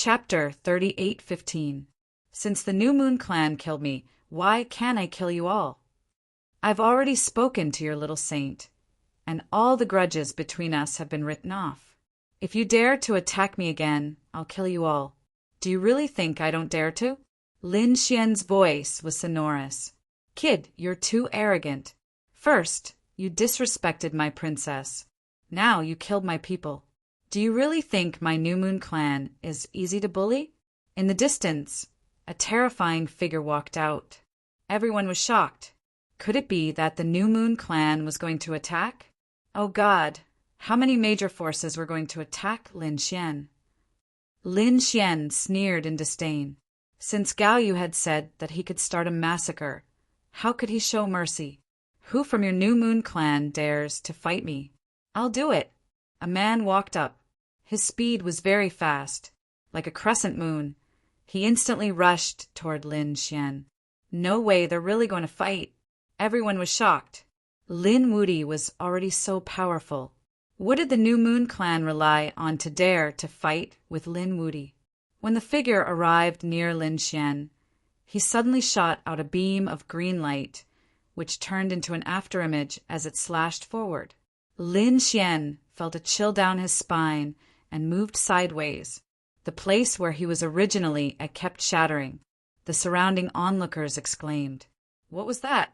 Chapter 38:15. Since the New Moon clan killed me, why can't I kill you all? I've already spoken to your little saint, and all the grudges between us have been written off. If you dare to attack me again, I'll kill you all. Do you really think I don't dare to? Lin Xian's voice was sonorous. Kid, you're too arrogant. First, you disrespected my princess. Now you killed my people. Do you really think my New Moon clan is easy to bully? In the distance, a terrifying figure walked out. Everyone was shocked. Could it be that the New Moon clan was going to attack? Oh God, how many major forces were going to attack Lin Xian? Lin Xian sneered in disdain. Since Gao Yu had said that he could start a massacre, how could he show mercy? Who from your New Moon clan dares to fight me? I'll do it. A man walked up. His speed was very fast, like a crescent moon. He instantly rushed toward Lin Xian. No way, they're really going to fight. Everyone was shocked. Lin Wuti was already so powerful. What did the New Moon clan rely on to dare to fight with Lin Wuti? When the figure arrived near Lin Xian, he suddenly shot out a beam of green light, which turned into an afterimage as it slashed forward. Lin Xian felt a chill down his spine and moved sideways. The place where he was originally at kept shattering. The surrounding onlookers exclaimed, "What was that?"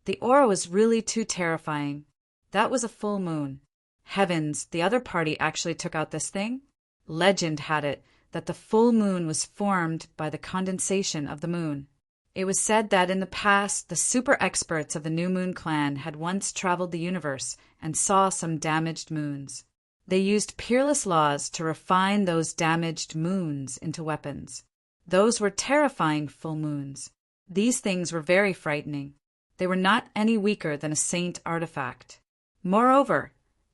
The aura was really too terrifying. That was a full moon. Heavens, the other party actually took out this thing? Legend had it that the full moon was formed by the condensation of the moon. It was said that in the past, the super experts of the New Moon clan had once traveled the universe and saw some damaged moons. They used peerless laws to refine those damaged moons into weapons. Those were terrifying full moons. These things were very frightening. They were not any weaker than a saint artifact. Moreover,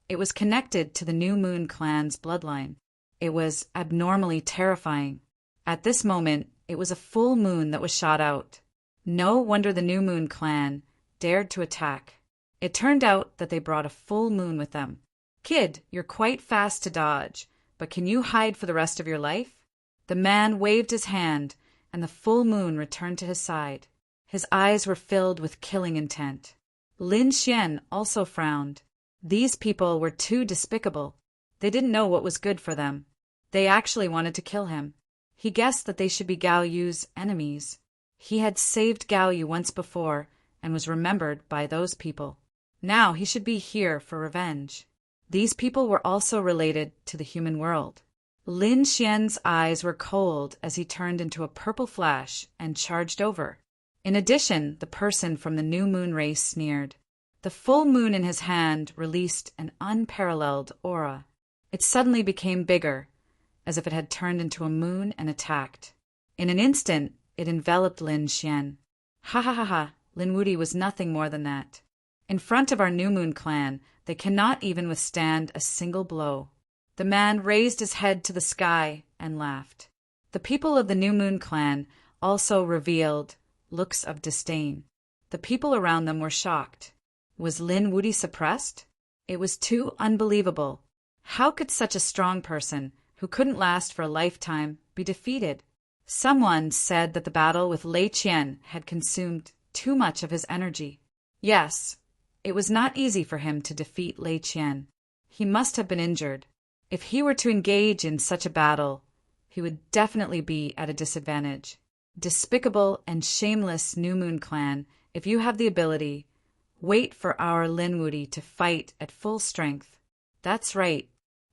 it was connected to the New Moon clan's bloodline. It was abnormally terrifying. At this moment, it was a full moon that was shot out. No wonder the New Moon clan dared to attack. It turned out that they brought a full moon with them. Kid, you're quite fast to dodge, but can you hide for the rest of your life? The man waved his hand, and the full moon returned to his side. His eyes were filled with killing intent. Lin Xian also frowned. These people were too despicable. They didn't know what was good for them. They actually wanted to kill him. He guessed that they should be Gao Yu's enemies. He had saved Gao Yu once before and was remembered by those people. Now he should be here for revenge. These people were also related to the human world. Lin Xian's eyes were cold as he turned into a purple flash and charged over. In addition, the person from the New Moon race sneered. The full moon in his hand released an unparalleled aura. It suddenly became bigger, as if it had turned into a moon and attacked. In an instant, it enveloped Lin Xian. Ha ha ha ha, Lin Wuti was nothing more than that. In front of our New Moon clan, they cannot even withstand a single blow. The man raised his head to the sky and laughed. The people of the New Moon clan also revealed looks of disdain. The people around them were shocked. Was Lin Wuti suppressed? It was too unbelievable. How could such a strong person, who couldn't last for a lifetime, be defeated? Someone said that the battle with Lei Qian had consumed too much of his energy. Yes, it was not easy for him to defeat Lei Qian. He must have been injured. If he were to engage in such a battle, he would definitely be at a disadvantage. Despicable and shameless New Moon clan, if you have the ability, wait for our Lin Wuti to fight at full strength. That's right.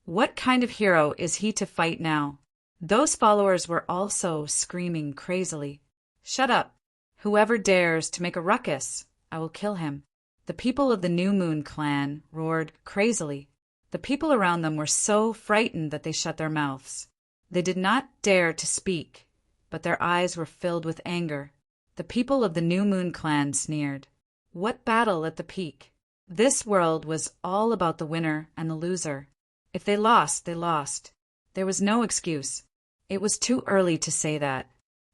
What kind of hero is he to fight now? Those followers were also screaming crazily. Shut up. Whoever dares to make a ruckus, I will kill him. The people of the New Moon clan roared crazily. The people around them were so frightened that they shut their mouths. They did not dare to speak, but their eyes were filled with anger. The people of the New Moon clan sneered. What battle at the peak? This world was all about the winner and the loser. If they lost, they lost. There was no excuse. It was too early to say that.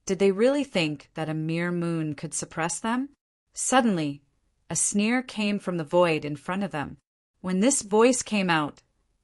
Did they really think that a mere moon could suppress them? Suddenly, a sneer came from the void in front of them. When this voice came out,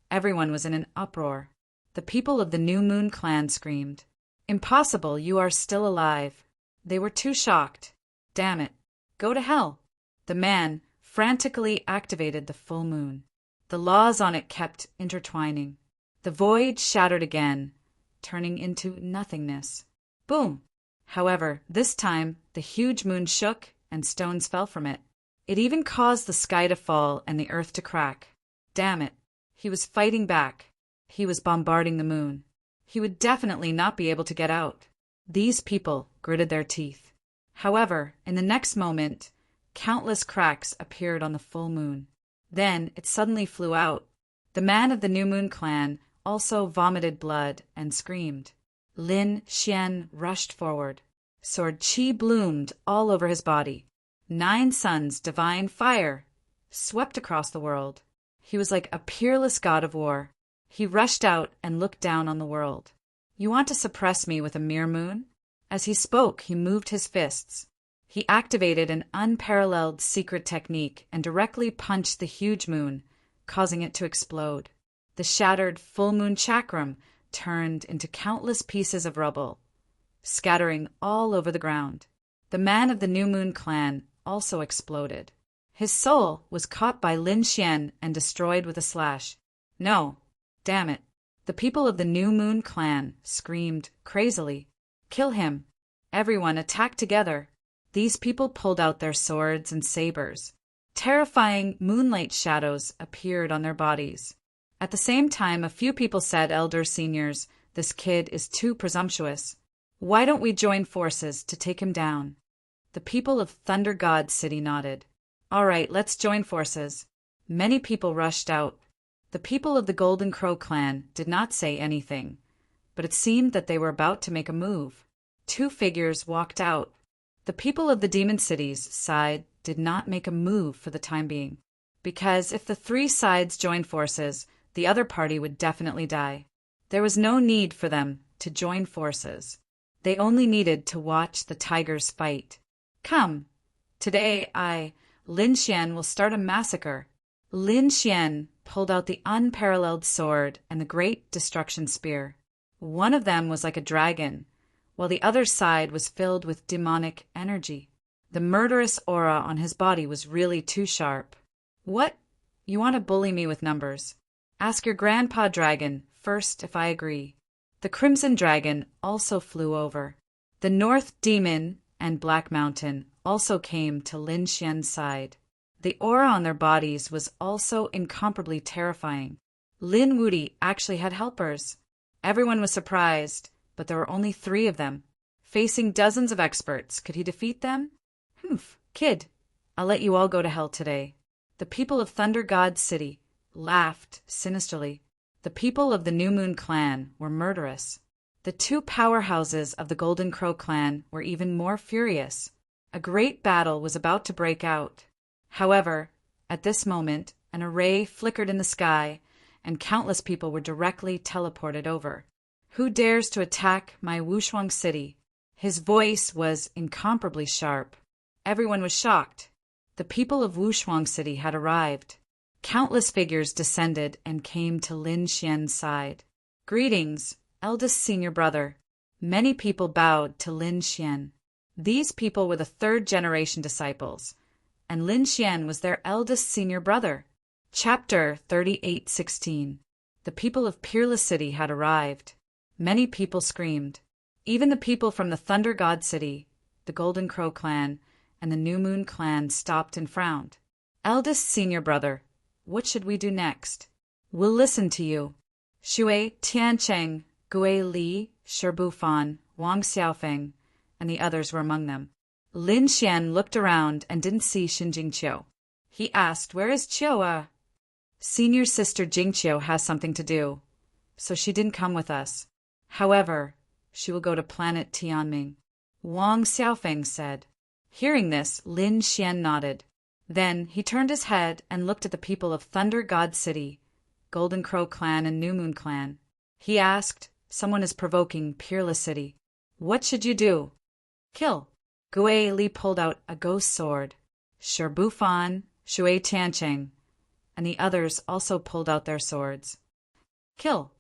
everyone was in an uproar. The people of the New Moon clan screamed. Impossible, you are still alive. They were too shocked. Damn it. Go to hell. The man frantically activated the full moon. The laws on it kept intertwining. The void shattered again, turning into nothingness. Boom! However, this time the huge moon shook and stones fell from it. It even caused the sky to fall and the earth to crack. Damn it. He was fighting back. He was bombarding the moon. He would definitely not be able to get out. These people gritted their teeth. However, in the next moment, countless cracks appeared on the full moon. Then it suddenly flew out. The man of the New Moon clan also vomited blood and screamed. Lin Xian rushed forward. Sword qi bloomed all over his body. 9 suns, divine fire, swept across the world. He was like a peerless god of war. He rushed out and looked down on the world. You want to suppress me with a mere moon? As he spoke, he moved his fists. He activated an unparalleled secret technique and directly punched the huge moon, causing it to explode. The shattered full moon chakram turned into countless pieces of rubble, scattering all over the ground. The man of the New Moon clan also exploded. His soul was caught by Lin Xian and destroyed with a slash. No, damn it. The people of the New Moon clan screamed crazily. Kill him. Everyone attacked together. These people pulled out their swords and sabers. Terrifying moonlight shadows appeared on their bodies. At the same time, a few people said, Elder seniors, this kid is too presumptuous. Why don't we join forces to take him down? The people of Thunder God City nodded. All right, let's join forces. Many people rushed out. The people of the Golden Crow clan did not say anything, but it seemed that they were about to make a move. 2 figures walked out. The people of the Demon Cities side did not make a move for the time being, because if the 3 sides joined forces, the other party would definitely die. There was no need for them to join forces. They only needed to watch the tigers fight. Come, today Lin Xian, will start a massacre. Lin Xian pulled out the unparalleled sword and the great destruction spear. One of them was like a dragon, while the other side was filled with demonic energy. The murderous aura on his body was really too sharp. What? You want to bully me with numbers? Ask your grandpa dragon first if I agree. The Crimson Dragon also flew over. The North Demon and Black Mountain also came to Lin Xian's side. The aura on their bodies was also incomparably terrifying. Lin Wudi actually had helpers. Everyone was surprised, but there were only 3 of them. Facing dozens of experts, could he defeat them? Humph, kid, I'll let you all go to hell today. The people of Thunder God City laughed sinisterly. The people of the New Moon clan were murderous. The 2 powerhouses of the Golden Crow clan were even more furious. A great battle was about to break out. However, at this moment, an array flickered in the sky, and countless people were directly teleported over. Who dares to attack my Wushuang city? His voice was incomparably sharp. Everyone was shocked. The people of Wushuang city had arrived. Countless figures descended and came to Lin Xian's side. Greetings, eldest senior brother. Many people bowed to Lin Xian. These people were the 3rd-generation disciples, and Lin Xian was their eldest senior brother. Chapter 38:16. The people of Peerless City had arrived. Many people screamed. Even the people from the Thunder God City, the Golden Crow clan, and the New Moon clan stopped and frowned. Eldest senior brother, what should we do next? We'll listen to you. Shui Tiancheng, Gui Li, Shibu Fan, Wang Xiaofeng, and the others were among them. Lin Xian looked around and didn't see Xinjing Qiu. He asked, where is Qiu? Senior sister Jingqiu has something to do, so she didn't come with us. However, she will go to planet Tianming. Wang Xiaofeng said. Hearing this, Lin Xian nodded. Then he turned his head and looked at the people of Thunder God City, Golden Crow clan and New Moon clan. He asked, someone is provoking Peerless City. What should you do? Kill. Gui Li pulled out a ghost sword. Shibu Fan, Shui Tiancheng, and the others also pulled out their swords. Kill.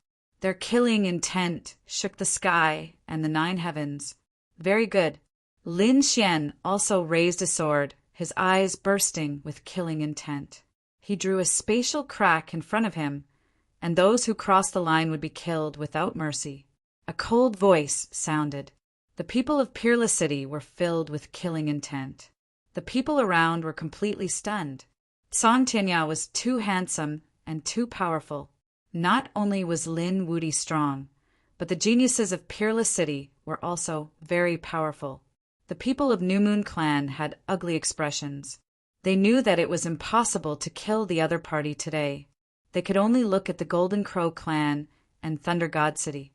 Their killing intent shook the sky and the 9 heavens. Very good. Lin Xian also raised a sword, his eyes bursting with killing intent. He drew a spatial crack in front of him, and those who crossed the line would be killed without mercy. A cold voice sounded. The people of Peerless City were filled with killing intent. The people around were completely stunned. Song Tianya was too handsome and too powerful. Not only was Lin Wudy strong, but the geniuses of Peerless City were also very powerful. The people of New Moon Clan had ugly expressions. They knew that it was impossible to kill the other party today. They could only look at the Golden Crow Clan and Thunder God City.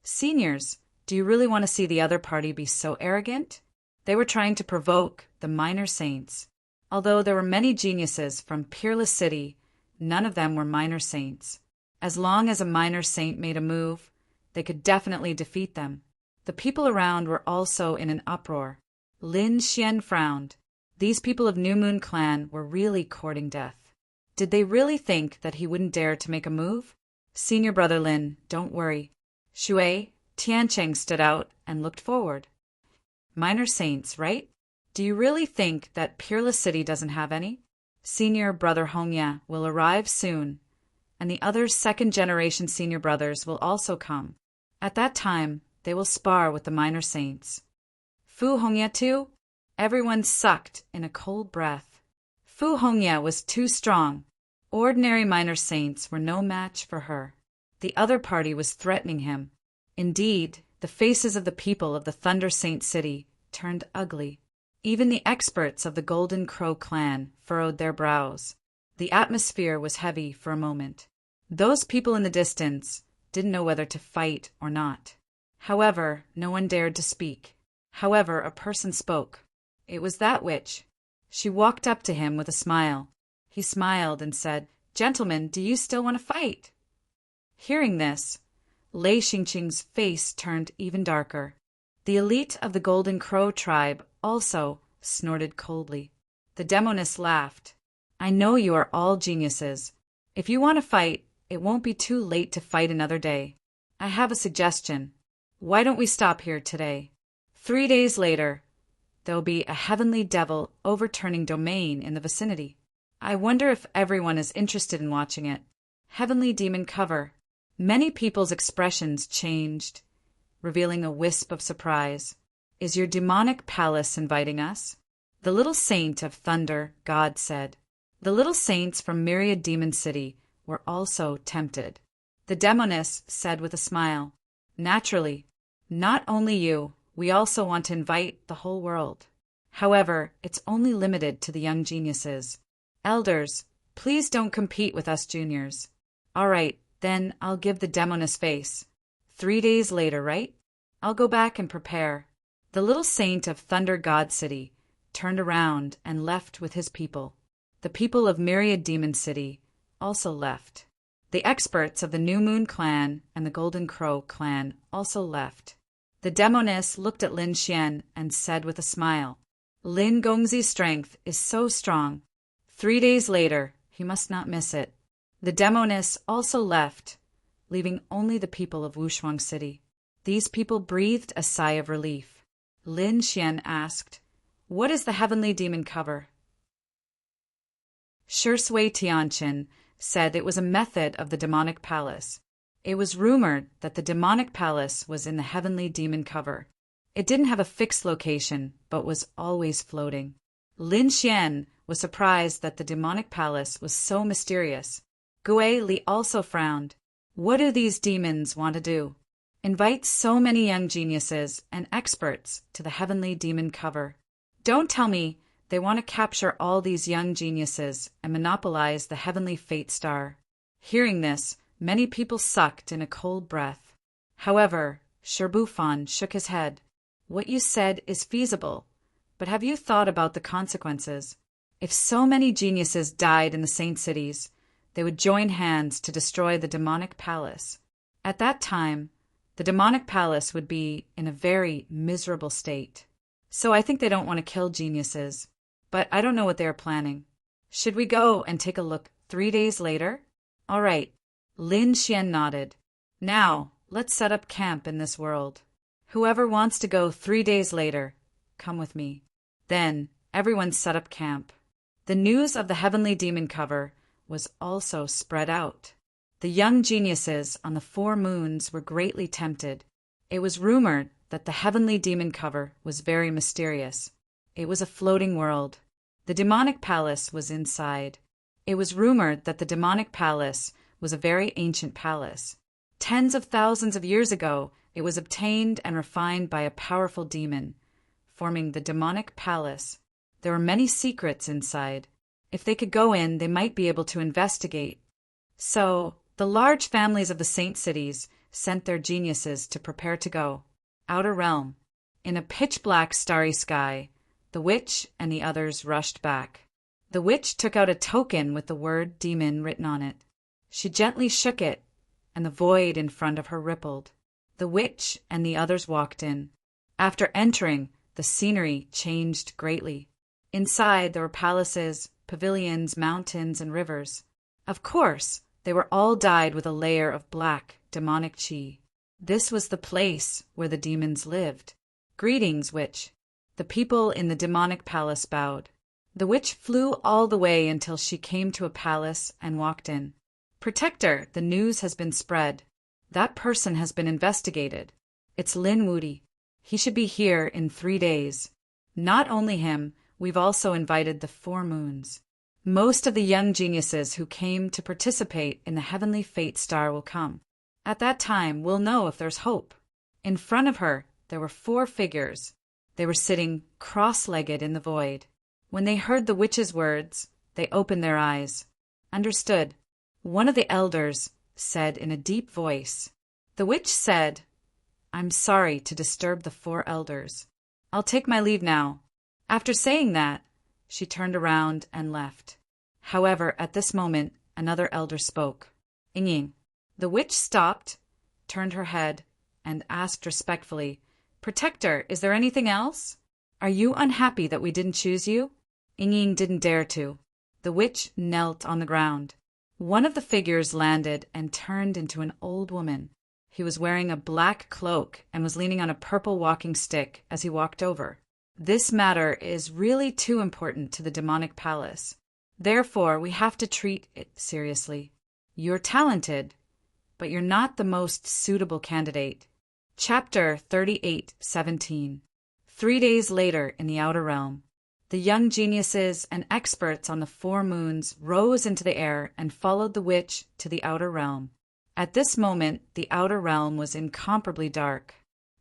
Seniors, do you really want to see the other party be so arrogant? They were trying to provoke the minor saints. Although there were many geniuses from Peerless City, none of them were minor saints. As long as a minor saint made a move, they could definitely defeat them. The people around were also in an uproar. Lin Xian frowned. These people of New Moon Clan were really courting death. Did they really think that he wouldn't dare to make a move? Senior brother Lin, don't worry. Shui, Tiancheng stood out and looked forward. Minor saints, right? Do you really think that Peerless City doesn't have any? Senior brother Hongya will arrive soon, and the other second-generation senior brothers will also come. At that time, they will spar with the minor saints. Fu Hongya too? Everyone sucked in a cold breath. Fu Hongya was too strong. Ordinary minor saints were no match for her. The other party was threatening him. Indeed, the faces of the people of the Thunder Saint City turned ugly. Even the experts of the Golden Crow Clan furrowed their brows. The atmosphere was heavy for a moment. Those people in the distance didn't know whether to fight or not. However, no one dared to speak. However, a person spoke. It was that witch. She walked up to him with a smile. He smiled and said, "Gentlemen, do you still want to fight?" Hearing this, Lei Xingqing's face turned even darker. The elite of the Golden Crow tribe also snorted coldly. The demoness laughed. "I know you are all geniuses. If you want to fight, it won't be too late to fight another day. I have a suggestion. Why don't we stop here today? 3 days later, there'll be a heavenly devil overturning domain in the vicinity. I wonder if everyone is interested in watching it. Heavenly demon cover." Many people's expressions changed, revealing a wisp of surprise. "Is your demonic palace inviting us?" The little saint of thunder, God said. The little saints from Myriad Demon City were also tempted. The demoness said with a smile, "Naturally, not only you, we also want to invite the whole world. However, it's only limited to the young geniuses. Elders, please don't compete with us juniors." "All right, then I'll give the demoness face. 3 days later, right? I'll go back and prepare." The little saint of Thunder God City turned around and left with his people. The people of Myriad Demon City also left. The experts of the New Moon Clan and the Golden Crow Clan also left. The demoness looked at Lin Xian and said with a smile, "Lin Gongzi's strength is so strong. 3 days later, he must not miss it." The demoness also left, leaving only the people of Wushuang City. These people breathed a sigh of relief. Lin Xian asked, "What is the heavenly demon cover?" Shui Tianqin said it was a method of the demonic palace. It was rumored that the demonic palace was in the heavenly demon cover. It didn't have a fixed location, but was always floating. Lin Xian was surprised that the demonic palace was so mysterious. Gue Li also frowned. What do these demons want to do? Invite so many young geniuses and experts to the heavenly demon cover. Don't tell me they want to capture all these young geniuses and monopolize the heavenly fate star. Hearing this, many people sucked in a cold breath. However, Sherbufan shook his head. What you said is feasible, but have you thought about the consequences? If so many geniuses died in the Saint Cities, they would join hands to destroy the demonic palace. At that time, the demonic palace would be in a very miserable state. So I think they don't want to kill geniuses, but I don't know what they are planning. Should we go and take a look 3 days later? All right. Lin Xian nodded. Now, let's set up camp in this world. Whoever wants to go 3 days later, come with me." Then everyone set up camp. The news of the heavenly demon cover was also spread out. The young geniuses on the 4 moons were greatly tempted. It was rumored that the heavenly demon cover was very mysterious. It was a floating world. The demonic palace was inside. It was rumored that the demonic palace was a very ancient palace. Tens of thousands of years ago, it was obtained and refined by a powerful demon, forming the demonic palace. There were many secrets inside. If they could go in, they might be able to investigate. So, the large families of the saint cities sent their geniuses to prepare to go. Outer realm. In a pitch-black starry sky, the witch and the others rushed back. The witch took out a token with the word demon written on it. She gently shook it, and the void in front of her rippled. The witch and the others walked in. After entering, the scenery changed greatly. Inside, there were palaces, pavilions, mountains, and rivers. Of course, they were all dyed with a layer of black, demonic chi. This was the place where the demons lived. "Greetings, witch." The people in the demonic palace bowed. The witch flew all the way until she came to a palace and walked in. "Protector, the news has been spread. That person has been investigated. It's Lin Wudi. He should be here in 3 days. Not only him, we've also invited the 4 moons. Most of the young geniuses who came to participate in the heavenly fate star will come. At that time, we'll know if there's hope." In front of her, there were 4 figures. They were sitting cross-legged in the void. When they heard the witch's words, they opened their eyes. Understood. One of the elders said in a deep voice. The witch said, "I'm sorry to disturb the 4 elders. I'll take my leave now." After saying that, she turned around and left. However, at this moment, another elder spoke. "Ying." The witch stopped, turned her head, and asked respectfully, "Protector, is there anything else? Are you unhappy that we didn't choose you?" Ying didn't dare to. The witch knelt on the ground. One of the figures landed and turned into an old woman. He was wearing a black cloak and was leaning on a purple walking stick as he walked over. "This matter is really too important to the demonic palace. Therefore, we have to treat it seriously. You're talented, but you're not the most suitable candidate." Chapter 38:17. 3 days later in the outer realm. The young geniuses and experts on the 4 moons rose into the air and followed the witch to the outer realm. At this moment, the outer realm was incomparably dark.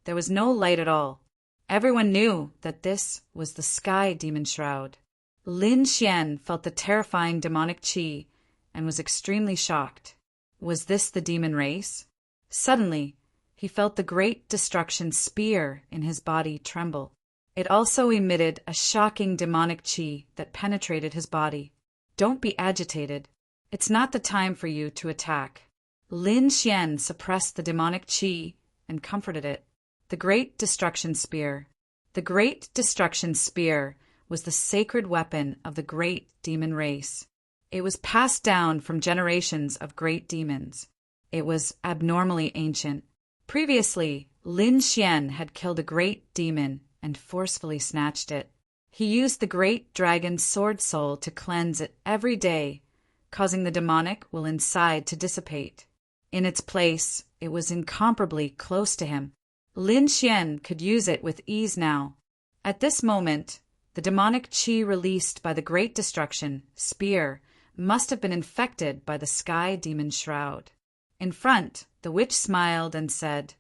There was no light at all. Everyone knew that this was the sky demon shroud. Lin Xian felt the terrifying demonic chi and was extremely shocked. Was this the demon race? Suddenly, he felt the great destruction spear in his body tremble. It also emitted a shocking demonic chi that penetrated his body. "Don't be agitated. It's not the time for you to attack." Lin Xian suppressed the demonic chi and comforted it. The Great Destruction Spear. The Great Destruction Spear was the sacred weapon of the great demon race. It was passed down from generations of great demons. It was abnormally ancient. Previously, Lin Xian had killed a great demon and forcefully snatched it. He used the great dragon's sword soul to cleanse it every day, causing the demonic will inside to dissipate. In its place, it was incomparably close to him. Lin Xian could use it with ease now. At this moment, the demonic chi released by the Great Destruction Spear must have been infected by the sky demon shroud. In front, the witch smiled and said,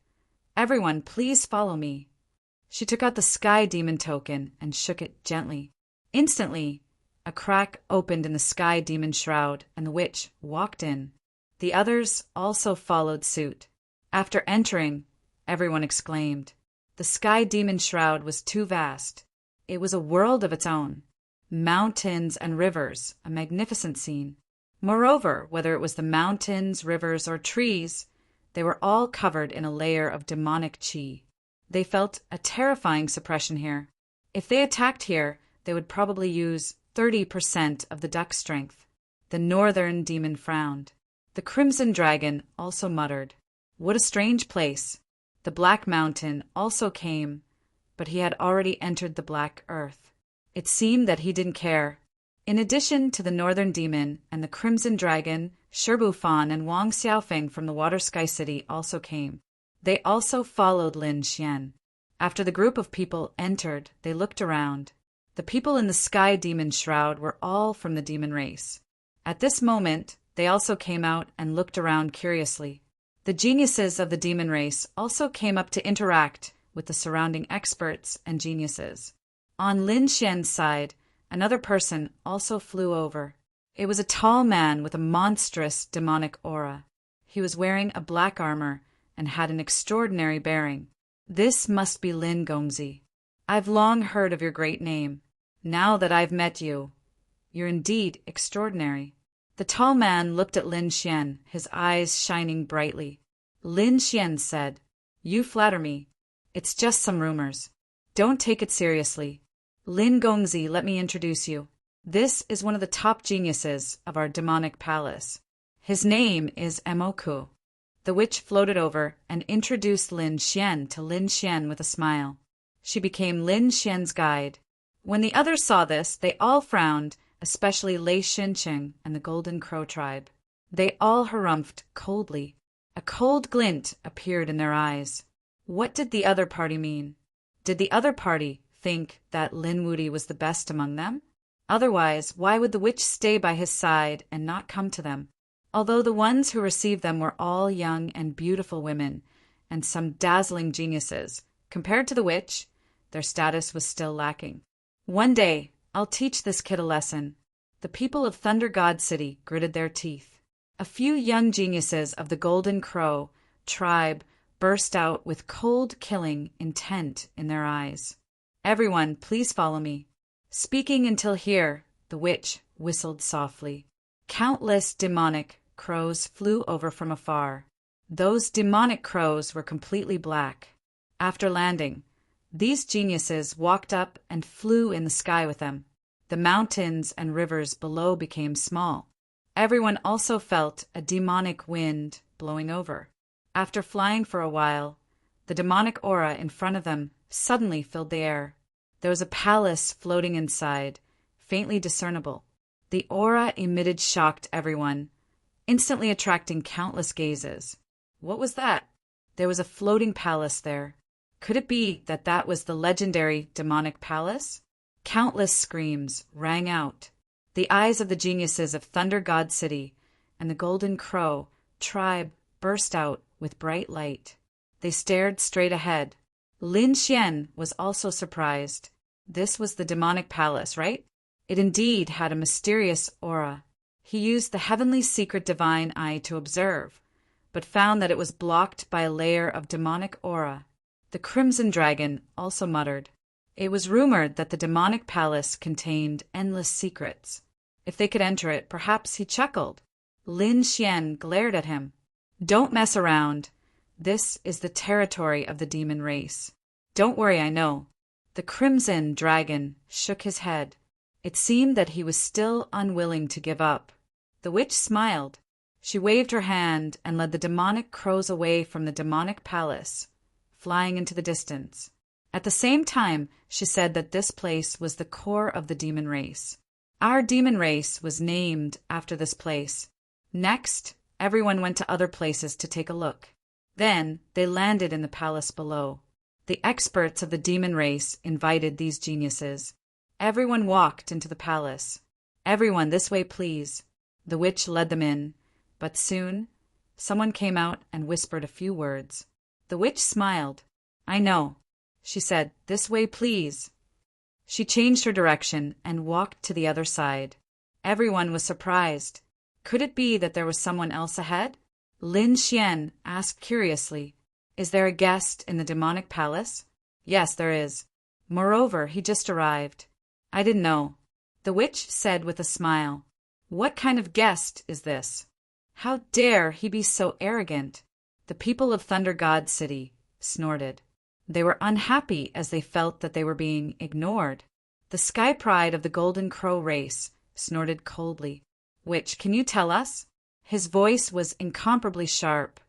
"Everyone, please follow me." She took out the sky demon token and shook it gently. Instantly, a crack opened in the sky demon shroud and the witch walked in. The others also followed suit. After entering, everyone exclaimed. The sky demon shroud was too vast. It was a world of its own. Mountains and rivers, a magnificent scene. Moreover, whether it was the mountains, rivers, or trees, they were all covered in a layer of demonic chi. They felt a terrifying suppression here. If they attacked here, they would probably use 30% of the duck strength. The northern demon frowned. The crimson dragon also muttered. What a strange place. The Black Mountain also came, but he had already entered the Black Earth. It seemed that he didn't care. In addition to the Northern Demon and the Crimson Dragon, Shibu Fan and Wang Xiaofeng from the Water Sky City also came. They also followed Lin Xian. After the group of people entered, they looked around. The people in the Sky Demon Shroud were all from the demon race. At this moment, they also came out and looked around curiously. The geniuses of the demon race also came up to interact with the surrounding experts and geniuses. On Lin Xian's side, another person also flew over. It was a tall man with a monstrous demonic aura. He was wearing a black armor and had an extraordinary bearing. This must be Lin Gongzi. I've long heard of your great name. Now that I've met you, you're indeed extraordinary. The tall man looked at Lin Xian, his eyes shining brightly. Lin Xian said, "You flatter me. It's just some rumors. Don't take it seriously. Lin Gongzi, let me introduce you. This is one of the top geniuses of our demonic palace. His name is Emoku." The witch floated over and introduced Lin Xian to Lin Xian with a smile. She became Lin Xian's guide. When the others saw this, they all frowned, especially Lei Shincheng and the Golden Crow tribe. They all harumphed coldly. A cold glint appeared in their eyes. What did the other party mean? Did the other party think that Lin Wudi was the best among them? Otherwise, why would the witch stay by his side and not come to them? Although the ones who received them were all young and beautiful women, and some dazzling geniuses, compared to the witch, their status was still lacking. One day, I'll teach this kid a lesson. The people of Thunder God City gritted their teeth. A few young geniuses of the Golden Crow tribe burst out with cold killing intent in their eyes. Everyone, please follow me. Speaking until here, the witch whistled softly. Countless demonic crows flew over from afar. Those demonic crows were completely black. After landing, these geniuses walked up and flew in the sky with them. The mountains and rivers below became small. Everyone also felt a demonic wind blowing over. After flying for a while, the demonic aura in front of them suddenly filled the air. There was a palace floating inside, faintly discernible. The aura emitted shocked everyone, instantly attracting countless gazes. What was that? There was a floating palace there. Could it be that that was the legendary demonic palace? Countless screams rang out. The eyes of the geniuses of Thunder God City and the Golden Crow tribe burst out with bright light. They stared straight ahead. Lin Xian was also surprised. This was the demonic palace, right? It indeed had a mysterious aura. He used the heavenly secret divine eye to observe, but found that it was blocked by a layer of demonic aura. The Crimson Dragon also muttered. It was rumored that the demonic palace contained endless secrets. If they could enter it, perhaps he chuckled. Lin Xian glared at him. Don't mess around. This is the territory of the demon race. Don't worry, I know. The Crimson Dragon shook his head. It seemed that he was still unwilling to give up. The witch smiled. She waved her hand and led the demonic crows away from the demonic palace, flying into the distance. At the same time, she said that this place was the core of the demon race. Our demon race was named after this place. Next, everyone went to other places to take a look. Then, they landed in the palace below. The experts of the demon race invited these geniuses. Everyone walked into the palace. Everyone, this way, please. The witch led them in, but soon, someone came out and whispered a few words. The witch smiled. I know. She said, this way, please. She changed her direction and walked to the other side. Everyone was surprised. Could it be that there was someone else ahead? Lin Xian asked curiously, is there a guest in the demonic palace? Yes, there is. Moreover, he just arrived. I didn't know. The witch said with a smile. What kind of guest is this? How dare he be so arrogant? The people of Thunder God City snorted. They were unhappy as they felt that they were being ignored. The sky pride of the Golden Crow race snorted coldly. Witch, can you tell us? His voice was incomparably sharp,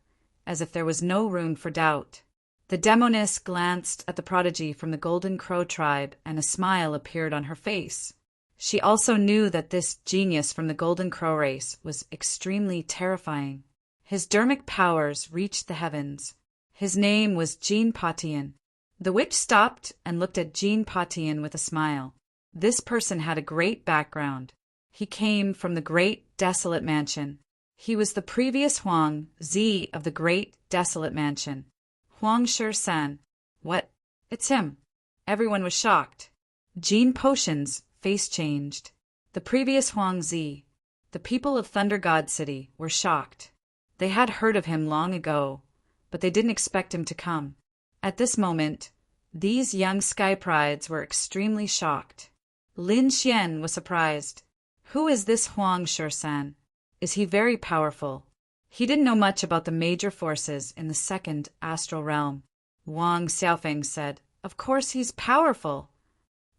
as if there was no room for doubt. The demoness glanced at the prodigy from the Golden Crow tribe, and a smile appeared on her face. She also knew that this genius from the Golden Crow race was extremely terrifying. His dermic powers reached the heavens. His name was Jean Patian. The witch stopped and looked at Jean Patian with a smile. This person had a great background. He came from the Great Desolate Mansion. He was the previous Huang Zi of the Great Desolate Mansion. Huang Shi-san. What? It's him. Everyone was shocked. Jean Potion's face changed. The previous Huang Zi. The people of Thunder God City were shocked. They had heard of him long ago, but they didn't expect him to come. At this moment, these young sky prides were extremely shocked. Lin Xian was surprised. Who is this Huang Shi-san? Is he very powerful? He didn't know much about the major forces in the second astral realm. Wang Xiaofeng said, "Of course he's powerful."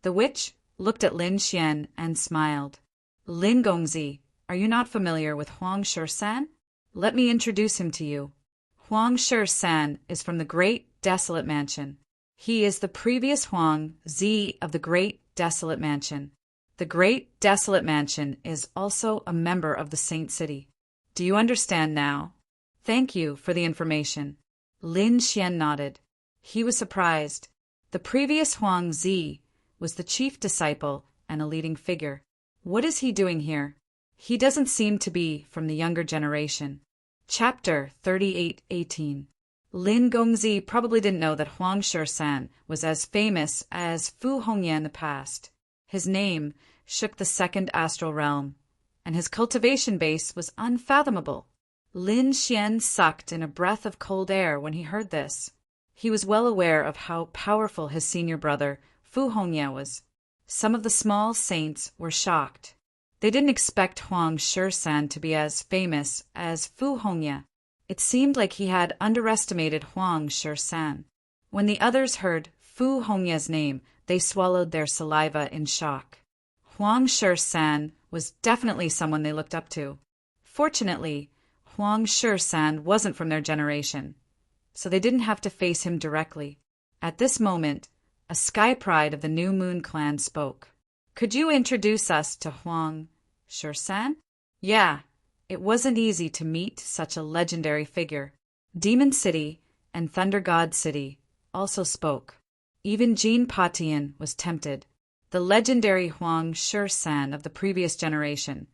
The witch looked at Lin Xian and smiled. "Lin Gongzi, are you not familiar with Huang Shi-san? Let me introduce him to you. Huang Shi-san is from the Great Desolate Mansion. He is the previous Huang Zi of the Great Desolate Mansion. The Great Desolate Mansion is also a member of the Saint City. Do you understand now? Thank you for the information." Lin Xian nodded. He was surprised. The previous Huang Zi was the chief disciple and a leading figure. What is he doing here? He doesn't seem to be from the younger generation. Chapter 38:18. Lin Gongzi probably didn't know that Huang Shi-san was as famous as Fu Hongye in the past. His name shook the second astral realm, and his cultivation base was unfathomable. Lin Xian sucked in a breath of cold air when he heard this. He was well aware of how powerful his senior brother, Fu Hongye, was. Some of the small saints were shocked. They didn't expect Huang Shi-san to be as famous as Fu Hongye. It seemed like he had underestimated Huang Shi-san. When the others heard Fu Hongye's name, they swallowed their saliva in shock. Huang Shi-san was definitely someone they looked up to. Fortunately, Huang Shi-san wasn't from their generation, so they didn't have to face him directly. At this moment, a sky pride of the New Moon clan spoke. "Could you introduce us to Huang Shi-san?" Yeah, it wasn't easy to meet such a legendary figure. Demon City and Thunder God City also spoke. Even Jean Patian was tempted. The legendary Huang Shi-san of the previous generation.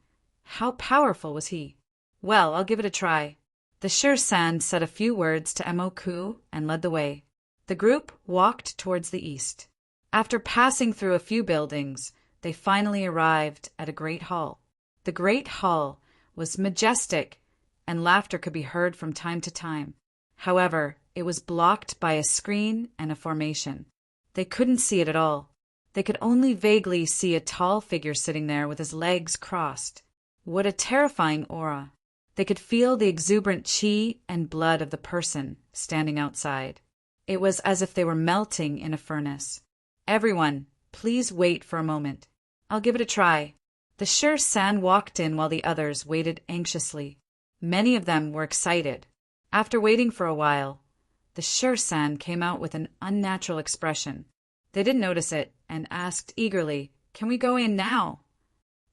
How powerful was he? Well, I'll give it a try. The Shi-san said a few words to Mo-ku and led the way. The group walked towards the east. After passing through a few buildings, they finally arrived at a great hall. The great hall was majestic, and laughter could be heard from time to time. However, it was blocked by a screen and a formation. They couldn't see it at all. They could only vaguely see a tall figure sitting there with his legs crossed. What a terrifying aura. They could feel the exuberant chi and blood of the person standing outside. It was as if they were melting in a furnace. "Everyone, please wait for a moment. I'll give it a try." The Shi-san walked in while the others waited anxiously. Many of them were excited. After waiting for a while, the Shi-san came out with an unnatural expression. They didn't notice it and asked eagerly, "Can we go in now?"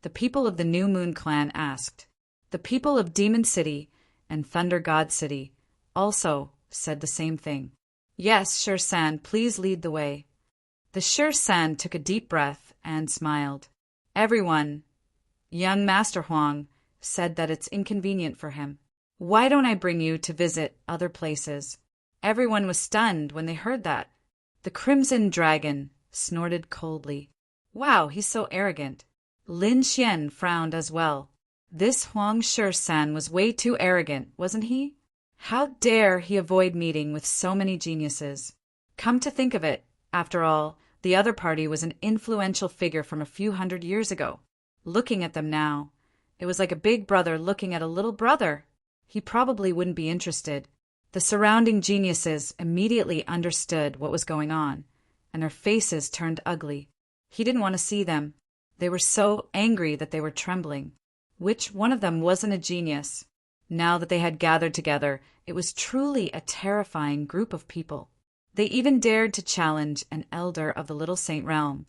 The people of the New Moon clan asked. The people of Demon City and Thunder God City also said the same thing. "Yes, Shi-san, please lead the way." The Shi-san took a deep breath and smiled. Everyone, young Master Huang, said that it's inconvenient for him. "Why don't I bring you to visit other places?" Everyone was stunned when they heard that. The Crimson Dragon snorted coldly. "Wow, he's so arrogant." Lin Xian frowned as well. This Huang Shi-san was way too arrogant, wasn't he? How dare he avoid meeting with so many geniuses? Come to think of it, after all, the other party was an influential figure from a few hundred years ago. Looking at them now, it was like a big brother looking at a little brother. He probably wouldn't be interested. The surrounding geniuses immediately understood what was going on, and their faces turned ugly. He didn't want to see them. They were so angry that they were trembling. Which one of them wasn't a genius? Now that they had gathered together, it was truly a terrifying group of people. They even dared to challenge an elder of the Little Saint realm.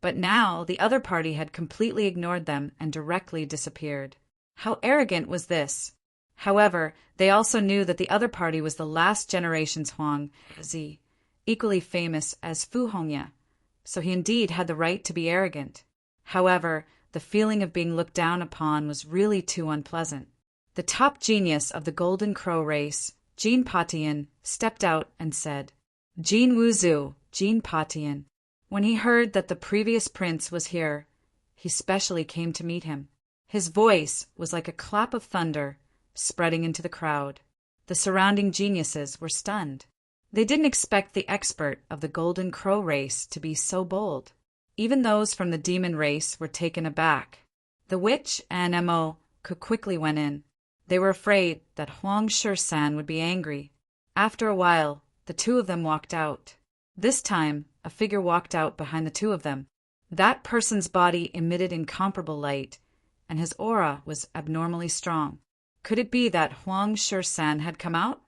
But now the other party had completely ignored them and directly disappeared. How arrogant was this? However, they also knew that the other party was the last generation's Huang Zi, equally famous as Fu Hongya, so he indeed had the right to be arrogant. However, the feeling of being looked down upon was really too unpleasant. The top genius of the Golden Crow race, Jean Patian, stepped out and said, "Jean Wuzu, Jean Patian." When he heard that the previous prince was here, he specially came to meet him. His voice was like a clap of thunder, spreading into the crowd. The surrounding geniuses were stunned. They didn't expect the expert of the Golden Crow race to be so bold. Even those from the demon race were taken aback. The witch and Mo quickly went in. They were afraid that Huang Shi-san would be angry. After a while, the two of them walked out. This time, a figure walked out behind the two of them. That person's body emitted incomparable light, and his aura was abnormally strong. Could it be that Huang Shi-san had come out?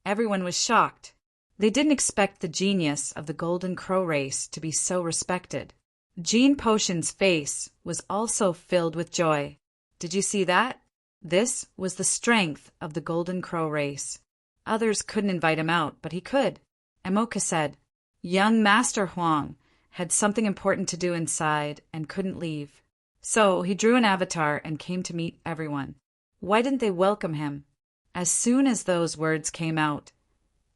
Everyone was shocked. They didn't expect the genius of the Golden Crow race to be so respected. Jean Potion's face was also filled with joy. Did you see that? This was the strength of the Golden Crow race. Others couldn't invite him out, but he could. Emoka said, "Young Master Huang had something important to do inside and couldn't leave. So he drew an avatar and came to meet everyone." Why didn't they welcome him? As soon as those words came out,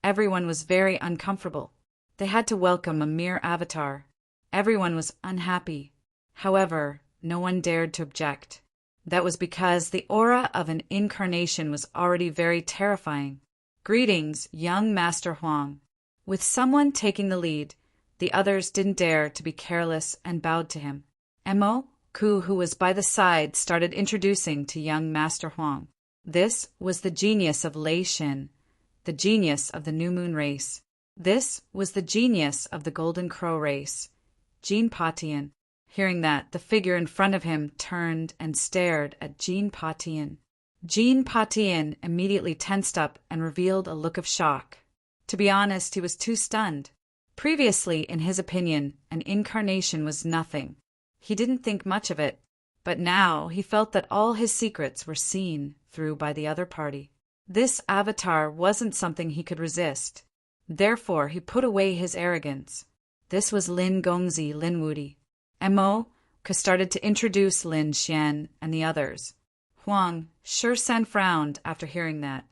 everyone was very uncomfortable. They had to welcome a mere avatar. Everyone was unhappy. However, no one dared to object. That was because the aura of an incarnation was already very terrifying. "Greetings, young Master Huang." With someone taking the lead, the others didn't dare to be careless and bowed to him. Mo Ku, who was by the side, started introducing to young Master Huang. This was the genius of Lei Xin, the genius of the New Moon race. This was the genius of the Golden Crow race, Jean Patian. Hearing that, the figure in front of him turned and stared at Jean Patian. Jean Patian immediately tensed up and revealed a look of shock. To be honest, he was too stunned. Previously, in his opinion, an incarnation was nothing. He didn't think much of it, but now he felt that all his secrets were seen through by the other party. This avatar wasn't something he could resist. Therefore, he put away his arrogance. This was Lin Gongzi Lin Wudi. Mo started to introduce Lin Xian and the others. Huang Shi-san frowned after hearing that.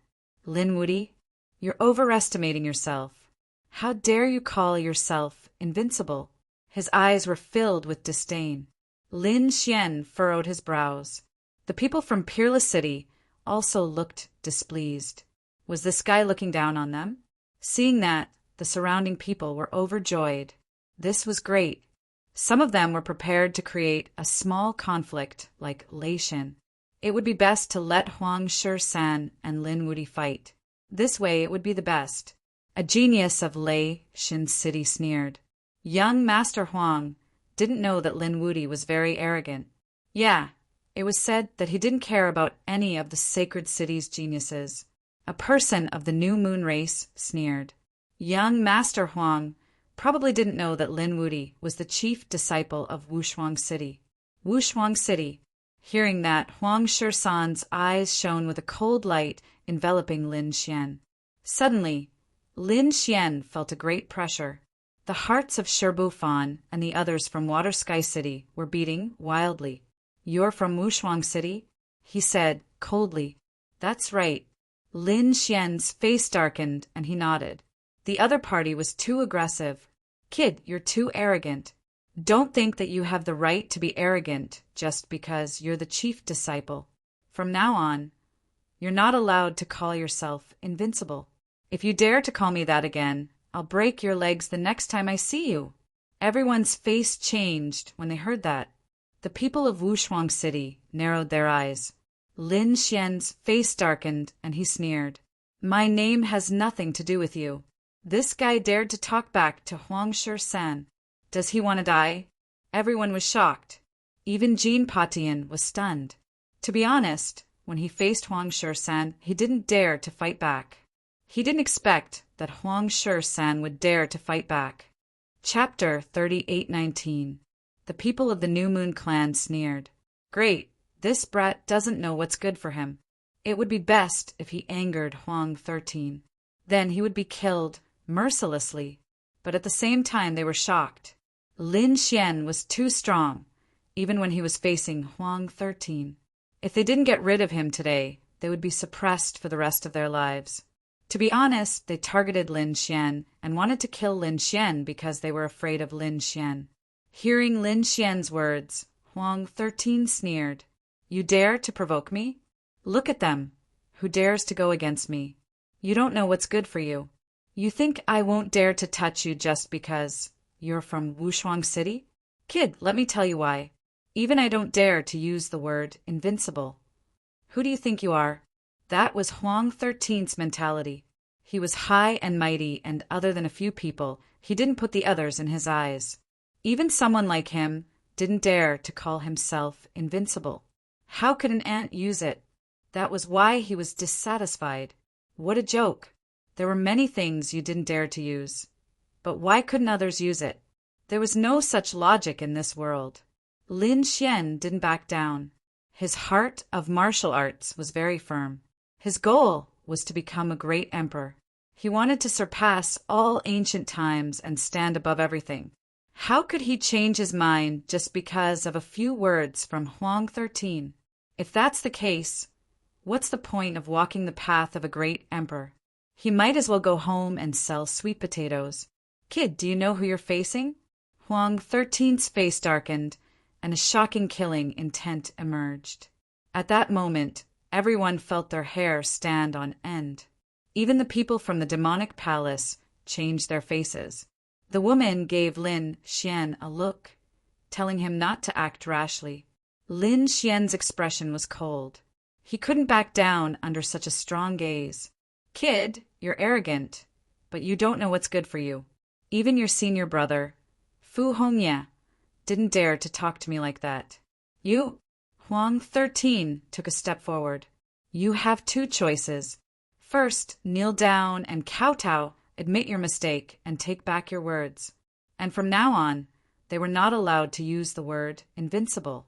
"Lin Wudi, you're overestimating yourself. How dare you call yourself invincible?" His eyes were filled with disdain. Lin Xian furrowed his brows. The people from Peerless City also looked displeased. Was this guy looking down on them? Seeing that, the surrounding people were overjoyed. This was great. Some of them were prepared to create a small conflict like Lei Xin. It would be best to let Huang Shi-san and Lin Wudi fight. This way it would be the best. A genius of Lei Xin City sneered. Young Master Huang didn't know that Lin Wudi was very arrogant. Yeah, it was said that he didn't care about any of the sacred city's geniuses. A person of the New Moon race sneered. Young Master Huang probably didn't know that Lin Wudi was the chief disciple of Wushuang City. Wushuang City. Hearing that, Huang Shi-san's eyes shone with a cold light enveloping Lin Xian. Suddenly, Lin Xian felt a great pressure. The hearts of Shirbufan and the others from Water Sky City were beating wildly. "You're from Wushuang City?" he said coldly. "That's right." Lin Xian's face darkened and he nodded. The other party was too aggressive. "Kid, you're too arrogant. Don't think that you have the right to be arrogant just because you're the chief disciple. From now on, you're not allowed to call yourself invincible. If you dare to call me that again, I'll break your legs the next time I see you." Everyone's face changed when they heard that. The people of Wushuang City narrowed their eyes. Lin Xian's face darkened and he sneered. "My name has nothing to do with you." This guy dared to talk back to Huang Shi-san. Does he want to die? Everyone was shocked. Even Jean Patian was stunned. To be honest, When he faced Huang Shi-san, he didn't dare to fight back. He didn't expect that Huang Shi-san would dare to fight back. Chapter 38:19. The people of the New Moon clan sneered. Great, this brat doesn't know what's good for him. It would be best if he angered Huang 13. Then he would be killed mercilessly. But at the same time they were shocked. Lin Xian was too strong, even when he was facing Huang 13. If they didn't get rid of him today, they would be suppressed for the rest of their lives. To be honest, they targeted Lin Xian and wanted to kill Lin Xian because they were afraid of Lin Xian. Hearing Lin Xian's words, Huang 13 sneered. You dare to provoke me? Look at them. Who dares to go against me? You don't know what's good for you. You think I won't dare to touch you just because you're from Wushuang City? Kid, let me tell you why. Even I don't dare to use the word invincible. Who do you think you are? That was Huang 13's mentality. He was high and mighty, and other than a few people, he didn't put the others in his eyes. Even someone like him didn't dare to call himself invincible. How could an ant use it? That was why he was dissatisfied. What a joke. There were many things you didn't dare to use. But why couldn't others use it? There was no such logic in this world. Lin Xian didn't back down. His heart of martial arts was very firm. His goal was to become a great emperor. He wanted to surpass all ancient times and stand above everything. How could he change his mind just because of a few words from Huang 13? If that's the case, what's the point of walking the path of a great emperor? He might as well go home and sell sweet potatoes. Kid, do you know who you're facing? Huang 13's face darkened, and a shocking killing intent emerged. At that moment, everyone felt their hair stand on end. Even the people from the demonic palace changed their faces. The woman gave Lin Xian a look, telling him not to act rashly. Lin Xian's expression was cold. He couldn't back down under such a strong gaze. Kid, you're arrogant, but you don't know what's good for you. Even your senior brother, Fu Hongye, didn't dare to talk to me like that. You, Huang 13 took a step forward. You have two choices. First, kneel down and kowtow, admit your mistake, and take back your words. And from now on, they were not allowed to use the word invincible.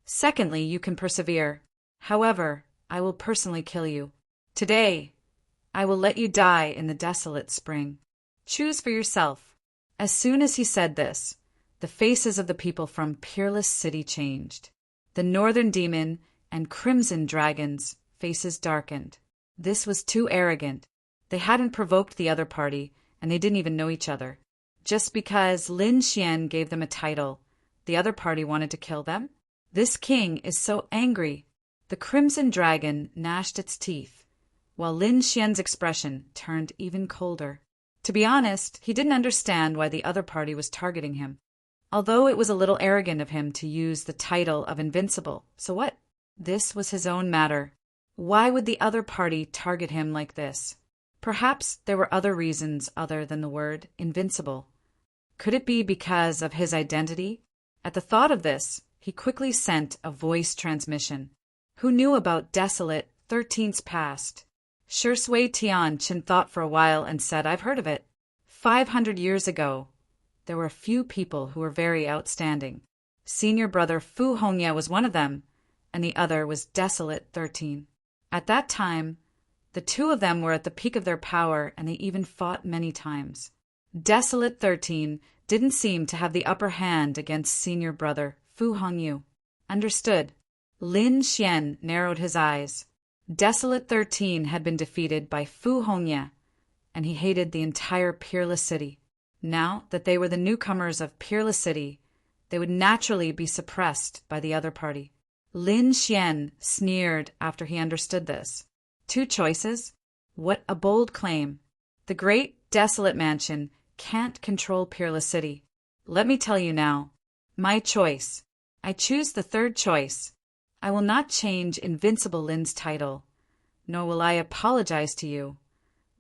Secondly, you can persevere. However, I will personally kill you. Today, I will let you die in the desolate spring. Choose for yourself. As soon as he said this, the faces of the people from Peerless City changed. The Northern Demon and Crimson Dragon's faces darkened. This was too arrogant. They hadn't provoked the other party, and they didn't even know each other. Just because Lin Xian gave them a title, the other party wanted to kill them? This king is so angry. The Crimson Dragon gnashed its teeth, while Lin Xian's expression turned even colder. To be honest, he didn't understand why the other party was targeting him. Although it was a little arrogant of him to use the title of invincible, so what? This was his own matter. Why would the other party target him like this? Perhaps there were other reasons other than the word invincible. Could it be because of his identity? At the thought of this, he quickly sent a voice transmission. Who knew about Desolate 13's past? Shui Tianqin thought for a while and said, I've heard of it. 500 years ago, there were a few people who were very outstanding. Senior brother Fu Hongye was one of them, and the other was Desolate 13. At that time, the two of them were at the peak of their power, and they even fought many times. Desolate 13 didn't seem to have the upper hand against senior brother Fu Hongyu. Understood. Lin Xian narrowed his eyes. Desolate 13 had been defeated by Fu Hongye, and he hated the entire Peerless City. Now that they were the newcomers of Peerless City, they would naturally be suppressed by the other party. Lin Xian sneered after he understood this. Two choices? What a bold claim. The great desolate mansion can't control Peerless City. Let me tell you now. My choice. I choose the third choice. I will not change Invincible Lin's title, nor will I apologize to you,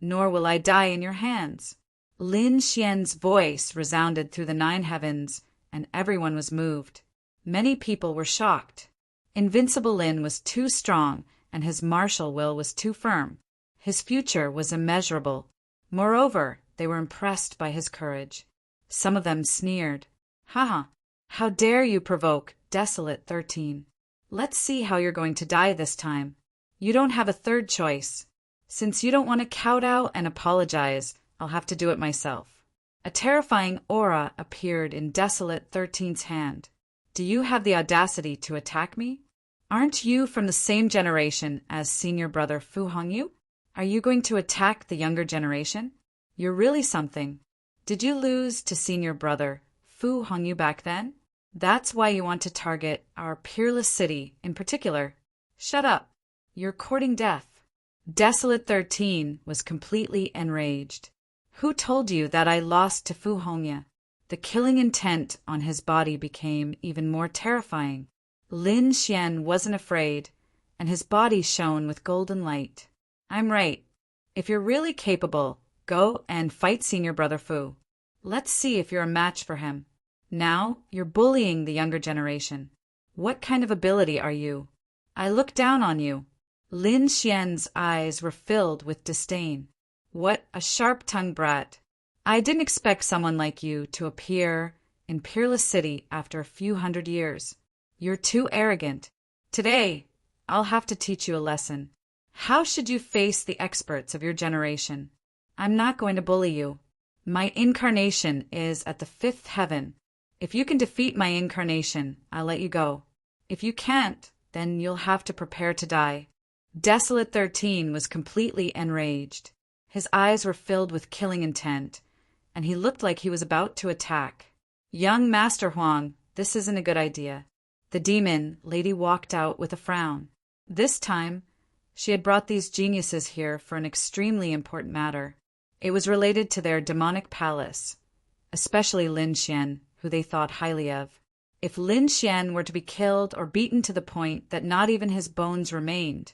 nor will I die in your hands. Lin Xian's voice resounded through the 9 heavens, and everyone was moved. Many people were shocked. Invincible Lin was too strong and his martial will was too firm. His future was immeasurable. Moreover, they were impressed by his courage. Some of them sneered. "Ha! How dare you provoke Desolate 13? Let's see how you're going to die this time. You don't have a third choice. Since you don't want to kowtow and apologize, I'll have to do it myself." A terrifying aura appeared in Desolate 13's hand. "Do you have the audacity to attack me? Aren't you from the same generation as senior brother Fu Hongyu? Are you going to attack the younger generation? You're really something. Did you lose to senior brother Fu Hongyu back then? That's why you want to target our peerless city in particular. Shut up. You're courting death." Desolate 13 was completely enraged. "Who told you that I lost to Fu Hongyu?" The killing intent on his body became even more terrifying. Lin Xian wasn't afraid, and his body shone with golden light. "I'm right. If you're really capable, go and fight senior brother Fu. Let's see if you're a match for him. Now you're bullying the younger generation. What kind of ability are you? I look down on you." Lin Xian's eyes were filled with disdain. "What a sharp-tongued brat. I didn't expect someone like you to appear in Peerless City after a few hundred years. You're too arrogant. Today, I'll have to teach you a lesson. How should you face the experts of your generation? I'm not going to bully you. My incarnation is at the fifth heaven. If you can defeat my incarnation, I'll let you go. If you can't, then you'll have to prepare to die." Desolate 13 was completely enraged. His eyes were filled with killing intent, and he looked like he was about to attack. "Young Master Huang, this isn't a good idea." The demon lady walked out with a frown. This time, she had brought these geniuses here for an extremely important matter. It was related to their demonic palace, especially Lin Xian, who they thought highly of. If Lin Xian were to be killed or beaten to the point that not even his bones remained,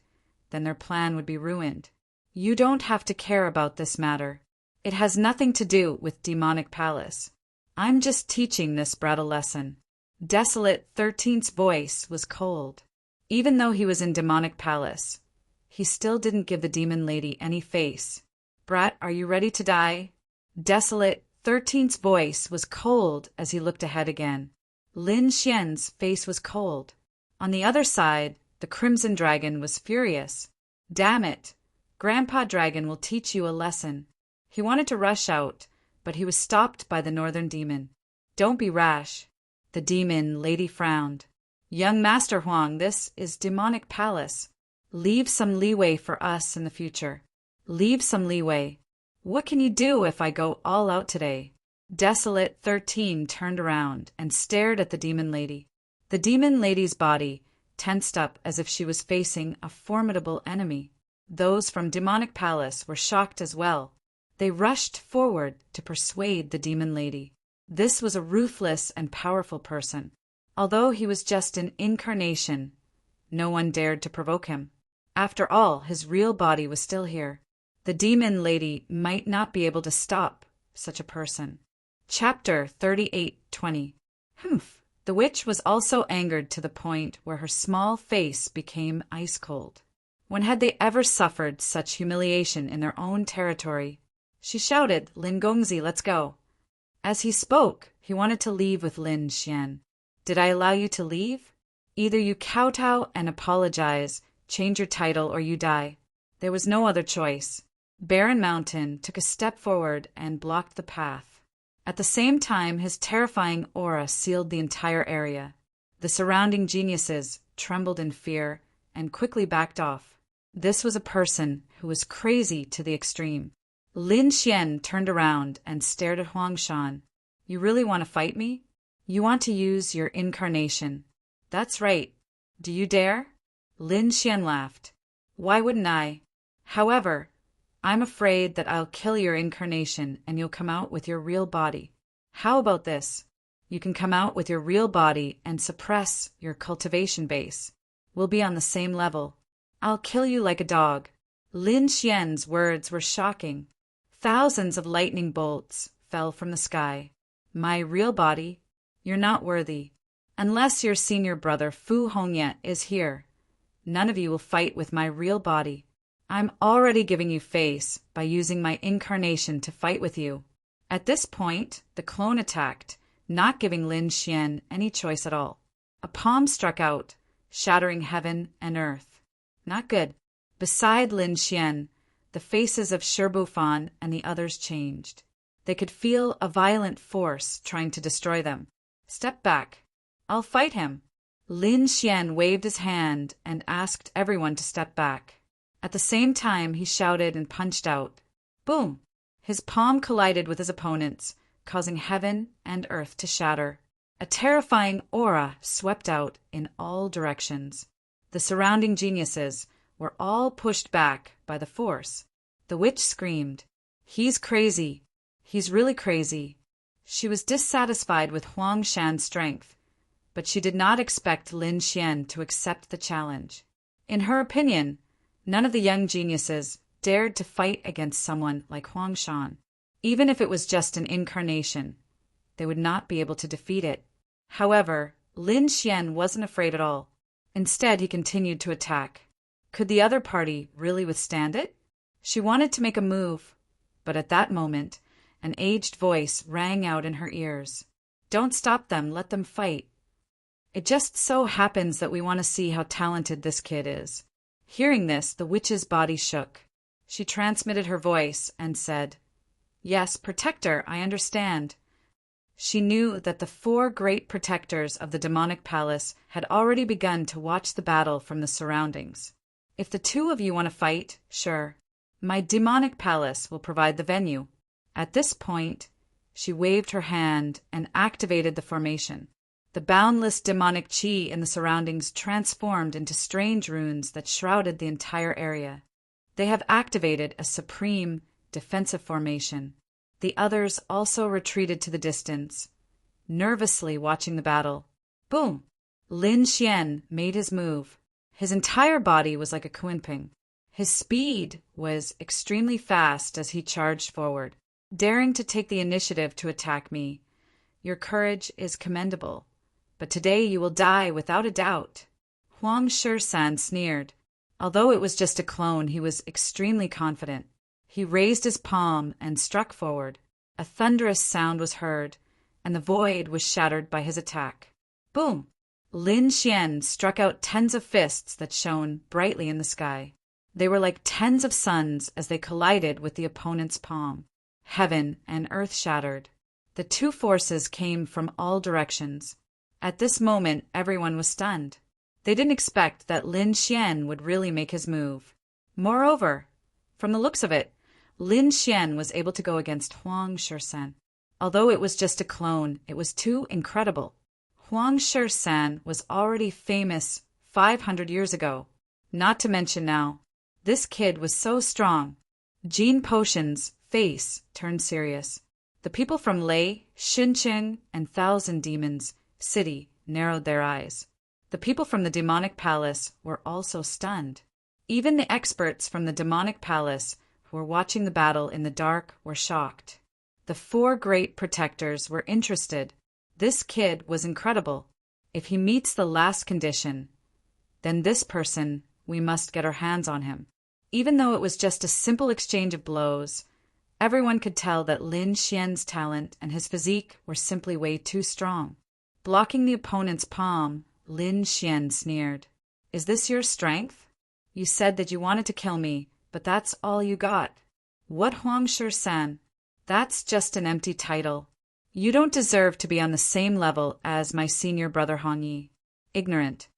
then their plan would be ruined. "You don't have to care about this matter. It has nothing to do with demonic palace. I'm just teaching this brat a lesson." Desolate 13's voice was cold. Even though he was in demonic palace, he still didn't give the demon lady any face. "Brat, are you ready to die?" Desolate 13's voice was cold as he looked ahead again. Lin Xian's face was cold. On the other side, the Crimson Dragon was furious. "Damn it! Grandpa Dragon will teach you a lesson." He wanted to rush out, but he was stopped by the Northern Demon. "Don't be rash." The demon lady frowned. "Young Master Huang, this is demonic palace. Leave some leeway for us in the future. Leave some leeway. What can you do if I go all out today?" Desolate 13 turned around and stared at the demon lady. The demon lady's body tensed up as if she was facing a formidable enemy. Those from Demonic Palace were shocked as well. They rushed forward to persuade the demon lady. This was a ruthless and powerful person. Although he was just an incarnation, no one dared to provoke him. After all, his real body was still here. The demon lady might not be able to stop such a person. Chapter 38:20. Humph! The witch was also angered to the point where her small face became ice-cold. When had they ever suffered such humiliation in their own territory? She shouted, "Lin Gongzi, let's go." As he spoke, he wanted to leave with Lin Xian. "Did I allow you to leave? Either you kowtow and apologize, change your title, or you die." There was no other choice. Baron Mountain took a step forward and blocked the path. At the same time, his terrifying aura sealed the entire area. The surrounding geniuses trembled in fear and quickly backed off. This was a person who was crazy to the extreme. Lin Xian turned around and stared at Huang Shan. "You really want to fight me? You want to use your incarnation?" "That's right. Do you dare?" Lin Xian laughed. "Why wouldn't I? However, I'm afraid that I'll kill your incarnation and you'll come out with your real body. How about this? You can come out with your real body and suppress your cultivation base. We'll be on the same level. I'll kill you like a dog." Lin Xian's words were shocking. Thousands of lightning bolts fell from the sky. "My real body? You're not worthy. Unless your senior brother Fu Hongye is here. None of you will fight with my real body. I'm already giving you face by using my incarnation to fight with you." At this point, the clone attacked, not giving Lin Xian any choice at all. A palm struck out, shattering heaven and earth. Not good. Beside Lin Xian, the faces of Shirbufan and the others changed. They could feel a violent force trying to destroy them. "Step back. I'll fight him." Lin Xian waved his hand and asked everyone to step back. At the same time, he shouted and punched out. Boom! His palm collided with his opponent's, causing heaven and earth to shatter. A terrifying aura swept out in all directions. The surrounding geniuses were all pushed back by the force. The witch screamed, "He's crazy. He's really crazy." She was dissatisfied with Huang Shan's strength, but she did not expect Lin Xian to accept the challenge. In her opinion, none of the young geniuses dared to fight against someone like Huang Shan. Even if it was just an incarnation, they would not be able to defeat it. However, Lin Xian wasn't afraid at all. Instead, he continued to attack. Could the other party really withstand it? She wanted to make a move, but at that moment, an aged voice rang out in her ears. "Don't stop them, let them fight. It just so happens that we want to see how talented this kid is." Hearing this, the witch's body shook. She transmitted her voice and said, "Yes, Protector, I understand." She knew that the 4 great protectors of the demonic palace had already begun to watch the battle from the surroundings. "If the 2 of you want to fight, sure. My demonic palace will provide the venue." At this point, she waved her hand and activated the formation. The boundless demonic chi in the surroundings transformed into strange runes that shrouded the entire area. They have activated a supreme defensive formation. The others also retreated to the distance, nervously watching the battle. Boom! Lin Xian made his move. His entire body was like a kunping. His speed was extremely fast as he charged forward, daring to take the initiative to attack me. Your courage is commendable, but today you will die without a doubt. Huang Shisan sneered. Although it was just a clone, he was extremely confident. He raised his palm and struck forward. A thunderous sound was heard, and the void was shattered by his attack. Boom! Lin Xian struck out tens of fists that shone brightly in the sky. They were like tens of suns as they collided with the opponent's palm. Heaven and earth shattered. The 2 forces came from all directions. At this moment, everyone was stunned. They didn't expect that Lin Xian would really make his move. Moreover, from the looks of it, Lin Xian was able to go against Huang Shisan. Although it was just a clone, it was too incredible. Huang Shisan was already famous 500 years ago. Not to mention now, this kid was so strong. Jean Potion's face turned serious. The people from Lei, Xinqing, and Thousand Demons City narrowed their eyes. The people from the demonic palace were also stunned. Even the experts from the demonic palace who were watching the battle in the dark were shocked. The 4 great protectors were interested. This kid was incredible. If he meets the last condition, then this person, we must get our hands on him. Even though it was just a simple exchange of blows, everyone could tell that Lin Xian's talent and his physique were simply way too strong. Blocking the opponent's palm, Lin Xian sneered. "Is this your strength? You said that you wanted to kill me, but that's all you got. What, Huang Shisan? That's just an empty title. You don't deserve to be on the same level as my senior brother Han Yi." Ignorant.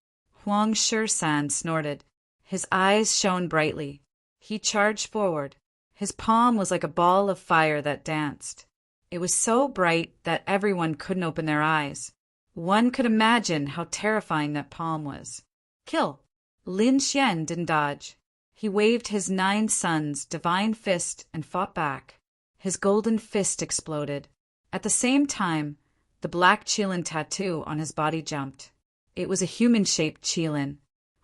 Huang Shisan snorted. His eyes shone brightly. He charged forward. His palm was like a ball of fire that danced. It was so bright that everyone couldn't open their eyes. One could imagine how terrifying that palm was. Kill! Lin Xian didn't dodge. He waved his 9 suns' divine fist and fought back. His golden fist exploded. At the same time, the black qilin tattoo on his body jumped. It was a human-shaped qilin.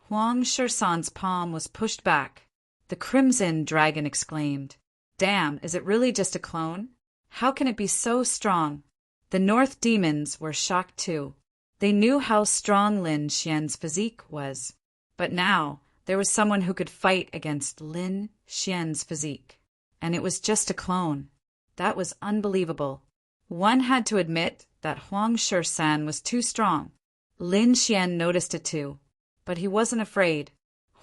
Huang Shisan's palm was pushed back. The crimson dragon exclaimed, "Damn, is it really just a clone? How can it be so strong?" The North demons were shocked too. They knew how strong Lin Xian's physique was. But now, there was someone who could fight against Lin Xian's physique. And it was just a clone. That was unbelievable. One had to admit that Huang Shi-san was too strong. Lin Xian noticed it too. But he wasn't afraid.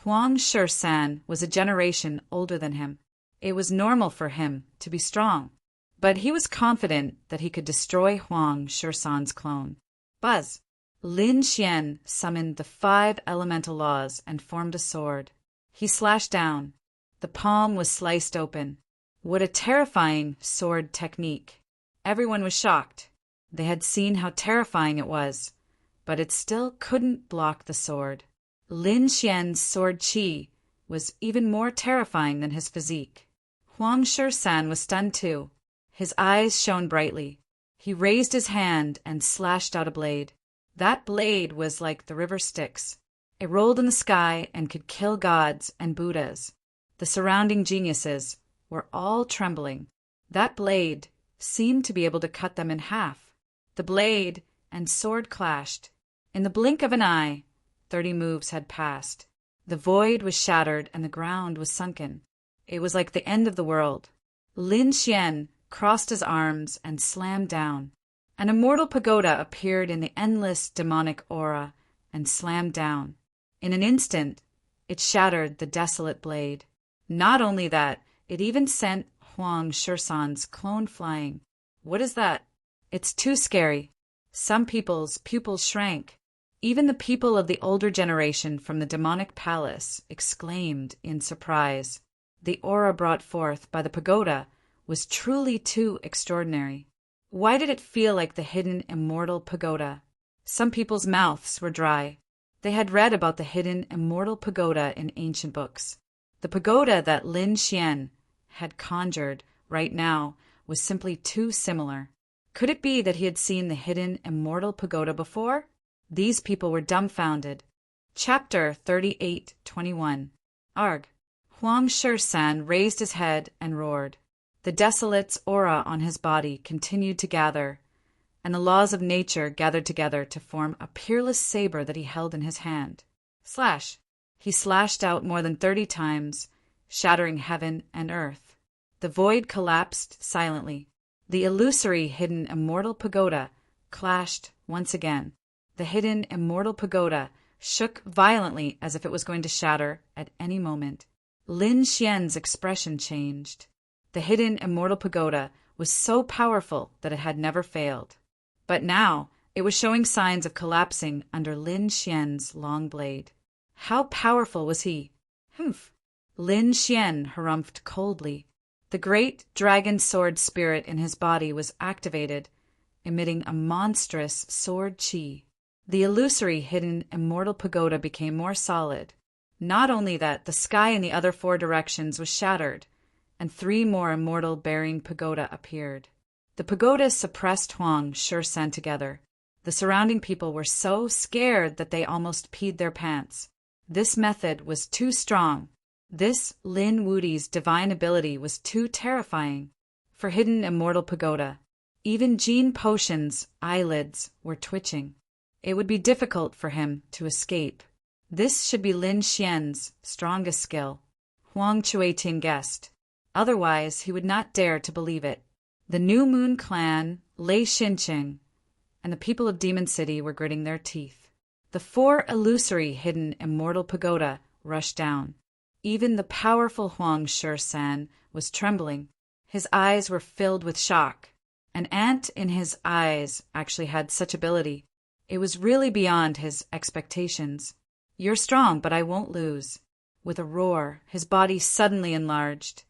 Huang Shi-san was a generation older than him. It was normal for him to be strong. But he was confident that he could destroy Huang Shi-san's clone. Buzz! Lin Xian summoned the 5 elemental laws and formed a sword. He slashed down. The palm was sliced open. What a terrifying sword technique. Everyone was shocked. They had seen how terrifying it was, but it still couldn't block the sword. Lin Xian's sword chi was even more terrifying than his physique. Huang Shi-san was stunned too. His eyes shone brightly. He raised his hand and slashed out a blade. That blade was like the river Styx. It rolled in the sky and could kill gods and Buddhas. The surrounding geniuses were all trembling. That blade seemed to be able to cut them in half. The blade and sword clashed. In the blink of an eye, 30 moves had passed. The void was shattered and the ground was sunken. It was like the end of the world. Lin Xian crossed his arms and slammed down. An immortal pagoda appeared in the endless demonic aura and slammed down. In an instant, it shattered the desolate blade. Not only that, it even sent Huang Shi-san's clone flying. What is that? It's too scary. Some people's pupils shrank. Even the people of the older generation from the demonic palace exclaimed in surprise. The aura brought forth by the pagoda was truly too extraordinary. Why did it feel like the hidden immortal pagoda? Some people's mouths were dry. They had read about the hidden immortal pagoda in ancient books. The pagoda that Lin Xian had conjured right now was simply too similar. Could it be that he had seen the hidden immortal pagoda before? These people were dumbfounded. Chapter 38:21. Arg! Huang Shi-san raised his head and roared. The desolate's aura on his body continued to gather, and the laws of nature gathered together to form a peerless saber that he held in his hand. Slash! He slashed out more than 30 times, shattering heaven and earth. The void collapsed silently. The illusory hidden immortal pagoda clashed once again. The hidden immortal pagoda shook violently as if it was going to shatter at any moment. Lin Xian's expression changed. The hidden immortal pagoda was so powerful that it had never failed. But now it was showing signs of collapsing under Lin Xian's long blade. How powerful was he? Humph! Lin Xian harumphed coldly. The great dragon sword spirit in his body was activated, emitting a monstrous sword chi. The illusory hidden immortal pagoda became more solid. Not only that, the sky in the other 4 directions was shattered, and 3 more immortal bearing pagoda appeared. The pagodas suppressed Huang Shi-san together. The surrounding people were so scared that they almost peed their pants. This method was too strong. This Lin Wudi's divine ability was too terrifying. For hidden immortal pagoda, even Jean Potion's eyelids were twitching. It would be difficult for him to escape. This should be Lin Xian's strongest skill. Huang Chueting guessed. Otherwise, he would not dare to believe it. The New Moon clan, Lei Xinqing, and the people of Demon City were gritting their teeth. The 4 illusory hidden immortal pagoda rushed down. Even the powerful Huang Shi-san was trembling. His eyes were filled with shock. An ant in his eyes actually had such ability. It was really beyond his expectations. You're strong, but I won't lose. With a roar, his body suddenly enlarged,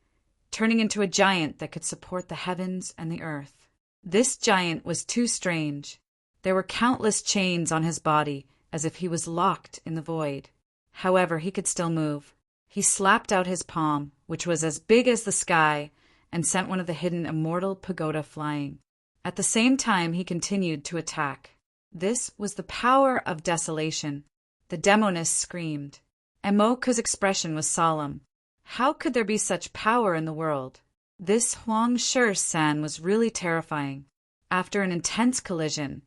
turning into a giant that could support the heavens and the earth. This giant was too strange. There were countless chains on his body, as if he was locked in the void. However, he could still move. He slapped out his palm, which was as big as the sky, and sent one of the hidden immortal pagoda flying. At the same time, he continued to attack. This was the power of desolation. The demoness screamed. Emoka's expression was solemn. How could there be such power in the world? This Huang Shi-san was really terrifying. After an intense collision,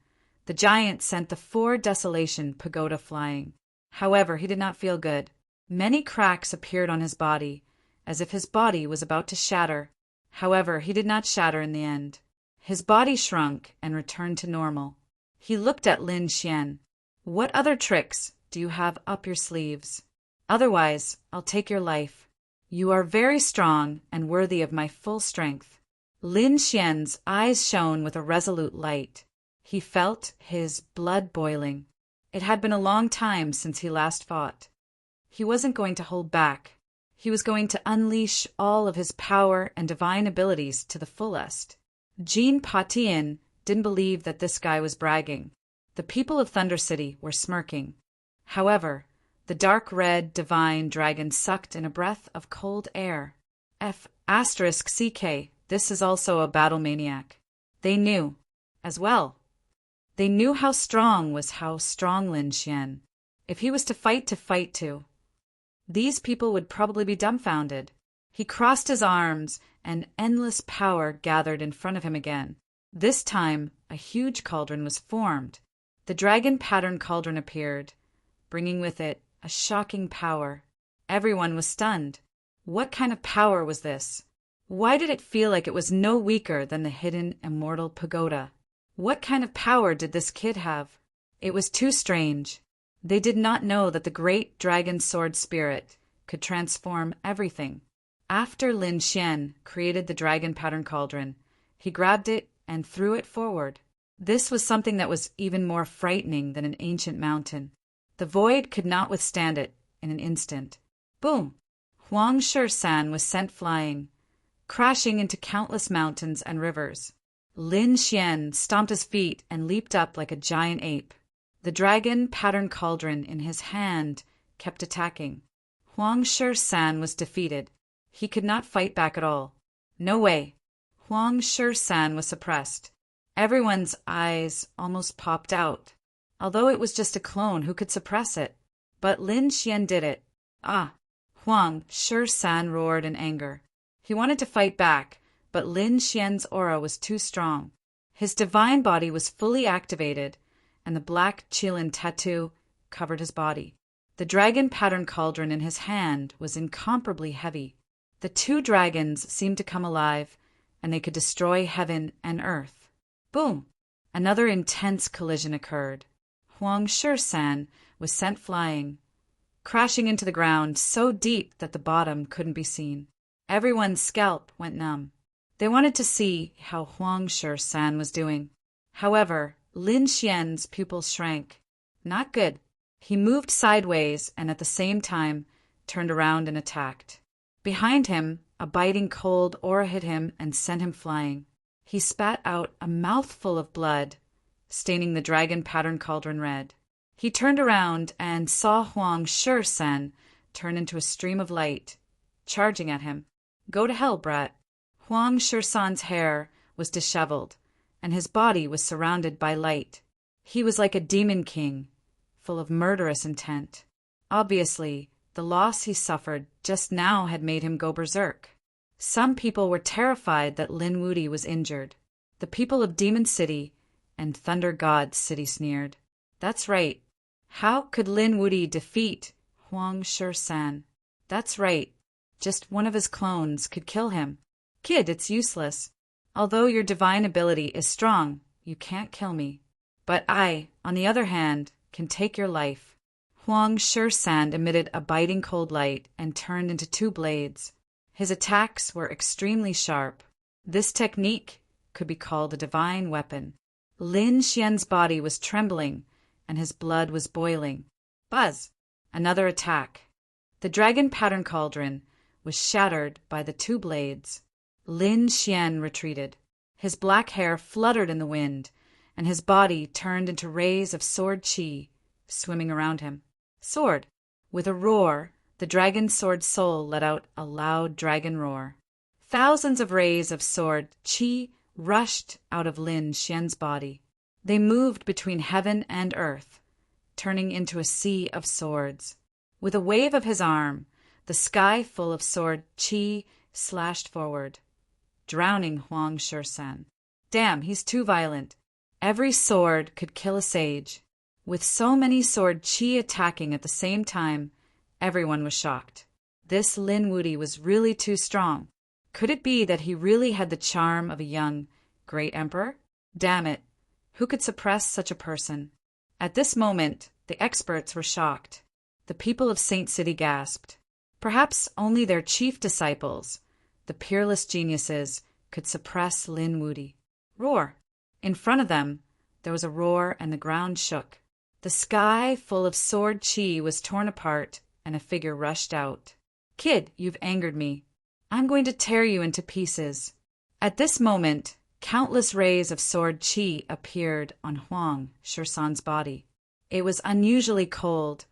the giant sent the 4 desolation pagoda flying. However, he did not feel good. Many cracks appeared on his body, as if his body was about to shatter. However, he did not shatter in the end. His body shrunk and returned to normal. He looked at Lin Xian. What other tricks do you have up your sleeves? Otherwise, I'll take your life. You are very strong and worthy of my full strength. Lin Xian's eyes shone with a resolute light. He felt his blood boiling. It had been a long time since he last fought. He wasn't going to hold back. He was going to unleash all of his power and divine abilities to the fullest. Jean Patian didn't believe that this guy was bragging. The people of Thunder City were smirking. However, the dark red divine dragon sucked in a breath of cold air. *CK, this is also a battle maniac. They knew, as well. They knew how strong Lin Xian. If he was to fight too. These people would probably be dumbfounded. He crossed his arms, and endless power gathered in front of him again. This time, a huge cauldron was formed. The dragon-patterned cauldron appeared, bringing with it a shocking power. Everyone was stunned. What kind of power was this? Why did it feel like it was no weaker than the hidden immortal pagoda? What kind of power did this kid have? It was too strange. They did not know that the great dragon sword spirit could transform everything. After Lin Xian created the dragon-patterned cauldron, he grabbed it and threw it forward. This was something that was even more frightening than an ancient mountain. The void could not withstand it in an instant. Boom! Huang Shi-san was sent flying, crashing into countless mountains and rivers. Lin Xian stomped his feet and leaped up like a giant ape. The dragon-patterned cauldron in his hand kept attacking. Huang Shi-san was defeated. He could not fight back at all. No way. Huang Shi-san was suppressed. Everyone's eyes almost popped out. Although it was just a clone, who could suppress it? But Lin Xian did it. Huang Shi-san roared in anger. He wanted to fight back, but Lin Xian's aura was too strong. His divine body was fully activated, and the black Qilin tattoo covered his body. The dragon-patterned cauldron in his hand was incomparably heavy. The two dragons seemed to come alive, and they could destroy heaven and earth. Boom! Another intense collision occurred. Huang Shi-san was sent flying, crashing into the ground so deep that the bottom couldn't be seen. Everyone's scalp went numb. They wanted to see how Huang Shi-san was doing. However, Lin Xian's pupils shrank. Not good. He moved sideways and at the same time turned around and attacked. Behind him, a biting cold aura hit him and sent him flying. He spat out a mouthful of blood, staining the dragon-patterned cauldron red. He turned around and saw Huang Shi-san turn into a stream of light, charging at him. Go to hell, brat. Huang Shi-san's hair was disheveled, and his body was surrounded by light. He was like a demon king, full of murderous intent. Obviously, the loss he suffered just now had made him go berserk. Some people were terrified that Lin Wuti was injured. The people of Demon City and Thunder God City sneered. That's right. How could Lin Wuti defeat Huang Shi-san? That's right. Just one of his clones could kill him. Kid, it's useless. Although your divine ability is strong, you can't kill me. But I, on the other hand, can take your life. Huang Shi-san emitted a biting cold light and turned into two blades. His attacks were extremely sharp. This technique could be called a divine weapon. Lin Xian's body was trembling, and his blood was boiling. Buzz! Another attack. The dragon-patterned cauldron was shattered by the two blades. Lin Xian retreated. His black hair fluttered in the wind, and his body turned into rays of sword chi swimming around him. Sword! With a roar, the dragon sword soul let out a loud dragon roar. Thousands of rays of sword chi rushed out of Lin Xian's body. They moved between heaven and earth, turning into a sea of swords. With a wave of his arm, the sky full of sword chi slashed forward, drowning Huang Shi-san. Damn, he's too violent. Every sword could kill a sage. With so many sword qi attacking at the same time, everyone was shocked. This Lin Wuti was really too strong. Could it be that he really had the charm of a young, great emperor? Damn it, who could suppress such a person? At this moment, the experts were shocked. The people of Saint City gasped. Perhaps only their chief disciples, the peerless geniuses, could suppress Lin Wuti. Roar! In front of them, there was a roar and the ground shook. The sky, full of sword qi, was torn apart and a figure rushed out. Kid, you've angered me. I'm going to tear you into pieces. At this moment, countless rays of sword qi appeared on Huang Shisan's body. It was unusually cold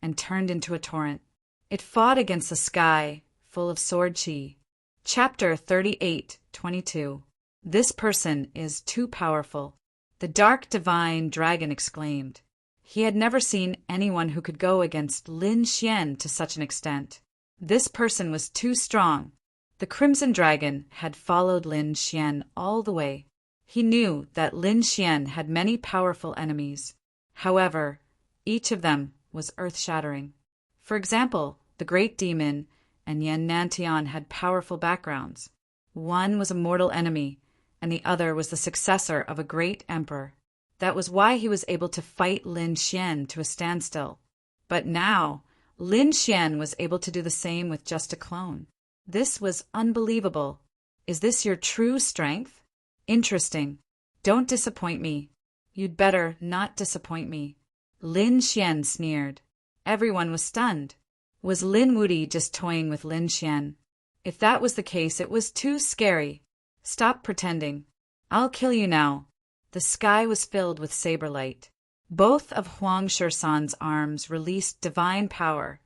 and turned into a torrent. It fought against the sky, full of sword qi. Chapter 38:22. This person is too powerful. The dark divine dragon exclaimed. He had never seen anyone who could go against Lin Xian to such an extent. This person was too strong. The Crimson Dragon had followed Lin Xian all the way. He knew that Lin Xian had many powerful enemies. However, each of them was earth-shattering. For example, the Great Demon and Yan Nantian had powerful backgrounds. One was a mortal enemy, and the other was the successor of a great emperor. That was why he was able to fight Lin Xian to a standstill. But now, Lin Xian was able to do the same with just a clone. This was unbelievable. Is this your true strength? Interesting. Don't disappoint me. You'd better not disappoint me. Lin Xian sneered. Everyone was stunned. Was Lin Wuti just toying with Lin Xian? If that was the case, it was too scary. Stop pretending. I'll kill you now. The sky was filled with saber light. Both of Huang Shisan's arms released divine power,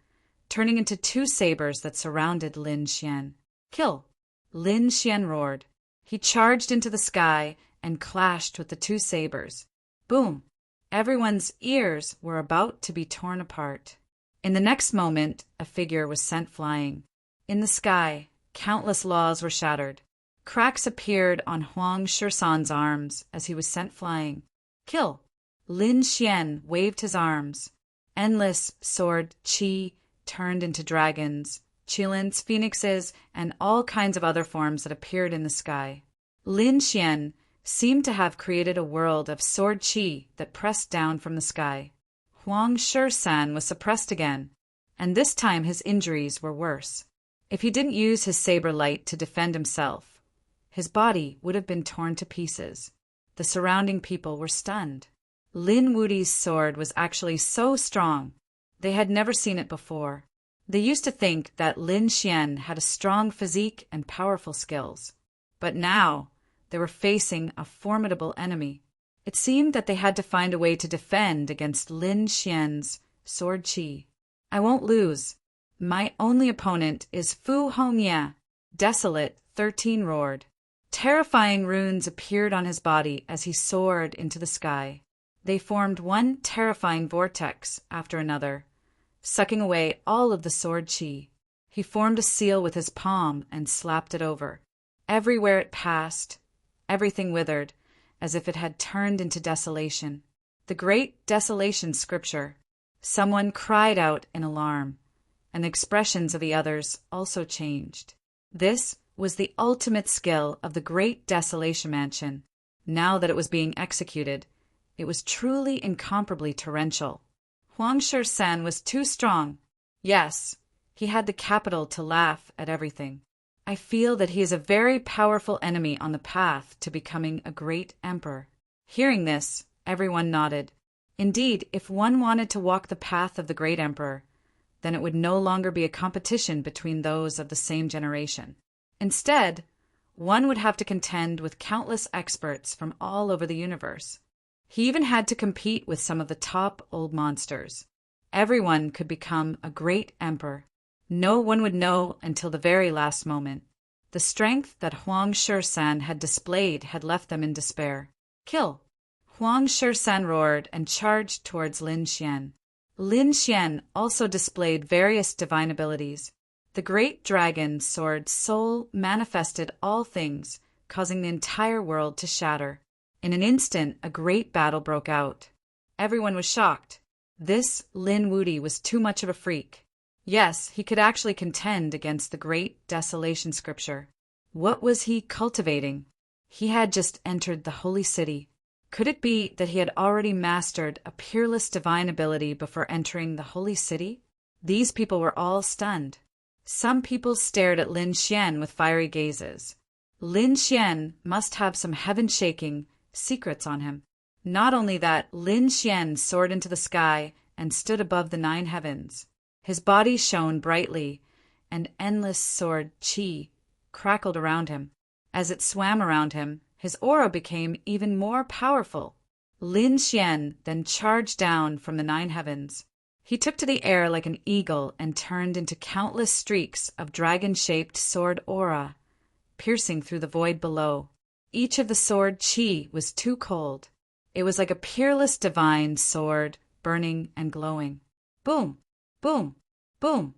turning into two sabers that surrounded Lin Xian. Kill! Lin Xian roared. He charged into the sky and clashed with the two sabers. Boom! Everyone's ears were about to be torn apart. In the next moment, a figure was sent flying. In the sky, countless laws were shattered. Cracks appeared on Huang Shisan's arms as he was sent flying. Kill! Lin Xian waved his arms. Endless sword qi turned into dragons, chilins, phoenixes, and all kinds of other forms that appeared in the sky. Lin Xian seemed to have created a world of sword qi that pressed down from the sky. Huang Shisan was suppressed again, and this time his injuries were worse. If he didn't use his saber light to defend himself, his body would have been torn to pieces. The surrounding people were stunned. Lin Wuti's sword was actually so strong, they had never seen it before. They used to think that Lin Xian had a strong physique and powerful skills. But now, they were facing a formidable enemy. It seemed that they had to find a way to defend against Lin Xian's sword qi. I won't lose. My only opponent is Fu Hongye. Desolate 13 roared. Terrifying runes appeared on his body as he soared into the sky. They formed one terrifying vortex after another, sucking away all of the sword qi. He formed a seal with his palm and slapped it over. Everywhere it passed, everything withered, as if it had turned into desolation. The great desolation scripture. Someone cried out in alarm, and the expressions of the others also changed. This was the ultimate skill of the great desolation mansion. Now that it was being executed, it was truly incomparably torrential. Huang Shisan was too strong. Yes, he had the capital to laugh at everything. I feel that he is a very powerful enemy on the path to becoming a great emperor. Hearing this, everyone nodded. Indeed, if one wanted to walk the path of the great emperor, then it would no longer be a competition between those of the same generation. Instead, one would have to contend with countless experts from all over the universe. He even had to compete with some of the top old monsters. Everyone could become a great emperor. No one would know until the very last moment. The strength that Huang Shisan had displayed had left them in despair. Kill! Huang Shisan roared and charged towards Lin Xian. Lin Xian also displayed various divine abilities. The great dragon sword soul manifested all things, causing the entire world to shatter. In an instant, a great battle broke out. Everyone was shocked. This Lin Wuti was too much of a freak. Yes, he could actually contend against the great desolation scripture. What was he cultivating? He had just entered the holy city. Could it be that he had already mastered a peerless divine ability before entering the holy city? These people were all stunned. Some people stared at Lin Xian with fiery gazes. Lin Xian must have some heaven-shaking secrets on him. Not only that, Lin Xian soared into the sky and stood above the 9 heavens. His body shone brightly, and endless sword qi crackled around him. As it swam around him, his aura became even more powerful. Lin Xian then charged down from the 9 heavens. He took to the air like an eagle and turned into countless streaks of dragon-shaped sword aura, piercing through the void below. Each of the sword qi was too cold. It was like a peerless divine sword, burning and glowing. Boom! Boom! Boom!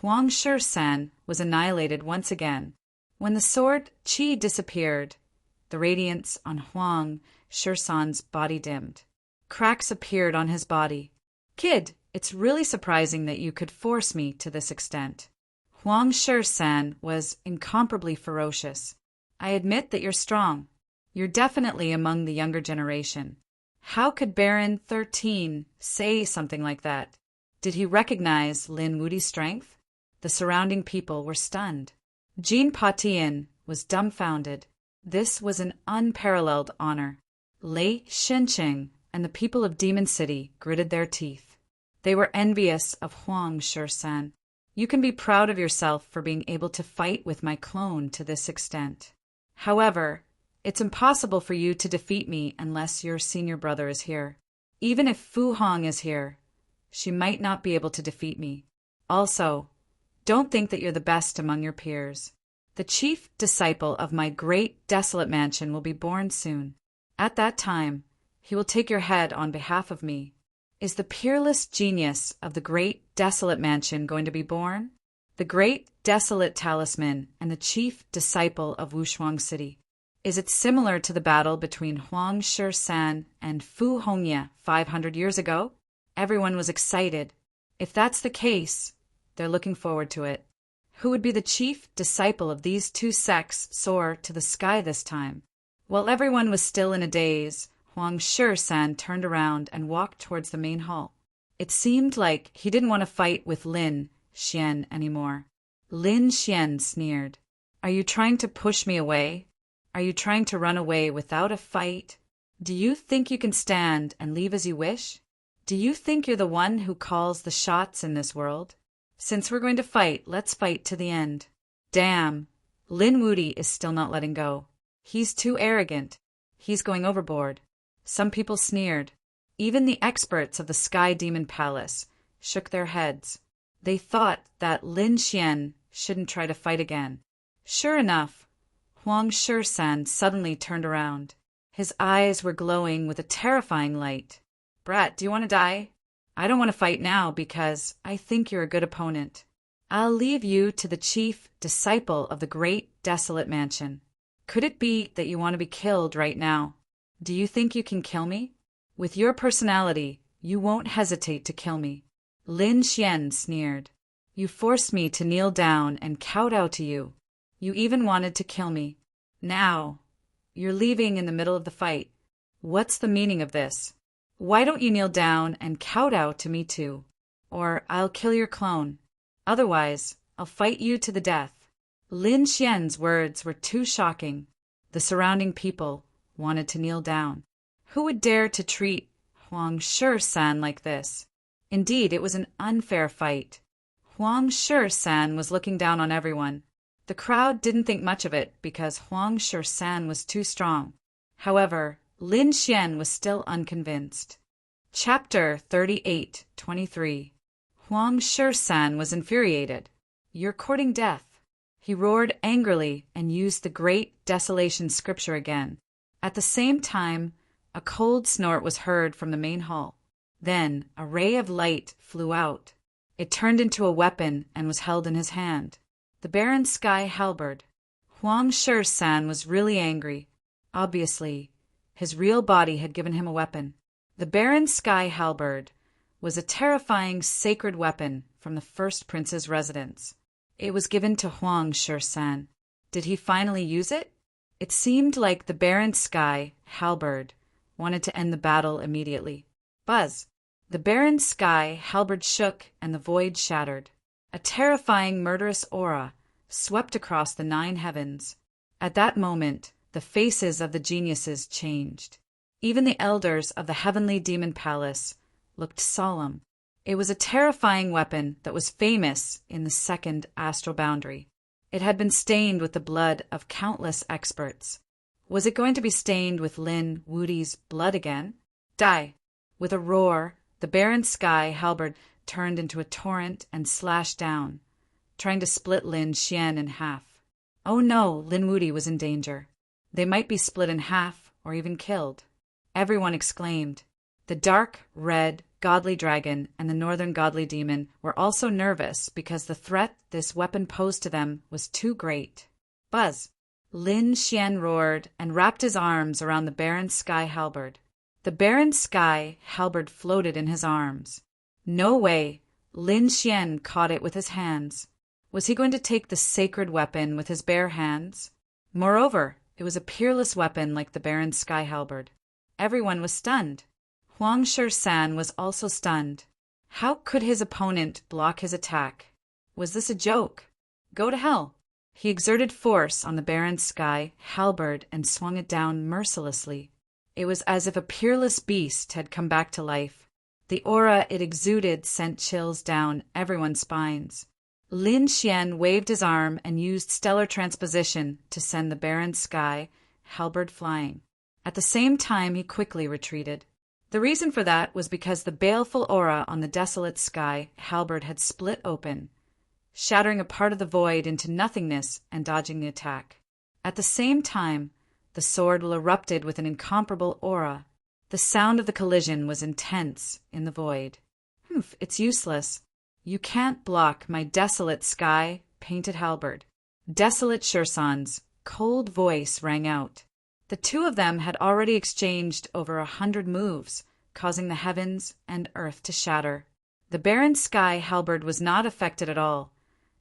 Huang Shi-san was annihilated once again. When the sword qi disappeared, the radiance on Huang Shi-san's body dimmed. Cracks appeared on his body. Kid, it's really surprising that you could force me to this extent. Huang Shi-san was incomparably ferocious. I admit that you're strong. You're definitely among the younger generation. How could Baron 13 say something like that? Did he recognize Lin Wuti's strength? The surrounding people were stunned. Jean Patian was dumbfounded. This was an unparalleled honor. Lei Shenqing and the people of Demon City gritted their teeth. They were envious of Huang Shi-san. You can be proud of yourself for being able to fight with my clone to this extent. However, it's impossible for you to defeat me unless your senior brother is here. Even if Fu Hong is here, she might not be able to defeat me. Also, don't think that you're the best among your peers. The chief disciple of my great desolate mansion will be born soon. At that time, he will take your head on behalf of me. Is the peerless genius of the great desolate mansion going to be born? The great desolate talisman and the chief disciple of Wushuang City. Is it similar to the battle between Huang Shi-san and Fu Hongye 500 years ago? Everyone was excited. If that's the case, they're looking forward to it. Who would be the chief disciple of these two sects soar to the sky this time? While everyone was still in a daze, Huang Shi-san turned around and walked towards the main hall. It seemed like he didn't want to fight with Lin Xian anymore. Lin Xian sneered. Are you trying to push me away? Are you trying to run away without a fight? Do you think you can stand and leave as you wish? Do you think you're the one who calls the shots in this world? Since we're going to fight, let's fight to the end. Damn, Lin Wuti is still not letting go. He's too arrogant. He's going overboard. Some people sneered. Even the experts of the Sky Demon Palace shook their heads. They thought that Lin Xian shouldn't try to fight again. Sure enough, Huang Shi-san suddenly turned around. His eyes were glowing with a terrifying light. Brat, do you want to die? I don't want to fight now because I think you're a good opponent. I'll leave you to the chief disciple of the great desolate mansion. Could it be that you want to be killed right now? Do you think you can kill me? With your personality, you won't hesitate to kill me. Lin Xian sneered. You forced me to kneel down and kowtow to you. You even wanted to kill me. Now, you're leaving in the middle of the fight. What's the meaning of this? Why don't you kneel down and kowtow to me too? Or I'll kill your clone. Otherwise, I'll fight you to the death. Lin Xian's words were too shocking. The surrounding people wanted to kneel down. Who would dare to treat Huang Shi-san like this? Indeed, it was an unfair fight. Huang Shi-san was looking down on everyone. The crowd didn't think much of it because Huang Shi-san was too strong. However, Lin Xian was still unconvinced. Chapter 38:23. Huang Shi-san was infuriated. You're courting death. He roared angrily and used the great desolation scripture again. At the same time, a cold snort was heard from the main hall. Then a ray of light flew out. It turned into a weapon and was held in his hand. The Baron's sky halberd. Huang Shi-san was really angry. Obviously, his real body had given him a weapon. The The Baron Sky Halberd was a terrifying sacred weapon from the first prince's residence. It was given to Huang Shi-san. Did he finally use it? It seemed like the Baron Sky Halberd wanted to end the battle immediately. Buzz! The Baron Sky Halberd shook and the void shattered. A terrifying murderous aura swept across the 9 heavens. At that moment, the faces of the geniuses changed. Even the elders of the heavenly demon palace looked solemn. It was a terrifying weapon that was famous in the second astral boundary. It had been stained with the blood of countless experts. Was it going to be stained with Lin Wudi's blood again? Die! With a roar, the Baron Sky Halberd turned into a torrent and slashed down, trying to split Lin Xian in half. Oh no, Lin Wudi was in danger. They might be split in half or even killed. Everyone exclaimed. The dark, red, godly dragon and the northern godly demon were also nervous because the threat this weapon posed to them was too great. Buzz! Lin Xian roared and wrapped his arms around the Baron Sky Halberd. The Baron Sky Halberd floated in his arms. No way! Lin Xian caught it with his hands. Was he going to take the sacred weapon with his bare hands? Moreover, it was a peerless weapon like the Baron Sky Halberd. Everyone was stunned. Huang Shi-san was also stunned. How could his opponent block his attack? Was this a joke? Go to hell! He exerted force on the Baron Sky Halberd and swung it down mercilessly. It was as if a peerless beast had come back to life. The aura it exuded sent chills down everyone's spines. Lin Xian waved his arm and used stellar transposition to send the Baron Sky Halberd flying. At the same time, he quickly retreated. The reason for that was because the baleful aura on the desolate sky Halberd had split open, shattering a part of the void into nothingness and dodging the attack. At the same time, the sword erupted with an incomparable aura. The sound of the collision was intense in the void. It's useless. You can't block my desolate sky-painted halberd. Desolate Shi-san's cold voice rang out. The two of them had already exchanged over 100 moves, causing the heavens and earth to shatter. The Baron Sky Halberd was not affected at all,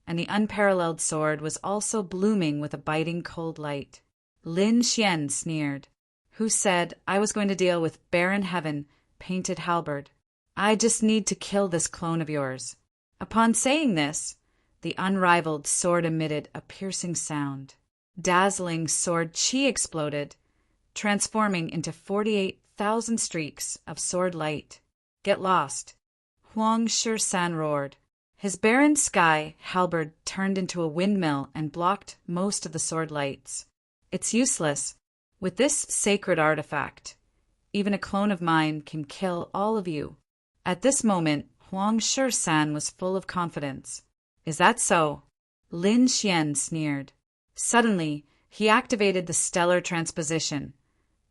and the unparalleled sword was also blooming with a biting cold light. Lin Xian sneered. Who said I was going to deal with Baron Heaven painted halberd? I just need to kill this clone of yours. Upon saying this, the unrivaled sword emitted a piercing sound. Dazzling sword chi exploded, transforming into 48,000 streaks of sword light. Get lost! Huang Shi-san roared. His Baron Sky Halberd turned into a windmill and blocked most of the sword lights. It's useless. With this sacred artifact, even a clone of mine can kill all of you. At this moment, Huang Shi-san was full of confidence. Is that so? Lin Xian sneered. Suddenly, he activated the stellar transposition,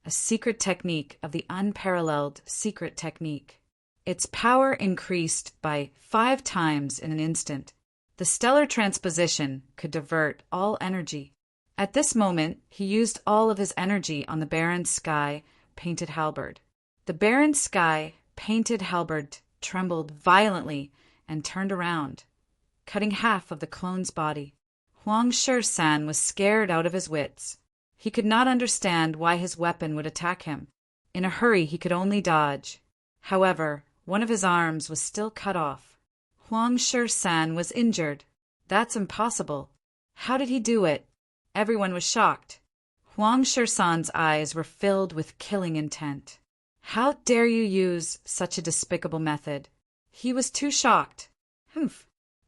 a secret technique of the unparalleled secret technique. Its power increased by 5 times in an instant. The stellar transposition could divert all energy. At this moment, he used all of his energy on the Baron Sky painted halberd. The Baron Sky painted halberd trembled violently and turned around, cutting half of the clone's body. Huang Shi-san was scared out of his wits. He could not understand why his weapon would attack him. In a hurry, he could only dodge. However, one of his arms was still cut off. Huang Shi-san was injured. That's impossible. How did he do it? Everyone was shocked. Huang Shi-san's eyes were filled with killing intent. How dare you use such a despicable method? He was too shocked.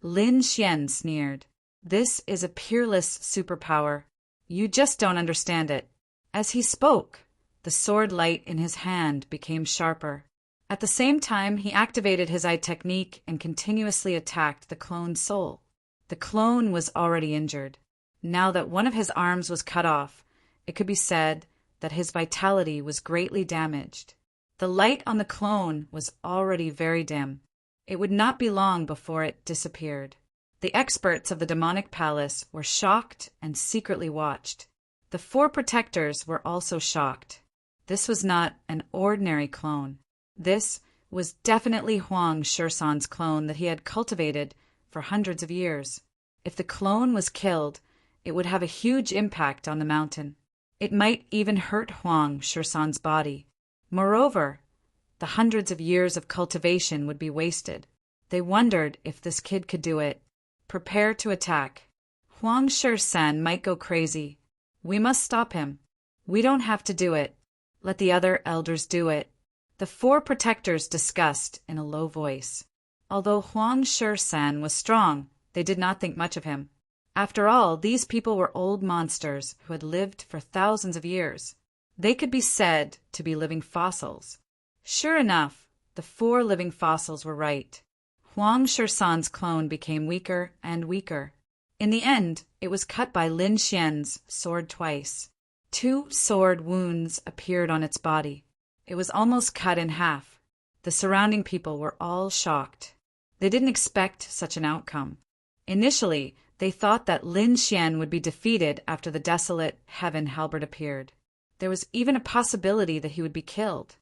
Lin Xian sneered. This is a peerless superpower. You just don't understand it. As he spoke, the sword light in his hand became sharper. At the same time, he activated his eye technique and continuously attacked the clone's soul. The clone was already injured. Now that one of his arms was cut off, it could be said that his vitality was greatly damaged. The light on the clone was already very dim. It would not be long before it disappeared. The experts of the demonic palace were shocked and secretly watched. The 4 protectors were also shocked. This was not an ordinary clone. This was definitely Huang Shisan's clone that he had cultivated for hundreds of years. If the clone was killed, it would have a huge impact on the mountain. It might even hurt Huang Shisan's body. Moreover, the hundreds of years of cultivation would be wasted. They wondered if this kid could do it. Prepare to attack. Huang Shisan might go crazy. We must stop him. We don't have to do it. Let the other elders do it. The four protectors discussed in a low voice. Although Huang Shisan was strong, they did not think much of him. After all, these people were old monsters who had lived for thousands of years. They could be said to be living fossils. Sure enough, the four living fossils were right. Huang Shisan's clone became weaker and weaker. In the end, it was cut by Lin Xian's sword twice. 2 sword wounds appeared on its body. It was almost cut in half. The surrounding people were all shocked. They didn't expect such an outcome. Initially, they thought that Lin Xian would be defeated after the desolate heaven halberd appeared. There was even a possibility that he would be killed.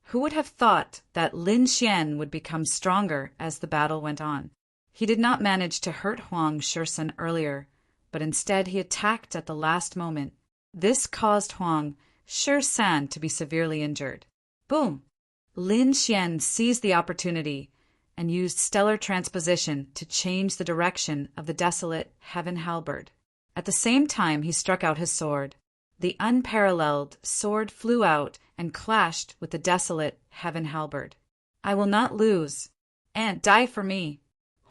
Who would have thought that Lin Xian would become stronger as the battle went on? He did not manage to hurt Huang Shisan earlier, but instead he attacked at the last moment. This caused Huang Shisan to be severely injured. Boom! Lin Xian seized the opportunity and used stellar transposition to change the direction of the desolate heaven halberd. At the same time, he struck out his sword. The unparalleled sword flew out and clashed with the desolate heaven halberd. I will not lose. And die for me.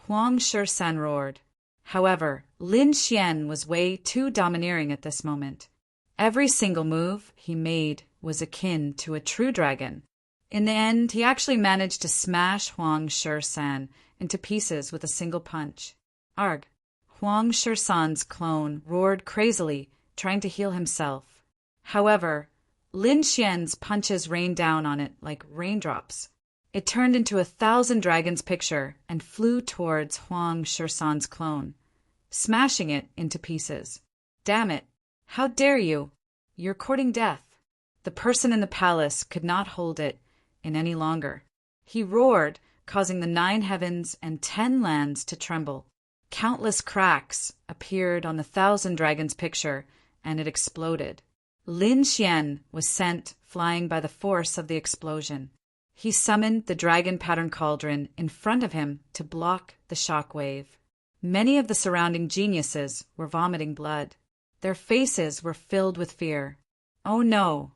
Huang Shisan roared. However, Lin Xian was way too domineering at this moment. Every single move he made was akin to a true dragon. In the end, he actually managed to smash Huang Shisan into pieces with a single punch. Arg! Huang Shisan's clone roared crazily, trying to heal himself. However, Lin Xian's punches rained down on it like raindrops. It turned into 1,000 dragons picture and flew towards Huang Shisan's clone, smashing it into pieces. Damn it! How dare you! You're courting death. The person in the palace could not hold it in any longer. He roared, causing the 9 heavens and 10 lands to tremble. Countless cracks appeared on the 1,000 dragons picture, and it exploded. Lin Xian was sent flying by the force of the explosion. He summoned the dragon pattern cauldron in front of him to block the shock wave. Many of the surrounding geniuses were vomiting blood. Their faces were filled with fear. Oh no!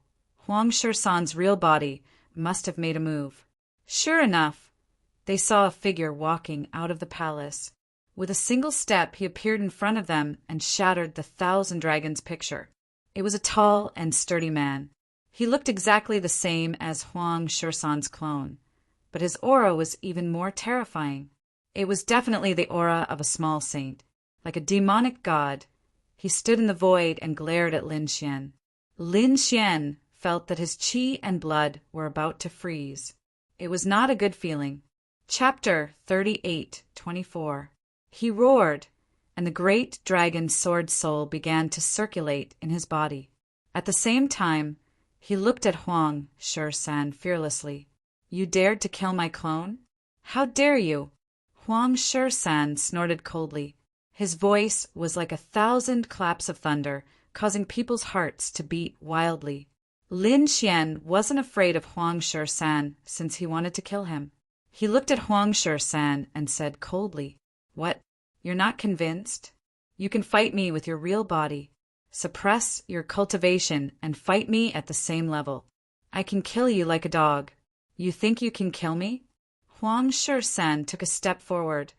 Huang Shisan's real body must have made a move. Sure enough, they saw a figure walking out of the palace. With a single step, he appeared in front of them and shattered the 1,000 dragons picture. It was a tall and sturdy man. He looked exactly the same as Huang Shisan's clone, but his aura was even more terrifying. It was definitely the aura of a small saint. Like a demonic god, he stood in the void and glared at Lin Xian. Lin Xian felt that his qi and blood were about to freeze. It was not a good feeling. Chapter 38:24. He roared, and the great dragon sword soul began to circulate in his body. At the same time, he looked at Huang Shisan fearlessly. You dared to kill my clone? How dare you? Huang Shisan snorted coldly. His voice was like 1,000 claps of thunder, causing people's hearts to beat wildly. Lin Xian wasn't afraid of Huang Shisan since he wanted to kill him. He looked at Huang Shisan and said coldly, What? You're not convinced? You can fight me with your real body. Suppress your cultivation and fight me at the same level. I can kill you like a dog. You think you can kill me? Huang Shisan took a step forward,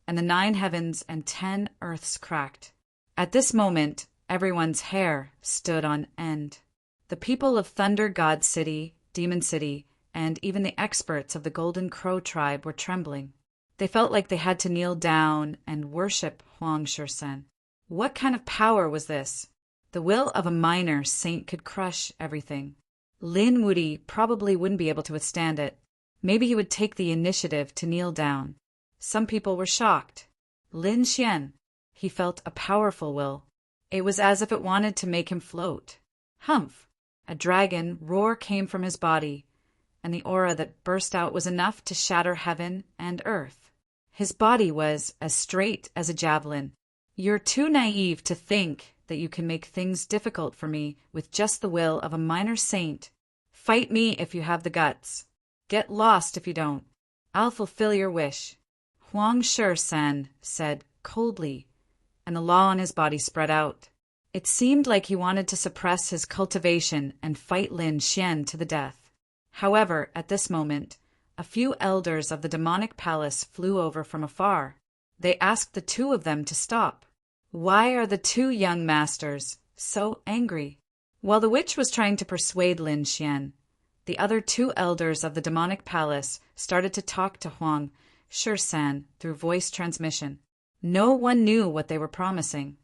and the 9 heavens and 10 earths cracked. At this moment, everyone's hair stood on end. The people of Thunder God City, Demon City, and even the experts of the Golden Crow tribe were trembling. They felt like they had to kneel down and worship Huang Shisan. What kind of power was this? The will of a minor saint could crush everything. Lin Wudi probably wouldn't be able to withstand it. Maybe he would take the initiative to kneel down. Some people were shocked. Lin Xian, he felt a powerful will. It was as if it wanted to make him float. Humph! A dragon roar came from his body, and the aura that burst out was enough to shatter heaven and earth. His body was as straight as a javelin. "You're too naive to think that you can make things difficult for me with just the will of a minor saint. Fight me if you have the guts. Get lost if you don't. I'll fulfill your wish," Huang Shi-san said coldly, and the law on his body spread out. It seemed like he wanted to suppress his cultivation and fight Lin Xian to the death. However, at this moment, a few elders of the demonic palace flew over from afar. They asked the two of them to stop. Why are the two young masters so angry? While the witch was trying to persuade Lin Xian, the other two elders of the demonic palace started to talk to Huang Shi-san through voice transmission. No one knew what they were promising.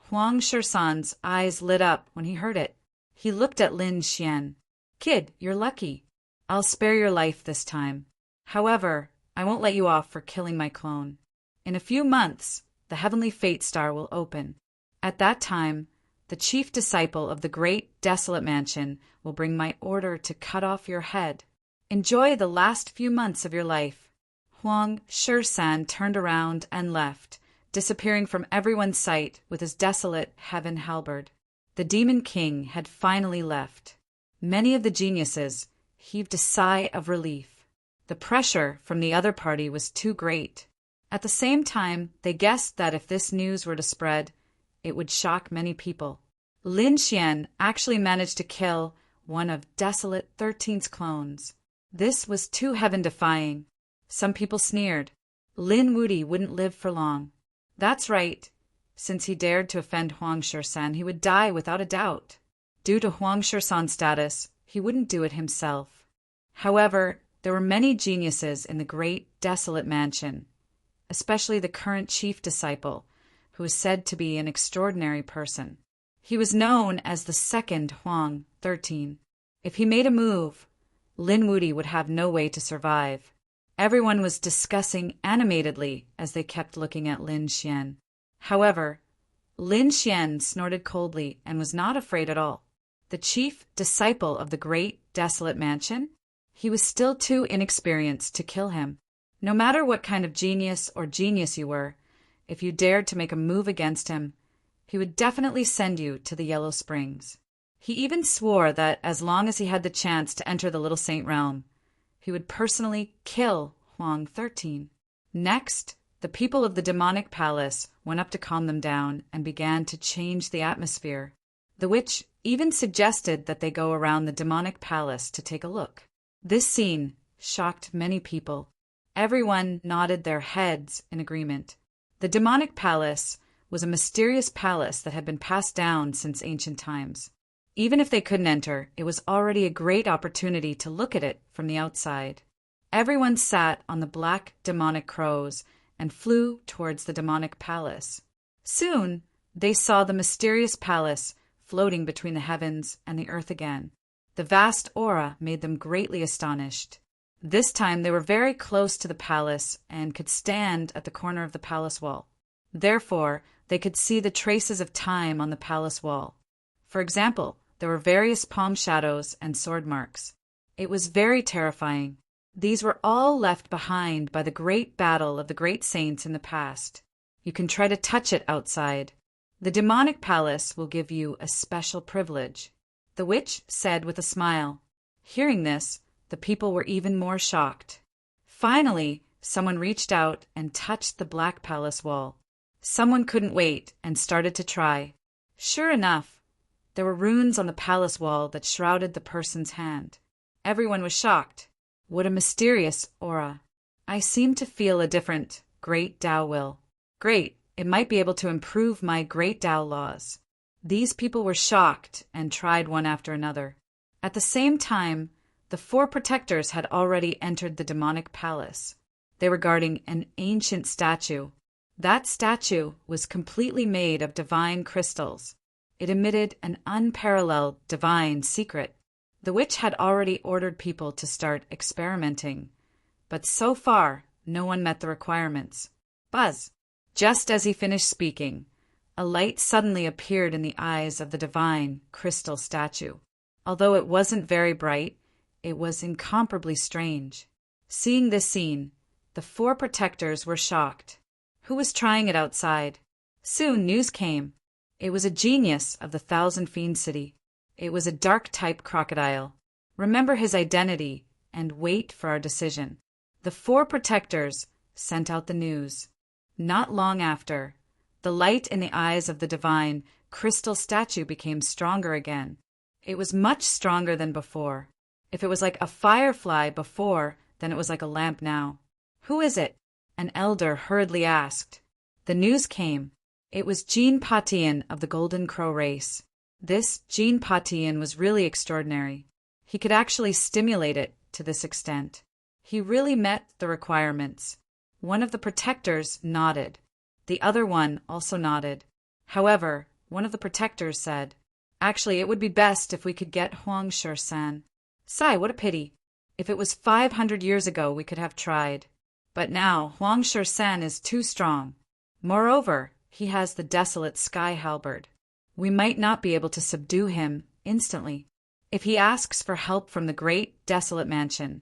Huang Shi-san's eyes lit up when he heard it. He looked at Lin Xian. "Kid, you're lucky. I'll spare your life this time. However, I won't let you off for killing my clone. In a few months, the heavenly fate star will open. At that time, the chief disciple of the great desolate mansion will bring my order to cut off your head. Enjoy the last few months of your life." Huang Shi-san turned around and left, disappearing from everyone's sight with his desolate heaven halberd. The Demon King had finally left. Many of the geniuses heaved a sigh of relief. The pressure from the other party was too great. At the same time, they guessed that if this news were to spread, it would shock many people. Lin Xian actually managed to kill one of Desolate 13's clones. This was too heaven-defying. Some people sneered. Lin Wudi wouldn't live for long. That's right. Since he dared to offend Huang Shi-san, he would die without a doubt. Due to Huang Shi-san's status, he wouldn't do it himself. However, there were many geniuses in the great desolate mansion, especially the current chief disciple, who is said to be an extraordinary person. He was known as the second Huang 13. If he made a move, Lin Wudi would have no way to survive. Everyone was discussing animatedly as they kept looking at Lin Xian. However, Lin Xian snorted coldly and was not afraid at all. The chief disciple of the great desolate mansion? He was still too inexperienced to kill him. No matter what kind of genius or genius you were, if you dared to make a move against him, he would definitely send you to the Yellow Springs. He even swore that as long as he had the chance to enter the Little Saint realm, he would personally kill Huang 13. Next, the people of the demonic palace went up to calm them down and began to change the atmosphere. The witch even suggested that they go around the demonic palace to take a look. This scene shocked many people. Everyone nodded their heads in agreement. The demonic palace was a mysterious palace that had been passed down since ancient times. Even if they couldn't enter, it was already a great opportunity to look at it from the outside. Everyone sat on the black demonic crows and flew towards the demonic palace. Soon, they saw the mysterious palace floating between the heavens and the earth again. The vast aura made them greatly astonished. This time they were very close to the palace and could stand at the corner of the palace wall. Therefore, they could see the traces of time on the palace wall. For example, there were various palm shadows and sword marks. It was very terrifying. These were all left behind by the great battle of the great saints in the past. You can try to touch it outside. The demonic palace will give you a special privilege, the witch said with a smile. Hearing this, the people were even more shocked. Finally, someone reached out and touched the black palace wall. Someone couldn't wait and started to try. Sure enough, there were runes on the palace wall that shrouded the person's hand. Everyone was shocked. What a mysterious aura. I seem to feel a different Great Tao will. Great, it might be able to improve my Great Tao laws. These people were shocked and tried one after another. At the same time, the four protectors had already entered the demonic palace. They were guarding an ancient statue. That statue was completely made of divine crystals. It emitted an unparalleled divine secret. The witch had already ordered people to start experimenting, but so far no one met the requirements. Buzz! Just as he finished speaking, a light suddenly appeared in the eyes of the divine crystal statue. Although it wasn't very bright, It was incomparably strange. Seeing this scene, the four protectors were shocked. Who was trying it outside? Soon news came. It was a genius of the Thousand Fiend City. It was a dark-type crocodile. Remember his identity and wait for our decision. The four protectors sent out the news. Not long after, the light in the eyes of the divine crystal statue became stronger again. It was much stronger than before. If it was like a firefly before, then it was like a lamp now. Who is it? An elder hurriedly asked. The news came. It was Jean Patian of the Golden Crow race. This Jean Patian was really extraordinary. He could actually stimulate it to this extent. He really met the requirements. One of the protectors nodded. The other one also nodded. However, one of the protectors said, "Actually, it would be best if we could get Huang Shi-san." Sigh, what a pity. If it was 500 years ago, we could have tried. But now, Huang Shi-san is too strong. Moreover, he has the desolate sky halberd. We might not be able to subdue him instantly. If he asks for help from the great desolate mansion,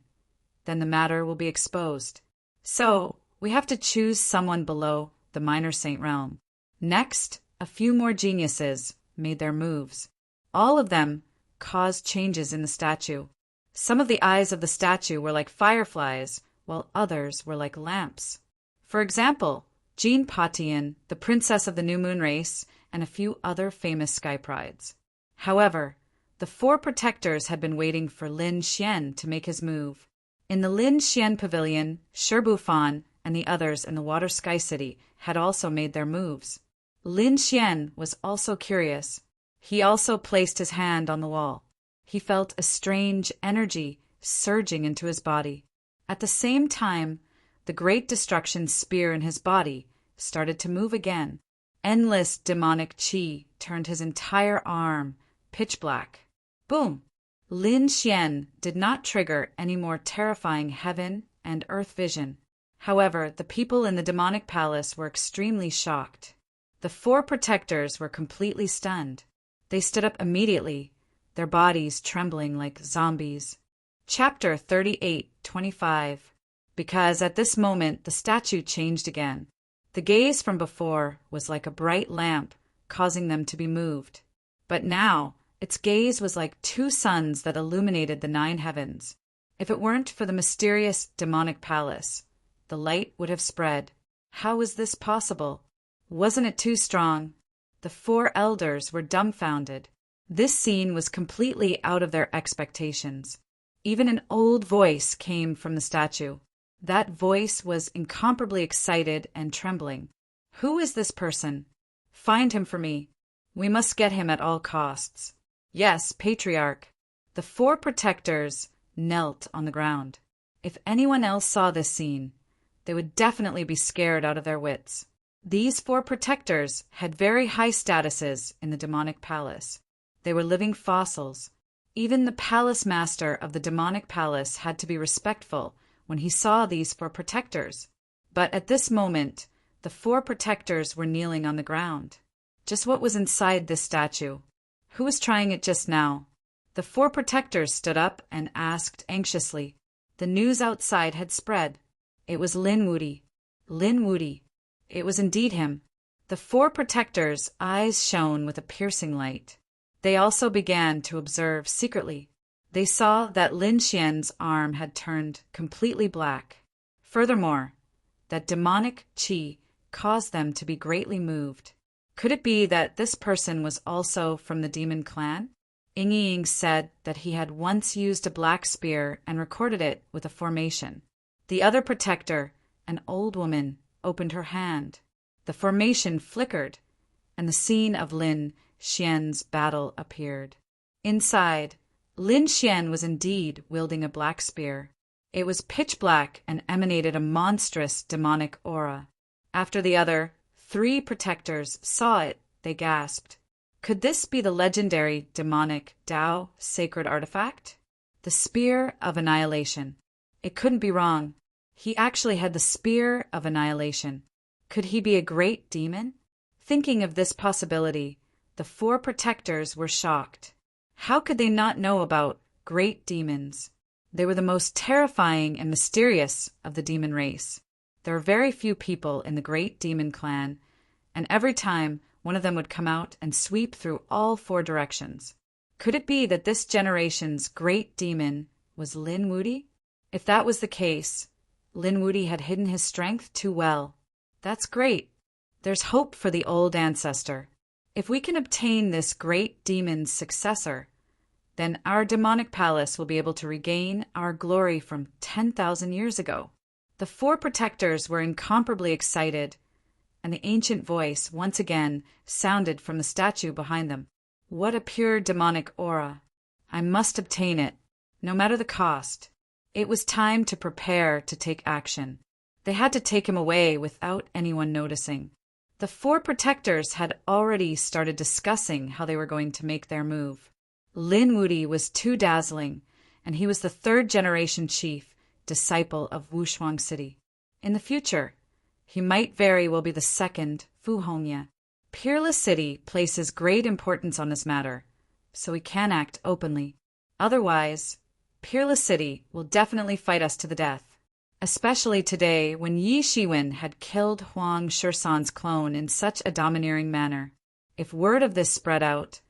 then the matter will be exposed. So, we have to choose someone below the minor saint realm. Next, a few more geniuses made their moves. All of them caused changes in the statue. Some of the eyes of the statue were like fireflies, while others were like lamps. For example, Jean Patian, the princess of the New Moon race, and a few other famous sky prides. However, the four protectors had been waiting for Lin Xian to make his move. In the Lin Xian Pavilion, Shi Fan and the others in the Water Sky City had also made their moves. Lin Xian was also curious. He also placed his hand on the wall. He felt a strange energy surging into his body. At the same time, the great destruction spear in his body started to move again. Endless demonic chi turned his entire arm pitch black. Boom! Lin Xian did not trigger any more terrifying heaven and earth vision. However, the people in the demonic palace were extremely shocked. The four protectors were completely stunned. They stood up immediately, their bodies trembling like zombies. Chapter 38:25. Because at this moment the statue changed again. The gaze from before was like a bright lamp, causing them to be moved. But now, its gaze was like two suns that illuminated the 9 heavens. If it weren't for the mysterious demonic palace, the light would have spread. How was this possible? Wasn't it too strong? The 4 elders were dumbfounded. This scene was completely out of their expectations. Even an old voice came from the statue. That voice was incomparably excited and trembling. Who is this person? Find him for me. We must get him at all costs. Yes, Patriarch. The 4 protectors knelt on the ground. If anyone else saw this scene, they would definitely be scared out of their wits. These 4 protectors had very high statuses in the demonic palace. They were living fossils. Even the palace master of the demonic palace had to be respectful when he saw these 4 protectors. But at this moment, the 4 protectors were kneeling on the ground. Just what was inside this statue? Who was trying it just now? The 4 protectors stood up and asked anxiously. The news outside had spread. It was Lin Wudi. Lin Wudi. It was indeed him. The 4 protectors' eyes shone with a piercing light. They also began to observe secretly. They saw that Lin Xian's arm had turned completely black. Furthermore, that demonic qi caused them to be greatly moved. Could it be that this person was also from the demon clan? Ying Ying said that he had once used a black spear and recorded it with a formation. The other protector, an old woman, opened her hand. The formation flickered, and the scene of Lin Xian's battle appeared. Inside, Lin Xian was indeed wielding a black spear. It was pitch black and emanated a monstrous demonic aura. After the other 3 protectors saw it, they gasped. Could this be the legendary demonic Dao sacred artifact? The Spear of Annihilation. It couldn't be wrong. He actually had the Spear of Annihilation. Could he be a great demon? Thinking of this possibility, the 4 protectors were shocked. How could they not know about great demons? They were the most terrifying and mysterious of the demon race. There are very few people in the great demon clan, and every time one of them would come out and sweep through all 4 directions. Could it be that this generation's great demon was Lin Wudy? If that was the case, Lin Wudy had hidden his strength too well. That's great. There's hope for the old ancestor. If we can obtain this great demon's successor, then our demonic palace will be able to regain our glory from 10,000 years ago. The 4 protectors were incomparably excited, and the ancient voice once again sounded from the statue behind them. What a pure demonic aura! I must obtain it, no matter the cost. It was time to prepare to take action. They had to take him away without anyone noticing. The 4 protectors had already started discussing how they were going to make their move. Lin Wudy was too dazzling, and he was the 3rd generation chief, disciple of Wushuang City. In the future, he might very well be the 2nd Fu Hongye. Peerless City places great importance on this matter, so we can act openly. Otherwise, Peerless City will definitely fight us to the death, especially today when Yi Shiwen had killed Huang Shisan's clone in such a domineering manner. If word of this spread out,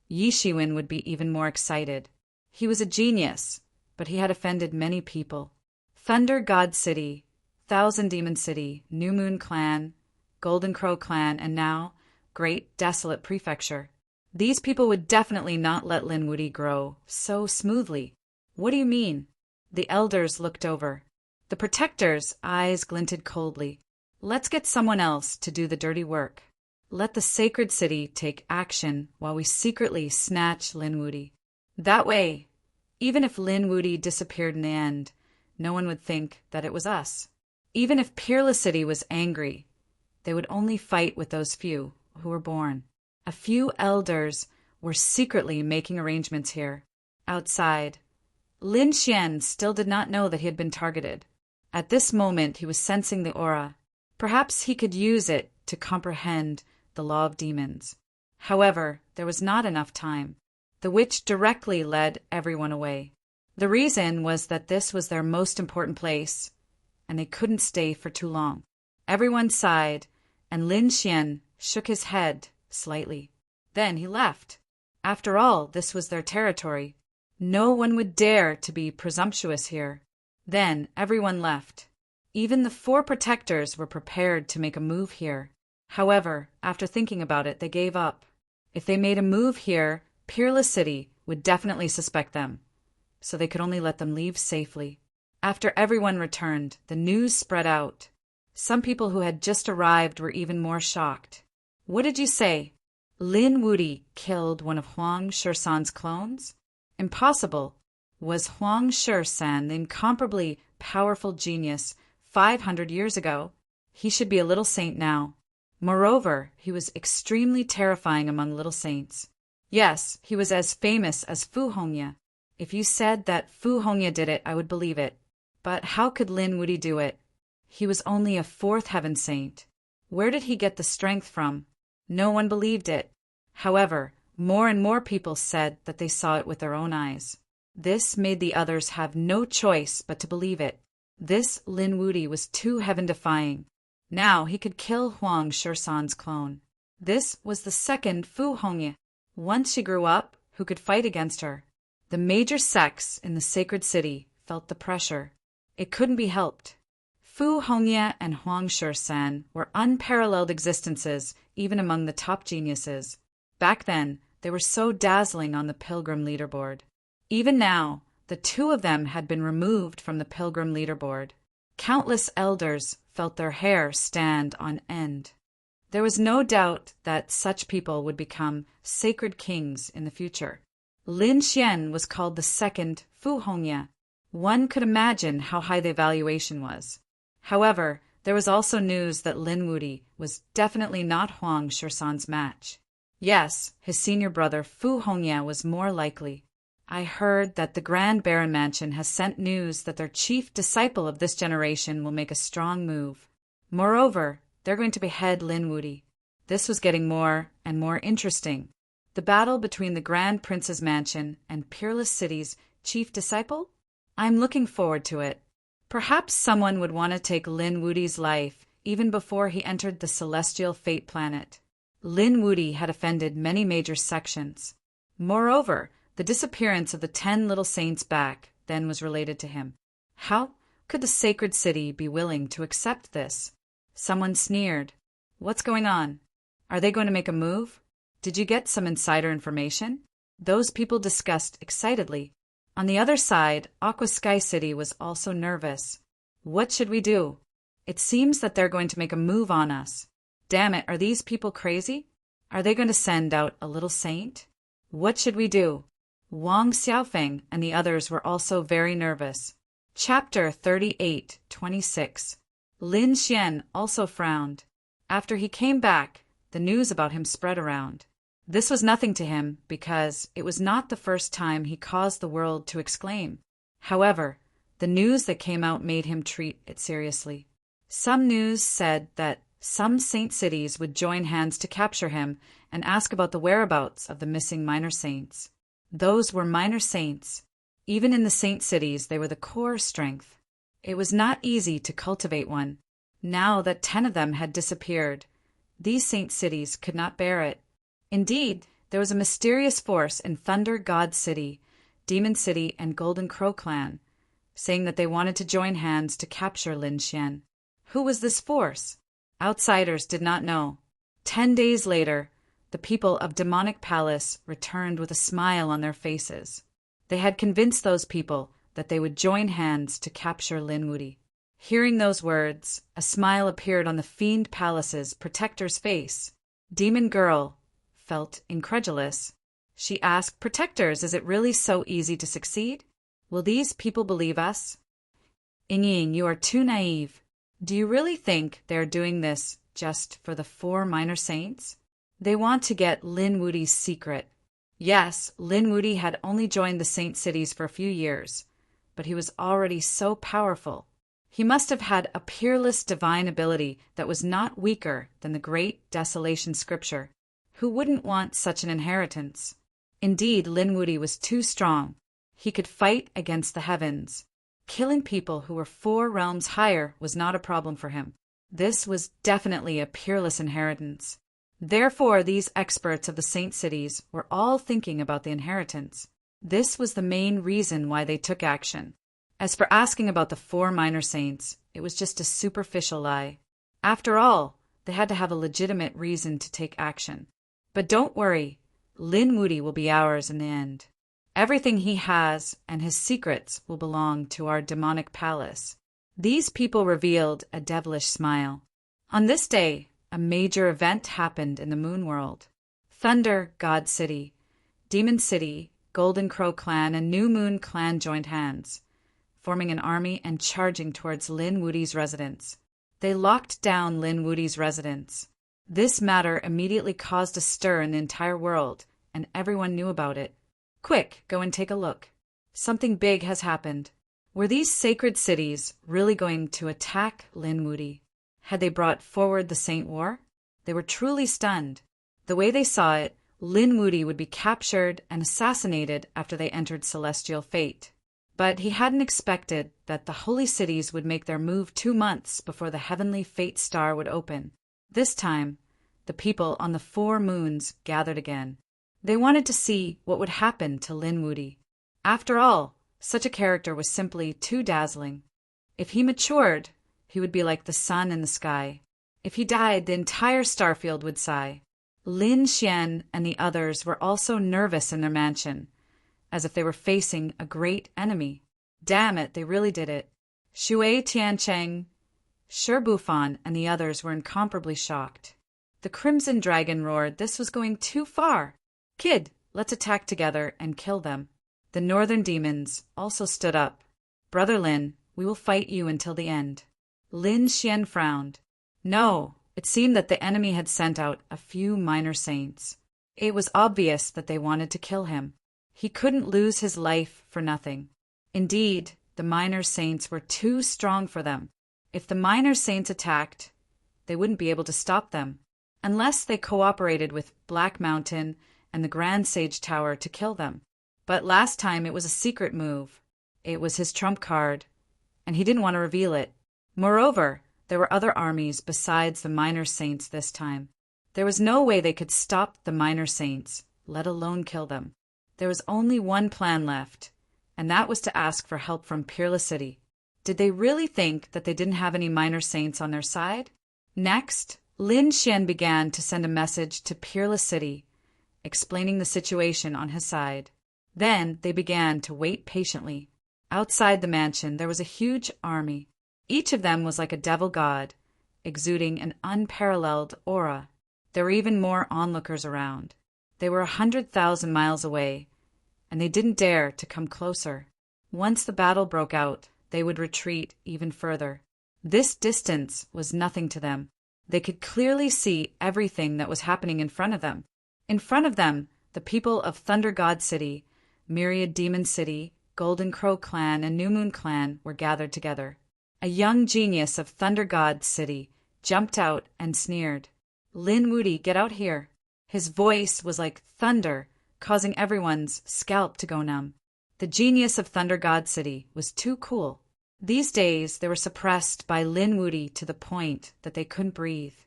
Yi Shiwen would be even more excited. He was a genius, but he had offended many people. Thunder God City, Thousand Demon City, New Moon Clan, Golden Crow Clan, and now Great Desolate Prefecture. These people would definitely not let Lin Wudy grow so smoothly. What do you mean? The elders looked over. The protectors' eyes glinted coldly. Let's get someone else to do the dirty work. Let the sacred city take action while we secretly snatch Lin Wudy. That way, even if Lin Wudy disappeared in the end, no one would think that it was us. Even if Peerless City was angry, they would only fight with those few who were born. A few elders were secretly making arrangements here. Outside, Lin Xian still did not know that he had been targeted. At this moment, he was sensing the aura. Perhaps he could use it to comprehend the law of demons. However, there was not enough time. The witch directly led everyone away. The reason was that this was their most important place, and they couldn't stay for too long. Everyone sighed, and Lin Xian shook his head slightly. Then he left. After all, this was their territory. No one would dare to be presumptuous here. Then everyone left. Even the 4 protectors were prepared to make a move here. However, after thinking about it, they gave up. If they made a move here, Peerless City would definitely suspect them, so they could only let them leave safely. After everyone returned, the news spread out. Some people who had just arrived were even more shocked. What did you say? Lin Wudy killed one of Huang Shisan's clones? Impossible. Was Huang Shisan the incomparably powerful genius 500 years ago? He should be a little saint now. Moreover, he was extremely terrifying among little saints. Yes, he was as famous as Fu Hongye. If you said that Fu Hongye did it, I would believe it. But how could Lin Wudy do it? He was only a 4th heaven saint. Where did he get the strength from? No one believed it. However, more and more people said that they saw it with their own eyes. This made the others have no choice but to believe it. This Lin Wudy was too heaven-defying. Now he could kill Huang Shisan's clone. This was the 2nd Fu Hongye. Once she grew up, who could fight against her? The major sects in the sacred city felt the pressure. It couldn't be helped. Fu Hongye and Huang Shisan were unparalleled existences even among the top geniuses. Back then, they were so dazzling on the Pilgrim leaderboard. Even now, the 2 of them had been removed from the Pilgrim leaderboard. Countless elders felt their hair stand on end. There was no doubt that such people would become sacred kings in the future. Lin Xian was called the 2nd Fu Hongye. One could imagine how high the evaluation was. However, there was also news that Lin Wudy was definitely not Huang Shisan's match. Yes, his senior brother Fu Hongye was more likely. I heard that the Grand Baron Mansion has sent news that their chief disciple of this generation will make a strong move. Moreover, they're going to behead Lin Wudy. This was getting more and more interesting. The battle between the Grand Prince's mansion and Peerless City's chief disciple? I'm looking forward to it. Perhaps someone would want to take Lin Wudi's life even before he entered the celestial fate planet. Lin Wudi had offended many major sections. Moreover, the disappearance of the 10 little saints back then was related to him. How could the sacred city be willing to accept this? Someone sneered. What's going on? Are they going to make a move? Did you get some insider information? Those people discussed excitedly. On the other side, Aqua Sky City was also nervous. What should we do? It seems that they're going to make a move on us. Damn it, are these people crazy? Are they going to send out a little saint? What should we do? Wang Xiaofeng and the others were also very nervous. Chapter 38:26. Lin Xian also frowned. After he came back, the news about him spread around. This was nothing to him because it was not the first time he caused the world to exclaim. However, the news that came out made him treat it seriously. Some news said that some saint cities would join hands to capture him and ask about the whereabouts of the missing minor saints. Those were minor saints. Even in the saint cities, they were the core strength. It was not easy to cultivate one. Now that 10 of them had disappeared, these saint cities could not bear it. Indeed, there was a mysterious force in Thunder God City, Demon City, and Golden Crow Clan, saying that they wanted to join hands to capture Lin Xian. Who was this force? Outsiders did not know. 10 days later, the people of Demonic Palace returned with a smile on their faces. They had convinced those people that they would join hands to capture Lin Wudi. Hearing those words, a smile appeared on the Fiend Palace's protector's face. Demon Girl felt incredulous. She asked, Protectors, is it really so easy to succeed? Will these people believe us? Ying, you are too naive. Do you really think they are doing this just for the 4 minor saints? They want to get Lin Wudi's secret. Yes, Lin Wudi had only joined the saint cities for a few years, but he was already so powerful. He must have had a peerless divine ability that was not weaker than the great desolation scripture. Who wouldn't want such an inheritance? Indeed, Lin Wudi was too strong. He could fight against the heavens. Killing people who were 4 realms higher was not a problem for him. This was definitely a peerless inheritance. Therefore, these experts of the saint cities were all thinking about the inheritance. This was the main reason why they took action. As for asking about the 4 minor saints, it was just a superficial lie. After all, they had to have a legitimate reason to take action. But don't worry, Lin Wudi will be ours in the end. Everything he has and his secrets will belong to our demonic palace. These people revealed a devilish smile. On this day, a major event happened in the moon world. Thunder God City, Demon City, Golden Crow Clan, and New Moon Clan joined hands, forming an army and charging towards Lin Wudi's residence. They locked down Lin Wudi's residence. This matter immediately caused a stir in the entire world, and everyone knew about it. Quick, go and take a look. Something big has happened. Were these sacred cities really going to attack Lin Wudi? Had they brought forward the Saint War? They were truly stunned. The way they saw it, Lin Wudi would be captured and assassinated after they entered celestial fate. But he hadn't expected that the holy cities would make their move 2 months before the heavenly fate star would open. This time, the people on the 4 moons gathered again. They wanted to see what would happen to Lin Wudi. After all, such a character was simply too dazzling. If he matured, he would be like the sun in the sky. If he died, the entire starfield would sigh. Lin Xian and the others were also nervous in their mansion, as if they were facing a great enemy. Damn it, they really did it. Shui Tiancheng, Shi Bufan, and the others were incomparably shocked. The Crimson Dragon roared this was going too far. Kid, let's attack together and kill them. The Northern Demons also stood up. Brother Lin, we will fight you until the end. Lin Xian frowned. No, it seemed that the enemy had sent out a few minor saints. It was obvious that they wanted to kill him. He couldn't lose his life for nothing. Indeed, the minor saints were too strong for them. If the minor saints attacked, they wouldn't be able to stop them, unless they cooperated with Black Mountain and the Grand Sage Tower to kill them. But last time it was a secret move. It was his trump card, and he didn't want to reveal it. Moreover, there were other armies besides the minor saints this time. There was no way they could stop the minor saints, let alone kill them. There was only one plan left, and that was to ask for help from Peerless City. Did they really think that they didn't have any minor saints on their side? Next, Lin Xian began to send a message to Peerless City, explaining the situation on his side. Then they began to wait patiently. Outside the mansion there was a huge army. Each of them was like a devil god, exuding an unparalleled aura. There were even more onlookers around. They were 100,000 miles away, and they didn't dare to come closer. Once the battle broke out, they would retreat even further. This distance was nothing to them. They could clearly see everything that was happening in front of them. In front of them, the people of Thunder God City, Myriad Demon City, Golden Crow Clan, and New Moon Clan were gathered together. A young genius of Thunder God City jumped out and sneered. "Lin Wudy, get out here." His voice was like thunder, causing everyone's scalp to go numb. The genius of Thunder God City was too cool. These days they were suppressed by Lin Wudy to the point that they couldn't breathe.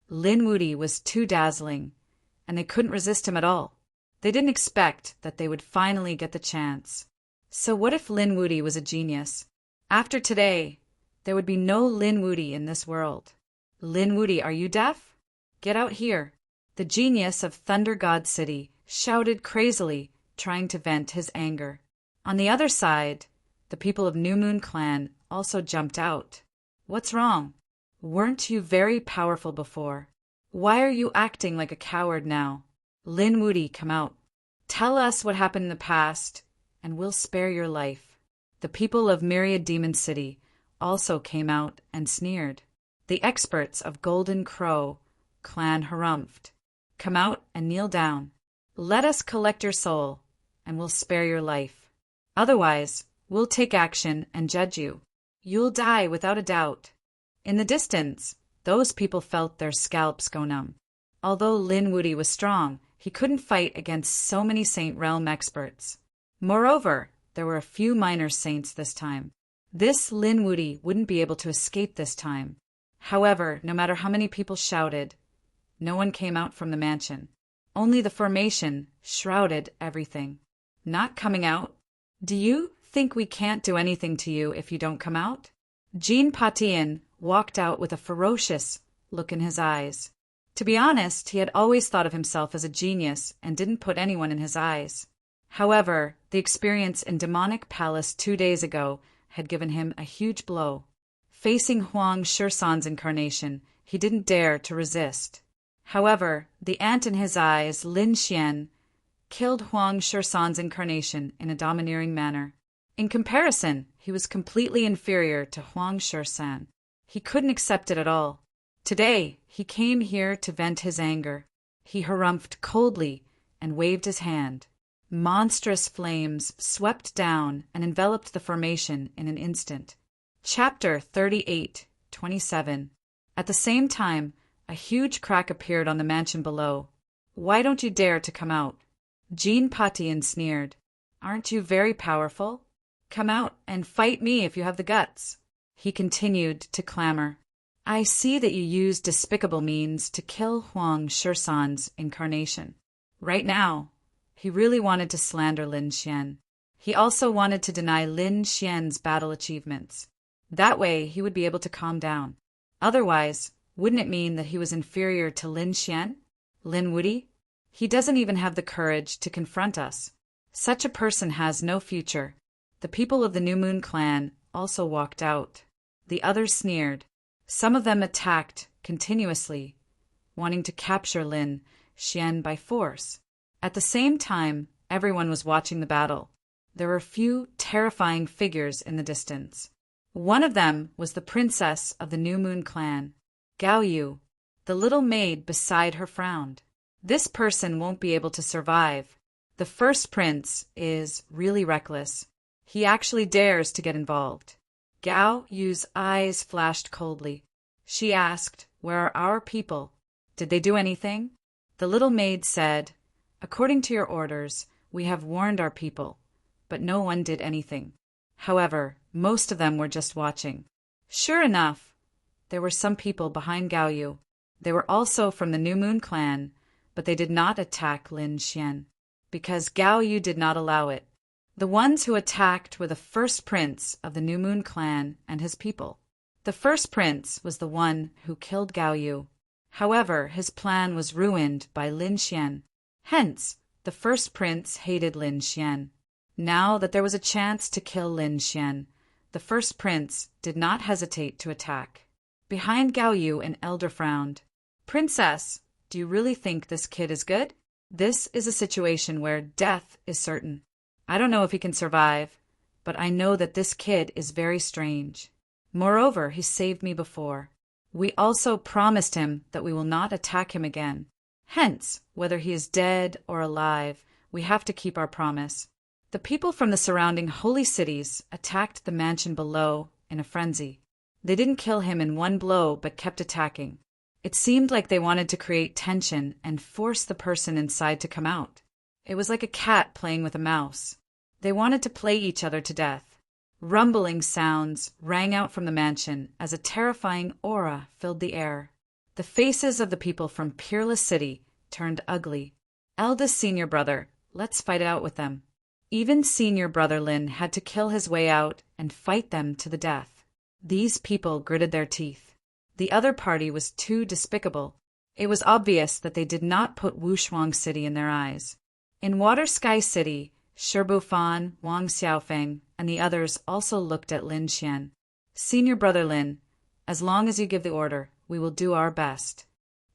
Lin Wudy was too dazzling, and they couldn't resist him at all. They didn't expect that they would finally get the chance. So what if Lin Wudy was a genius? After today, there would be no Lin Wudy in this world. "Lin Wudy, are you deaf? Get out here." The genius of Thunder God City shouted crazily, trying to vent his anger. On the other side, the people of New Moon Clan also jumped out. "What's wrong? Weren't you very powerful before? Why are you acting like a coward now? Lin Wudy, come out. Tell us what happened in the past, and we'll spare your life." The people of Myriad Demon City also came out and sneered. The experts of Golden Crow Clan harumphed. "Come out and kneel down. Let us collect your soul, and we'll spare your life. Otherwise, we'll take action and judge you. You'll die without a doubt." In the distance, those people felt their scalps go numb. Although Lin Wudy was strong, he couldn't fight against so many Saint Realm experts. Moreover, there were a few minor saints this time. This Lin Wudy wouldn't be able to escape this time. However, no matter how many people shouted, no one came out from the mansion. Only the formation shrouded everything. "Not coming out? Do you think we can't do anything to you if you don't come out?" Jean Patien walked out with a ferocious look in his eyes. To be honest, he had always thought of himself as a genius and didn't put anyone in his eyes. However, the experience in Demonic Palace 2 days ago had given him a huge blow. Facing Huang Shusan's incarnation, he didn't dare to resist. However, the ant in his eyes, Lin Xian, killed Huang Shusan's incarnation in a domineering manner. In comparison, he was completely inferior to Huang Shusan. He couldn't accept it at all. Today, he came here to vent his anger. He harumphed coldly and waved his hand. Monstrous flames swept down and enveloped the formation in an instant. Chapter 38:27. At the same time, a huge crack appeared on the mansion below. "Why don't you dare to come out?" Jean Patien sneered. "Aren't you very powerful? Come out and fight me if you have the guts." He continued to clamor. "I see that you used despicable means to kill Huang Shusan's incarnation." Right now, he really wanted to slander Lin Xian. He also wanted to deny Lin Xian's battle achievements. That way, he would be able to calm down. Otherwise, wouldn't it mean that he was inferior to Lin Xian? Lin Wudy? He doesn't even have the courage to confront us. Such a person has no future. The people of the New Moon Clan also walked out. The others sneered. Some of them attacked continuously, wanting to capture Lin Xian by force. At the same time, everyone was watching the battle. There were a few terrifying figures in the distance. One of them was the princess of the New Moon Clan, Gao Yu. The little maid beside her frowned. This person won't be able to survive. The first prince is really reckless. He actually dares to get involved. Gao Yu's eyes flashed coldly. She asked, "Where are our people? Did they do anything?" The little maid said, "According to your orders, we have warned our people, but no one did anything." However, most of them were just watching. Sure enough, there were some people behind Gao Yu. They were also from the New Moon clan, but they did not attack Lin Xian, because Gao Yu did not allow it. The ones who attacked were the first prince of the New Moon clan and his people. The first prince was the one who killed Gao Yu. However, his plan was ruined by Lin Xian. Hence, the first prince hated Lin Xian. Now that there was a chance to kill Lin Xian, the first prince did not hesitate to attack. Behind Gao Yu, an elder frowned. "Princess, do you really think this kid is good? This is a situation where death is certain. I don't know if he can survive, but I know that this kid is very strange. Moreover, he saved me before. We also promised him that we will not attack him again. Hence, whether he is dead or alive, we have to keep our promise." The people from the surrounding holy cities attacked the mansion below in a frenzy. They didn't kill him in one blow but kept attacking. It seemed like they wanted to create tension and force the person inside to come out. It was like a cat playing with a mouse. They wanted to play each other to death. Rumbling sounds rang out from the mansion as a terrifying aura filled the air. The faces of the people from Peerless City turned ugly. Eldest senior brother, let's fight it out with them. Even senior brother Lin had to kill his way out and fight them to the death. These people gritted their teeth. The other party was too despicable. It was obvious that they did not put Wushuang City in their eyes. In Water Sky City, Shibu Fan, Wang Xiaofeng, and the others also looked at Lin Xian. "Senior brother Lin, as long as you give the order, we will do our best."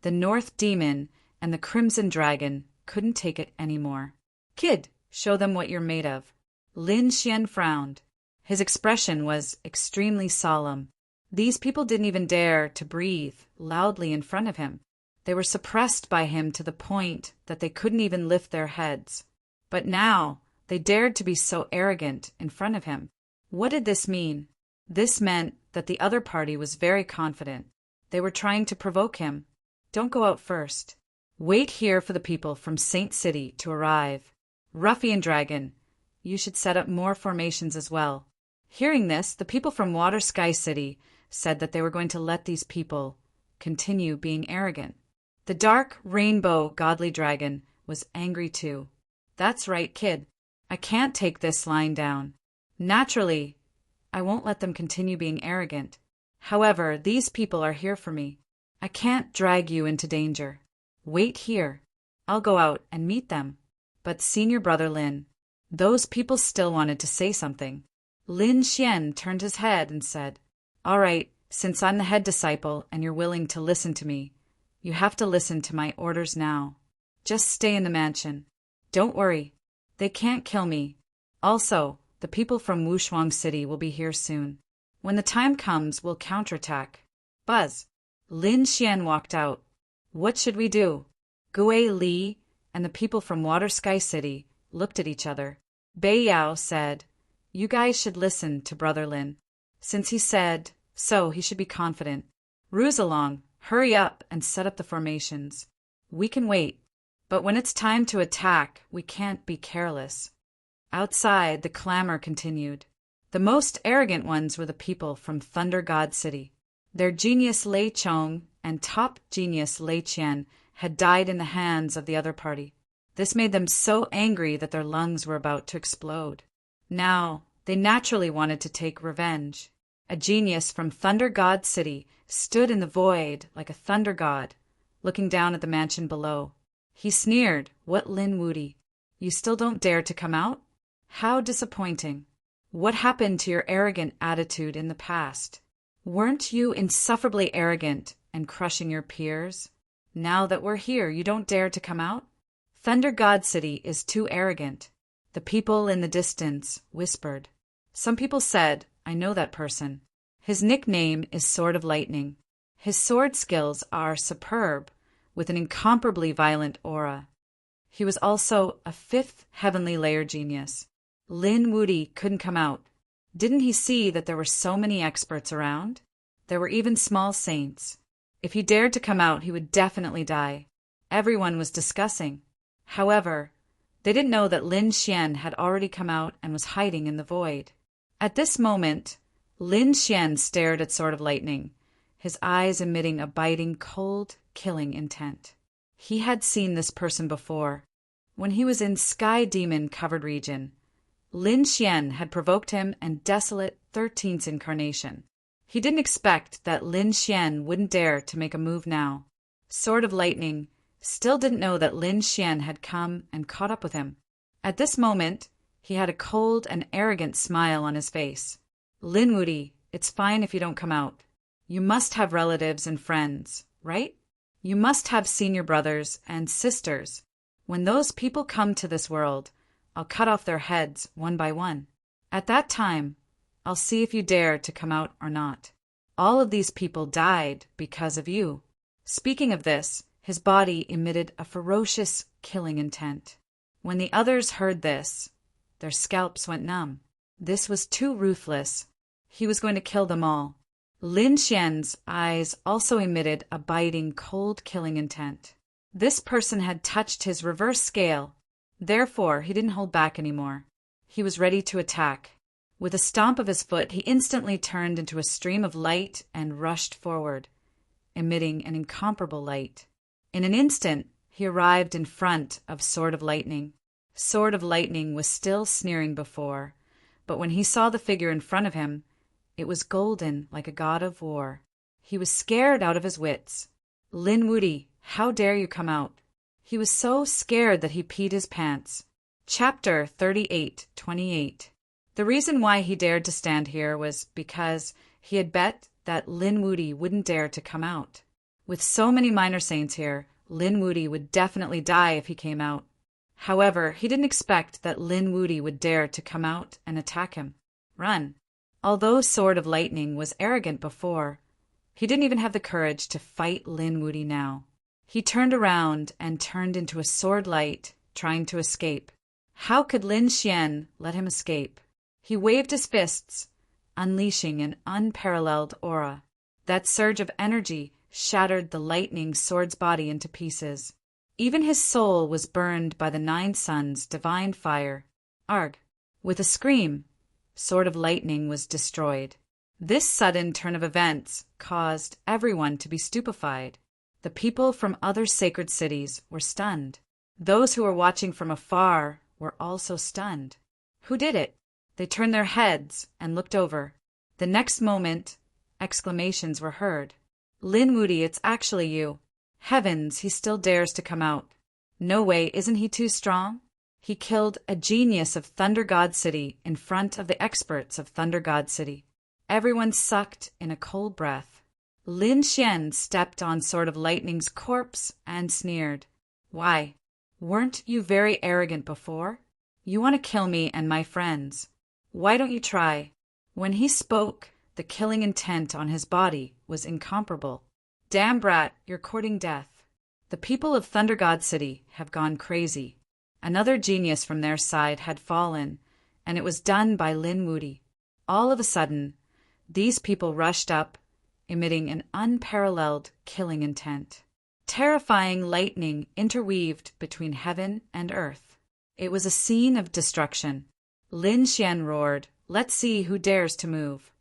The North Demon and the Crimson Dragon couldn't take it anymore. "Kid, show them what you're made of." Lin Xian frowned. His expression was extremely solemn. These people didn't even dare to breathe loudly in front of him. They were suppressed by him to the point that they couldn't even lift their heads. But now they dared to be so arrogant in front of him. What did this mean? This meant that the other party was very confident. They were trying to provoke him. "Don't go out first. Wait here for the people from Saint City to arrive. Ruffian Dragon, you should set up more formations as well." Hearing this, the people from Water Sky City said that they were going to let these people continue being arrogant. The Dark Rainbow Godly Dragon was angry too. "That's right, kid. I can't take this lying down. Naturally, I won't let them continue being arrogant. However, these people are here for me. I can't drag you into danger. Wait here. I'll go out and meet them." But senior brother Lin, those people still wanted to say something. Lin Xian turned his head and said, "All right, since I'm the head disciple and you're willing to listen to me, you have to listen to my orders now. Just stay in the mansion. Don't worry. They can't kill me. Also, the people from Wushuang City will be here soon. When the time comes, we'll counterattack." Buzz. Lin Xian walked out. "What should we do?" Gue Li and the people from Water Sky City looked at each other. Bei Yao said, "You guys should listen to Brother Lin. Since he said so, he should be confident. Ruse along, hurry up and set up the formations. We can wait, but when it's time to attack, we can't be careless." Outside, the clamor continued. The most arrogant ones were the people from Thunder God City. Their genius Lei Chong and top genius Lei Qian had died in the hands of the other party. This made them so angry that their lungs were about to explode. Now, they naturally wanted to take revenge. A genius from Thunder God City stood in the void like a thunder god, looking down at the mansion below. He sneered, "What, Lin Wudi? You still don't dare to come out? How disappointing. What happened to your arrogant attitude in the past? Weren't you insufferably arrogant and crushing your peers? Now that we're here, you don't dare to come out? Thunder God City is too arrogant." The people in the distance whispered. Some people said, "I know that person. His nickname is Sword of Lightning. His sword skills are superb, with an incomparably violent aura. He was also a fifth heavenly layer genius." Lin Wudi couldn't come out. Didn't he see that there were so many experts around? There were even small saints. If he dared to come out, he would definitely die. Everyone was discussing. However, they didn't know that Lin Xian had already come out and was hiding in the void. At this moment, Lin Xian stared at Sword of Lightning, his eyes emitting a biting, cold, killing intent. He had seen this person before. When he was in Sky Demon-covered region, Lin Xian had provoked him in Desolate 13th Incarnation. He didn't expect that Lin Xian wouldn't dare to make a move now. Sword of Lightning still didn't know that Lin Xian had come and caught up with him. At this moment, he had a cold and arrogant smile on his face. Lin Wudy, it's fine if you don't come out. You must have relatives and friends, right? You must have senior brothers and sisters. When those people come to this world, I'll cut off their heads one by one. At that time, I'll see if you dare to come out or not. All of these people died because of you. Speaking of this, his body emitted a ferocious, killing intent. When the others heard this, their scalps went numb. This was too ruthless. He was going to kill them all. Lin Xian's eyes also emitted a biting, cold, killing intent. This person had touched his reverse scale. Therefore, he didn't hold back anymore. He was ready to attack. With a stomp of his foot, he instantly turned into a stream of light and rushed forward, emitting an incomparable light. In an instant, he arrived in front of Sword of Lightning. Sword of Lightning was still sneering before, but when he saw the figure in front of him, it was golden like a god of war. He was scared out of his wits. Lin Wudy, how dare you come out? He was so scared that he peed his pants. Chapter 38:28. The reason why he dared to stand here was because he had bet that Lin Wudy wouldn't dare to come out. With so many minor saints here, Lin Wudy would definitely die if he came out. However, he didn't expect that Lin Wudy would dare to come out and attack him. Run. Although Sword of Lightning was arrogant before, he didn't even have the courage to fight Lin Wudy now. He turned around and turned into a sword light, trying to escape. How could Lin Xian let him escape? He waved his fists, unleashing an unparalleled aura. That surge of energy shattered the lightning sword's body into pieces. Even his soul was burned by the Nine Suns' divine fire. Arg! With a scream, Sword of Lightning was destroyed. This sudden turn of events caused everyone to be stupefied. The people from other sacred cities were stunned. Those who were watching from afar were also stunned. Who did it? They turned their heads and looked over. The next moment, exclamations were heard. Lin Wudy, it's actually you. Heavens, he still dares to come out. No way, isn't he too strong? He killed a genius of Thunder God City in front of the experts of Thunder God City. Everyone sucked in a cold breath. Lin Xian stepped on Sword of Lightning's corpse and sneered. Why? Weren't you very arrogant before? You want to kill me and my friends. Why don't you try? When he spoke, the killing intent on his body was incomparable. Damn brat, you're courting death. The people of Thunder God City have gone crazy. Another genius from their side had fallen, and it was done by Lin Wudy. All of a sudden, these people rushed up, emitting an unparalleled killing intent. Terrifying lightning interweaved between heaven and earth. It was a scene of destruction. Lin Xian roared, "Let's see who dares to move."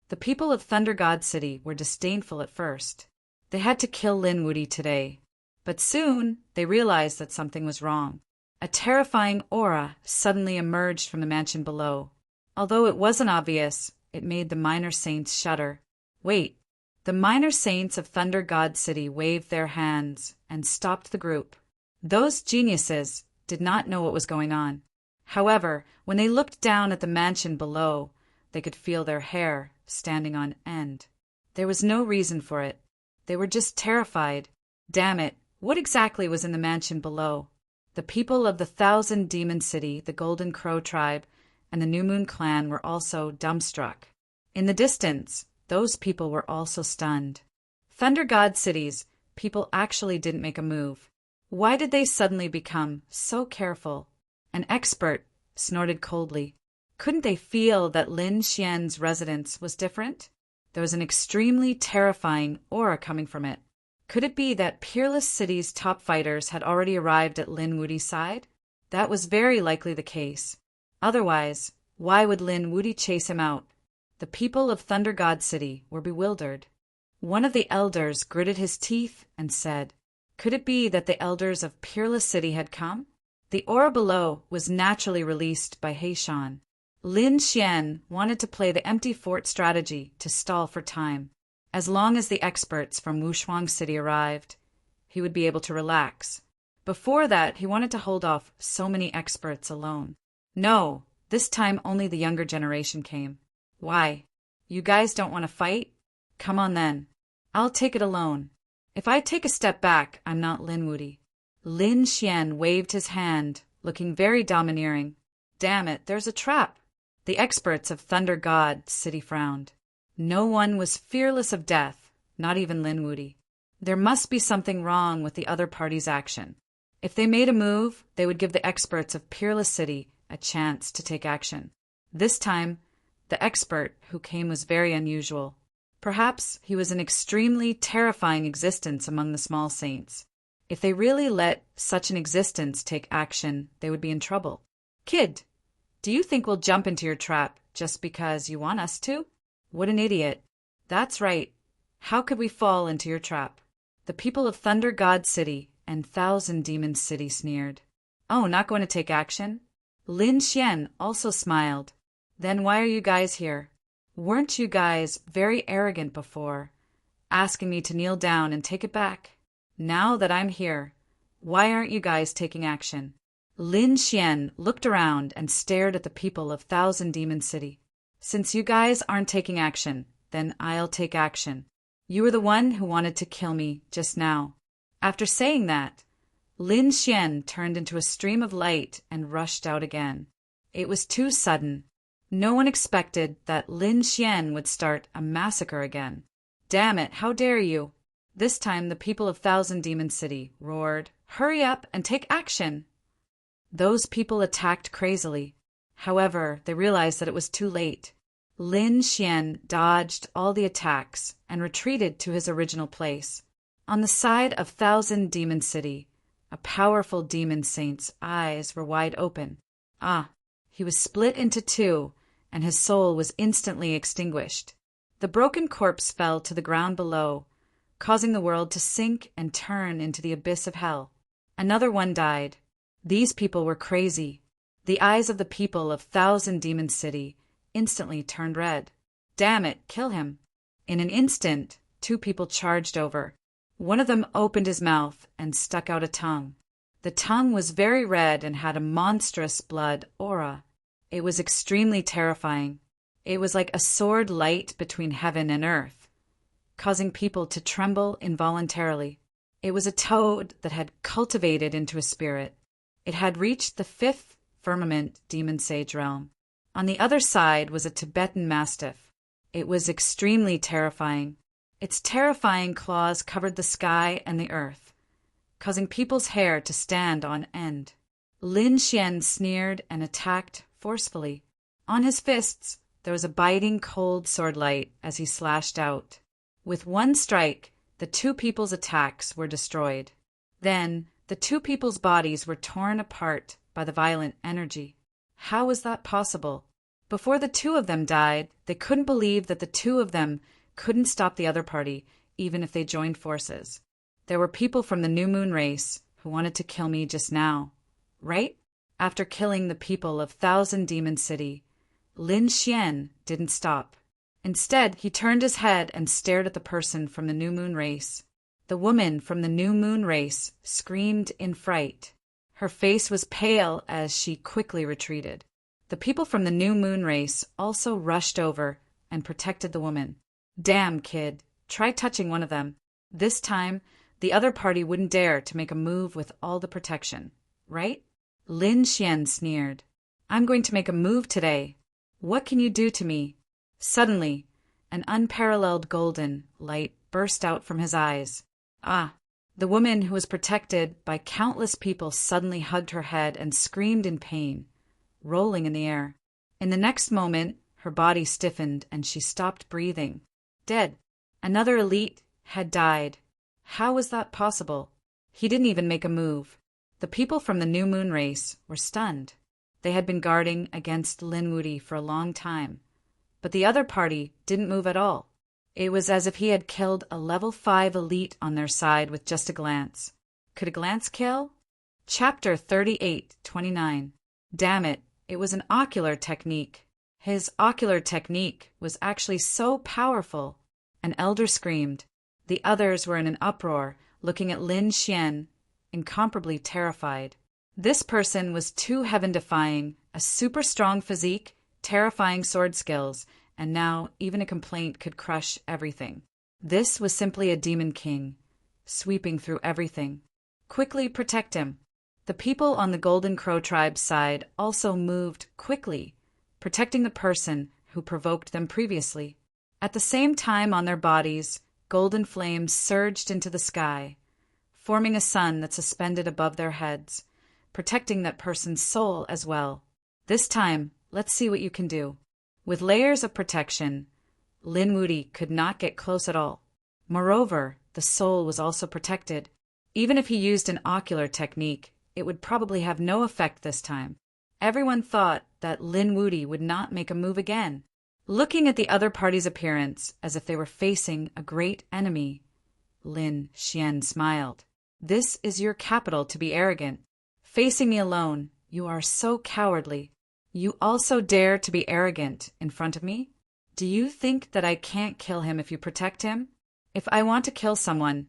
The people of Thunder God City were disdainful at first. They had to kill Lin Wudy today. But soon they realized that something was wrong. A terrifying aura suddenly emerged from the mansion below. Although it wasn't obvious, it made the minor saints shudder. Wait. The minor saints of Thunder God City waved their hands and stopped the group. Those geniuses did not know what was going on. However, when they looked down at the mansion below, they could feel their hair standing on end. There was no reason for it. They were just terrified. Damn it, what exactly was in the mansion below? The people of the 1,000 Demon City, the Golden Crow tribe, and the New Moon clan were also dumbstruck. In the distance, those people were also stunned. Thunder God City's people actually didn't make a move. Why did they suddenly become so careful? An expert snorted coldly. Couldn't they feel that Lin Xian's residence was different? There was an extremely terrifying aura coming from it. Could it be that Peerless City's top fighters had already arrived at Lin Wudy's side? That was very likely the case. Otherwise, Why would Lin Wuti chase him out? The people of Thunder God City were bewildered. One of the elders gritted his teeth and said, could it be that the elders of Peerless City had come? The aura below was naturally released by Heishan. Lin Xian wanted to play the empty fort strategy to stall for time. As long as the experts from Wushuang City arrived, he would be able to relax. Before that, he wanted to hold off so many experts alone. No, this time only the younger generation came. Why? You guys don't want to fight? Come on then. I'll take it alone. If I take a step back, I'm not Lin Wuti. Lin Xian waved his hand, looking very domineering. Damn it, there's a trap. The experts of Thunder God City frowned. No one was fearless of death, not even Lin Wuti. There must be something wrong with the other party's action. If they made a move, they would give the experts of Peerless City a chance to take action. This time, the expert who came was very unusual. Perhaps he was an extremely terrifying existence among the small saints. If they really let such an existence take action, they would be in trouble. Kid, do you think we'll jump into your trap just because you want us to? What an idiot. That's right. How could we fall into your trap? The people of Thunder God City and Thousand Demon City sneered. Oh, not going to take action? Lin Xian also smiled. Then why are you guys here? Weren't you guys very arrogant before, asking me to kneel down and take it back? Now that I'm here, why aren't you guys taking action? Lin Xian looked around and stared at the people of Thousand Demon City. Since you guys aren't taking action, then I'll take action. You were the one who wanted to kill me just now. After saying that, Lin Xian turned into a stream of light and rushed out again. It was too sudden. No one expected that Lin Xian would start a massacre again. Damn it, how dare you! This time the people of Thousand Demon City roared, hurry up and take action! Those people attacked crazily. However, they realized that it was too late. Lin Xian dodged all the attacks and retreated to his original place. On the side of Thousand Demon City, a powerful demon saint's eyes were wide open. He was split into two, and his soul was instantly extinguished. The broken corpse fell to the ground below, causing the world to sink and turn into the abyss of hell. Another one died. These people were crazy. The eyes of the people of Thousand Demon City instantly turned red. Damn it, kill him. In an instant, two people charged over. One of them opened his mouth and stuck out a tongue. The tongue was very red and had a monstrous blood aura. It was extremely terrifying. It was like a sword light between heaven and earth, causing people to tremble involuntarily. It was a toad that had cultivated into a spirit. It had reached the fifth firmament demon sage realm. On the other side was a Tibetan mastiff. It was extremely terrifying. Its terrifying claws covered the sky and the earth, causing people's hair to stand on end. Lin Xian sneered and attacked forcefully. On his fists, there was a biting cold sword light as he slashed out. With one strike, the two people's attacks were destroyed. Then, the two people's bodies were torn apart by the violent energy. How was that possible? Before the two of them died, they couldn't believe that the two of them couldn't stop the other party, even if they joined forces. There were people from the New Moon race who wanted to kill me just now, right? After killing the people of Thousand Demon City, Lin Xian didn't stop. Instead, he turned his head and stared at the person from the New Moon race. The woman from the New Moon race screamed in fright. Her face was pale as she quickly retreated. The people from the New Moon race also rushed over and protected the woman. Damn, kid, try touching one of them. This time, the other party wouldn't dare to make a move with all the protection, right? Lin Xian sneered. I'm going to make a move today. What can you do to me? Suddenly, an unparalleled golden light burst out from his eyes. The woman who was protected by countless people suddenly hugged her head and screamed in pain, rolling in the air. In the next moment, her body stiffened and she stopped breathing. Dead. Another elite had died. How was that possible? He didn't even make a move. The people from the New Moon race were stunned. They had been guarding against Linwoody for a long time, but the other party didn't move at all. It was as if he had killed a level 5 elite on their side with just a glance. Could a glance kill? Chapter 38:29. Damn it, it was an ocular technique. His ocular technique was actually so powerful. An elder screamed. The others were in an uproar, looking at Lin Xian, incomparably terrified. This person was too heaven-defying, a super strong physique, terrifying sword skills, and now even a complaint could crush everything. This was simply a demon king, sweeping through everything. Quickly protect him. The people on the Golden Crow tribe's side also moved quickly, protecting the person who provoked them previously. At the same time, on their bodies, golden flames surged into the sky, forming a sun that suspended above their heads, protecting that person's soul as well. This time, let's see what you can do. With layers of protection, Linwoody could not get close at all. Moreover, the soul was also protected. Even if he used an ocular technique, it would probably have no effect this time. Everyone thought that Linwoody would not make a move again. Looking at the other party's appearance as if they were facing a great enemy, Lin Xian smiled. This is your capital to be arrogant. Facing me alone, you are so cowardly. You also dare to be arrogant in front of me? Do you think that I can't kill him if you protect him? If I want to kill someone,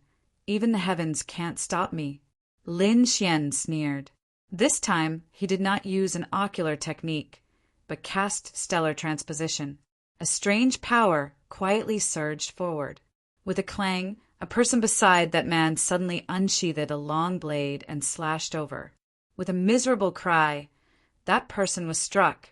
even the heavens can't stop me. Lin Xian sneered. This time, he did not use an ocular technique, but cast stellar transposition. A strange power quietly surged forward. With a clang, a person beside that man suddenly unsheathed a long blade and slashed over. With a miserable cry, that person was struck.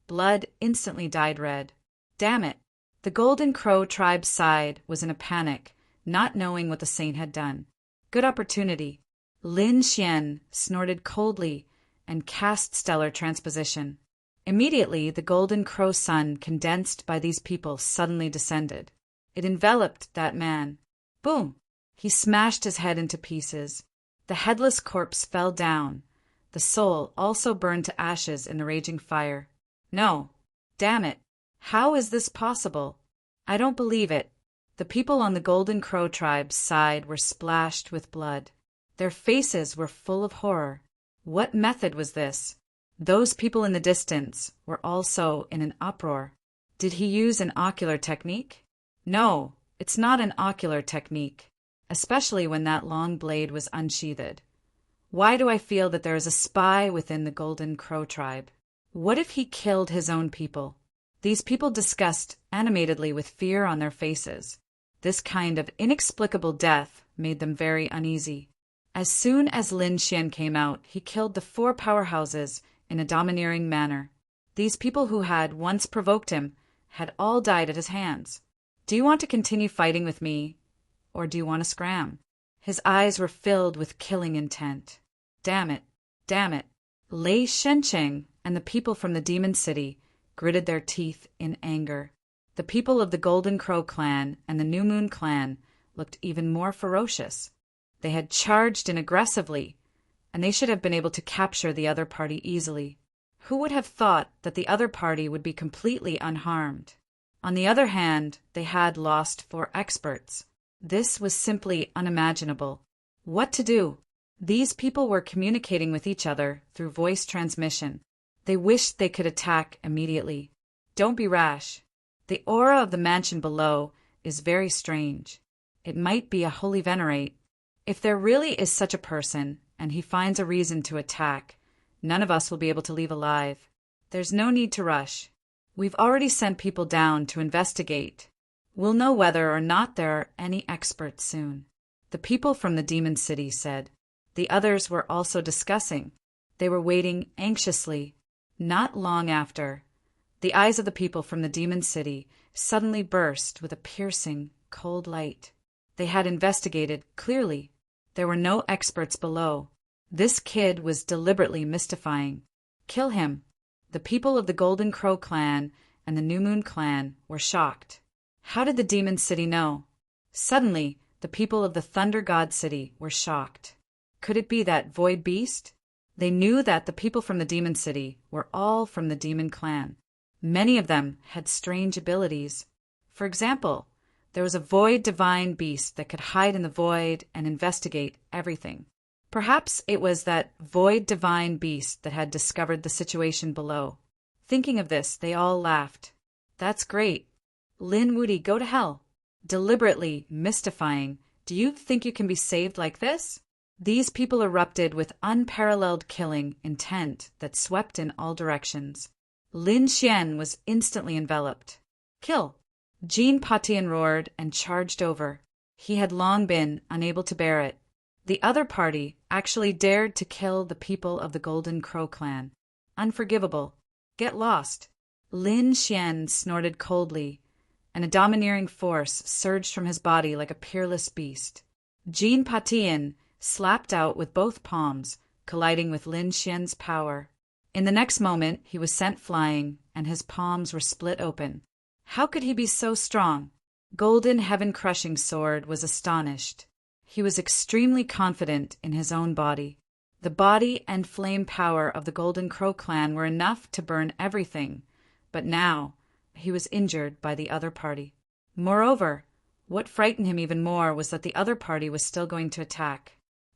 Blood instantly dyed red. Damn it! The Golden Crow tribe's side was in a panic, not knowing what the saint had done. Good opportunity. Lin Xian snorted coldly and cast stellar transposition. Immediately, the Golden Crow sun condensed by these people suddenly descended. It enveloped that man. Boom! He smashed his head into pieces. The headless corpse fell down. The soul also burned to ashes in the raging fire. No! Damn it! How is this possible? I don't believe it. The people on the Golden Crow tribe's side were splashed with blood. Their faces were full of horror. What method was this? Those people in the distance were also in an uproar. Did he use an ocular technique? No, it's not an ocular technique, especially when that long blade was unsheathed. Why do I feel that there is a spy within the Golden Crow tribe? What if he killed his own people? These people discussed animatedly with fear on their faces. This kind of inexplicable death made them very uneasy. As soon as Lin Xian came out, he killed the 4 powerhouses in a domineering manner. These people who had once provoked him had all died at his hands. Do you want to continue fighting with me, or do you want to scram? His eyes were filled with killing intent. Damn it! Damn it! Lei Shencheng and the people from the Demon City gritted their teeth in anger. The people of the Golden Crow clan and the New Moon clan looked even more ferocious. They had charged in aggressively, and they should have been able to capture the other party easily. Who would have thought that the other party would be completely unharmed? On the other hand, they had lost 4 experts. This was simply unimaginable. What to do? These people were communicating with each other through voice transmission. They wished they could attack immediately. Don't be rash. The aura of the mansion below is very strange. It might be a holy venerate. If there really is such a person, and he finds a reason to attack, none of us will be able to leave alive. There's no need to rush. We've already sent people down to investigate. We'll know whether or not there are any experts soon. The people from the Demon City said. The others were also discussing. They were waiting anxiously. Not long after, the eyes of the people from the Demon City suddenly burst with a piercing, cold light. They had investigated clearly. There were no experts below. This kid was deliberately mystifying. Kill him. The people of the Golden Crow clan and the New Moon clan were shocked. How did the Demon City know? Suddenly, the people of the Thunder God City were shocked. Could it be that void beast? They knew that the people from the demon city were all from the demon clan. Many of them had strange abilities. For example, there was a void divine beast that could hide in the void and investigate everything. Perhaps it was that void divine beast that had discovered the situation below. Thinking of this, they all laughed. That's great. Lin Woody, go to hell. Deliberately mystifying. Do you think you can be saved like this? These people erupted with unparalleled killing intent that swept in all directions. Lin Xian was instantly enveloped. Kill! Jean Patian roared and charged over. He had long been unable to bear it. The other party actually dared to kill the people of the Golden Crow clan. Unforgivable. Get lost. Lin Xian snorted coldly, and a domineering force surged from his body like a peerless beast. Jean Patian slapped out with both palms, colliding with Lin Xian's power. In the next moment, he was sent flying, and his palms were split open. How could he be so strong? Golden Heaven-crushing Sword was astonished. He was extremely confident in his own body. The body and flame power of the Golden Crow clan were enough to burn everything, but now he was injured by the other party. Moreover, what frightened him even more was that the other party was still going to attack.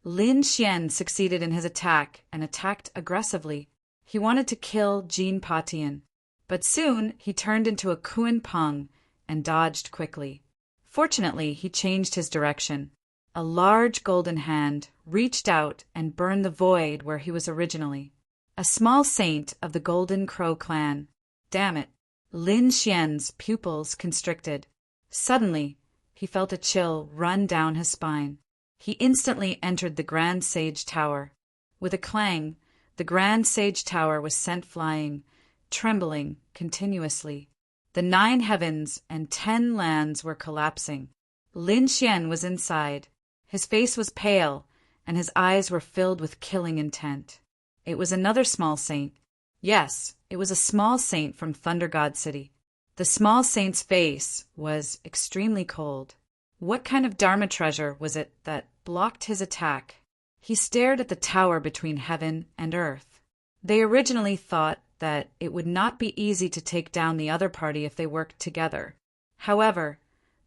Lin Xian succeeded in his attack and attacked aggressively. He wanted to kill Jean Patian, but soon he turned into a Kuan Peng and dodged quickly. Fortunately, he changed his direction. A large golden hand reached out and burned the void where he was originally. A small saint of the Golden Crow clan. Damn it. Lin Xian's pupils constricted. Suddenly, he felt a chill run down his spine. He instantly entered the Grand Sage Tower. With a clang, the Grand Sage Tower was sent flying, trembling continuously. The 9 heavens and 10 lands were collapsing. Lin Xian was inside. His face was pale, and his eyes were filled with killing intent. It was another small saint. Yes, it was a small saint from Thunder God City. The small saint's face was extremely cold. What kind of Dharma treasure was it that blocked his attack? He stared at the tower between heaven and earth. They originally thought that it would not be easy to take down the other party if they worked together. However,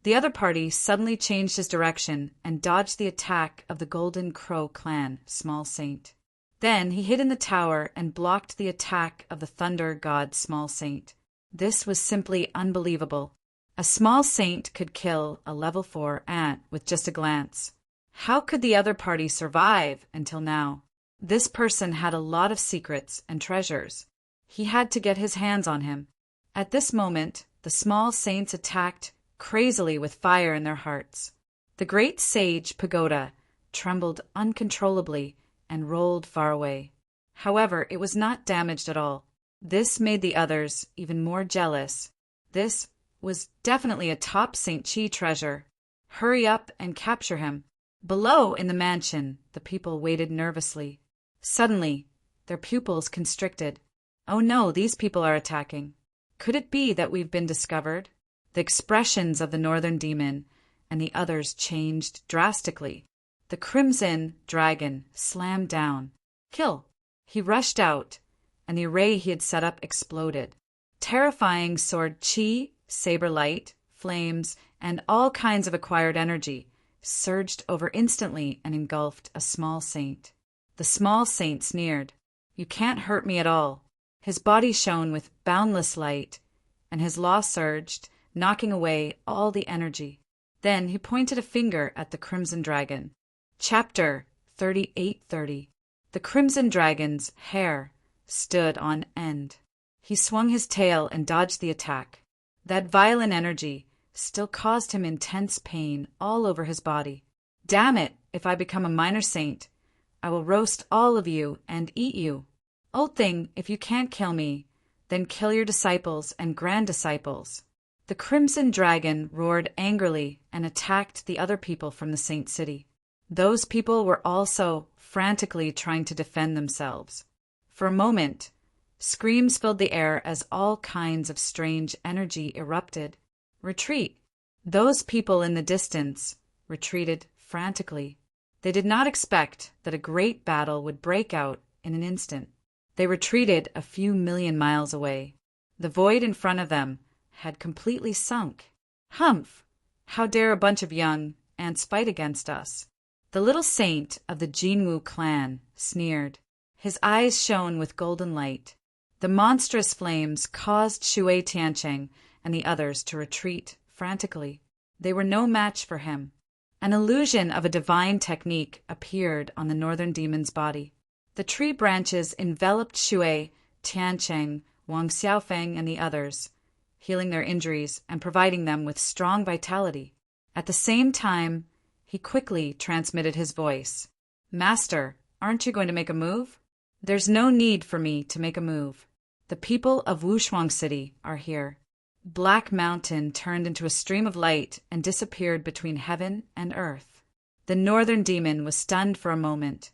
the other party suddenly changed his direction and dodged the attack of the Golden Crow clan, Small Saint. Then he hid in the tower and blocked the attack of the Thunder God, Small Saint. This was simply unbelievable. A small saint could kill a level 4 ant with just a glance. How could the other party survive until now? This person had a lot of secrets and treasures. He had to get his hands on him. At this moment, the small saints attacked crazily with fire in their hearts. The great sage pagoda trembled uncontrollably and rolled far away. However, it was not damaged at all. This made the others even more jealous. This was definitely a top St. Chi treasure. Hurry up and capture him. Below in the mansion, the people waited nervously. Suddenly, their pupils constricted. Oh no, these people are attacking. Could it be that we've been discovered? The expressions of the northern demon and the others changed drastically. The crimson dragon slammed down. Kill! He rushed out, and the array he had set up exploded. Terrifying sword chi, saber light, flames, and all kinds of acquired energy surged over instantly and engulfed a small saint. The small saint sneered. You can't hurt me at all. His body shone with boundless light, and his law surged, knocking away all the energy. Then he pointed a finger at the Crimson Dragon. Chapter 3830. The Crimson Dragon's hair stood on end. He swung his tail and dodged the attack. That violent energy still caused him intense pain all over his body. Damn it, if I become a minor saint, I will roast all of you and eat you. Old thing, if you can't kill me, then kill your disciples and grand-disciples. The Crimson Dragon roared angrily and attacked the other people from the Saint City. Those people were also frantically trying to defend themselves. For a moment, screams filled the air as all kinds of strange energy erupted. Retreat! Those people in the distance retreated frantically. They did not expect that a great battle would break out in an instant. They retreated a few million miles away. The void in front of them had completely sunk. Humph! How dare a bunch of young ants fight against us? The little saint of the Jinwu clan sneered. His eyes shone with golden light. The monstrous flames caused Shui Tiancheng and the others to retreat frantically. They were no match for him. An illusion of a divine technique appeared on the northern demon's body. The tree branches enveloped Shui, Tiancheng, Wang Xiaofeng, and the others, healing their injuries and providing them with strong vitality. At the same time, he quickly transmitted his voice. "Master, aren't you going to make a move?" "There's no need for me to make a move. The people of Wushuang City are here." Black Mountain turned into a stream of light and disappeared between heaven and earth. The northern demon was stunned for a moment.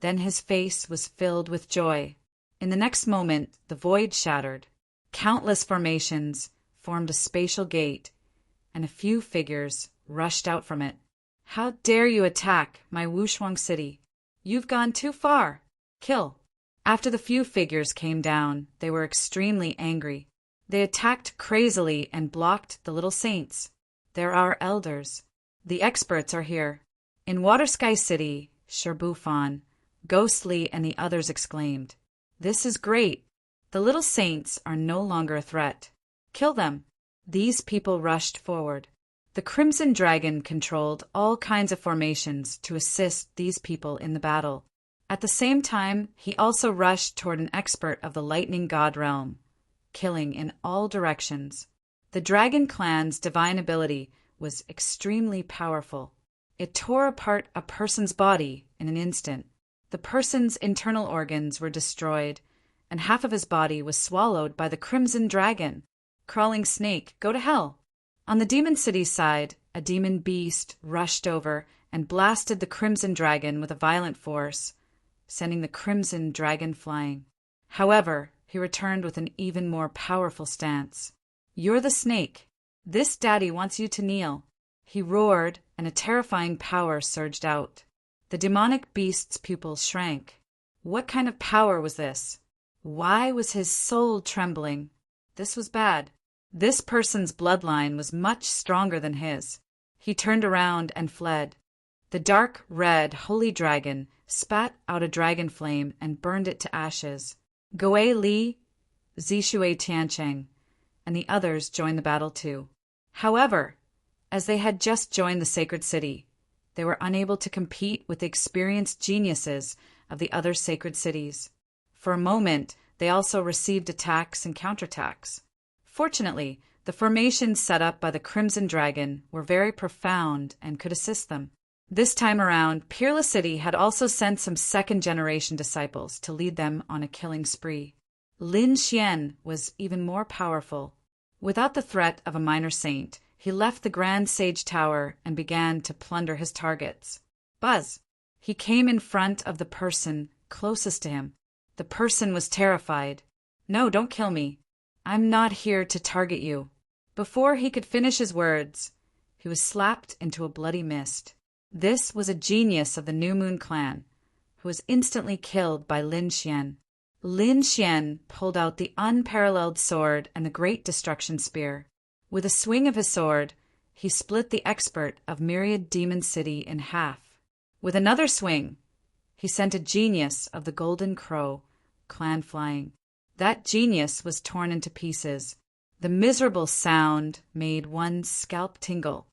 Then his face was filled with joy. In the next moment, the void shattered. Countless formations formed a spatial gate, and a few figures rushed out from it. "How dare you attack my Wushuang City? You've gone too far. Kill." After the few figures came down, they were extremely angry. They attacked crazily and blocked the little saints. "There are elders. The experts are here." In Water Sky City, Sherbufan, Ghostly, and the others exclaimed, "This is great. The little saints are no longer a threat. Kill them." These people rushed forward. The Crimson Dragon controlled all kinds of formations to assist these people in the battle. At the same time, he also rushed toward an expert of the Lightning God realm, killing in all directions. The Dragon Clan's divine ability was extremely powerful. It tore apart a person's body in an instant. The person's internal organs were destroyed, and half of his body was swallowed by the Crimson Dragon. Crawling snake, go to hell! On the Demon City side, a demon beast rushed over and blasted the Crimson Dragon with a violent force, sending the Crimson Dragon flying. However, he returned with an even more powerful stance. "You're the snake. This daddy wants you to kneel." He roared, and a terrifying power surged out. The demonic beast's pupils shrank. What kind of power was this? Why was his soul trembling? This was bad. This person's bloodline was much stronger than his. He turned around and fled. The dark red holy dragon spat out a dragon flame and burned it to ashes. Goei Li, Zishui Tiancheng, and the others joined the battle too. However, as they had just joined the sacred city, they were unable to compete with the experienced geniuses of the other sacred cities. For a moment, they also received attacks and counterattacks. Fortunately, the formations set up by the Crimson Dragon were very profound and could assist them. This time around, Peerless City had also sent some second-generation disciples to lead them on a killing spree. Lin Xian was even more powerful. Without the threat of a minor saint, he left the Grand Sage Tower and began to plunder his targets. Buzz! He came in front of the person closest to him. The person was terrified. "No, don't kill me. I'm not here to target you." Before he could finish his words, he was slapped into a bloody mist. This was a genius of the New Moon Clan, who was instantly killed by Lin Xian. Lin Xian pulled out the unparalleled sword and the Great Destruction Spear. With a swing of his sword, he split the expert of Myriad Demon City in half. With another swing, he sent a genius of the Golden Crow clan flying. That genius was torn into pieces. The miserable sound made one's scalp tingle.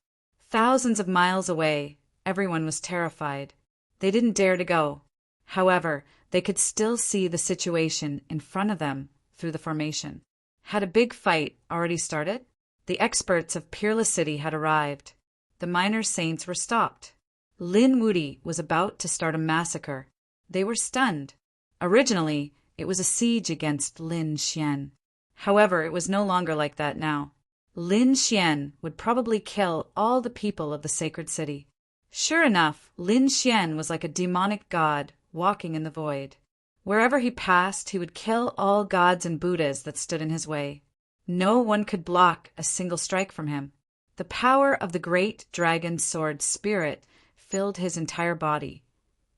Thousands of miles away, everyone was terrified. They didn't dare to go. However, they could still see the situation in front of them through the formation. Had a big fight already started? The experts of Peerless City had arrived. The minor saints were stopped. Lin Wudi was about to start a massacre. They were stunned. Originally, it was a siege against Lin Xian. However, it was no longer like that now. Lin Xian would probably kill all the people of the sacred city. Sure enough, Lin Xian was like a demonic god walking in the void. Wherever he passed, he would kill all gods and Buddhas that stood in his way. No one could block a single strike from him. The power of the great dragon sword spirit filled his entire body.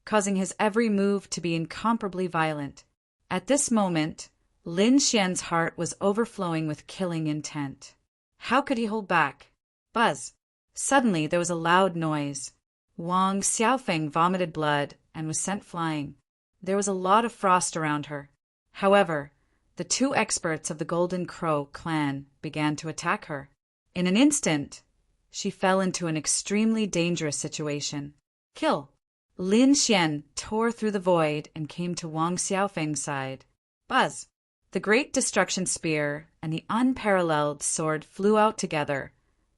causing his every move to be incomparably violent. At this moment, Lin Xian's heart was overflowing with killing intent. How could he hold back? Buzz! Suddenly there was a loud noise. Wang Xiaofeng vomited blood and was sent flying. There was a lot of frost around her. However, the two experts of the Golden Crow clan began to attack her. In an instant, she fell into an extremely dangerous situation. Kill! Lin Xian tore through the void and came to Wang Xiaofeng's side. Buzz! The Great Destruction Spear and the Unparalleled Sword flew out together,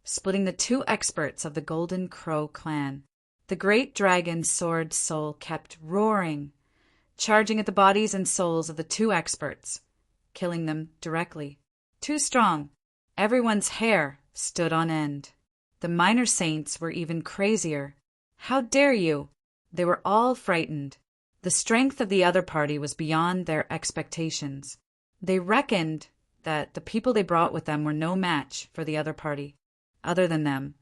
splitting the two experts of the Golden Crow clan. The Great Dragon's sword soul kept roaring, charging at the bodies and souls of the two experts, killing them directly. Too strong. Everyone's hair stood on end. The minor saints were even crazier. How dare you? They were all frightened. The strength of the other party was beyond their expectations. They reckoned that the people they brought with them were no match for the other party. Other than them,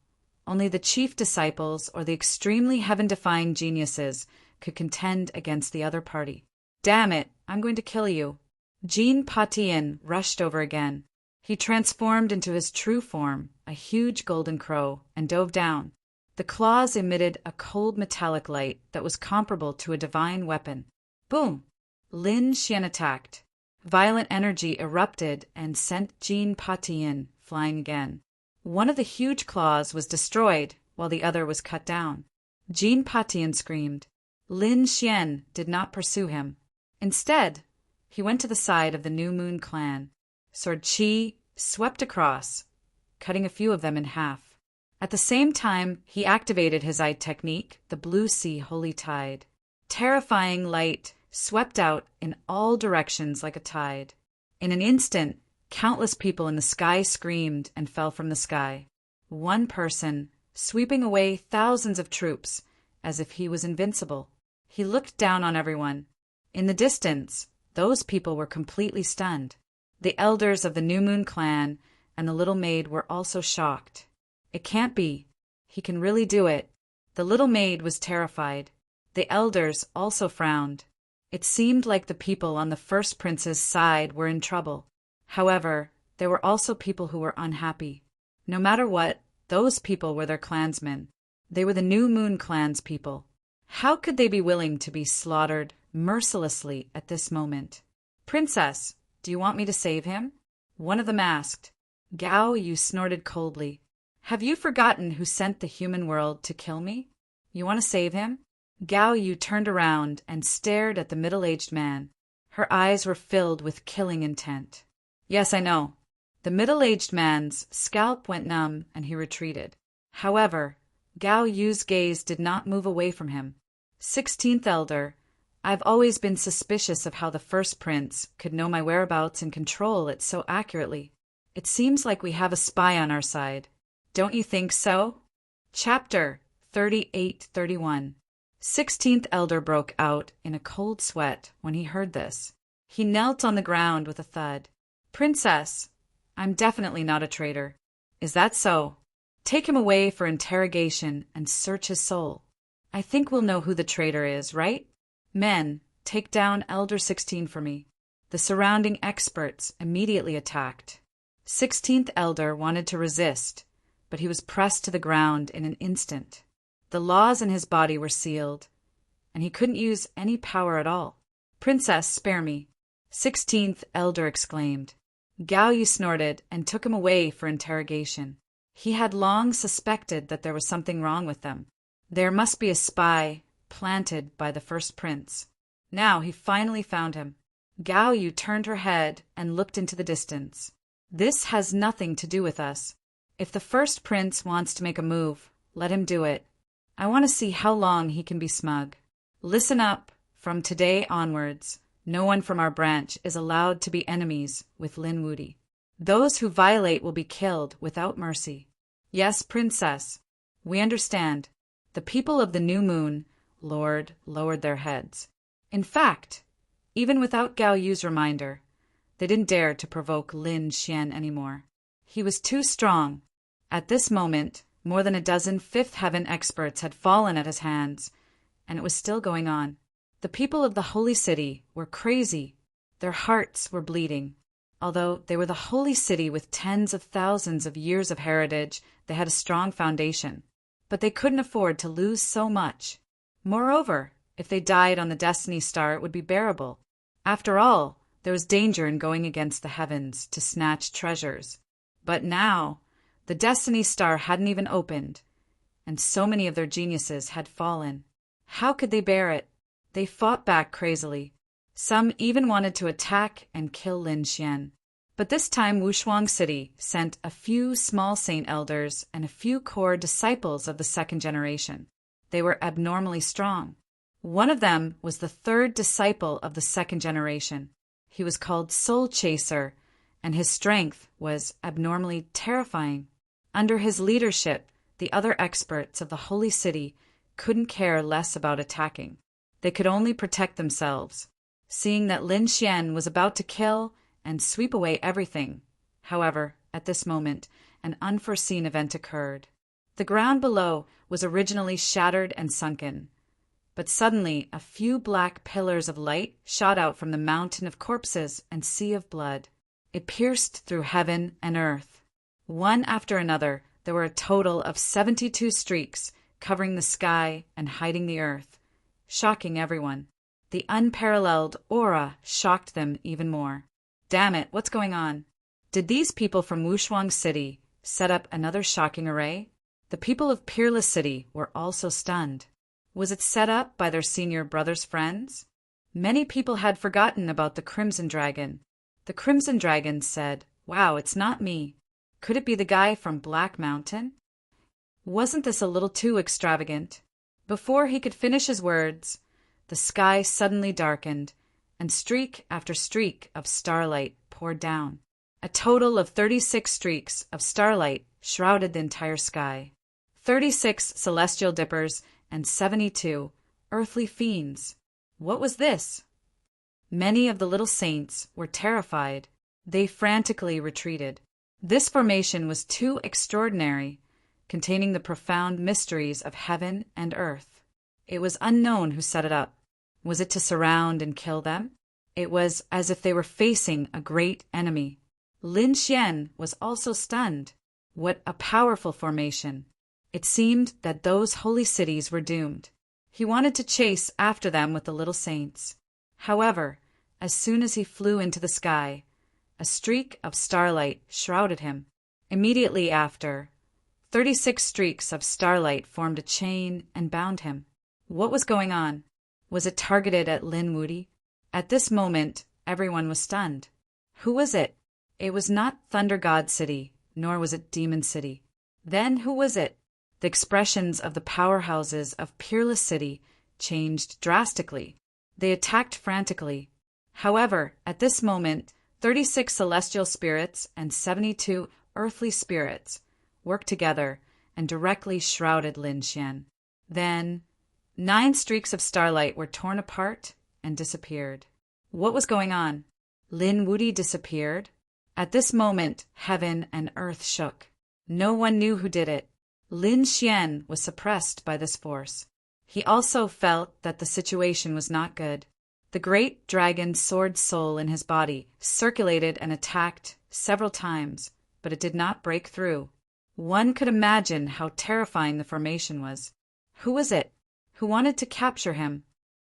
only the chief disciples or the extremely heaven-defying geniuses could contend against the other party. Damn it, I'm going to kill you. Jean Patien rushed over again. He transformed into his true form, a huge golden crow, and dove down. The claws emitted a cold metallic light that was comparable to a divine weapon. Boom! Lin Xian attacked. Violent energy erupted and sent Jean Patien flying again. One of the huge claws was destroyed, while the other was cut down. Jean Patien screamed. Lin Xian did not pursue him. Instead, he went to the side of the New Moon clan. Sword Qi swept across, cutting a few of them in half. At the same time, he activated his eye technique, the Blue Sea Holy Tide. Terrifying light swept out in all directions like a tide. In an instant, countless people in the sky screamed and fell from the sky. One person, sweeping away thousands of troops, as if he was invincible. He looked down on everyone. In the distance, those people were completely stunned. The elders of the New Moon clan and the little maid were also shocked. It can't be. He can really do it. The little maid was terrified. The elders also frowned. It seemed like the people on the first prince's side were in trouble. However, there were also people who were unhappy. No matter what, those people were their clansmen. They were the New Moon clan's people. How could they be willing to be slaughtered mercilessly at this moment? Princess, do you want me to save him? One of them asked. Gao Yu snorted coldly. Have you forgotten who sent the human world to kill me? You want to save him? Gao Yu turned around and stared at the middle-aged man. Her eyes were filled with killing intent. Yes, I know. The middle-aged man's scalp went numb and he retreated. However, Gao Yu's gaze did not move away from him. 16th Elder, I've always been suspicious of how the first prince could know my whereabouts and control it so accurately. It seems like we have a spy on our side. Don't you think so? Chapter 38-31. 16th Elder broke out in a cold sweat when he heard this. He knelt on the ground with a thud. Princess, I'm definitely not a traitor. Is that so? Take him away for interrogation and search his soul. I think we'll know who the traitor is, right? Men, take down Elder 16 for me. The surrounding experts immediately attacked. 16th Elder wanted to resist, but he was pressed to the ground in an instant. The laws in his body were sealed, and he couldn't use any power at all. Princess, spare me, 16th Elder exclaimed. Gao Yu snorted and took him away for interrogation. He had long suspected that there was something wrong with them. There must be a spy planted by the first prince. Now he finally found him. Gao Yu turned her head and looked into the distance. This has nothing to do with us. If the first prince wants to make a move, let him do it. I want to see how long he can be smug. Listen up. From today onwards, no one from our branch is allowed to be enemies with Lin Wudi. Those who violate will be killed without mercy. Yes, Princess, we understand. The people of the New Moon, Lord, lowered their heads. In fact, even without Gao Yu's reminder, they didn't dare to provoke Lin Xian anymore. He was too strong. At this moment, more than a dozen Fifth Heaven experts had fallen at his hands, and it was still going on. The people of the holy city were crazy. Their hearts were bleeding. Although they were the holy city with tens of thousands of years of heritage, they had a strong foundation. But they couldn't afford to lose so much. Moreover, if they died on the Destiny Star, it would be bearable. After all, there was danger in going against the heavens to snatch treasures. But now, the Destiny Star hadn't even opened, and so many of their geniuses had fallen. How could they bear it? They fought back crazily. Some even wanted to attack and kill Lin Xian. But this time Wushuang City sent a few small saint elders and a few core disciples of the second generation. They were abnormally strong. One of them was the third disciple of the second generation. He was called Soul Chaser, and his strength was abnormally terrifying. Under his leadership, the other experts of the holy city couldn't care less about attacking. They could only protect themselves. Seeing that Lin Xian was about to kill and sweep away everything. However, at this moment, an unforeseen event occurred. The ground below was originally shattered and sunken, but suddenly a few black pillars of light shot out from the mountain of corpses and sea of blood. It pierced through heaven and earth. One after another, there were a total of 72 streaks covering the sky and hiding the earth, shocking everyone. The unparalleled aura shocked them even more. Damn it, what's going on? Did these people from Wushuang City set up another shocking array? The people of Peerless City were also stunned. Was it set up by their senior brother's friends? Many people had forgotten about the Crimson Dragon. The Crimson Dragon said, "Wow, it's not me. Could it be the guy from Black Mountain?" Wasn't this a little too extravagant? Before he could finish his words, the sky suddenly darkened, and streak after streak of starlight poured down. A total of 36 streaks of starlight shrouded the entire sky. 36 celestial dippers and 72 earthly fiends. What was this? Many of the little saints were terrified. They frantically retreated. This formation was too extraordinary, containing the profound mysteries of heaven and earth. It was unknown who set it up. Was it to surround and kill them? It was as if they were facing a great enemy. Lin Xian was also stunned. What a powerful formation! It seemed that those holy cities were doomed. He wanted to chase after them with the little saints. However, as soon as he flew into the sky, a streak of starlight shrouded him. Immediately after, 36 streaks of starlight formed a chain and bound him. What was going on? Was it targeted at Lin Wudy? At this moment, everyone was stunned. Who was it? It was not Thunder God City, nor was it Demon City. Then who was it? The expressions of the powerhouses of Peerless City changed drastically. They attacked frantically. However, at this moment, 36 celestial spirits and 72 earthly spirits worked together and directly shrouded Lin Xian. Then 9 streaks of starlight were torn apart and disappeared. What was going on? Lin Wudy disappeared. At this moment, heaven and earth shook. No one knew who did it. Lin Xian was suppressed by this force. He also felt that the situation was not good. The great dragon sword soul in his body circulated and attacked several times, but it did not break through. One could imagine how terrifying the formation was. Who was it? Who wanted to capture him?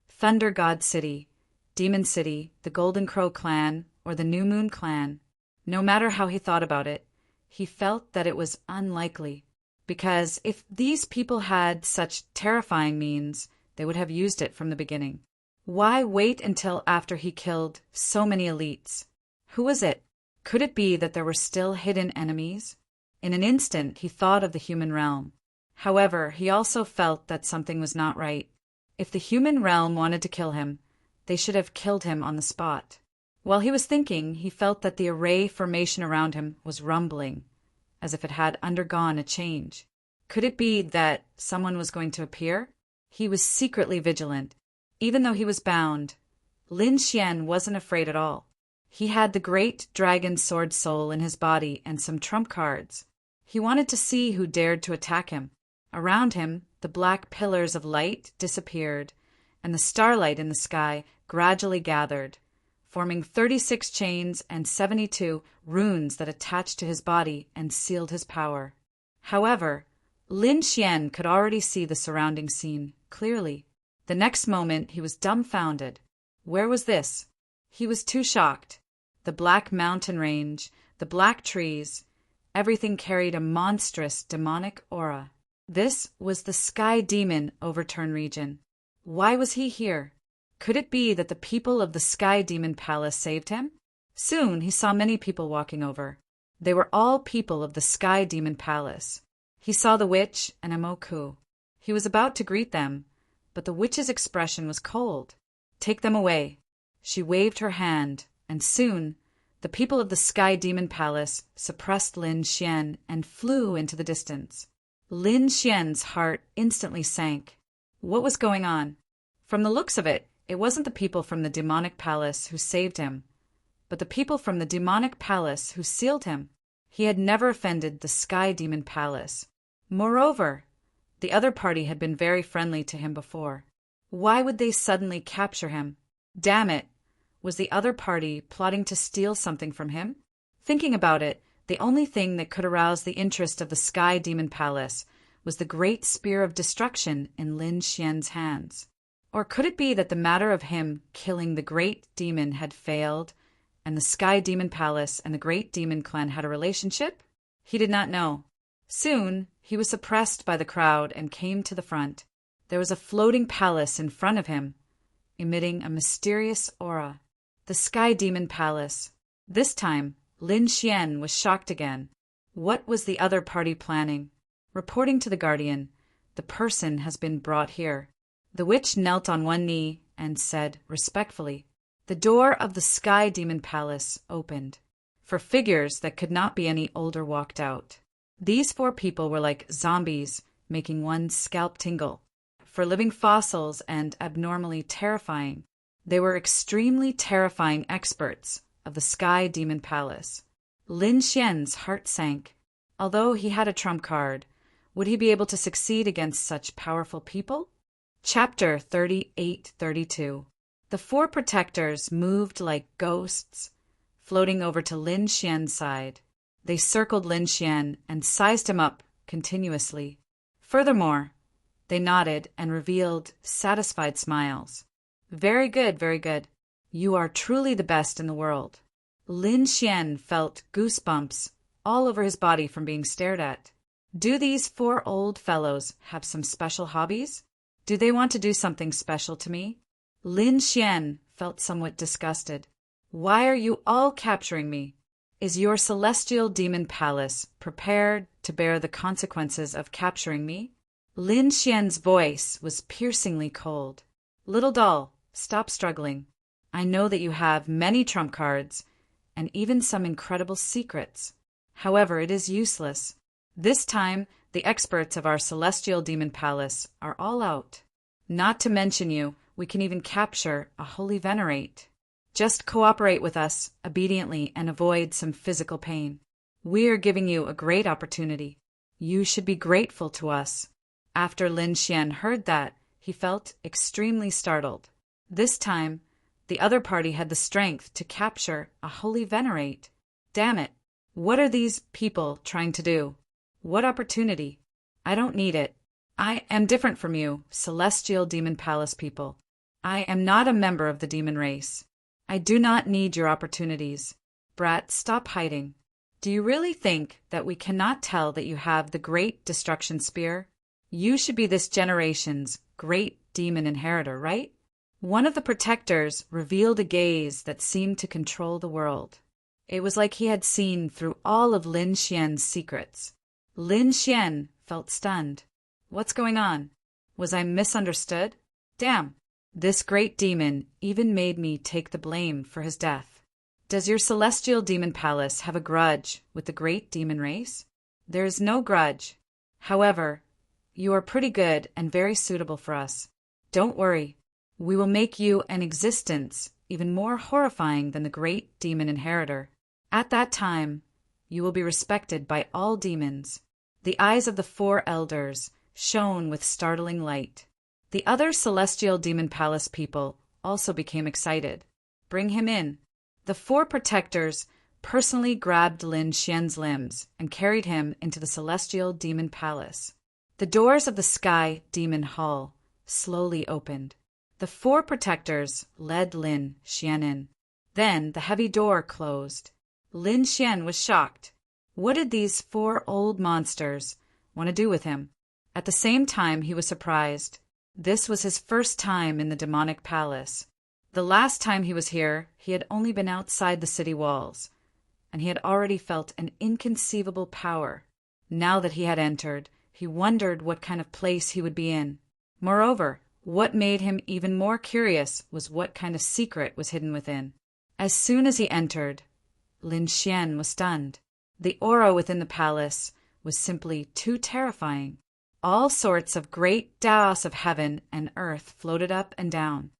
Thunder God City, Demon City, the Golden Crow clan, or the New Moon clan? No matter how he thought about it, he felt that it was unlikely. Because if these people had such terrifying means, they would have used it from the beginning. Why wait until after he killed so many elites? Who was it? Could it be that there were still hidden enemies? In an instant, he thought of the human realm. However, he also felt that something was not right. If the human realm wanted to kill him, they should have killed him on the spot. While he was thinking, he felt that the array formation around him was rumbling, as if it had undergone a change. Could it be that someone was going to appear? He was secretly vigilant. Even though he was bound, Lin Xian wasn't afraid at all. He had the great dragon sword soul in his body and some trump cards. He wanted to see who dared to attack him. Around him, the black pillars of light disappeared, and the starlight in the sky gradually gathered, forming 36 chains and 72 runes that attached to his body and sealed his power. However, Lin Xian could already see the surrounding scene clearly. The next moment he was dumbfounded. Where was this? He was too shocked. The black mountain range, the black trees, everything carried a monstrous demonic aura. This was the Sky Demon Overturn region. Why was he here? Could it be that the people of the Sky Demon Palace saved him? Soon he saw many people walking over. They were all people of the Sky Demon Palace. He saw the witch and Amoku. He was about to greet them, but the witch's expression was cold. Take them away. She waved her hand, and soon the people of the Sky Demon Palace suppressed Lin Xian and flew into the distance. Lin Xian's heart instantly sank. What was going on? From the looks of it, it wasn't the people from the demonic palace who saved him, but the people from the demonic palace who sealed him. He had never offended the Sky Demon Palace. Moreover, the other party had been very friendly to him before. Why would they suddenly capture him? Damn it! Was the other party plotting to steal something from him? Thinking about it, the only thing that could arouse the interest of the Sky Demon Palace was the great spear of destruction in Lin Xian's hands. Or could it be that the matter of him killing the great demon had failed, and the Sky Demon Palace and the great demon clan had a relationship? He did not know. Soon, he was suppressed by the crowd and came to the front. There was a floating palace in front of him, emitting a mysterious aura. The Sky Demon Palace. This time, Lin Xian was shocked again. What was the other party planning? Reporting to the guardian, the person has been brought here. The witch knelt on one knee and said respectfully. The door of the Sky Demon Palace opened. 4 figures that could not be any older walked out. These 4 people were like zombies, making one's scalp tingle. For living fossils and abnormally terrifying. They were extremely terrifying experts of the Sky Demon Palace. Lin Xian's heart sank. Although he had a trump card, would he be able to succeed against such powerful people? Chapter 38-32. The 4 protectors moved like ghosts, floating over to Lin Xian's side. They circled Lin Xian and sized him up continuously. Furthermore, they nodded and revealed satisfied smiles. Very good, very good. You are truly the best in the world. Lin Xian felt goosebumps all over his body from being stared at. Do these 4 old fellows have some special hobbies? Do they want to do something special to me? Lin Xian felt somewhat disgusted. Why are you all capturing me? Is your celestial demon palace prepared to bear the consequences of capturing me? Lin Xian's voice was piercingly cold. Little doll, stop struggling. I know that you have many trump cards and even some incredible secrets. However, it is useless. This time, the experts of our celestial demon palace are all out. Not to mention you, we can even capture a holy venerate. Just cooperate with us obediently and avoid some physical pain. We are giving you a great opportunity. You should be grateful to us. After Lin Xian heard that, he felt extremely startled. This time, the other party had the strength to capture a holy venerate. Damn it! What are these people trying to do? What opportunity? I don't need it. I am different from you, celestial demon palace people. I am not a member of the demon race. I do not need your opportunities. Brat, stop hiding. Do you really think that we cannot tell that you have the great destruction spear? You should be this generation's great demon inheritor, right? One of the protectors revealed a gaze that seemed to control the world. It was like he had seen through all of Lin Xian's secrets. Lin Xian felt stunned. What's going on? Was I misunderstood? Damn! This great demon even made me take the blame for his death. Does your celestial demon palace have a grudge with the great demon race? There is no grudge. However, you are pretty good and very suitable for us. Don't worry. We will make you an existence even more horrifying than the great demon inheritor. At that time, you will be respected by all demons. The eyes of the 4 elders shone with startling light. The other celestial demon palace people also became excited. Bring him in. The 4 protectors personally grabbed Lin Xian's limbs and carried him into the celestial demon palace. The doors of the Sky Demon Hall slowly opened. The 4 protectors led Lin Xian in. Then the heavy door closed. Lin Xian was shocked. What did these 4 old monsters want to do with him? At the same time, he was surprised. This was his first time in the demonic palace. The last time he was here, he had only been outside the city walls, and he had already felt an inconceivable power. Now that he had entered, he wondered what kind of place he would be in. Moreover, what made him even more curious was what kind of secret was hidden within. As soon as he entered, Lin Xian was stunned. The aura within the palace was simply too terrifying. All sorts of great Taos of heaven and earth floated up and down.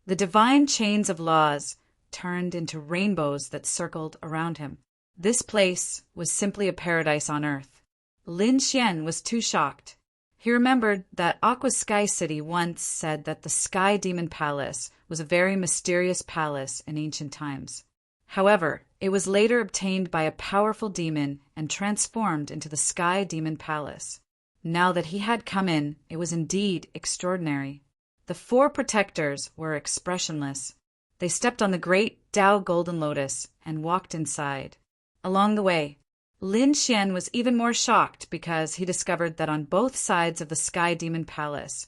The divine chains of laws turned into rainbows that circled around him. This place was simply a paradise on earth. Lin Xian was too shocked. He remembered that Aqua Sky City once said that the Sky Demon Palace was a very mysterious palace in ancient times. However, it was later obtained by a powerful demon and transformed into the Sky Demon Palace. Now that he had come in, it was indeed extraordinary. The 4 protectors were expressionless. They stepped on the great Tao Golden Lotus and walked inside. Along the way, Lin Xian was even more shocked because he discovered that on both sides of the Sky Demon Palace,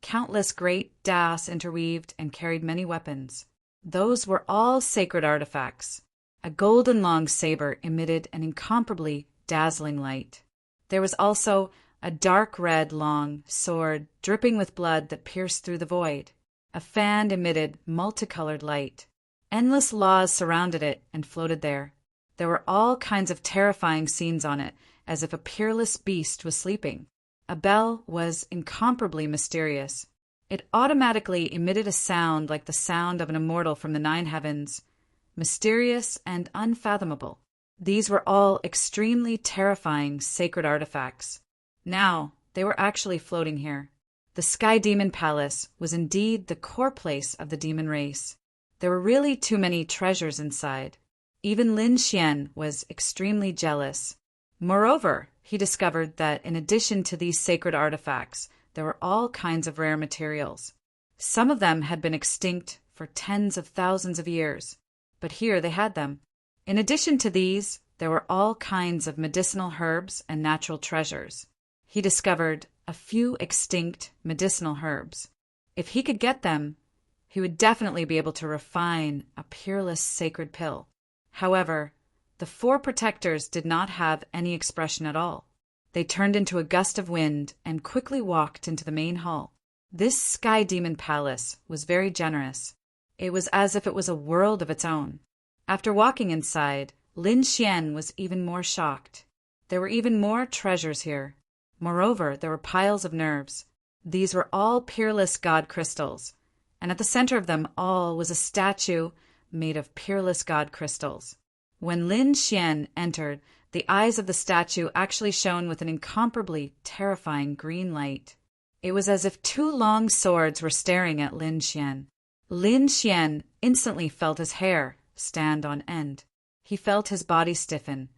countless great Taos interweaved and carried many weapons. Those were all sacred artifacts. A golden long saber emitted an incomparably dazzling light. There was also a dark red long sword dripping with blood that pierced through the void. A fan emitted multicolored light. Endless laws surrounded it and floated there. There were all kinds of terrifying scenes on it, as if a peerless beast was sleeping. A bell was incomparably mysterious. It automatically emitted a sound like the sound of an immortal from the 9 heavens, mysterious and unfathomable. These were all extremely terrifying sacred artifacts. Now, they were actually floating here. The Sky Demon Palace was indeed the core place of the demon race. There were really too many treasures inside. Even Lin Xian was extremely jealous. Moreover, he discovered that in addition to these sacred artifacts, there were all kinds of rare materials. Some of them had been extinct for tens of thousands of years, but here they had them. In addition to these, there were all kinds of medicinal herbs and natural treasures. He discovered a few extinct medicinal herbs. If he could get them, he would definitely be able to refine a peerless sacred pill. However, the 4 protectors did not have any expression at all. They turned into a gust of wind and quickly walked into the main hall. This Sky Demon Palace was very generous. It was as if it was a world of its own. After walking inside, Lin Xian was even more shocked. There were even more treasures here. Moreover, there were piles of nerves. These were all peerless god crystals, and at the center of them all was a statue made of peerless god crystals. When Lin Xian entered, the eyes of the statue actually shone with an incomparably terrifying green light. It was as if 2 long swords were staring at Lin Xian. Lin Xian instantly felt his hair stand on end. He felt his body stiffen,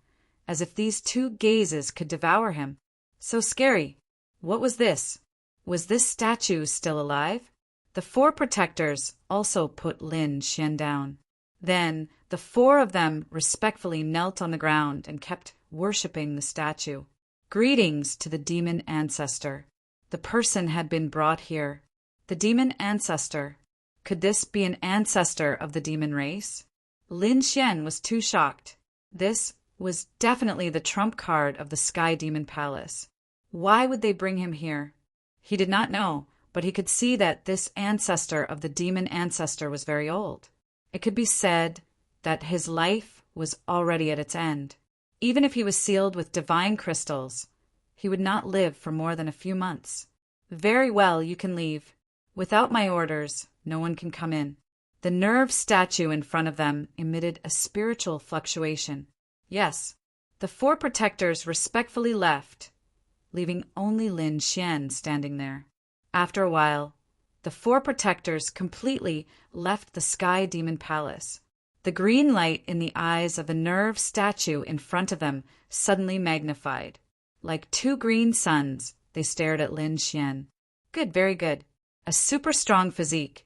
as if these 2 gazes could devour him. So scary. What was this? Was this statue still alive? The 4 protectors also put Lin Xian down. Then the 4 of them respectfully knelt on the ground and kept worshipping the statue. Greetings to the demon ancestor. The person had been brought here. The demon ancestor. Could this be an ancestor of the demon race? Lin Xian was too shocked. This was definitely the trump card of the Sky Demon Palace. Why would they bring him here? He did not know, but he could see that this ancestor of the demon ancestor was very old. It could be said that his life was already at its end. Even if he was sealed with divine crystals, he would not live for more than a few months. Very well, you can leave. Without my orders, no one can come in. The nerve statue in front of them emitted a spiritual fluctuation. Yes, the 4 protectors respectfully left, leaving only Lin Xian standing there. After a while, the four protectors completely left the Sky Demon Palace. The green light in the eyes of the nerve statue in front of them suddenly magnified. Like two green suns, they stared at Lin Xian. Good, very good. A super strong physique,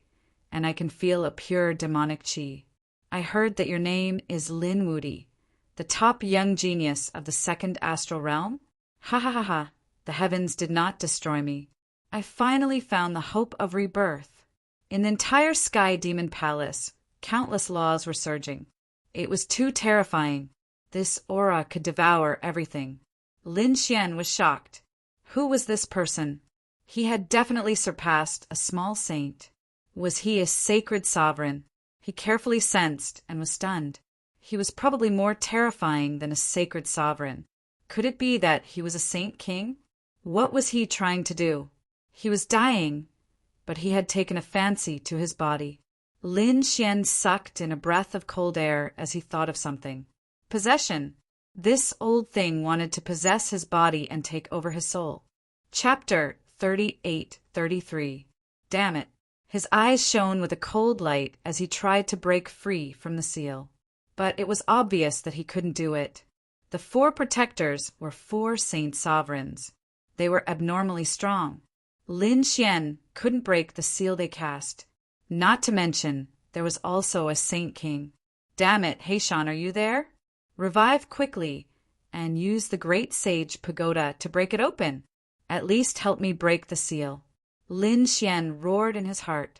and I can feel a pure demonic chi. I heard that your name is Lin Wudi, the top young genius of the second astral realm? Ha ha ha ha, the heavens did not destroy me. I finally found the hope of rebirth. In the entire Sky Demon Palace, countless laws were surging. It was too terrifying. This aura could devour everything. Lin Xian was shocked. Who was this person? He had definitely surpassed a small saint. Was he a sacred sovereign? He carefully sensed and was stunned. He was probably more terrifying than a sacred sovereign. Could it be that he was a saint king? What was he trying to do? He was dying, but he had taken a fancy to his body. Lin Xian sucked in a breath of cold air as he thought of something. Possession. This old thing wanted to possess his body and take over his soul. Chapter 38-33. Damn it. His eyes shone with a cold light as he tried to break free from the seal. But it was obvious that he couldn't do it. The four protectors were four saint sovereigns. They were abnormally strong. Lin Xian couldn't break the seal they cast. Not to mention, there was also a saint king. Damn it, Heishan, are you there? Revive quickly and use the great sage pagoda to break it open. At least help me break the seal. Lin Xian roared in his heart.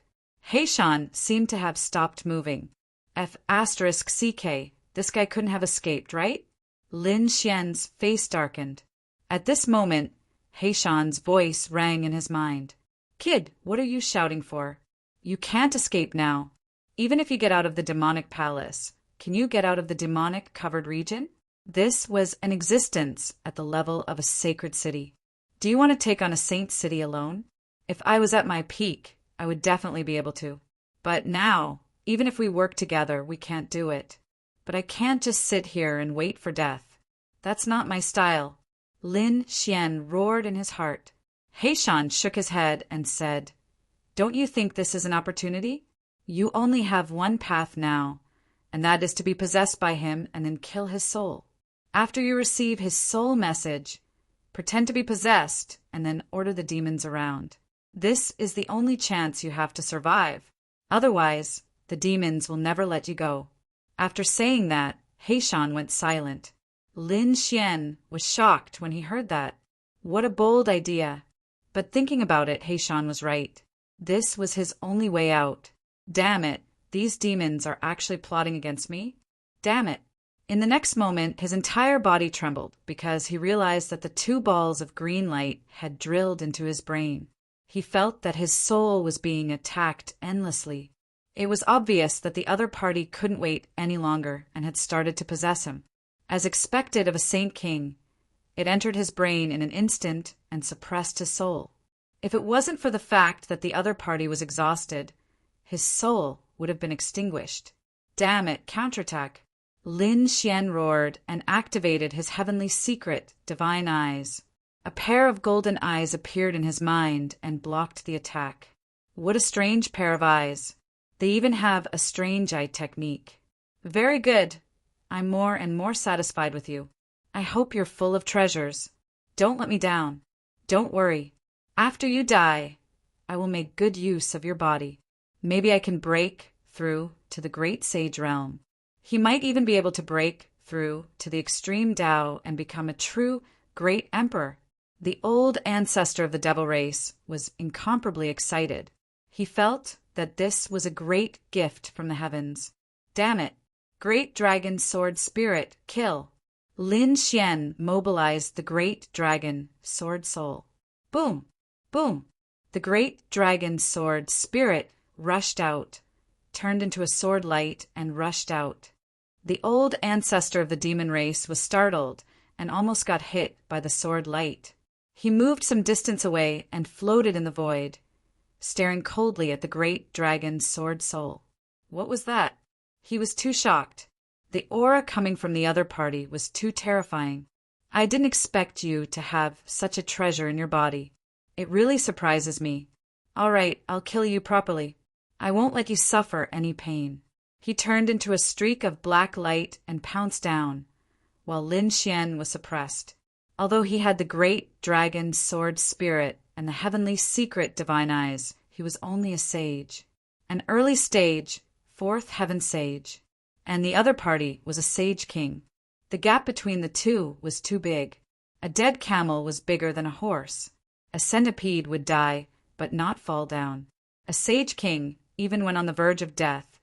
Heishan seemed to have stopped moving. F***CK, this guy couldn't have escaped, right? Lin Xian's face darkened. At this moment, Heishan's voice rang in his mind. Kid, what are you shouting for? You can't escape now. Even if you get out of the demonic palace, can you get out of the demonic covered region? This was an existence at the level of a sacred city. Do you want to take on a saint city alone? If I was at my peak, I would definitely be able to. But now, even if we work together, we can't do it. But I can't just sit here and wait for death. That's not my style. Lin Xian roared in his heart. Heishan shook his head and said, Don't you think this is an opportunity? You only have one path now, and that is to be possessed by him and then kill his soul. After you receive his soul message, pretend to be possessed and then order the demons around. This is the only chance you have to survive. Otherwise, the demons will never let you go. After saying that, Heishan went silent. Lin Xian was shocked when he heard that. What a bold idea. But thinking about it, Heishan was right. This was his only way out. Damn it, these demons are actually plotting against me? Damn it. In the next moment, his entire body trembled because he realized that the two balls of green light had drilled into his brain. He felt that his soul was being attacked endlessly. It was obvious that the other party couldn't wait any longer and had started to possess him. As expected of a saint king, it entered his brain in an instant and suppressed his soul. If it wasn't for the fact that the other party was exhausted, his soul would have been extinguished. Damn it, counterattack. Lin Xian roared and activated his heavenly secret, divine eyes. A pair of golden eyes appeared in his mind and blocked the attack. What a strange pair of eyes. They even have a strange eye technique. Very good. I'm more and more satisfied with you. I hope you're full of treasures. Don't let me down. Don't worry. After you die, I will make good use of your body. Maybe I can break through to the great sage realm. He might even be able to break through to the extreme Tao and become a true great emperor. The old ancestor of the devil race was incomparably excited. He felt that this was a great gift from the heavens. Damn it! Great dragon sword spirit, kill! Lin Xian mobilized the great dragon sword soul. Boom! Boom! The great dragon sword spirit rushed out, turned into a sword light and rushed out. The old ancestor of the demon race was startled and almost got hit by the sword light. He moved some distance away and floated in the void, staring coldly at the great dragon sword soul. What was that? He was too shocked. The aura coming from the other party was too terrifying. I didn't expect you to have such a treasure in your body. It really surprises me. All right, I'll kill you properly. I won't let you suffer any pain." He turned into a streak of black light and pounced down, while Lin Xian was suppressed. Although he had the great dragon sword spirit and the heavenly secret divine eyes, he was only a sage. An early stage, fourth heaven sage. And the other party was a sage king. The gap between the two was too big. A dead camel was bigger than a horse. A centipede would die, but not fall down. A sage king, even when on the verge of death,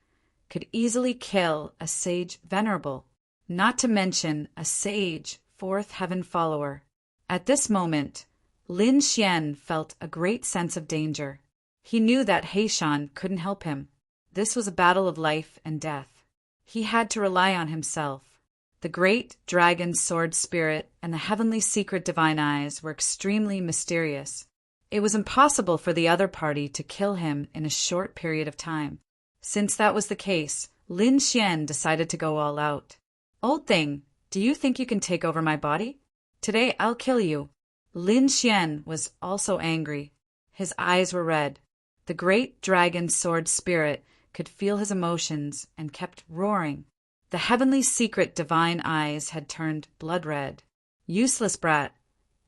could easily kill a sage venerable, not to mention a sage fourth heaven follower. At this moment, Lin Xian felt a great sense of danger. He knew that Heishan couldn't help him. This was a battle of life and death. He had to rely on himself. The great dragon sword spirit and the heavenly secret divine eyes were extremely mysterious. It was impossible for the other party to kill him in a short period of time. Since that was the case, Lin Xian decided to go all out. "Old thing, do you think you can take over my body? Today I'll kill you." Lin Xian was also angry. His eyes were red. The great dragon sword spirit could feel his emotions and kept roaring. The heavenly secret divine eyes had turned blood red. "Useless brat.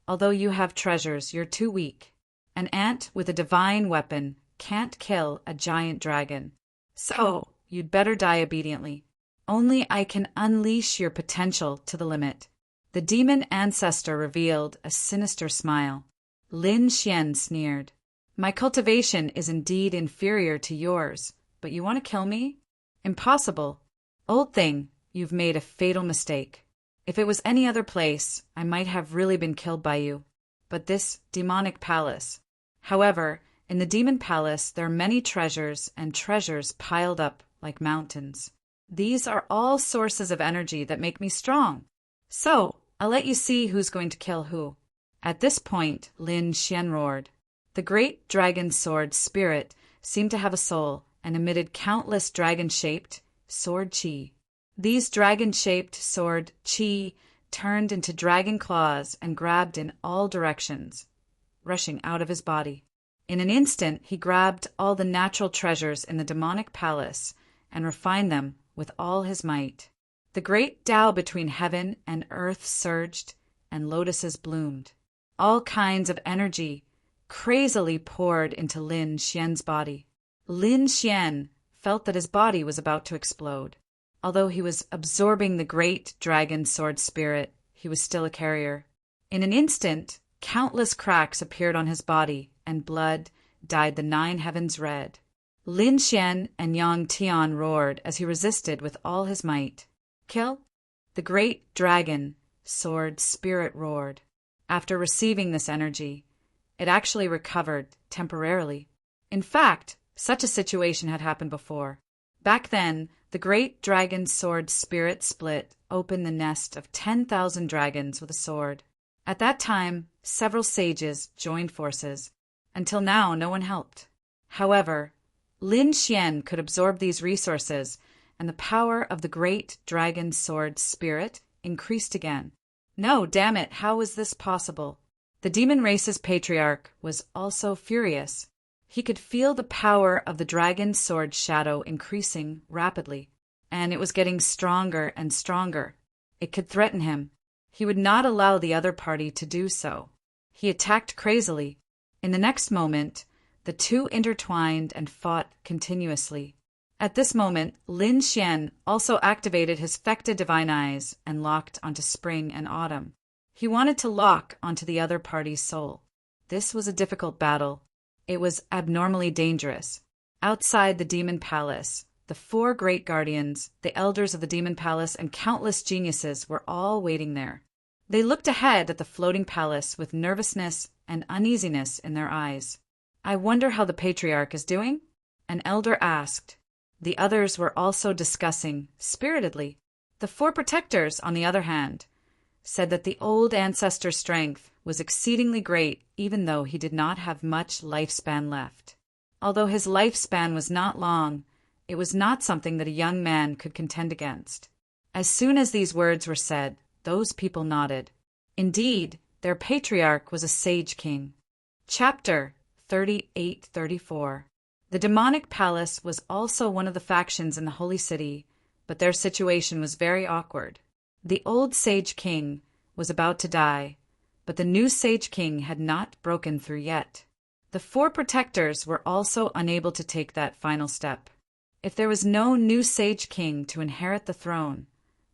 Although you have treasures, you're too weak. An ant with a divine weapon can't kill a giant dragon. So, you'd better die obediently. Only I can unleash your potential to the limit." The demon ancestor revealed a sinister smile. Lin Xian sneered. "My cultivation is indeed inferior to yours, but you want to kill me? Impossible. Old thing, you've made a fatal mistake. If it was any other place, I might have really been killed by you. But this demonic palace. However, in the demon palace there are many treasures and treasures piled up like mountains. These are all sources of energy that make me strong. So, I'll let you see who's going to kill who." At this point, Lin Xian roared. The great dragon sword spirit seemed to have a soul and emitted countless dragon-shaped sword chi. These dragon-shaped sword chi turned into dragon claws and grabbed in all directions, rushing out of his body. In an instant, he grabbed all the natural treasures in the demonic palace and refined them with all his might. The great Tao between heaven and earth surged, and lotuses bloomed. All kinds of energy crazily poured into Lin Xian's body. Lin Xian felt that his body was about to explode. Although he was absorbing the great dragon sword spirit, he was still a carrier. In an instant, countless cracks appeared on his body, and blood dyed the 9 heavens red. Lin Xian and Yang Tian roared as he resisted with all his might. "Kill?" The great dragon sword spirit roared. After receiving this energy, it actually recovered temporarily. In fact, such a situation had happened before. Back then, the great dragon sword spirit split open the nest of 10,000 dragons with a sword. At that time, several sages joined forces. Until now, no one helped. However, Lin Xian could absorb these resources, and the power of the great dragon sword spirit increased again. No, damn it, how was this possible? The demon race's patriarch was also furious. He could feel the power of the dragon sword shadow increasing rapidly, and it was getting stronger and stronger. It could threaten him. He would not allow the other party to do so. He attacked crazily. In the next moment, the two intertwined and fought continuously. At this moment, Lin Xian also activated his Fecta divine eyes and locked onto spring and autumn. He wanted to lock onto the other party's soul. This was a difficult battle. It was abnormally dangerous. Outside the demon palace, the 4 great guardians, the elders of the demon palace, and countless geniuses were all waiting there. They looked ahead at the floating palace with nervousness and uneasiness in their eyes. "I wonder how the patriarch is doing?" an elder asked. The others were also discussing spiritedly. The 4 protectors, on the other hand, said that the old ancestor's strength was exceedingly great, even though he did not have much lifespan left. Although his lifespan was not long, it was not something that a young man could contend against. As soon as these words were said, those people nodded. Indeed, their patriarch was a sage king. Chapter 38-34. The demonic palace was also one of the factions in the holy city, but their situation was very awkward. The old sage king was about to die, but the new sage king had not broken through yet. The four protectors were also unable to take that final step. If there was no new sage king to inherit the throne,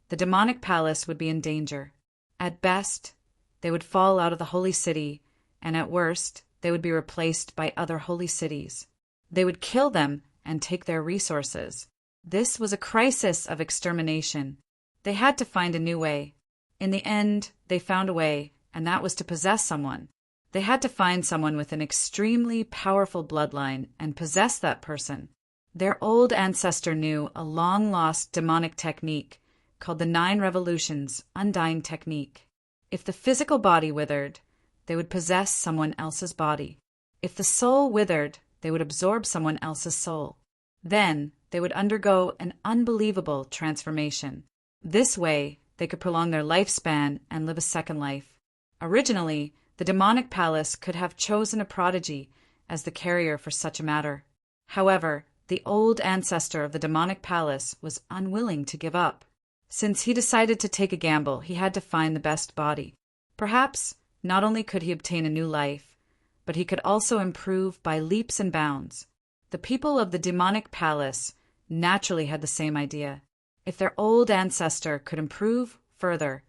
the demonic palace would be in danger. At best, they would fall out of the holy city, and at worst, they would be replaced by other holy cities. They would kill them and take their resources. This was a crisis of extermination. They had to find a new way. In the end, they found a way, and that was to possess someone. They had to find someone with an extremely powerful bloodline and possess that person. Their old ancestor knew a long-lost demonic technique called the 9 Revolutions Undying Technique. If the physical body withered, they would possess someone else's body. If the soul withered, they would absorb someone else's soul. Then, they would undergo an unbelievable transformation. This way, they could prolong their lifespan and live a second life. Originally, the demonic palace could have chosen a prodigy as the carrier for such a matter. However, the old ancestor of the demonic palace was unwilling to give up. Since he decided to take a gamble, he had to find the best body. Perhaps, not only could he obtain a new life, but he could also improve by leaps and bounds. The people of the demonic palace naturally had the same idea. If their old ancestor could improve further,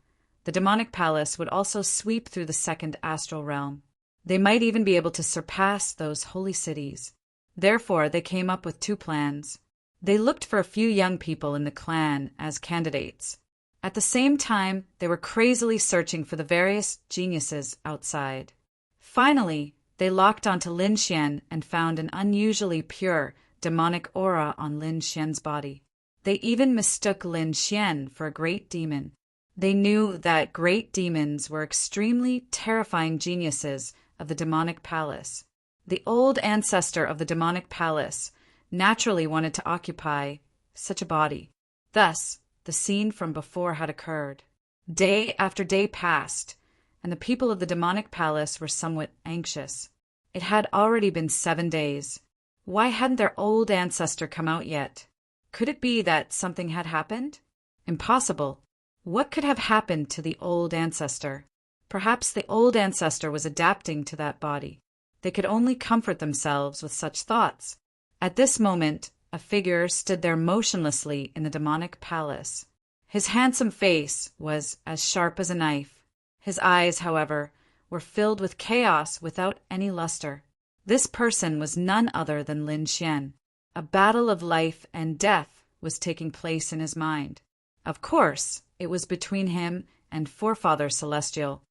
the demonic palace would also sweep through the second astral realm. They might even be able to surpass those holy cities. Therefore, they came up with 2 plans. They looked for a few young people in the clan as candidates. At the same time, they were crazily searching for the various geniuses outside. Finally, they locked onto Lin Xian and found an unusually pure demonic aura on Lin Xian's body. They even mistook Lin Xian for a great demon. They knew that great demons were extremely terrifying geniuses of the demonic palace. The old ancestor of the demonic palace naturally wanted to occupy such a body. Thus, the scene from before had occurred. Day after day passed, and the people of the demonic palace were somewhat anxious. It had already been 7 days. Why hadn't their old ancestor come out yet? Could it be that something had happened? Impossible. What could have happened to the old ancestor? Perhaps the old ancestor was adapting to that body. They could only comfort themselves with such thoughts. At this moment, a figure stood there motionlessly in the demonic palace. His handsome face was as sharp as a knife. His eyes, however, were filled with chaos without any luster. This person was none other than Lin Xian. A battle of life and death was taking place in his mind. Of course, it was between him and Forefather Celestial.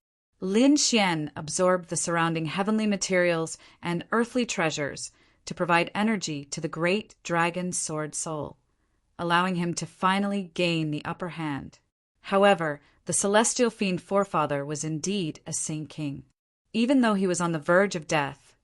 Lin Xian absorbed the surrounding heavenly materials and earthly treasures to provide energy to the great dragon sword soul, allowing him to finally gain the upper hand. However, the celestial fiend Forefather was indeed a saint king. Even though he was on the verge of death,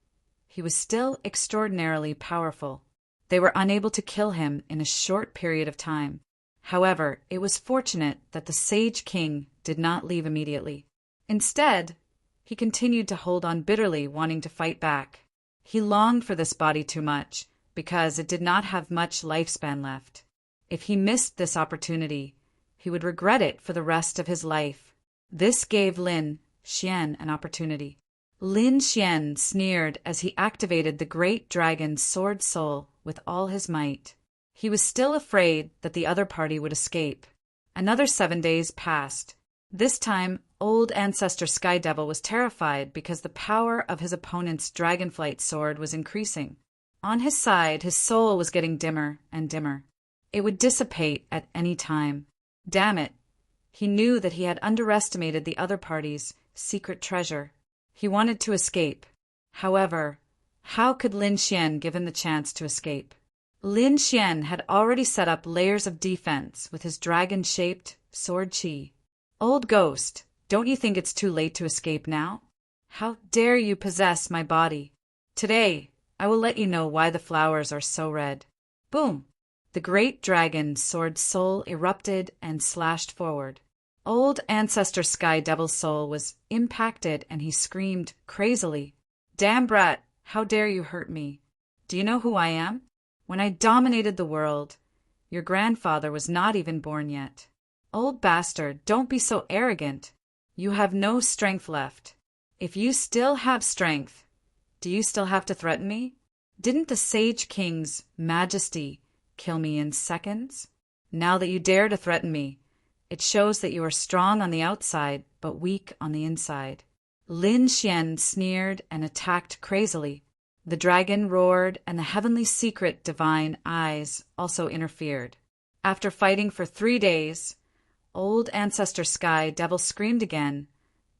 he was still extraordinarily powerful. They were unable to kill him in a short period of time. However, it was fortunate that the sage king did not leave immediately. Instead, he continued to hold on bitterly, wanting to fight back. He longed for this body too much, because it did not have much lifespan left. If he missed this opportunity, he would regret it for the rest of his life. This gave Lin Xian an opportunity. Lin Xian sneered as he activated the great dragon's sword soul with all his might. He was still afraid that the other party would escape. Another 7 days passed. This time, old ancestor Sky Devil was terrified because the power of his opponent's dragonflight sword was increasing. On his side, his soul was getting dimmer and dimmer. It would dissipate at any time. Damn it! He knew that he had underestimated the other party's secret treasure. He wanted to escape. However, how could Lin Xian give him the chance to escape? Lin Xian had already set up layers of defense with his dragon-shaped sword chi. Old ghost, don't you think it's too late to escape now? How dare you possess my body? Today, I will let you know why the flowers are so red. Boom! The great dragon sword soul erupted and slashed forward. Old Ancestor Sky Devil's soul was impacted and he screamed crazily, "Damn brat, how dare you hurt me? Do you know who I am? When I dominated the world, your grandfather was not even born yet. Old bastard, don't be so arrogant. You have no strength left. If you still have strength, do you still have to threaten me? Didn't the Sage King's Majesty kill me in seconds? Now that you dare to threaten me, it shows that you are strong on the outside, but weak on the inside." Lin Xian sneered and attacked crazily. The dragon roared, and the heavenly secret divine eyes also interfered. After fighting for 3 days, Old Ancestor Sky Devil screamed again,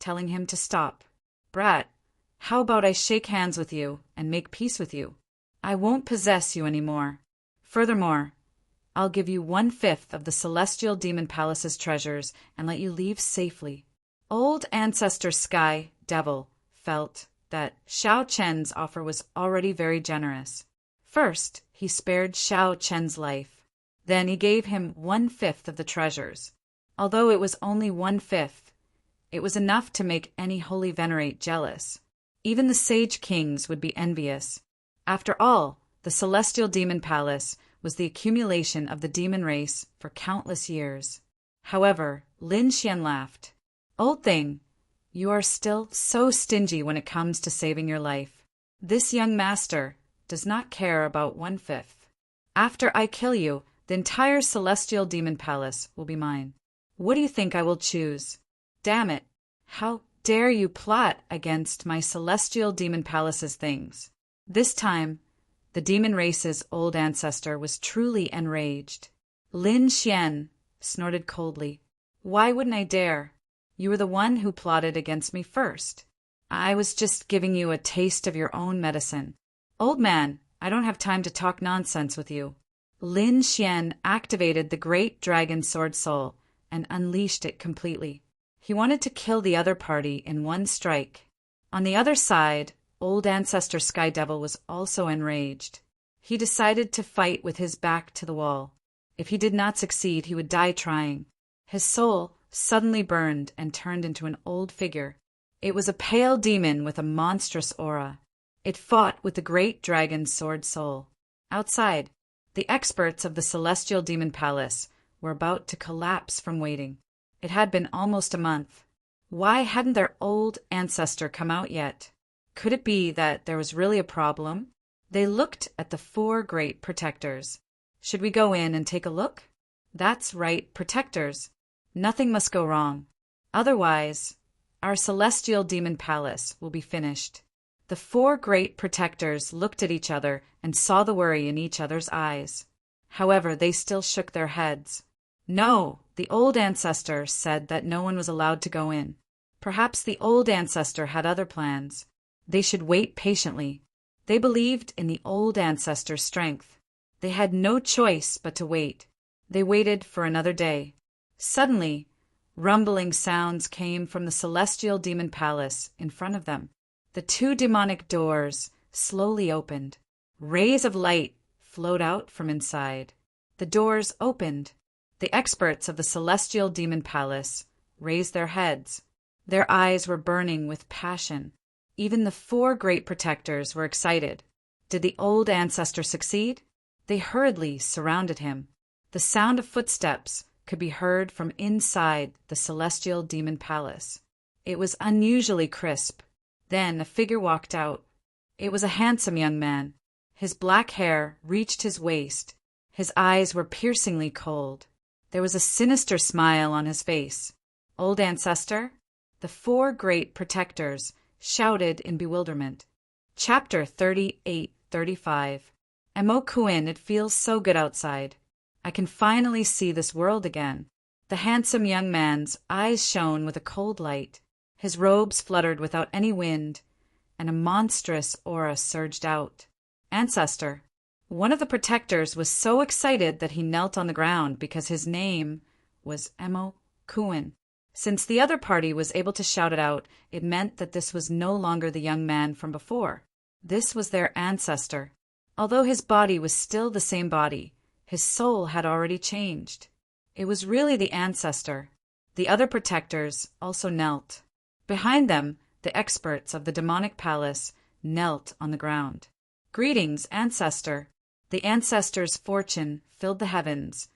telling him to stop. "Brat, how about I shake hands with you and make peace with you? I won't possess you anymore. Furthermore, I'll give you 1/5 of the Celestial Demon Palace's treasures and let you leave safely." Old Ancestor Sky Devil felt that Xiao Chen's offer was already very generous. First, he spared Xiao Chen's life. Then he gave him 1/5 of the treasures. Although it was only 1/5, it was enough to make any holy venerate jealous. Even the Sage Kings would be envious. After all, the Celestial Demon Palace was the accumulation of the demon race for countless years. However, Lin Xian laughed. "Old thing, you are still so stingy when it comes to saving your life. This young master does not care about 1/5. After I kill you, the entire Celestial Demon Palace will be mine. What do you think I will choose? Damn it, how dare you plot against my Celestial Demon Palace's things?" This time, the demon race's old ancestor was truly enraged. Lin Xian snorted coldly. "Why wouldn't I dare? You were the one who plotted against me first. I was just giving you a taste of your own medicine. Old man, I don't have time to talk nonsense with you." Lin Xian activated the Great Dragon Sword Soul and unleashed it completely. He wanted to kill the other party in one strike. On the other side, Old Ancestor Sky Devil was also enraged. He decided to fight with his back to the wall. If he did not succeed, he would die trying. His soul suddenly burned and turned into an old figure. It was a pale demon with a monstrous aura. It fought with the Great Dragon's Sword Soul. Outside, the experts of the Celestial Demon Palace were about to collapse from waiting. It had been almost a month. Why hadn't their old ancestor come out yet? Could it be that there was really a problem? They looked at the 4 great protectors. "Should we go in and take a look?" "That's right, protectors. Nothing must go wrong. Otherwise, our Celestial Demon Palace will be finished." The 4 great protectors looked at each other and saw the worry in each other's eyes. However, they still shook their heads. No, the old ancestor said that no one was allowed to go in. Perhaps the old ancestor had other plans. They should wait patiently. They believed in the old ancestor's strength. They had no choice but to wait. They waited for another day. Suddenly, rumbling sounds came from the Celestial Demon Palace in front of them. The 2 demonic doors slowly opened. Rays of light flowed out from inside. The doors opened. The experts of the Celestial Demon Palace raised their heads. Their eyes were burning with passion. Even the 4 great protectors were excited. Did the old ancestor succeed? They hurriedly surrounded him. The sound of footsteps could be heard from inside the Celestial Demon Palace. It was unusually crisp. Then a figure walked out. It was a handsome young man. His black hair reached his waist. His eyes were piercingly cold. There was a sinister smile on his face. "Old ancestor?" The 4 great protectors shouted in bewilderment. Chapter 38-35. Emo Kuin, it feels so good outside. I can finally see this world again. The handsome young man's eyes shone with a cold light. His robes fluttered without any wind, and a monstrous aura surged out. "Ancestor." One of the protectors was so excited that he knelt on the ground because his name was Emo Kuin. Since the other party was able to shout it out, it meant that this was no longer the young man from before. This was their ancestor. Although his body was still the same body, his soul had already changed. It was really the ancestor. The other protectors also knelt. Behind them, the experts of the demonic palace knelt on the ground. Greetings, ancestor. The ancestor's fortune filled the heavens,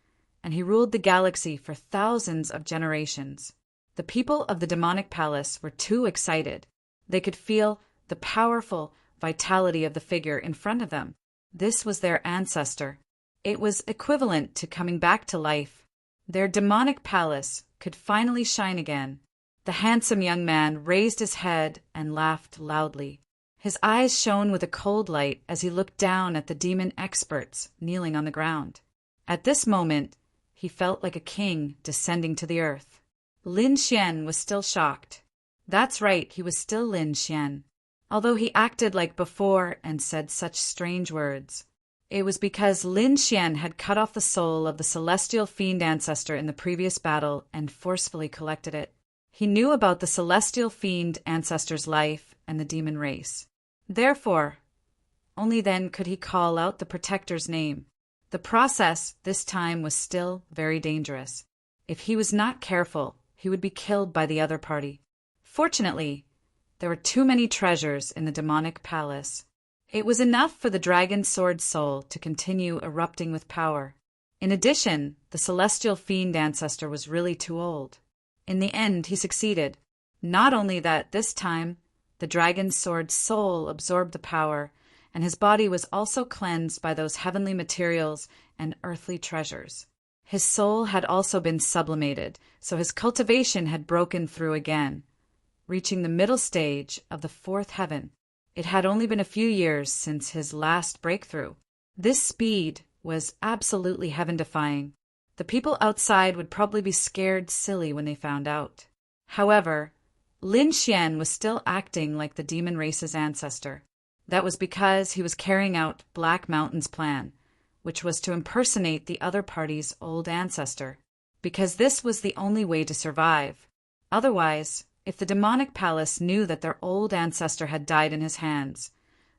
and he ruled the galaxy for thousands of generations. The people of the demonic palace were too excited. They could feel the powerful vitality of the figure in front of them. This was their ancestor. It was equivalent to coming back to life. Their demonic palace could finally shine again. The handsome young man raised his head and laughed loudly. His eyes shone with a cold light as he looked down at the demon experts kneeling on the ground. At this moment, he felt like a king descending to the earth. Lin Xian was still shocked. That's right, he was still Lin Xian. Although he acted like before and said such strange words, it was because Lin Xian had cut off the soul of the celestial fiend ancestor in the previous battle and forcefully collected it. He knew about the celestial fiend ancestor's life and the demon race. Therefore, only then could he call out the protector's name. The process this time was still very dangerous. If he was not careful, he would be killed by the other party. Fortunately, there were too many treasures in the demonic palace. It was enough for the dragon sword soul to continue erupting with power. In addition, the celestial fiend ancestor was really too old. In the end, he succeeded. Not only that, this time, the dragon sword soul absorbed the power, and his body was also cleansed by those heavenly materials and earthly treasures. His soul had also been sublimated, so his cultivation had broken through again, reaching the middle stage of the fourth heaven. It had only been a few years since his last breakthrough. This speed was absolutely heaven-defying. The people outside would probably be scared silly when they found out. However, Lin Xian was still acting like the demon race's ancestor. That was because he was carrying out Black Mountain's plan, which was to impersonate the other party's old ancestor, because this was the only way to survive. Otherwise, if the demonic palace knew that their old ancestor had died in his hands,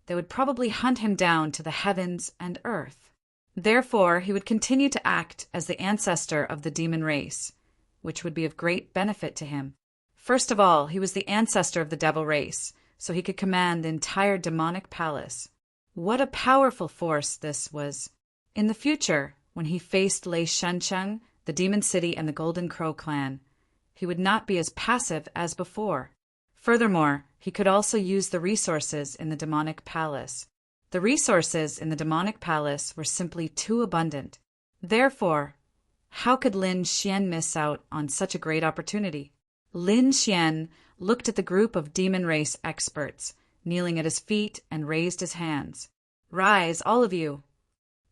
they would probably hunt him down to the heavens and earth. Therefore, he would continue to act as the ancestor of the demon race, which would be of great benefit to him. First of all, he was the ancestor of the devil race, so he could command the entire demonic palace. What a powerful force this was. In the future, when he faced Lei Shencheng, the Demon City, and the Golden Crow clan, he would not be as passive as before. Furthermore, he could also use the resources in the demonic palace. The resources in the demonic palace were simply too abundant. Therefore, how could Lin Xian miss out on such a great opportunity? Lin Xian looked at the group of demon race experts, kneeling at his feet, and raised his hands. Rise, all of you!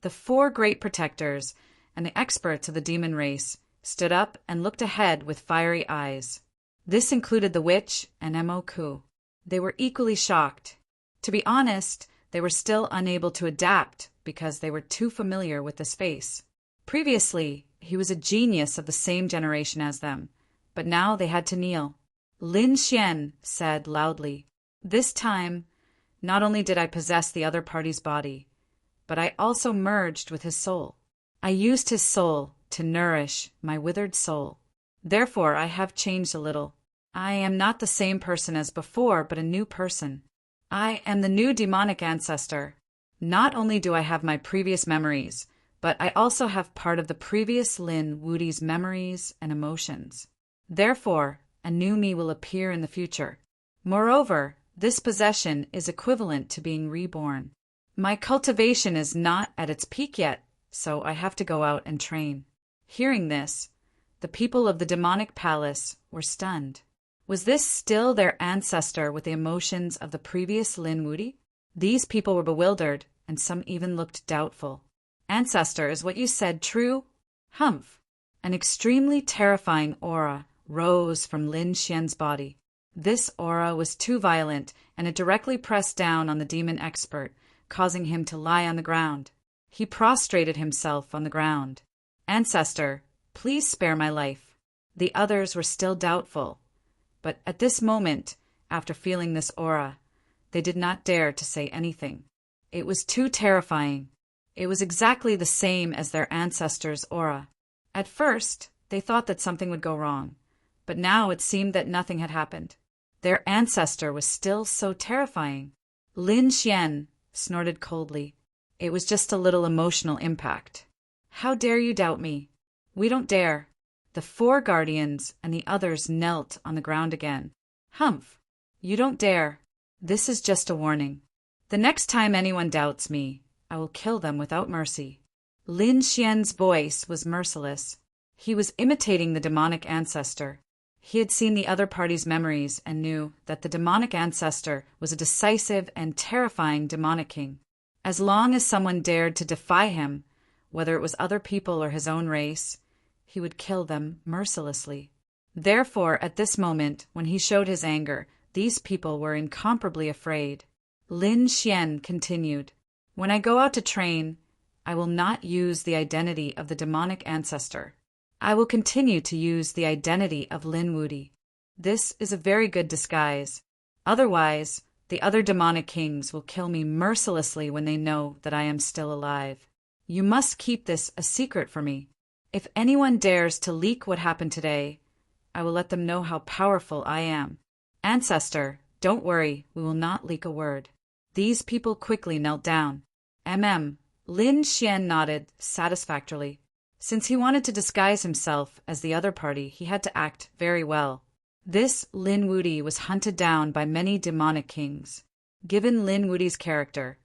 The 4 great protectors and the experts of the demon race stood up and looked ahead with fiery eyes. This included the witch and Mo Ku. They were equally shocked. To be honest, they were still unable to adapt because they were too familiar with this face. Previously, he was a genius of the same generation as them, but now they had to kneel. Lin Xian said loudly, "This time, not only did I possess the other party's body, but I also merged with his soul. I used his soul to nourish my withered soul. Therefore, I have changed a little. I am not the same person as before, but a new person. I am the new demonic ancestor. Not only do I have my previous memories, but I also have part of the previous Lin Wudi's memories and emotions. Therefore, a new me will appear in the future. Moreover, this possession is equivalent to being reborn. My cultivation is not at its peak yet, so I have to go out and train." Hearing this, the people of the demonic palace were stunned. Was this still their ancestor with the emotions of the previous Lin Wudi? These people were bewildered, and some even looked doubtful. "Ancestor, is what you said true?" Humph! An extremely terrifying aura rose from Lin Xian's body. This aura was too violent, and it directly pressed down on the demon expert, causing him to lie on the ground. He prostrated himself on the ground. "Ancestor, please spare my life." The others were still doubtful, but at this moment, after feeling this aura, they did not dare to say anything. It was too terrifying. It was exactly the same as their ancestor's aura. At first, they thought that something would go wrong, but now it seemed that nothing had happened. Their ancestor was still so terrifying. Lin Xian snorted coldly. It was just a little emotional impact. How dare you doubt me? We don't dare. The 4 guardians and the others knelt on the ground again. Humph! You don't dare. This is just a warning. The next time anyone doubts me, I will kill them without mercy. Lin Xian's voice was merciless. He was imitating the demonic ancestor. He had seen the other party's memories and knew that the demonic ancestor was a decisive and terrifying demonic king. As long as someone dared to defy him, whether it was other people or his own race, he would kill them mercilessly. Therefore, at this moment, when he showed his anger, these people were incomparably afraid. Lin Xian continued, "When I go out to train, I will not use the identity of the demonic ancestor. I will continue to use the identity of Lin Wudi. This is a very good disguise. Otherwise, the other demonic kings will kill me mercilessly when they know that I am still alive. You must keep this a secret for me. If anyone dares to leak what happened today, I will let them know how powerful I am. Ancestor, don't worry, we will not leak a word." These people quickly knelt down. Lin Xian nodded satisfactorily. Since he wanted to disguise himself as the other party, he had to act very well. This Lin Wudi was hunted down by many demonic kings. Given Lin Wudi's character,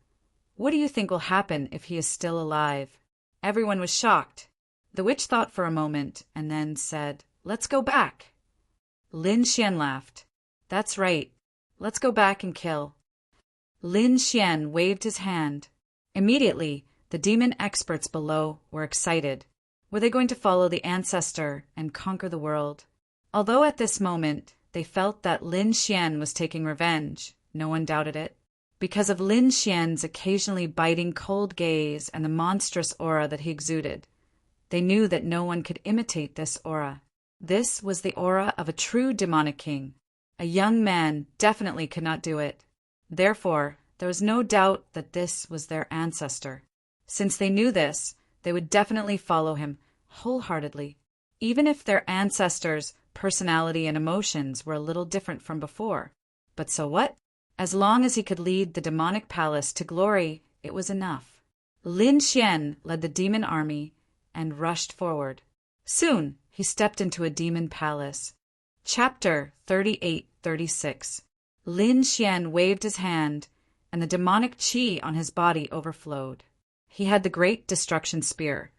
what do you think will happen if he is still alive? Everyone was shocked. The witch thought for a moment and then said, "Let's go back." Lin Xian laughed. "That's right. Let's go back and kill." Lin Xian waved his hand. Immediately, the demon experts below were excited. Were they going to follow the ancestor and conquer the world? Although at this moment they felt that Lin Xian was taking revenge, no one doubted it. Because of Lin Xian's occasionally biting cold gaze and the monstrous aura that he exuded, they knew that no one could imitate this aura. This was the aura of a true demonic king. A young man definitely could not do it. Therefore, there was no doubt that this was their ancestor. Since they knew this, they would definitely follow him wholeheartedly, even if their ancestor's personality and emotions were a little different from before. But so what? As long as he could lead the demonic palace to glory, it was enough. Lin Xian led the demon army and rushed forward. Soon, he stepped into a demon palace. Chapter 38-36. Lin Xian waved his hand, and the demonic qi on his body overflowed. He had the great destruction spear,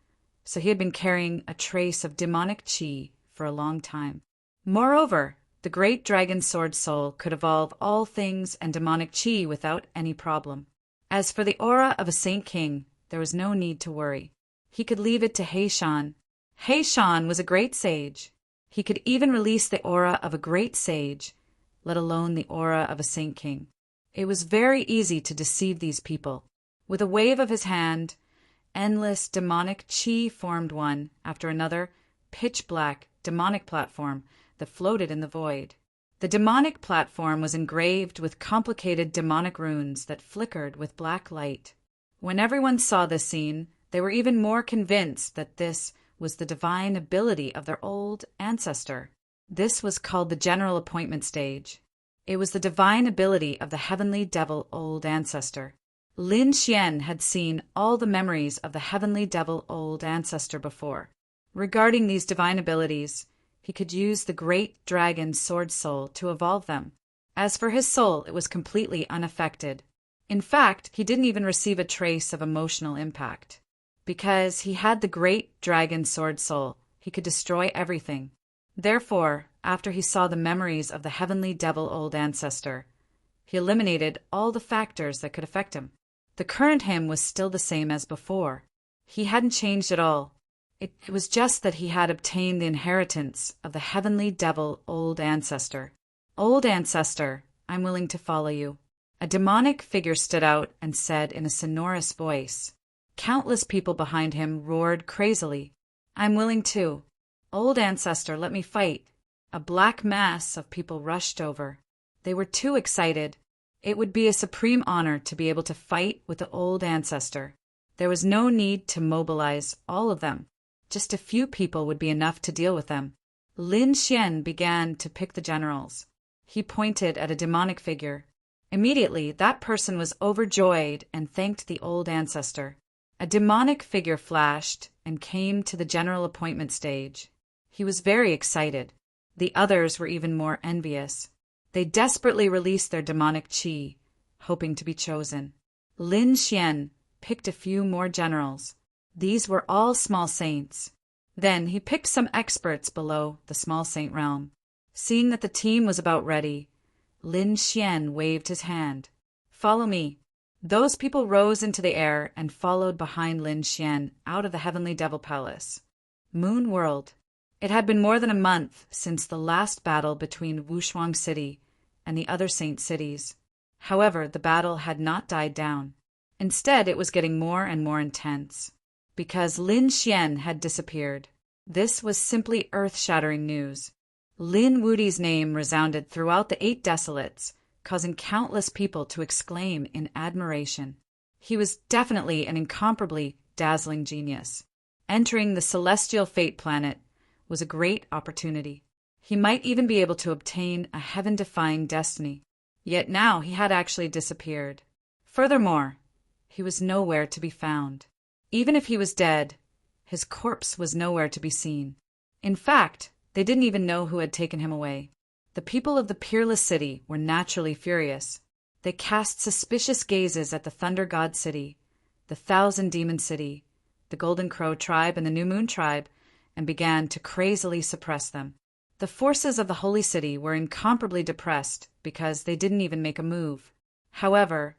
so he had been carrying a trace of demonic qi for a long time. Moreover, the great dragon sword soul could evolve all things and demonic qi without any problem. As for the aura of a saint king, there was no need to worry. He could leave it to Heishan. Heishan was a great sage. He could even release the aura of a great sage, let alone the aura of a saint king. It was very easy to deceive these people. With a wave of his hand, endless demonic qi formed one after another pitch-black demonic platform that floated in the void. The demonic platform was engraved with complicated demonic runes that flickered with black light. When everyone saw this scene, they were even more convinced that this was the divine ability of their old ancestor. This was called the general appointment stage. It was the divine ability of the heavenly devil old ancestor. Lin Xian had seen all the memories of the heavenly devil old ancestor before. Regarding these divine abilities, he could use the great dragon sword soul to evolve them. As for his soul, it was completely unaffected. In fact, he didn't even receive a trace of emotional impact. Because he had the great dragon sword soul, he could destroy everything. Therefore, after he saw the memories of the heavenly devil old ancestor, he eliminated all the factors that could affect him. The current him was still the same as before. He hadn't changed at all. It was just that he had obtained the inheritance of the heavenly devil old ancestor. Old ancestor, I'm willing to follow you. A demonic figure stood out and said in a sonorous voice. Countless people behind him roared crazily. I'm willing too. Old ancestor, let me fight. A black mass of people rushed over. They were too excited. It would be a supreme honor to be able to fight with the old ancestor. There was no need to mobilize all of them. Just a few people would be enough to deal with them. Lin Xian began to pick the generals. He pointed at a demonic figure. Immediately, that person was overjoyed and thanked the old ancestor. A demonic figure flashed and came to the general appointment stage. He was very excited. The others were even more envious. They desperately released their demonic qi, hoping to be chosen. Lin Xian picked a few more generals. These were all small saints. Then he picked some experts below the small saint realm. Seeing that the team was about ready, Lin Xian waved his hand. "Follow me." Those people rose into the air and followed behind Lin Xian out of the Heavenly Devil Palace. Moon World. It had been more than a month since the last battle between Wushuang City and the other saint cities. However, the battle had not died down. Instead, it was getting more and more intense. Because Lin Xian had disappeared. This was simply earth-shattering news. Lin Wudi's name resounded throughout the 8 desolates, causing countless people to exclaim in admiration. He was definitely an incomparably dazzling genius. Entering the celestial fate planet was a great opportunity. He might even be able to obtain a heaven-defying destiny. Yet now he had actually disappeared. Furthermore, he was nowhere to be found. Even if he was dead, his corpse was nowhere to be seen. In fact, they didn't even know who had taken him away. The people of the Peerless City were naturally furious. They cast suspicious gazes at the Thunder God City, the Thousand Demon City, the Golden Crow Tribe, and the New Moon Tribe, and began to crazily suppress them. The forces of the Holy City were incomparably depressed because they didn't even make a move. However,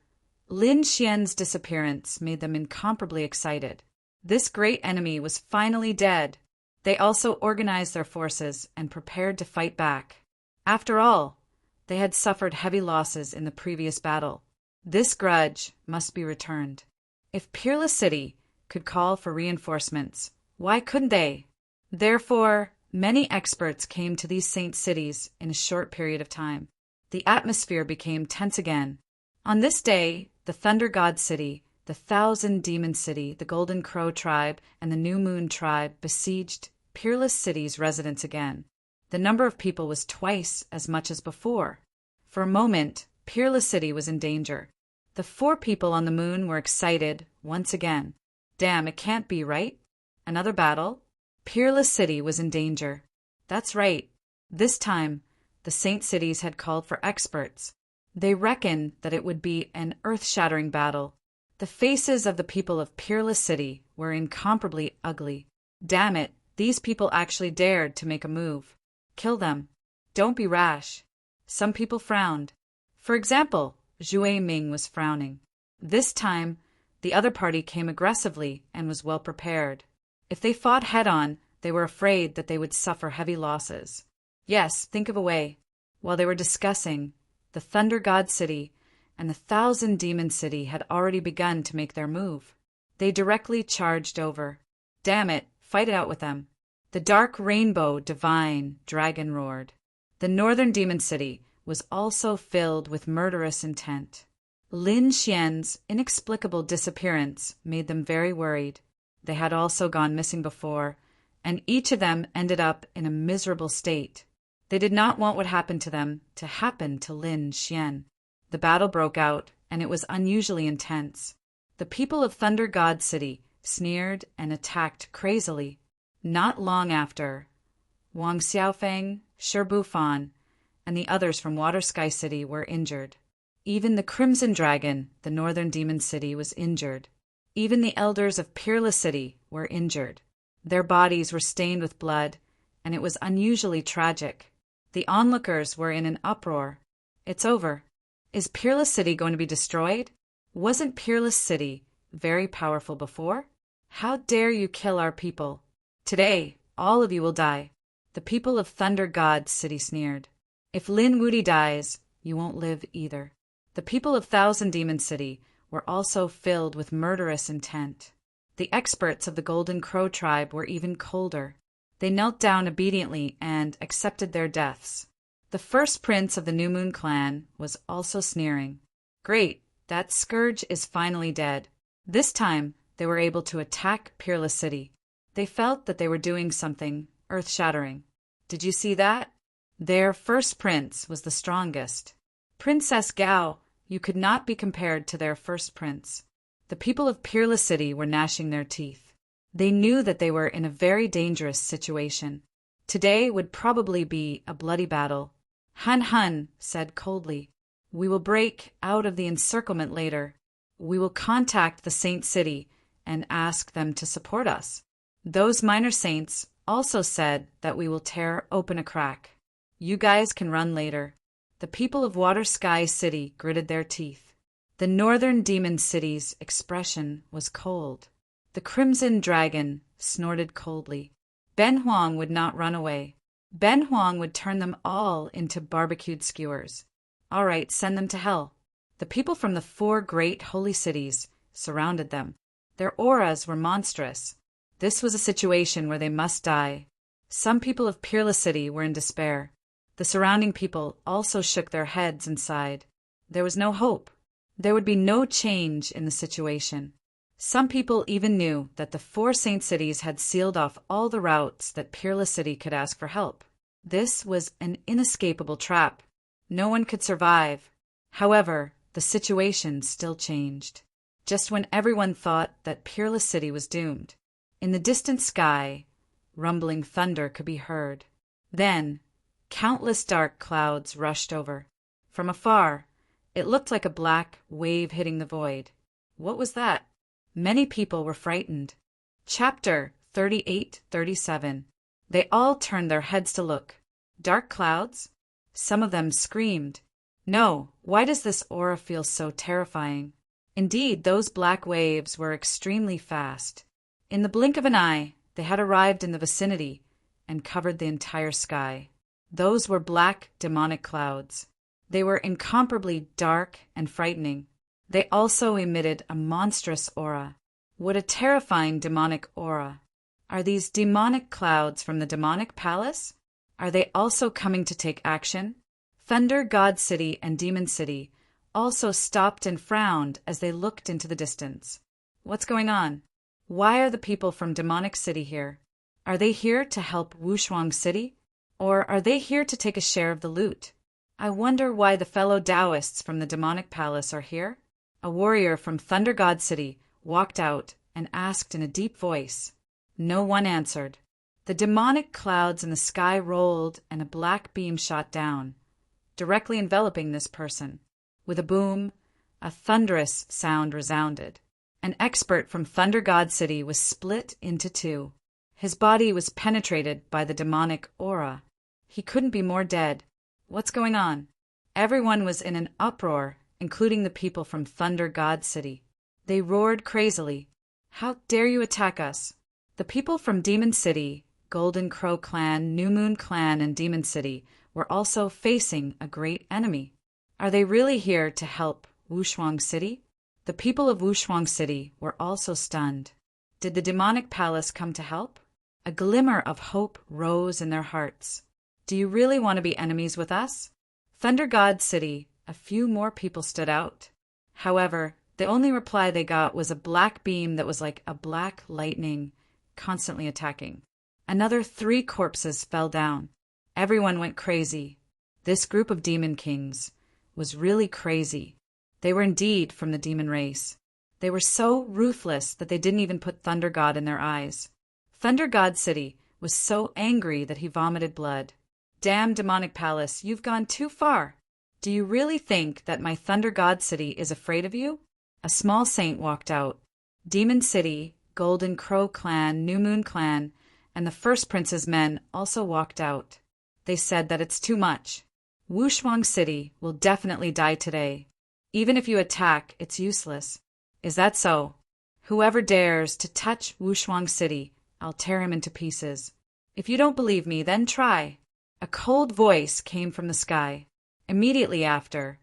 Lin Xian's disappearance made them incomparably excited. This great enemy was finally dead. They also organized their forces and prepared to fight back. After all, they had suffered heavy losses in the previous battle. This grudge must be returned. If Peerless City could call for reinforcements, why couldn't they? Therefore, many experts came to these saint cities in a short period of time. The atmosphere became tense again. On this day, the Thunder God City, the Thousand Demon City, the Golden Crow Tribe, and the New Moon Tribe besieged Peerless City's residents again. The number of people was twice as much as before. For a moment, Peerless City was in danger. The 4 people on the moon were excited once again. Damn, it can't be, right? Another battle? Peerless City was in danger. That's right. This time, the saint cities had called for experts. They reckoned that it would be an earth-shattering battle. The faces of the people of Peerless City were incomparably ugly. Damn it, these people actually dared to make a move. Kill them. Don't be rash. Some people frowned. For example, Zhue Ming was frowning. This time, the other party came aggressively and was well prepared. If they fought head-on, they were afraid that they would suffer heavy losses. Yes, think of a way. While they were discussing, the Thunder God City and the Thousand Demon City had already begun to make their move. They directly charged over. Damn it, fight it out with them. The dark rainbow divine dragon roared. The Northern Demon City was also filled with murderous intent. Lin Xian's inexplicable disappearance made them very worried. They had also gone missing before, and each of them ended up in a miserable state. They did not want what happened to them to happen to Lin Xian. The battle broke out, and it was unusually intense. The people of Thunder God City sneered and attacked crazily. Not long after, Wang Xiaofeng, Shi Bufan, and the others from Water Sky City were injured. Even the Crimson Dragon, the Northern Demon City, was injured. Even the elders of Peerless City were injured. Their bodies were stained with blood, and it was unusually tragic. The onlookers were in an uproar. It's over. Is Peerless City going to be destroyed? Wasn't Peerless City very powerful before? How dare you kill our people? Today, all of you will die. The people of Thunder God City sneered. If Lin Wudi dies, you won't live either. The people of Thousand Demon City were also filled with murderous intent. The experts of the Golden Crow Tribe were even colder. They knelt down obediently and accepted their deaths. The first prince of the New Moon clan was also sneering. Great, that scourge is finally dead. This time, they were able to attack Peerless City. They felt that they were doing something earth-shattering. Did you see that? Their first prince was the strongest. Princess Gao, you could not be compared to their first prince. The people of Peerless City were gnashing their teeth. They knew that they were in a very dangerous situation. Today would probably be a bloody battle. Hun Hun said coldly, "We will break out of the encirclement later. We will contact the Saint City and ask them to support us." Those minor saints also said that we will tear open a crack. You guys can run later. The people of Water Sky City gritted their teeth. The Northern Demon City's expression was cold. The Crimson Dragon snorted coldly. Ben Huang would not run away. Ben Huang would turn them all into barbecued skewers. All right, send them to hell. The people from the 4 great holy cities surrounded them. Their auras were monstrous. This was a situation where they must die. Some people of Peerless City were in despair. The surrounding people also shook their heads and sighed. There was no hope. There would be no change in the situation. Some people even knew that the 4 Saint Cities had sealed off all the routes that Peerless City could ask for help. This was an inescapable trap. No one could survive. However, the situation still changed. Just when everyone thought that Peerless City was doomed, in the distant sky, rumbling thunder could be heard. Then, countless dark clouds rushed over. From afar, it looked like a black wave hitting the void. What was that? Many people were frightened. Chapter 38-37. They all turned their heads to look. Dark clouds? Some of them screamed. No, why does this aura feel so terrifying? Indeed, those black waves were extremely fast. In the blink of an eye, they had arrived in the vicinity and covered the entire sky. Those were black demonic clouds. They were incomparably dark and frightening. They also emitted a monstrous aura. What a terrifying demonic aura. Are these demonic clouds from the demonic palace? Are they also coming to take action? Thunder God City and Demon City also stopped and frowned as they looked into the distance. What's going on? Why are the people from Demonic City here? Are they here to help Wushuang City? Or are they here to take a share of the loot? I wonder why the fellow Taoists from the demonic palace are here? A warrior from Thunder God City walked out and asked in a deep voice. No one answered. The demonic clouds in the sky rolled and a black beam shot down, directly enveloping this person. With a boom, a thunderous sound resounded. An expert from Thunder God City was split into 2. His body was penetrated by the demonic aura. He couldn't be more dead. What's going on? Everyone was in an uproar, including the people from Thunder God City. They roared crazily. How dare you attack us? The people from Demon City, Golden Crow Clan, New Moon Clan, and Demon City were also facing a great enemy. Are they really here to help Wushuang City? The people of Wushuang City were also stunned. Did the demonic palace come to help? A glimmer of hope rose in their hearts. Do you really want to be enemies with us? Thunder God City, a few more people stood out. However, the only reply they got was a black beam that was like a black lightning, constantly attacking. Another 3 corpses fell down. Everyone went crazy. This group of demon kings was really crazy. They were indeed from the demon race. They were so ruthless that they didn't even put Thunder God in their eyes. Thunder God City was so angry that he vomited blood. Damn demonic palace, you've gone too far. Do you really think that my Thunder God City is afraid of you? A small saint walked out. Demon City, Golden Crow Clan, New Moon Clan, and the First Prince's men also walked out. They said that it's too much. Wushuang City will definitely die today. Even if you attack, it's useless. Is that so? Whoever dares to touch Wushuang City, I'll tear him into pieces. If you don't believe me, then try. A cold voice came from the sky. Immediately after,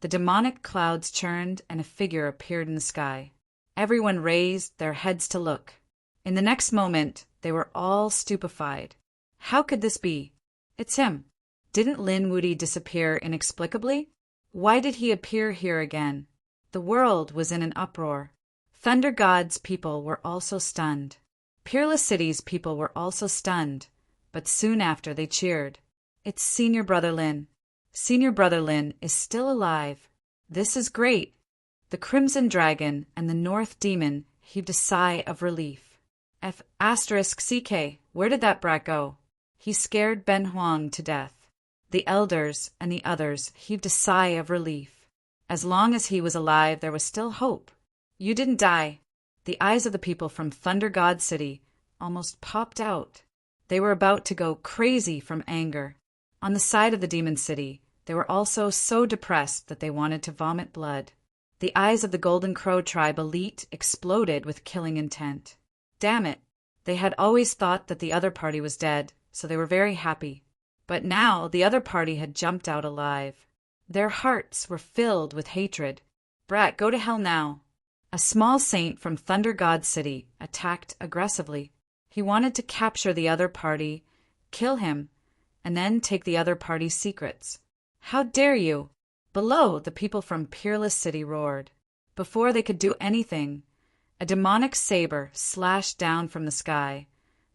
the demonic clouds churned and a figure appeared in the sky. Everyone raised their heads to look. In the next moment, they were all stupefied. How could this be? It's him. Didn't Lin Wudi disappear inexplicably? Why did he appear here again? The world was in an uproar. Thunder God's people were also stunned. Peerless City's people were also stunned, but soon after they cheered. It's Senior Brother Lin. Senior Brother Lin is still alive. This is great. The Crimson Dragon and the North Demon heaved a sigh of relief. *CK, where did that brat go? He scared Ben Huang to death. The elders and the others heaved a sigh of relief. As long as he was alive, there was still hope. You didn't die. The eyes of the people from Thunder God City almost popped out. They were about to go crazy from anger. On the side of the Demon City, they were also so depressed that they wanted to vomit blood. The eyes of the Golden Crow tribe elite exploded with killing intent. Damn it! They had always thought that the other party was dead, so they were very happy. But now the other party had jumped out alive. Their hearts were filled with hatred. Brat, go to hell now. A small saint from Thunder God City attacked aggressively. He wanted to capture the other party, kill him, and then take the other party's secrets. How dare you! Below, the people from Peerless City roared. Before they could do anything, a demonic saber slashed down from the sky,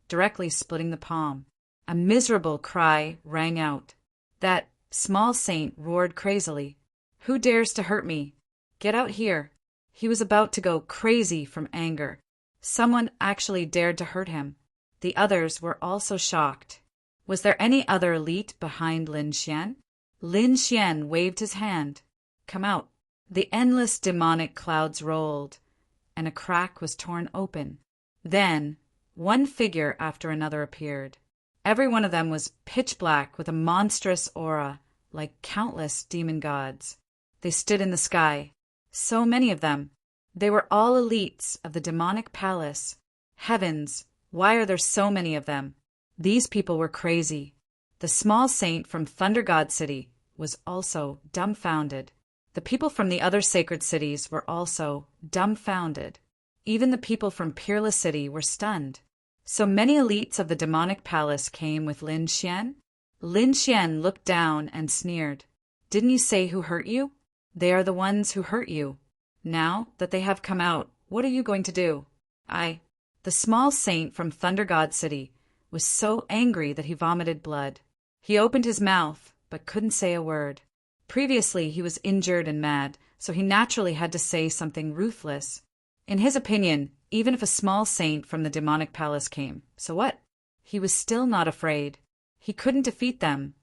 directly splitting the palm. A miserable cry rang out. That small saint roared crazily. Who dares to hurt me? Get out here. He was about to go crazy from anger. Someone actually dared to hurt him. The others were also shocked. Was there any other elite behind Lin Xian? Lin Xian waved his hand. Come out. The endless demonic clouds rolled, and a crack was torn open. Then, one figure after another appeared. Every one of them was pitch black with a monstrous aura, like countless demon gods. They stood in the sky. So many of them. They were all elites of the demonic palace. Heavens, why are there so many of them? These people were crazy. The small saint from Thunder God City was also dumbfounded. The people from the other sacred cities were also dumbfounded. Even the people from Peerless City were stunned. So many elites of the demonic palace came with Lin Xian? Lin Xian looked down and sneered. Didn't you say who hurt you? They are the ones who hurt you. Now that they have come out, what are you going to do? The small saint from Thunder God City was so angry that he vomited blood. He opened his mouth, but couldn't say a word. Previously, he was injured and mad, so he naturally had to say something ruthless. In his opinion, even if a small saint from the demonic palace came, so what? He was still not afraid. He couldn't defeat them,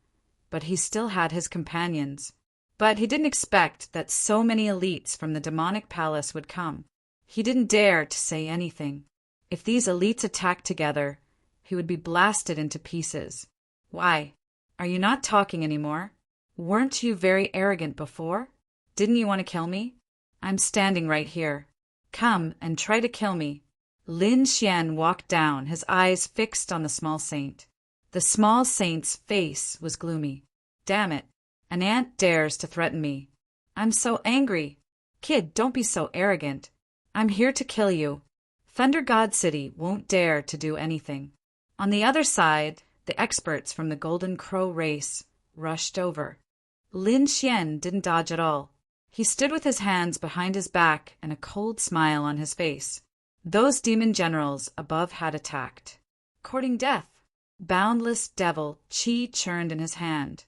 but he still had his companions. But he didn't expect that so many elites from the demonic palace would come. He didn't dare to say anything. If these elites attacked together, he would be blasted into pieces. Why? Are you not talking anymore? Weren't you very arrogant before? Didn't you want to kill me? I'm standing right here. Come and try to kill me. Lin Xian walked down, his eyes fixed on the small saint. The small saint's face was gloomy. Damn it. An ant dares to threaten me. I'm so angry. Kid, don't be so arrogant. I'm here to kill you. Thunder God City won't dare to do anything. On the other side, the experts from the Golden Crow race rushed over. Lin Xian didn't dodge at all. He stood with his hands behind his back and a cold smile on his face. Those demon generals above had attacked. Courting death. Boundless devil chi churned in his hand,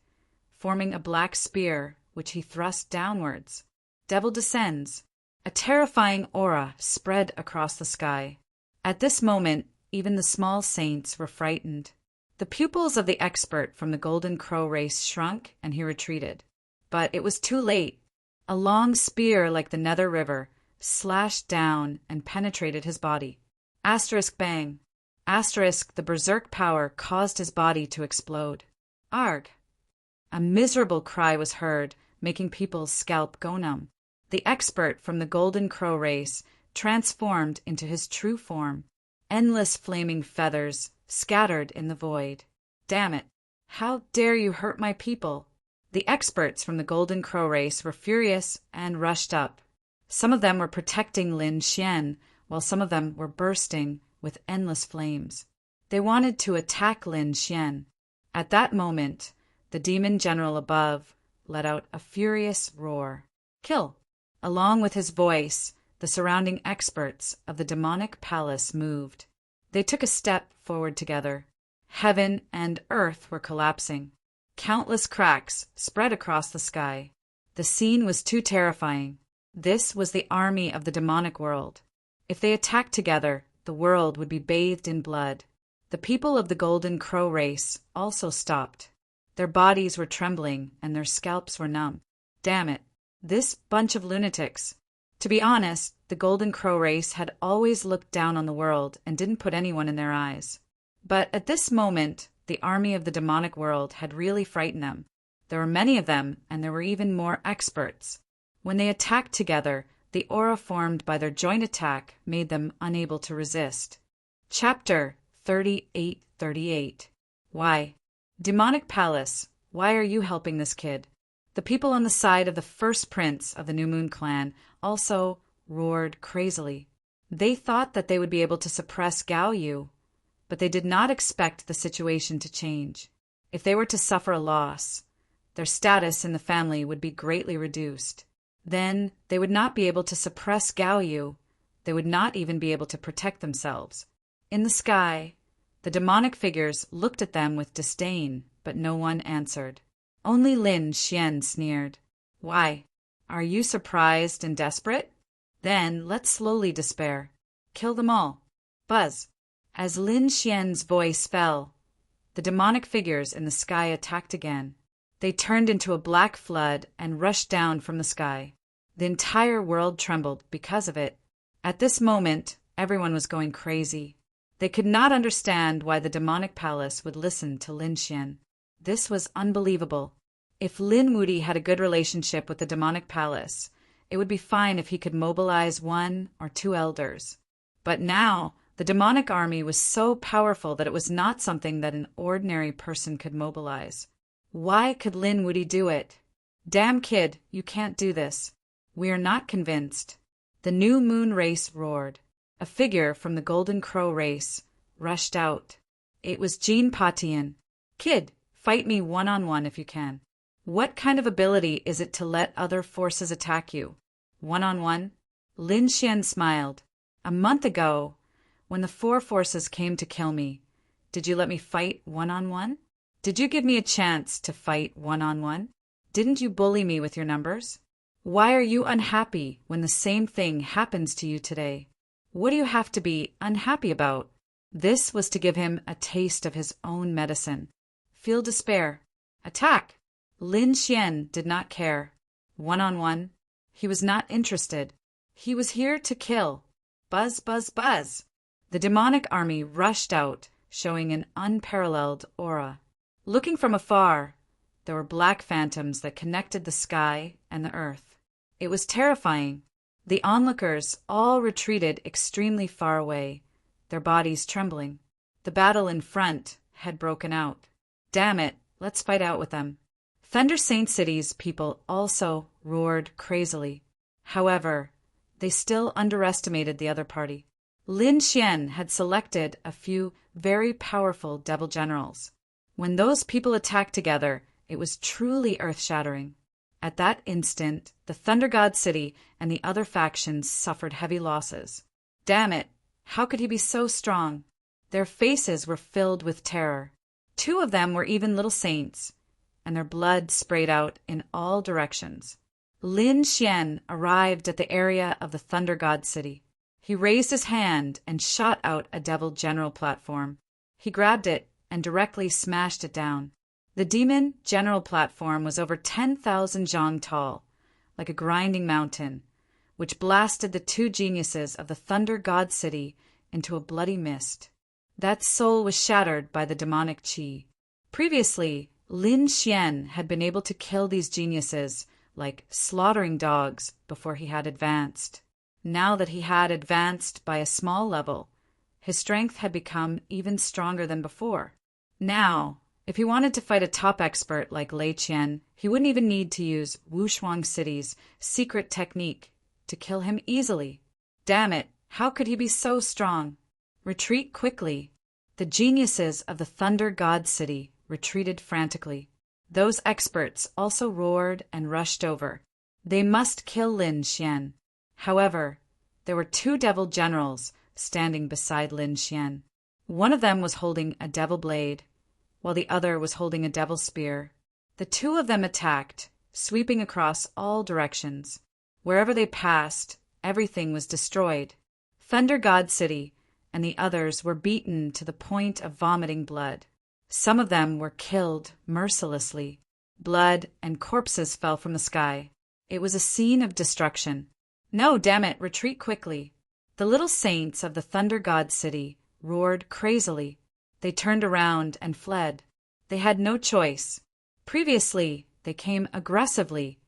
forming a black spear, which he thrust downwards. Devil descends. A terrifying aura spread across the sky. At this moment, even the small saints were frightened. The pupils of the expert from the Golden Crow race shrunk and he retreated. But it was too late. A long spear like the Nether River slashed down and penetrated his body. Asterisk bang. Asterisk, the berserk power caused his body to explode. Arg! A miserable cry was heard, making people's scalp go numb. The expert from the Golden Crow race transformed into his true form. Endless flaming feathers scattered in the void. Damn it! How dare you hurt my people? The experts from the Golden Crow race were furious and rushed up. Some of them were protecting Lin Xian, while some of them were bursting with endless flames. They wanted to attack Lin Xian. At that moment, the demon general above let out a furious roar. Kill! Along with his voice, the surrounding experts of the demonic palace moved. They took a step forward together. Heaven and earth were collapsing. Countless cracks spread across the sky. The scene was too terrifying. This was the army of the demonic world. If they attacked together, the world would be bathed in blood. The people of the Golden Crow race also stopped. Their bodies were trembling and their scalps were numb. Damn it, this bunch of lunatics. To be honest, the Golden Crow race had always looked down on the world and didn't put anyone in their eyes. But at this moment, the army of the demonic world had really frightened them. There were many of them, and there were even more experts. When they attacked together, the aura formed by their joint attack made them unable to resist. Chapter 38:38. Why? Demonic Palace, why are you helping this kid? The people on the side of the first prince of the New Moon clan also roared crazily. They thought that they would be able to suppress Gao Yu, but they did not expect the situation to change. If they were to suffer a loss, their status in the family would be greatly reduced. Then they would not be able to suppress Gao Yu. They would not even be able to protect themselves. In the sky, the demonic figures looked at them with disdain, but no one answered. Only Lin Xian sneered. Why? Are you surprised and desperate? Then let's slowly despair. Kill them all. Buzz. As Lin Xian's voice fell, the demonic figures in the sky attacked again. They turned into a black flood and rushed down from the sky. The entire world trembled because of it. At this moment, everyone was going crazy. They could not understand why the demonic palace would listen to Lin Xian. This was unbelievable. If Lin Wuti had a good relationship with the demonic palace, it would be fine if he could mobilize 1 or 2 elders. But now, the demonic army was so powerful that it was not something that an ordinary person could mobilize. Why could Lin Wuti do it? Damn kid, you can't do this. We are not convinced. The New Moon race roared. A figure from the Golden Crow race rushed out. It was Jean Patian. Kid, fight me one-on-one if you can. What kind of ability is it to let other forces attack you? One-on-one? Lin Xian smiled. A month ago, when the 4 forces came to kill me, did you let me fight one-on-one? Did you give me a chance to fight one-on-one? Didn't you bully me with your numbers? Why are you unhappy when the same thing happens to you today? What do you have to be unhappy about? This was to give him a taste of his own medicine. Feel despair. Attack! Lin Xian did not care. One-on-one, he was not interested. He was here to kill. Buzz, buzz, buzz. The demonic army rushed out, showing an unparalleled aura. Looking from afar, there were black phantoms that connected the sky and the earth. It was terrifying. The onlookers all retreated extremely far away, their bodies trembling. The battle in front had broken out. Damn it, let's fight out with them. Thunder Saint City's people also roared crazily. However, they still underestimated the other party. Lin Xian had selected a few very powerful devil generals. When those people attacked together, it was truly earth-shattering. At that instant, the Thunder God City and the other factions suffered heavy losses. Damn it! How could he be so strong? Their faces were filled with terror. 2 of them were even little saints, and their blood sprayed out in all directions. Lin Xian arrived at the area of the Thunder God City. He raised his hand and shot out a devil general platform. He grabbed it and directly smashed it down. The demon general platform was over 10,000 zhang tall, like a grinding mountain, which blasted the 2 geniuses of the Thunder God City into a bloody mist. That soul was shattered by the demonic qi. Previously, Lin Xian had been able to kill these geniuses like slaughtering dogs before he had advanced. Now that he had advanced by a small level, his strength had become even stronger than before. Now, if he wanted to fight a top expert like Lei Qian, he wouldn't even need to use Wushuang City's secret technique to kill him easily. Damn it, how could he be so strong? Retreat quickly. The geniuses of the Thunder God City retreated frantically. Those experts also roared and rushed over. They must kill Lin Xian. However, there were 2 devil generals standing beside Lin Xian. One of them was holding a devil blade, while the other was holding a devil spear. The two of them attacked, sweeping across all directions. Wherever they passed, everything was destroyed. Thunder God City and the others were beaten to the point of vomiting blood. Some of them were killed mercilessly. Blood and corpses fell from the sky. It was a scene of destruction. No, damn it, retreat quickly. The little saints of the Thunder God City roared crazily. They turned around and fled. They had no choice. Previously, they came aggressively,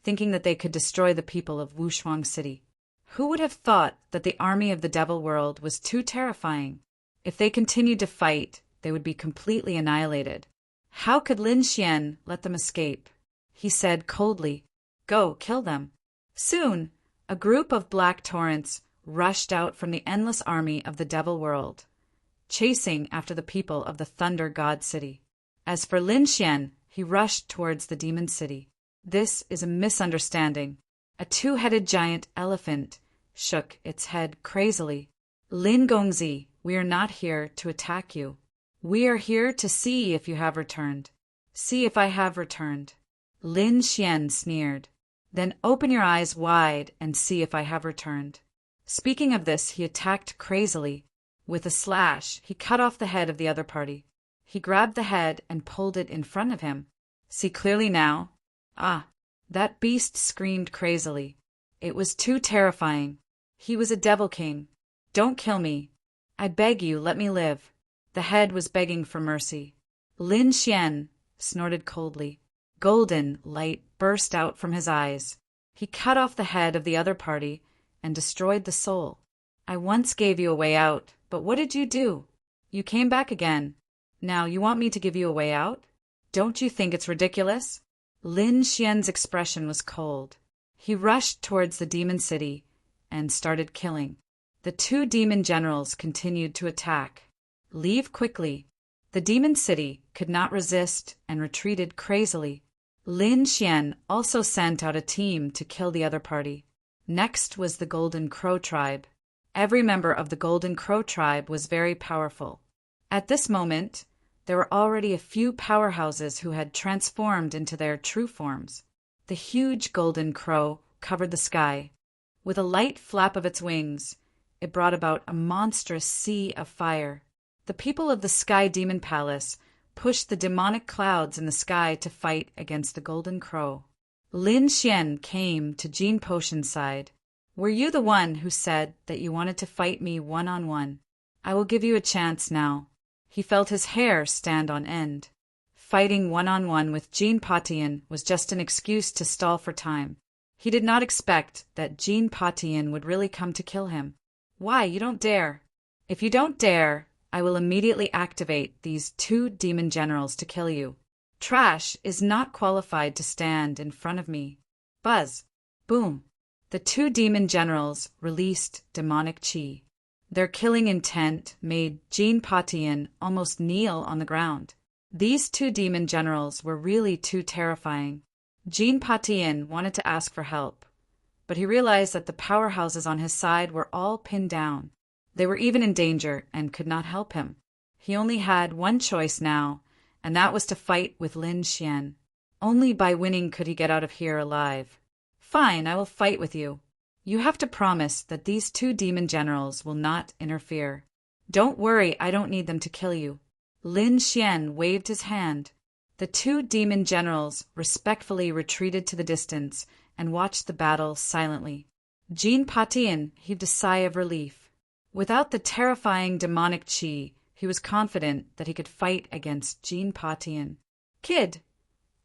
thinking that they could destroy the people of Wushuang City. Who would have thought that the army of the Devil World was too terrifying? If they continued to fight, they would be completely annihilated. How could Lin Xian let them escape? He said coldly, "Go, kill them." Soon, a group of black torrents rushed out from the endless army of the Devil World, chasing after the people of the Thunder God City. As for Lin Xian, he rushed towards the Demon City. This is a misunderstanding. A two-headed giant elephant shook its head crazily. Lin Gongzi, we are not here to attack you. We are here to see if you have returned. See if I have returned. Lin Xian sneered. Then open your eyes wide and see if I have returned. Speaking of this, he attacked crazily. With a slash, he cut off the head of the other party. He grabbed the head and pulled it in front of him. See clearly now? Ah, that beast screamed crazily. It was too terrifying. He was a devil king. Don't kill me. I beg you, let me live. The head was begging for mercy. Lin Xian snorted coldly. Golden light burst out from his eyes. He cut off the head of the other party and destroyed the soul. I once gave you a way out, but what did you do? You came back again. Now you want me to give you a way out? Don't you think it's ridiculous? Lin Xian's expression was cold. He rushed towards the demon city and started killing. The two demon generals continued to attack. Leave quickly. The demon city could not resist and retreated crazily. Lin Xian also sent out a team to kill the other party. Next was the Golden Crow tribe. Every member of the Golden Crow tribe was very powerful. At this moment, there were already a few powerhouses who had transformed into their true forms. The huge Golden Crow covered the sky. With a light flap of its wings, it brought about a monstrous sea of fire. The people of the Sky Demon Palace pushed the demonic clouds in the sky to fight against the Golden Crow. Lin Xian came to Jean Potion's side. Were you the one who said that you wanted to fight me one-on-one? I will give you a chance now. He felt his hair stand on end. Fighting one-on-one with Jean Potion was just an excuse to stall for time. He did not expect that Jean Potion would really come to kill him. Why, you don't dare. If you don't dare, I will immediately activate these two demon generals to kill you. Trash is not qualified to stand in front of me. Buzz. Boom. The two demon generals released demonic chi. Their killing intent made Jean Potion almost kneel on the ground. These two demon generals were really too terrifying. Jean Potion wanted to ask for help, but he realized that the powerhouses on his side were all pinned down. They were even in danger and could not help him. He only had one choice now, and that was to fight with Lin Xian. Only by winning could he get out of here alive. Fine, I will fight with you. You have to promise that these two demon generals will not interfere. Don't worry, I don't need them to kill you. Lin Xian waved his hand. The two demon generals respectfully retreated to the distance and watched the battle silently. Jean Potion heaved a sigh of relief. Without the terrifying demonic chi, he was confident that he could fight against Jean Potion. Kid,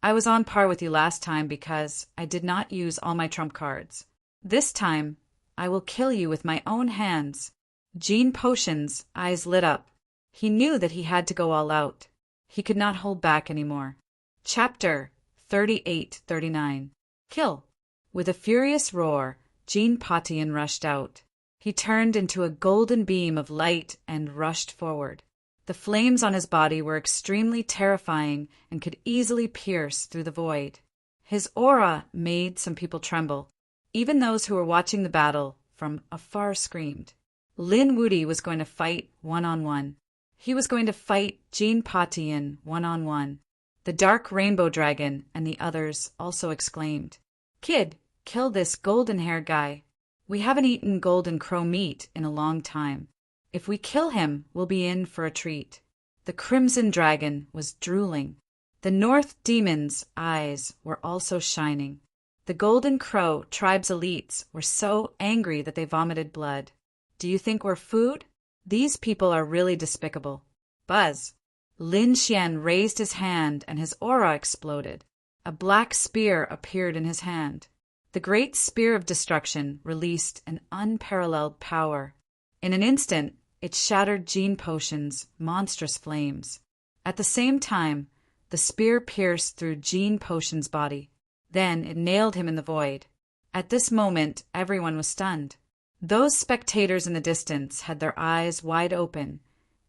I was on par with you last time because I did not use all my trump cards. This time, I will kill you with my own hands. Jean Potion's eyes lit up. He knew that he had to go all out. He could not hold back anymore. Chapter 38-39. Kill. With a furious roar, Jean Potion rushed out. He turned into a golden beam of light and rushed forward. The flames on his body were extremely terrifying and could easily pierce through the void. His aura made some people tremble. Even those who were watching the battle from afar screamed. Lin Wuti was going to fight one-on-one. He was going to fight Jean Patian one-on-one. The dark rainbow dragon and the others also exclaimed, "Kid, kill this golden-haired guy. We haven't eaten golden crow meat in a long time. If we kill him, we'll be in for a treat." The crimson dragon was drooling. The North Demon's eyes were also shining. The Golden Crow tribe's elites were so angry that they vomited blood. "Do you think we're food? These people are really despicable." Buzz! Lin Xian raised his hand and his aura exploded. A black spear appeared in his hand. The great spear of destruction released an unparalleled power. In an instant, it shattered Jean Potion's monstrous flames. At the same time, the spear pierced through Jean Potion's body. Then it nailed him in the void. At this moment, everyone was stunned. Those spectators in the distance had their eyes wide open,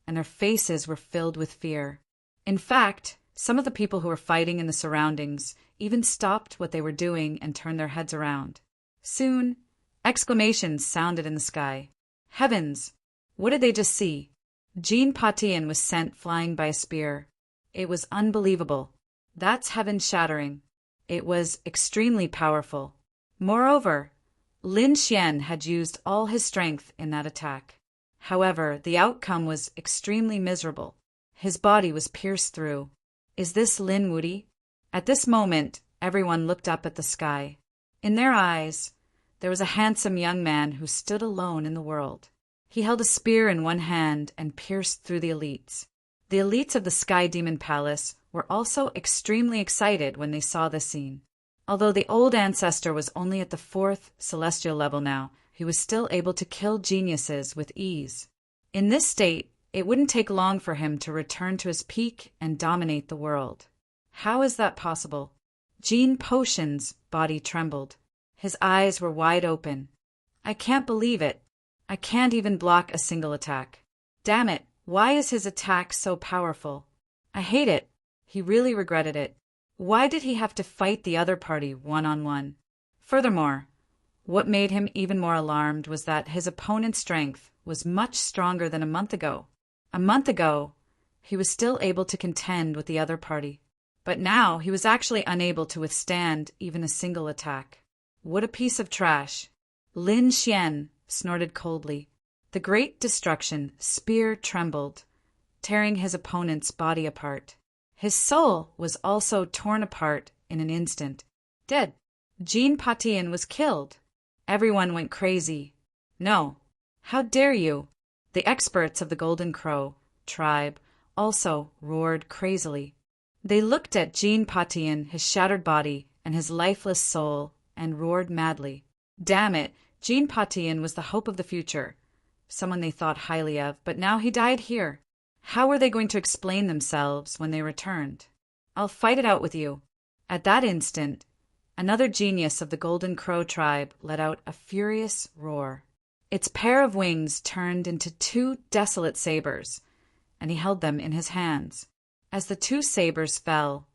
and their faces were filled with fear. In fact, some of the people who were fighting in the surroundings even stopped what they were doing and turned their heads around. Soon, exclamations sounded in the sky. Heavens! What did they just see? Jean Patian was sent flying by a spear. It was unbelievable. That's heaven shattering. It was extremely powerful. Moreover, Lin Xian had used all his strength in that attack. However, the outcome was extremely miserable. His body was pierced through. Is this Lin Wuti? At this moment, everyone looked up at the sky. In their eyes, there was a handsome young man who stood alone in the world. He held a spear in one hand and pierced through the elites. The elites of the Sky Demon Palace were also extremely excited when they saw this scene. Although the old ancestor was only at the 4th celestial level now, he was still able to kill geniuses with ease. In this state, it wouldn't take long for him to return to his peak and dominate the world. How is that possible? Jean Potion's body trembled. His eyes were wide open. I can't believe it. I can't even block a single attack. Damn it, why is his attack so powerful? I hate it. He really regretted it. Why did he have to fight the other party one-on-one? Furthermore, what made him even more alarmed was that his opponent's strength was much stronger than a month ago. A month ago, he was still able to contend with the other party. But now he was actually unable to withstand even a single attack. What a piece of trash. Lin Xian snorted coldly. The great destruction spear trembled, tearing his opponent's body apart. His soul was also torn apart in an instant. Dead. Jean Patian was killed. Everyone went crazy. No. How dare you? The experts of the Golden Crow tribe also roared crazily. They looked at Jean Patian, his shattered body, and his lifeless soul, and roared madly. Damn it, Jean Patian was the hope of the future, someone they thought highly of, but now he died here. How were they going to explain themselves when they returned? I'll fight it out with you. At that instant, another genius of the Golden Crow tribe let out a furious roar. Its pair of wings turned into 2 desolate sabers, and he held them in his hands. As the 2 sabers fell,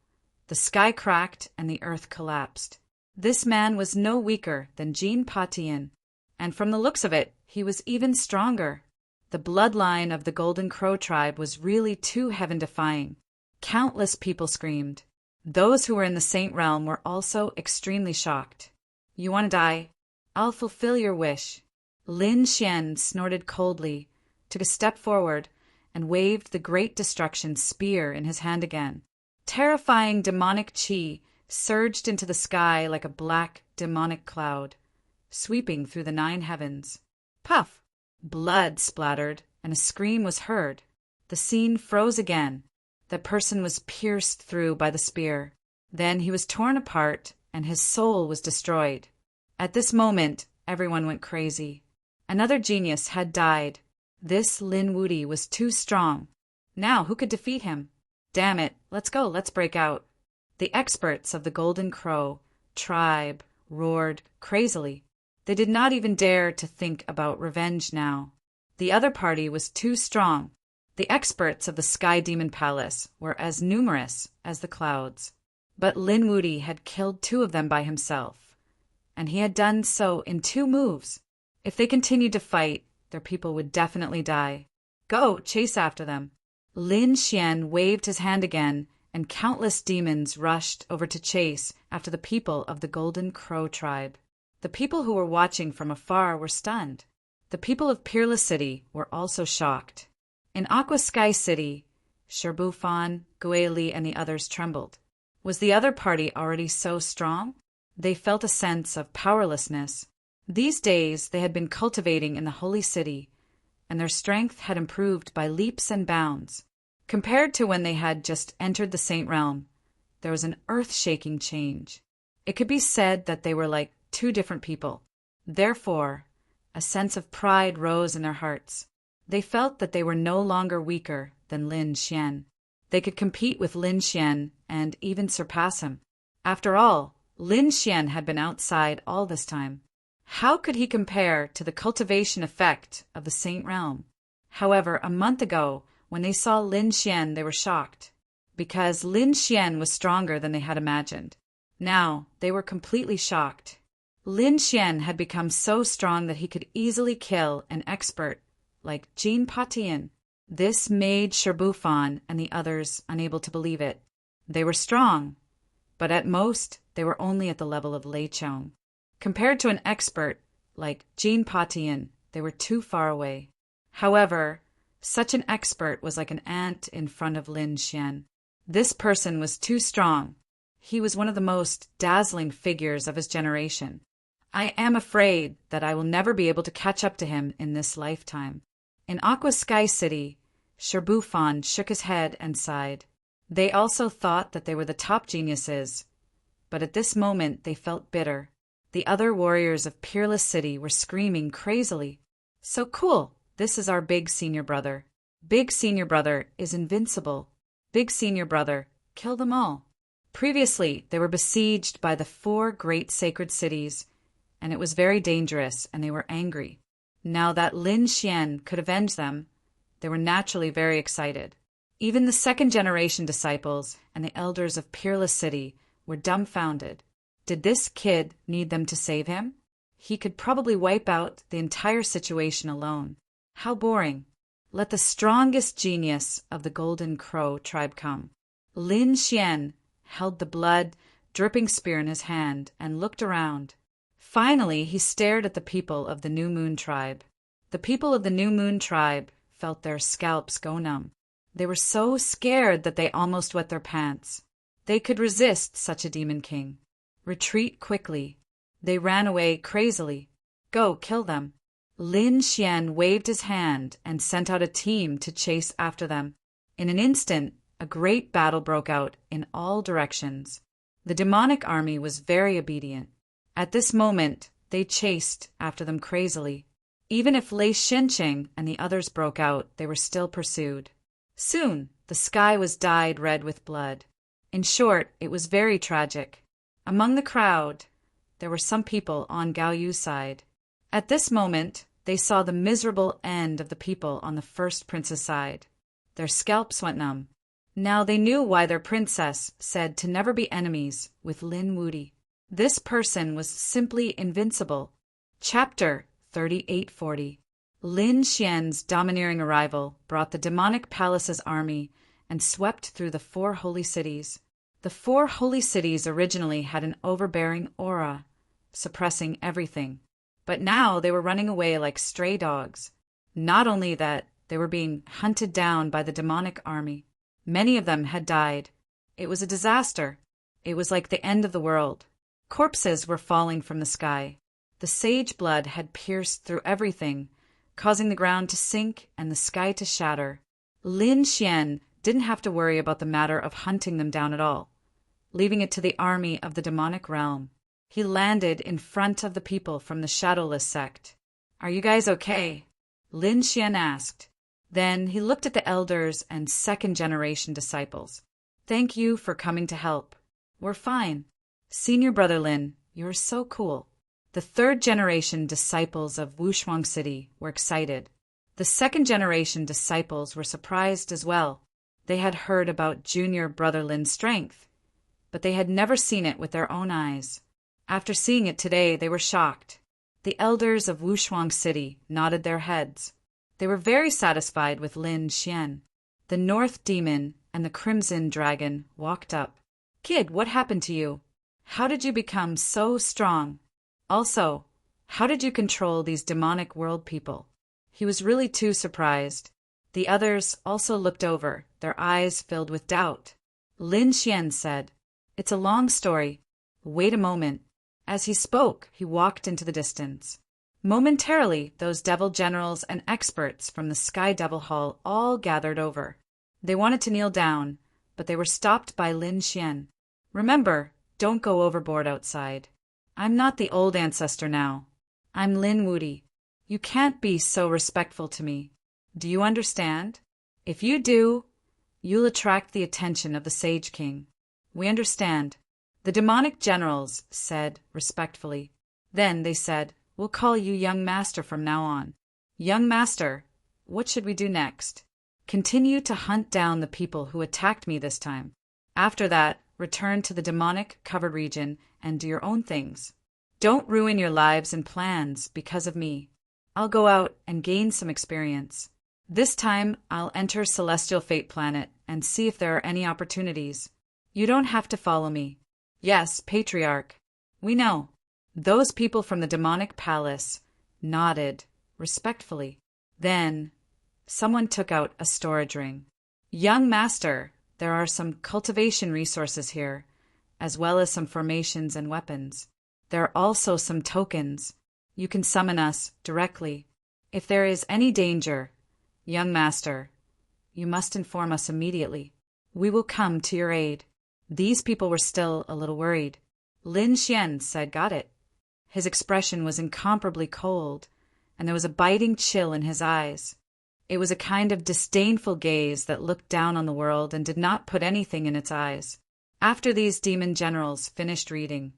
the sky cracked and the earth collapsed. This man was no weaker than Jean Patian, and from the looks of it, he was even stronger. The bloodline of the Golden Crow tribe was really too heaven-defying. Countless people screamed. Those who were in the Saint Realm were also extremely shocked. You want to die? I'll fulfill your wish. Lin Xian snorted coldly, took a step forward, and waved the great destruction spear in his hand again. Terrifying demonic chi surged into the sky like a black demonic cloud, sweeping through the 9 heavens. Puff! Blood splattered, and a scream was heard. The scene froze again. The person was pierced through by the spear. Then he was torn apart, and his soul was destroyed. At this moment, everyone went crazy. Another genius had died. This Lin Wuti was too strong. Now who could defeat him? Damn it, let's go, let's break out. The experts of the Golden Crow tribe roared crazily. They did not even dare to think about revenge now. The other party was too strong. The experts of the Sky Demon Palace were as numerous as the clouds. But Lin Wuti had killed 2 of them by himself, and he had done so in 2 moves. If they continued to fight, their people would definitely die. Go, chase after them. Lin Xian waved his hand again, and countless demons rushed over to chase after the people of the Golden Crow tribe. The people who were watching from afar were stunned. The people of Peerless City were also shocked. In Aqua Sky City, Sherbufan, Gueli, and the others trembled. Was the other party already so strong? They felt a sense of powerlessness. These days they had been cultivating in the Holy City, and their strength had improved by leaps and bounds. Compared to when they had just entered the Saint Realm, there was an earth-shaking change. It could be said that they were like two different people. Therefore, a sense of pride rose in their hearts. They felt that they were no longer weaker than Lin Xian. They could compete with Lin Xian and even surpass him. After all, Lin Xian had been outside all this time. How could he compare to the cultivation effect of the Saint Realm? However, a month ago, when they saw Lin Xian, they were shocked, because Lin Xian was stronger than they had imagined. Now, they were completely shocked. Lin Xian had become so strong that he could easily kill an expert like Jean Patian. This made Sherbufan and the others unable to believe it. They were strong, but at most they were only at the level of Lei Chong. Compared to an expert like Jean Patian, they were too far away. However, such an expert was like an ant in front of Lin Xian. This person was too strong. He was one of the most dazzling figures of his generation. I am afraid that I will never be able to catch up to him in this lifetime. In Aqua Sky City, Sherbufan shook his head and sighed. They also thought that they were the top geniuses, but at this moment they felt bitter. The other warriors of Peerless City were screaming crazily. So cool! This is our big senior brother. Big senior brother is invincible. Big senior brother, kill them all. Previously, they were besieged by the 4 great sacred cities, and it was very dangerous, and they were angry. Now that Lin Xian could avenge them, they were naturally very excited. Even the second-generation disciples and the elders of Peerless City were dumbfounded. Did this kid need them to save him? He could probably wipe out the entire situation alone. How boring. Let the strongest genius of the Golden Crow tribe come. Lin Xian held the blood-dripping spear in his hand and looked around. Finally, he stared at the people of the New Moon tribe. The people of the New Moon tribe felt their scalps go numb. They were so scared that they almost wet their pants. They could resist such a demon king. Retreat quickly. They ran away crazily. Go, kill them. Lin Xian waved his hand and sent out a team to chase after them. In an instant, a great battle broke out in all directions. The demonic army was very obedient. At this moment, they chased after them crazily. Even if Lei Shencheng and the others broke out, they were still pursued. Soon, the sky was dyed red with blood. In short, it was very tragic. Among the crowd, there were some people on Gao Yu's side. At this moment, they saw the miserable end of the people on the first prince's side. Their scalps went numb. Now they knew why their princess said to never be enemies with Lin Wudi. This person was simply invincible. Chapter 3840. Lin Xian's domineering arrival brought the demonic palace's army and swept through the 4 holy cities. The 4 holy cities originally had an overbearing aura, suppressing everything. But now they were running away like stray dogs. Not only that, they were being hunted down by the demonic army. Many of them had died. It was a disaster. It was like the end of the world. Corpses were falling from the sky. The sage blood had pierced through everything, causing the ground to sink and the sky to shatter. Lin Xian didn't have to worry about the matter of hunting them down at all, leaving it to the army of the demonic realm. He landed in front of the people from the Shadowless sect. "Are you guys okay?" Lin Xian asked. Then he looked at the elders and second-generation disciples. "Thank you for coming to help. We're fine. Senior Brother Lin, you're so cool." The third-generation disciples of Wushuang City were excited. The second-generation disciples were surprised as well. They had heard about Junior Brother Lin's strength, but they had never seen it with their own eyes. After seeing it today, they were shocked. The elders of Wushuang City nodded their heads. They were very satisfied with Lin Xian. The North Demon and the Crimson Dragon walked up. Kid, what happened to you? How did you become so strong? Also, how did you control these demonic world people? He was really too surprised. The others also looked over, their eyes filled with doubt. Lin Xian said, "It's a long story. Wait a moment." As he spoke, he walked into the distance. Momentarily, those devil generals and experts from the Sky Devil Hall all gathered over. They wanted to kneel down, but they were stopped by Lin Xian. "Remember, don't go overboard outside. I'm not the old ancestor now. I'm Lin Wuti. You can't be so respectful to me. Do you understand? If you do, you'll attract the attention of the Sage King." "We understand," the demonic generals said respectfully. Then they said, "We'll call you Young Master from now on." "Young Master, what should we do next?" "Continue to hunt down the people who attacked me this time. After that, return to the demonic covered region and do your own things. Don't ruin your lives and plans because of me. I'll go out and gain some experience. This time, I'll enter Celestial Fate Planet and see if there are any opportunities. You don't have to follow me." "Yes, Patriarch. We know." Those people from the demonic palace nodded respectfully. Then, someone took out a storage ring. "Young Master, there are some cultivation resources here, as well as some formations and weapons. There are also some tokens. You can summon us directly. If there is any danger, Young Master, you must inform us immediately. We will come to your aid." These people were still a little worried. Lin Xian said, "Got it." His expression was incomparably cold, and there was a biting chill in his eyes. It was a kind of disdainful gaze that looked down on the world and did not put anything in its eyes. After these demon generals finished reading,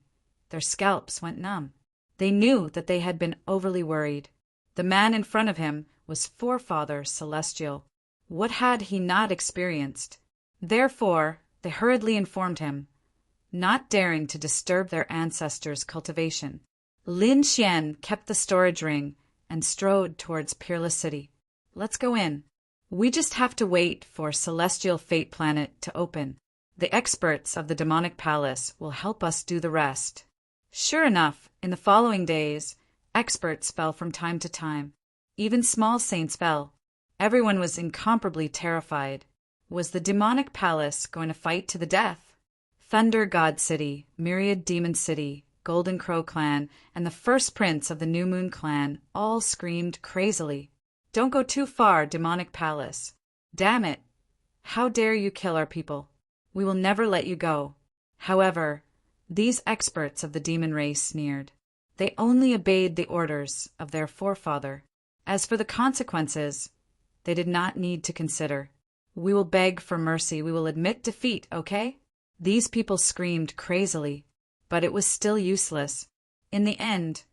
their scalps went numb. They knew that they had been overly worried. The man in front of him was Forefather Celestial. What had he not experienced? Therefore, they hurriedly informed him, not daring to disturb their ancestors' cultivation. Lin Xian kept the storage ring and strode towards Peerless City. "Let's go in. We just have to wait for Celestial Fate Planet to open. The experts of the demonic palace will help us do the rest." Sure enough, in the following days, experts fell from time to time. Even small saints fell. Everyone was incomparably terrified. Was the demonic palace going to fight to the death? Thunder God City, Myriad Demon City, Golden Crow Clan, and the first prince of the New Moon Clan all screamed crazily. "Don't go too far, demonic palace. Damn it! How dare you kill our people? We will never let you go." However, these experts of the demon race sneered. They only obeyed the orders of their forefather. As for the consequences, they did not need to consider. "We will beg for mercy. We will admit defeat, okay?" These people screamed crazily, but it was still useless. In the end,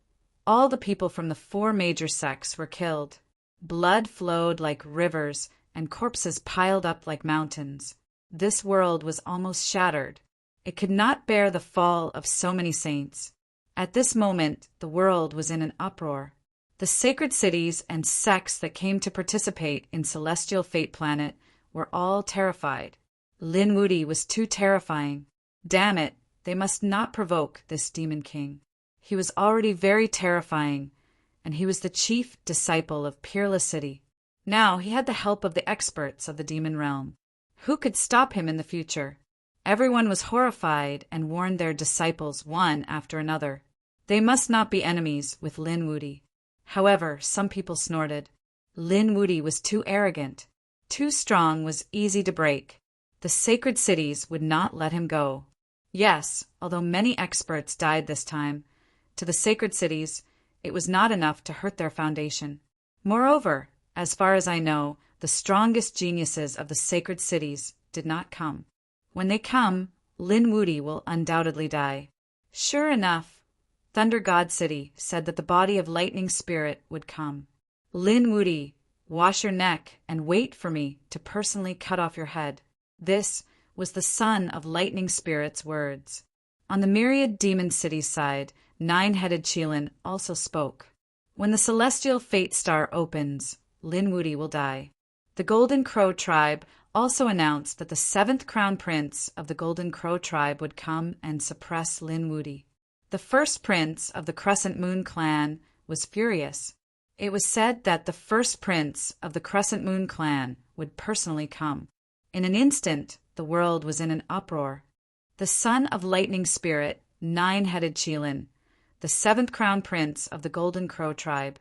all the people from the 4 major sects were killed. Blood flowed like rivers and corpses piled up like mountains. This world was almost shattered. It could not bear the fall of so many saints. At this moment, the world was in an uproar. The sacred cities and sects that came to participate in Celestial Fate Planet were all terrified. Lin Wuti was too terrifying. Damn it, they must not provoke this demon king. He was already very terrifying, and he was the chief disciple of Peerless City. Now he had the help of the experts of the demon realm. Who could stop him in the future? Everyone was horrified and warned their disciples one after another. They must not be enemies with Lin Wuti. However, some people snorted. Lin Wuti was too arrogant. Too strong was easy to break. The sacred cities would not let him go. Yes, although many experts died this time, to the sacred cities, it was not enough to hurt their foundation. Moreover, as far as I know, the strongest geniuses of the sacred cities did not come. When they come, Lin Wuti will undoubtedly die. Sure enough, Thunder God City said that the body of Lightning Spirit would come. Lin Wuti, wash your neck and wait for me to personally cut off your head. This was the son of Lightning Spirit's words. On the Myriad Demon City side, 9-headed Qilin also spoke. When the celestial fate star opens, Lin Wuti will die. The Golden Crow tribe also announced that the 7th crown prince of the Golden Crow tribe would come and suppress Lin Wudi. The first prince of the Crescent Moon clan was furious. It was said that the first prince of the Crescent Moon clan would personally come. In an instant, the world was in an uproar. The son of Lightning Spirit, Nine-Headed Qilin, the 7th crown prince of the Golden Crow tribe,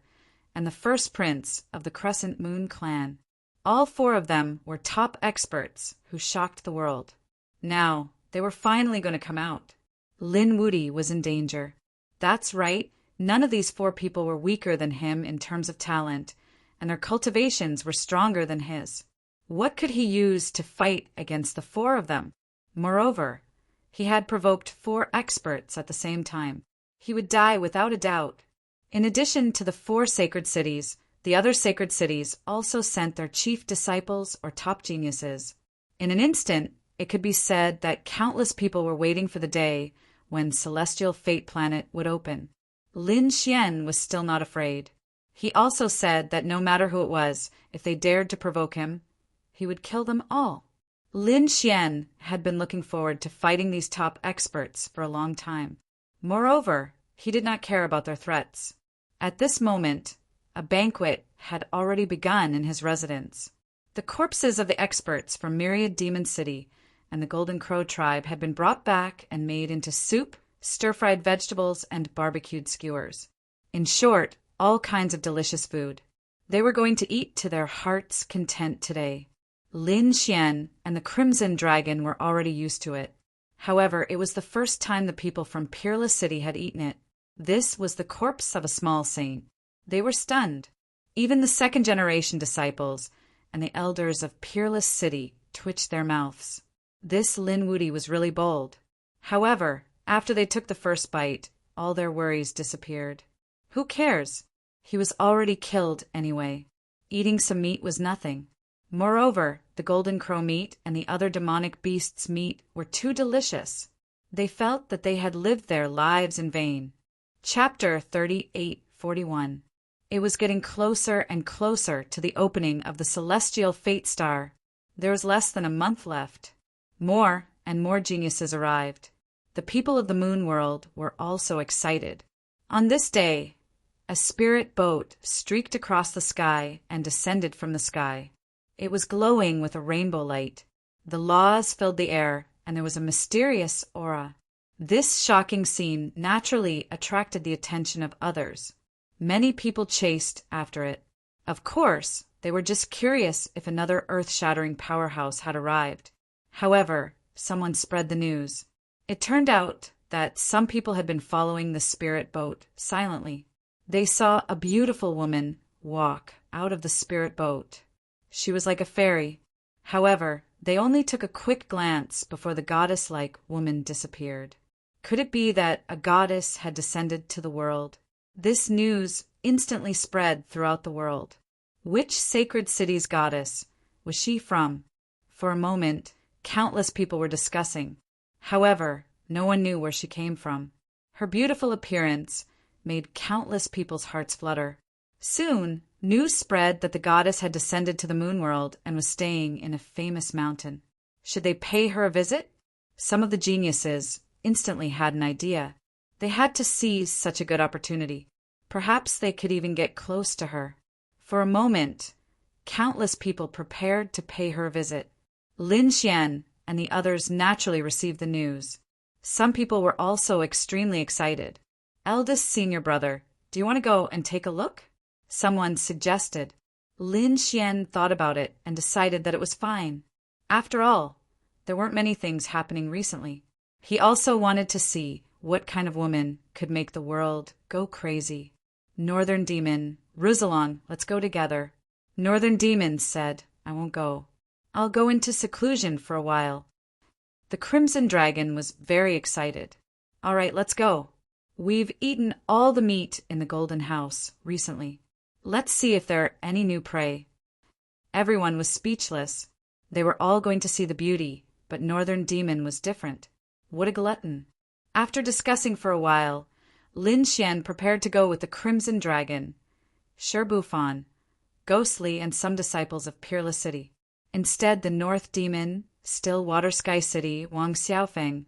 and the first prince of the Crescent Moon clan. All 4 of them were top experts who shocked the world. Now, they were finally going to come out. Lin Wudi was in danger. That's right, none of these 4 people were weaker than him in terms of talent, and their cultivations were stronger than his. What could he use to fight against the 4 of them? Moreover, he had provoked 4 experts at the same time. He would die without a doubt. In addition to the 4 sacred cities, the other sacred cities also sent their chief disciples or top geniuses. In an instant, it could be said that countless people were waiting for the day when Celestial Fate Planet would open. Lin Xian was still not afraid. He also said that no matter who it was, if they dared to provoke him, he would kill them all. Lin Xian had been looking forward to fighting these top experts for a long time. Moreover, he did not care about their threats. At this moment, a banquet had already begun in his residence. The corpses of the experts from Myriad Demon City and the Golden Crow tribe had been brought back and made into soup, stir-fried vegetables, and barbecued skewers. In short, all kinds of delicious food. They were going to eat to their heart's content today. Lin Xian and the Crimson Dragon were already used to it. However, it was the first time the people from Peerless City had eaten it. This was the corpse of a small saint. They were stunned. Even the second-generation disciples and the elders of Peerless City twitched their mouths. This Lin Wudi was really bold. However, after they took the first bite, all their worries disappeared. Who cares? He was already killed anyway. Eating some meat was nothing. Moreover, the Golden Crow meat and the other demonic beasts' meat were too delicious. They felt that they had lived their lives in vain. Chapter 38:41. It was getting closer and closer to the opening of the Celestial Fate Star. There was less than a month left. More and more geniuses arrived. The people of the moon world were also excited. On this day, a spirit boat streaked across the sky and descended from the sky. It was glowing with a rainbow light. The laws filled the air, and there was a mysterious aura. This shocking scene naturally attracted the attention of others. Many people chased after it. Of course, they were just curious if another earth-shattering powerhouse had arrived. However, someone spread the news. It turned out that some people had been following the spirit boat silently. They saw a beautiful woman walk out of the spirit boat. She was like a fairy. However, they only took a quick glance before the goddess-like woman disappeared. Could it be that a goddess had descended to the world? This news instantly spread throughout the world. Which sacred city's goddess was she from? For a moment, countless people were discussing. However, no one knew where she came from. Her beautiful appearance made countless people's hearts flutter. Soon, news spread that the goddess had descended to the moon world and was staying in a famous mountain. Should they pay her a visit? Some of the geniuses instantly had an idea. They had to seize such a good opportunity. Perhaps they could even get close to her. For a moment, countless people prepared to pay her a visit. Lin Xian and the others naturally received the news. Some people were also extremely excited. Eldest senior brother, do you want to go and take a look? Someone suggested. Lin Xian thought about it and decided that it was fine. After all, there weren't many things happening recently. He also wanted to see what kind of woman could make the world go crazy. Northern Demon, Rizalong, let's go together. Northern Demon said, I won't go. I'll go into seclusion for a while. The Crimson Dragon was very excited. All right, let's go. We've eaten all the meat in the Golden House recently. Let's see if there are any new prey. Everyone was speechless. They were all going to see the beauty, but Northern Demon was different. What a glutton. After discussing for a while, Lin Xian prepared to go with the Crimson Dragon, Sherbufan, Ghostly, and some disciples of Peerless City. Instead, the North Demon, Still Water Sky City, Wang Xiaofeng,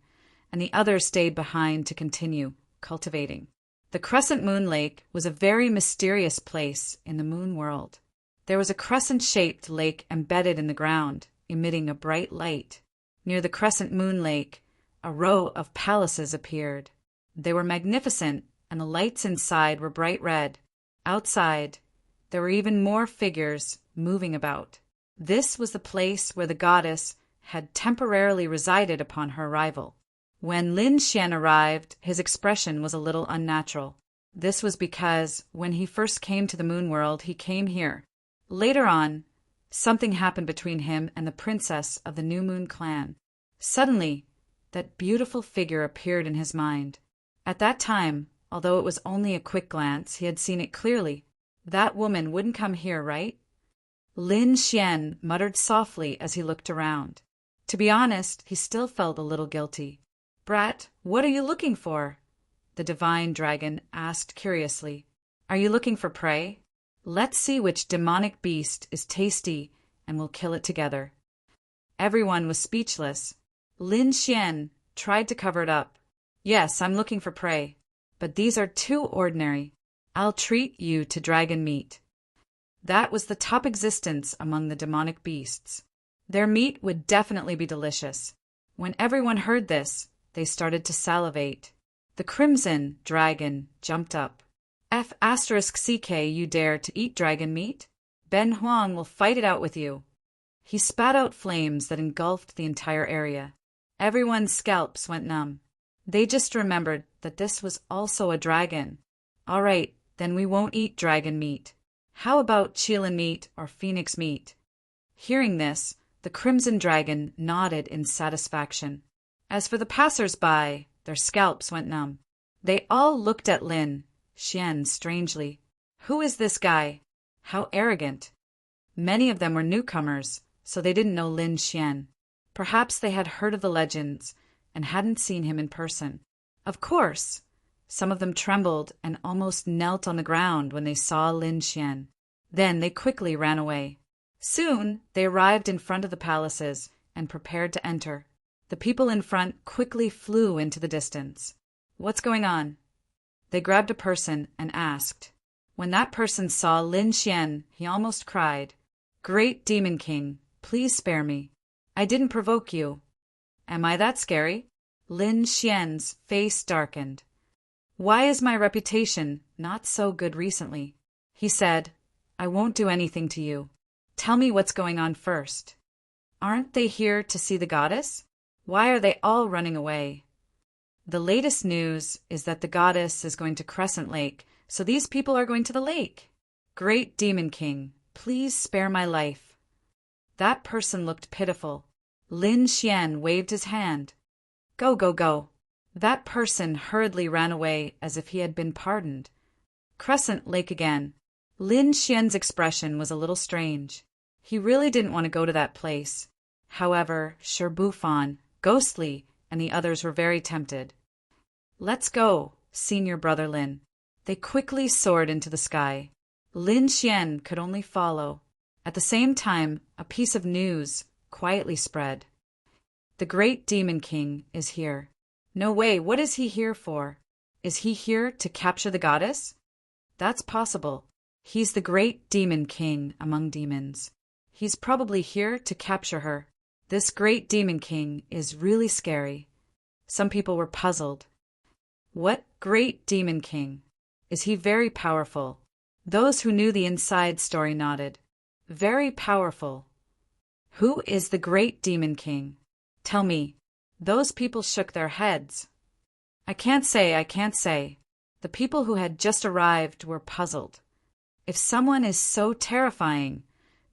and the others stayed behind to continue cultivating. The Crescent Moon Lake was a very mysterious place in the moon world. There was a crescent-shaped lake embedded in the ground, emitting a bright light. Near the Crescent Moon Lake, a row of palaces appeared. They were magnificent, and the lights inside were bright red. Outside, there were even more figures moving about. This was the place where the goddess had temporarily resided upon her arrival. When Lin Xian arrived, his expression was a little unnatural. This was because when he first came to the moon world, he came here. Later on, something happened between him and the princess of the New Moon clan. Suddenly, that beautiful figure appeared in his mind. At that time, although it was only a quick glance, he had seen it clearly. That woman wouldn't come here, right? Lin Xian muttered softly as he looked around. To be honest, he still felt a little guilty. "Brat, what are you looking for?" the divine dragon asked curiously. "Are you looking for prey? Let's see which demonic beast is tasty and we'll kill it together." Everyone was speechless. Lin Xian tried to cover it up. "Yes, I'm looking for prey, but these are too ordinary. I'll treat you to dragon meat." That was the top existence among the demonic beasts. Their meat would definitely be delicious. When everyone heard this, they started to salivate. The crimson dragon jumped up. F***ck, you dare to eat dragon meat? Ben Huang will fight it out with you. He spat out flames that engulfed the entire area. Everyone's scalps went numb. They just remembered that this was also a dragon. All right, then we won't eat dragon meat. How about Qilin meat or phoenix meat? Hearing this, the crimson dragon nodded in satisfaction. As for the passers-by, their scalps went numb. They all looked at Lin Xian strangely. Who is this guy? How arrogant. Many of them were newcomers, so they didn't know Lin Xian. Perhaps they had heard of the legends and hadn't seen him in person. Of course, some of them trembled and almost knelt on the ground when they saw Lin Xian. Then they quickly ran away. Soon, they arrived in front of the palaces and prepared to enter. The people in front quickly flew into the distance. "What's going on?" They grabbed a person and asked. When that person saw Lin Xian, he almost cried. "Great Demon King, please spare me. I didn't provoke you." "Am I that scary?" Lin Xian's face darkened. "Why is my reputation not so good recently?" He said, "I won't do anything to you. Tell me what's going on first. Aren't they here to see the goddess? Why are they all running away?" "The latest news is that the goddess is going to Crescent Lake, so these people are going to the lake. Great Demon King, please spare my life." That person looked pitiful. Lin Xian waved his hand. "Go, go, go." That person hurriedly ran away as if he had been pardoned. Crescent Lake again. Lin Xian's expression was a little strange. He really didn't want to go to that place. However, Sherbufan, Ghostly, and the others were very tempted. "Let's go, Senior Brother Lin." They quickly soared into the sky. Lin Xian could only follow. At the same time, a piece of news quietly spread. "The Great Demon King is here." "No way, what is he here for? Is he here to capture the goddess?" "That's possible. He's the Great Demon King among demons. He's probably here to capture her. This Great Demon King is really scary." Some people were puzzled. What Great Demon King? Is he very powerful? Those who knew the inside story nodded. Very powerful. Who is the Great Demon King? Tell me. Those people shook their heads. I can't say. The people who had just arrived were puzzled. If someone is so terrifying,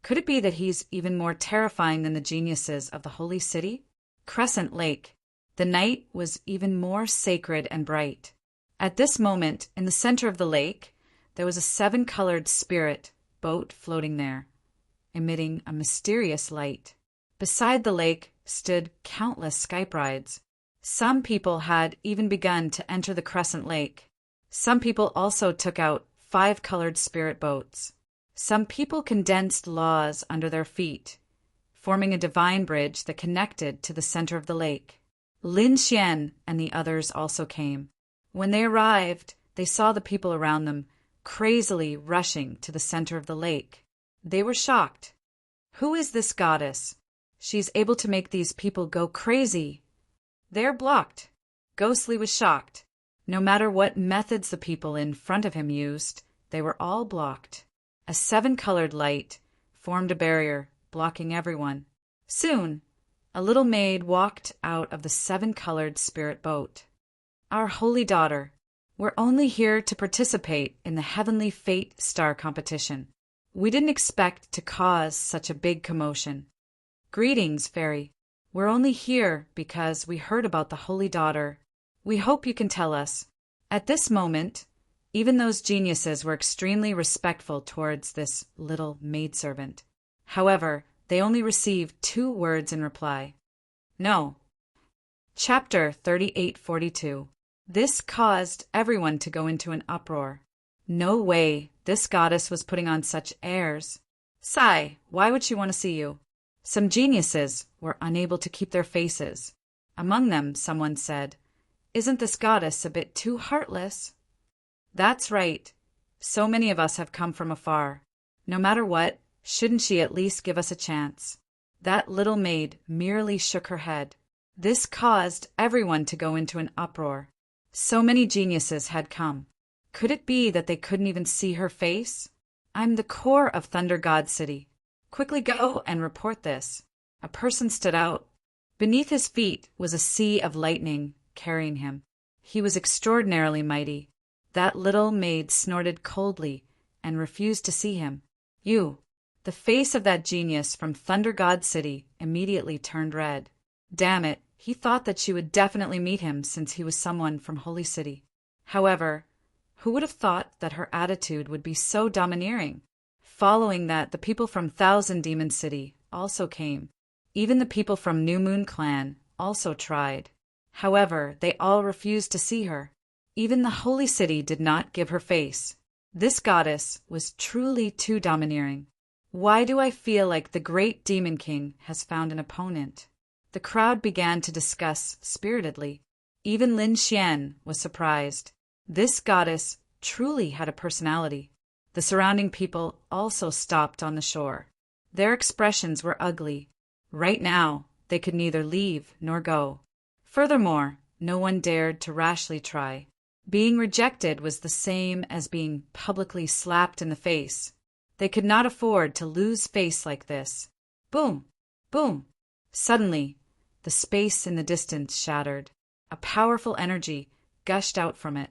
could it be that he's even more terrifying than the geniuses of the Holy City? Crescent Lake. The night was even more sacred and bright. At this moment, in the center of the lake, there was a 7-colored spirit boat floating there, emitting a mysterious light. Beside the lake stood countless skype rides. Some people had even begun to enter the Crescent Lake. Some people also took out 5-colored spirit boats. Some people condensed laws under their feet. forming a divine bridge that connected to the center of the lake. Lin Xian and the others also came. When they arrived, they saw the people around them crazily rushing to the center of the lake. They were shocked. Who is this goddess? She's able to make these people go crazy. They're blocked. Ghostly was shocked. No matter what methods the people in front of him used, they were all blocked. A 7-colored light formed a barrier, blocking everyone. Soon, a little maid walked out of the 7-colored spirit boat. Our holy daughter, we're only here to participate in the Heavenly Fate Star competition. We didn't expect to cause such a big commotion. Greetings, fairy. We're only here because we heard about the holy daughter. We hope you can tell us. At this moment, even those geniuses were extremely respectful towards this little maidservant. However, they only received 2 words in reply. No. Chapter 3842. This caused everyone to go into an uproar. No way, this goddess was putting on such airs. Sigh, why would she want to see you? Some geniuses were unable to keep their faces. Among them, someone said, "Isn't this goddess a bit too heartless?" That's right. So many of us have come from afar. No matter what, shouldn't she at least give us a chance? That little maid merely shook her head. This caused everyone to go into an uproar. So many geniuses had come. Could it be that they couldn't even see her face? I'm the core of Thunder God City. Quickly go and report this. A person stood out. Beneath his feet was a sea of lightning carrying him. He was extraordinarily mighty. That little maid snorted coldly and refused to see him. You. The face of that genius from Thunder God City immediately turned red. Damn it, he thought that she would definitely meet him since he was someone from Holy City. However, who would have thought that her attitude would be so domineering? Following that, the people from Thousand Demon City also came. Even the people from New Moon Clan also tried. However, they all refused to see her. Even the Holy City did not give her face. This goddess was truly too domineering. Why do I feel like the great Demon King has found an opponent? The crowd began to discuss spiritedly. Even Lin Xian was surprised. This goddess truly had a personality. The surrounding people also stopped on the shore. Their expressions were ugly. Right now, they could neither leave nor go. Furthermore, no one dared to rashly try. Being rejected was the same as being publicly slapped in the face. They could not afford to lose face like this. Boom! Boom! Suddenly, the space in the distance shattered. A powerful energy gushed out from it.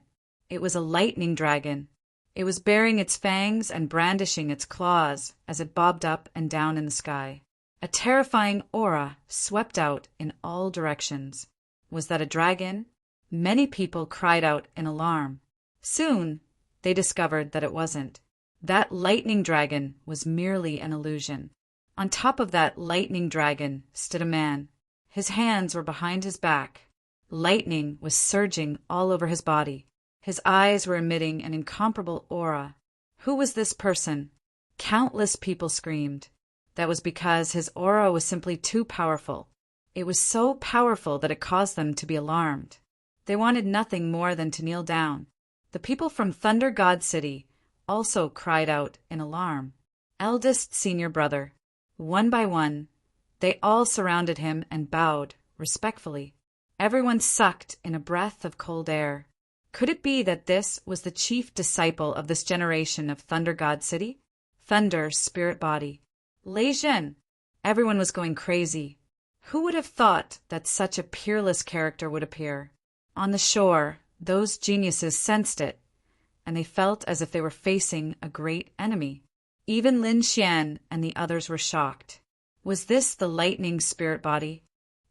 It was a lightning dragon. It was baring its fangs and brandishing its claws as it bobbed up and down in the sky. A terrifying aura swept out in all directions. Was that a dragon? Many people cried out in alarm. Soon, they discovered that it wasn't. That lightning dragon was merely an illusion. On top of that lightning dragon stood a man. His hands were behind his back. Lightning was surging all over his body. His eyes were emitting an incomparable aura. Who was this person? Countless people screamed. That was because his aura was simply too powerful. It was so powerful that it caused them to be alarmed. They wanted nothing more than to kneel down. The people from Thunder God City also cried out in alarm. Eldest senior brother. One by one, they all surrounded him and bowed respectfully. Everyone sucked in a breath of cold air. Could it be that this was the chief disciple of this generation of Thunder God City? Thunder Spirit Body. Lei Zhen. Everyone was going crazy. Who would have thought that such a peerless character would appear? On the shore, those geniuses sensed it, and they felt as if they were facing a great enemy. Even Lin Xian and the others were shocked. Was this the lightning spirit body?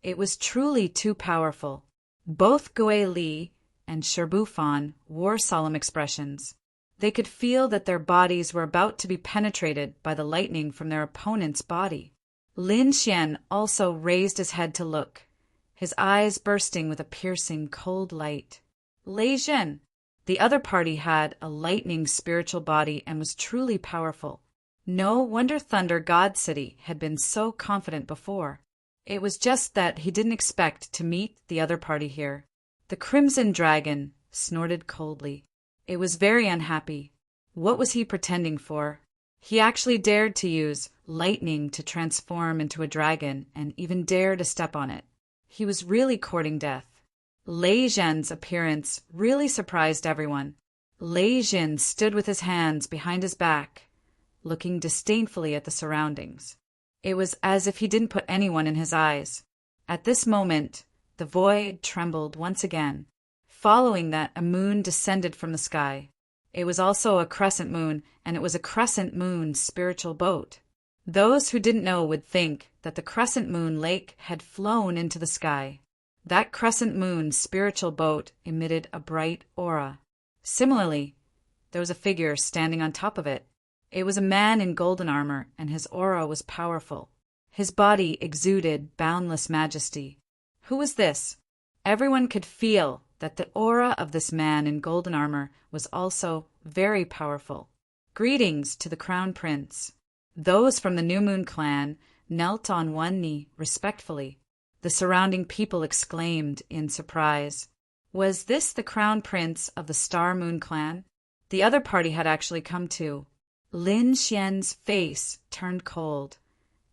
It was truly too powerful. Both Gui Li and Sherbu Fan wore solemn expressions. They could feel that their bodies were about to be penetrated by the lightning from their opponent's body. Lin Xian also raised his head to look, his eyes bursting with a piercing cold light. Lei Zhen. The other party had a lightning spiritual body and was truly powerful. No wonder Thunder God City had been so confident before. It was just that he didn't expect to meet the other party here. The Crimson Dragon snorted coldly. It was very unhappy. What was he pretending for? He actually dared to use lightning to transform into a dragon and even dare to step on it. He was really courting death. Lei Zhen's appearance really surprised everyone. Lei Zhen stood with his hands behind his back, looking disdainfully at the surroundings. It was as if he didn't put anyone in his eyes. At this moment, the void trembled once again. Following that, a moon descended from the sky. It was also a crescent moon, and it was a crescent moon spiritual boat. Those who didn't know would think that the crescent moon lake had flown into the sky. That crescent moon spiritual boat emitted a bright aura. Similarly, there was a figure standing on top of it. It was a man in golden armor, and his aura was powerful. His body exuded boundless majesty. Who was this? Everyone could feel that the aura of this man in golden armor was also very powerful. Greetings to the Crown Prince. Those from the New Moon clan knelt on one knee respectfully. The surrounding people exclaimed in surprise. Was this the Crown Prince of the Star Moon clan? The other party had actually come too. Lin Xian's face turned cold,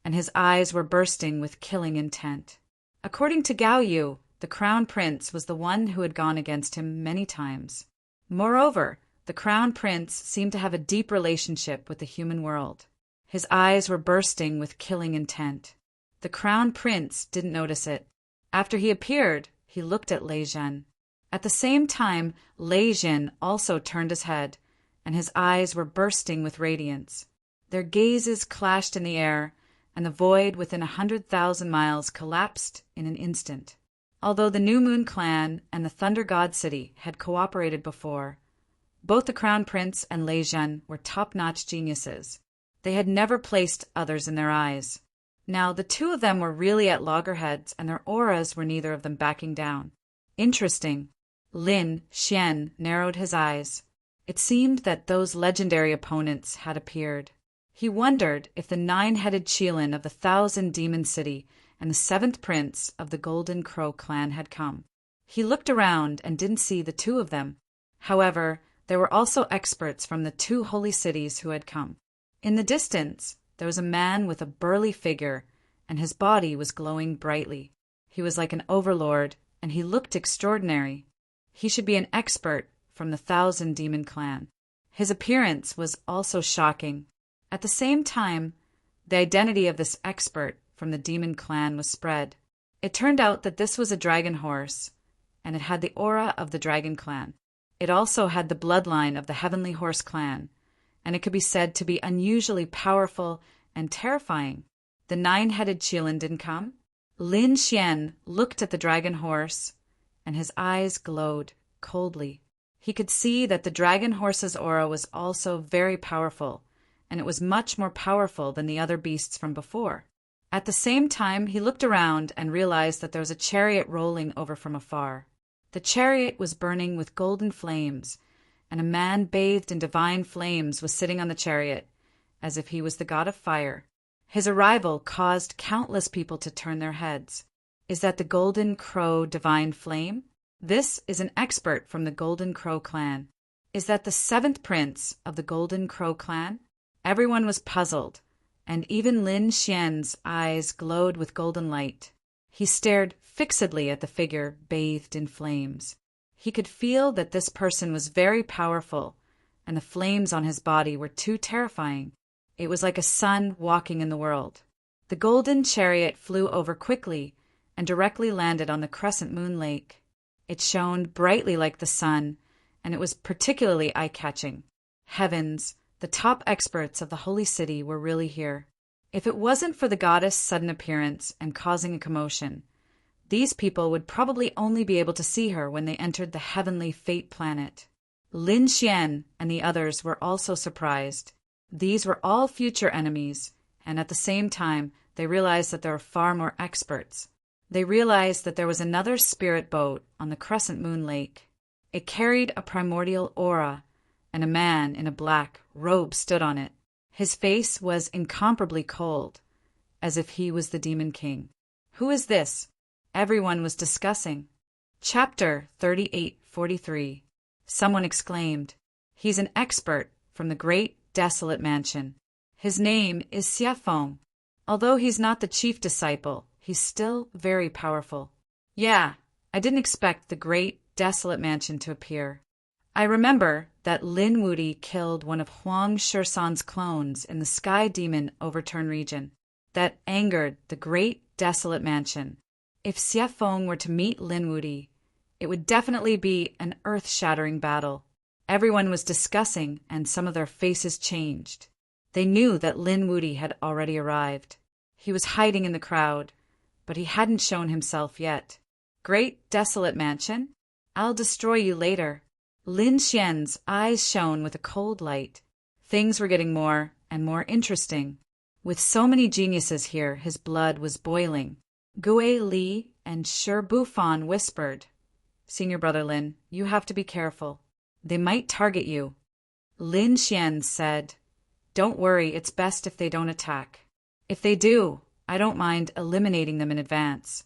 and his eyes were bursting with killing intent. According to Gao Yu, the Crown Prince was the one who had gone against him many times. Moreover, the Crown Prince seemed to have a deep relationship with the human world. His eyes were bursting with killing intent. The Crown Prince didn't notice it. After he appeared, he looked at Lei Zhen. At the same time, Lei Zhen also turned his head, and his eyes were bursting with radiance. Their gazes clashed in the air, and the void within 100,000 miles collapsed in an instant. Although the New Moon clan and the Thunder God City had cooperated before, both the Crown Prince and Lei Zhen were top-notch geniuses. They had never placed others in their eyes. Now, the two of them were really at loggerheads, and their auras were neither of them backing down. Interesting. Lin Xian narrowed his eyes. It seemed that those legendary opponents had appeared. He wondered if the 9-headed Qilin of the 1,000-demon city and the 7th prince of the Golden Crow clan had come. He looked around and didn't see the two of them. However, there were also experts from the 2 holy cities who had come. In the distance, there was a man with a burly figure, and his body was glowing brightly. He was like an overlord, and he looked extraordinary. He should be an expert from the 1,000-demon clan. His appearance was also shocking. At the same time, the identity of this expert from the demon clan was spread. It turned out that this was a dragon horse, and it had the aura of the dragon clan. It also had the bloodline of the Heavenly Horse clan, and it could be said to be unusually powerful and terrifying. The 9-headed Qilin didn't come. Lin Xian looked at the dragon horse, and his eyes glowed coldly. He could see that the dragon horse's aura was also very powerful, and it was much more powerful than the other beasts from before. At the same time, he looked around and realized that there was a chariot rolling over from afar. The chariot was burning with golden flames, and a man bathed in divine flames was sitting on the chariot, as if he was the god of fire. His arrival caused countless people to turn their heads. Is that the Golden Crow divine flame? This is an expert from the Golden Crow clan. Is that the 7th prince of the Golden Crow clan? Everyone was puzzled, and even Lin Xian's eyes glowed with golden light. He stared fixedly at the figure bathed in flames. He could feel that this person was very powerful, and the flames on his body were too terrifying. It was like a sun walking in the world. The golden chariot flew over quickly and directly landed on the crescent moon lake. It shone brightly like the sun, and it was particularly eye-catching. Heavens, the top experts of the holy city were really here. If it wasn't for the goddess' sudden appearance and causing a commotion, these people would probably only be able to see her when they entered the heavenly fate planet. Lin Xian and the others were also surprised. These were all future enemies, and at the same time, they realized that there were far more experts. They realized that there was another spirit boat on the crescent moon lake. It carried a primordial aura, and a man in a black robe stood on it. His face was incomparably cold, as if he was the Demon King. "Who is this?" everyone was discussing. Chapter 38:43. Someone exclaimed, "He's an expert from the great desolate mansion. His name is Xiafeng. Although he's not the chief disciple, he's still very powerful." "Yeah, I didn't expect the great desolate mansion to appear. I remember that Lin Wudi killed one of Huang Shishan's clones in the Sky Demon Overturn region. That angered the great desolate mansion. If Xiafeng were to meet Lin Wudi, it would definitely be an earth-shattering battle." Everyone was discussing, and some of their faces changed. They knew that Lin Wudi had already arrived. He was hiding in the crowd, but he hadn't shown himself yet. "Great desolate mansion? I'll destroy you later." Lin Xian's eyes shone with a cold light. Things were getting more and more interesting. With so many geniuses here, his blood was boiling. Gue Li and Shi Bufan whispered, "Senior Brother Lin, you have to be careful. They might target you." Lin Xian said, "Don't worry, it's best if they don't attack. If they do, I don't mind eliminating them in advance."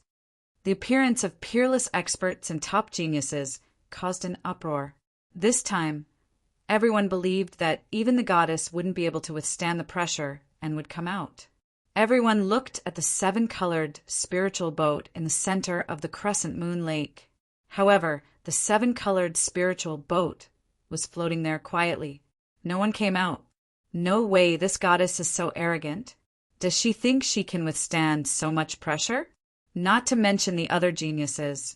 The appearance of peerless experts and top geniuses caused an uproar. This time, everyone believed that even the goddess wouldn't be able to withstand the pressure and would come out. Everyone looked at the seven-colored spiritual boat in the center of the crescent moon lake. However, the seven-colored spiritual boat was floating there quietly. No one came out. No way, this goddess is so arrogant. Does she think she can withstand so much pressure? Not to mention the other geniuses.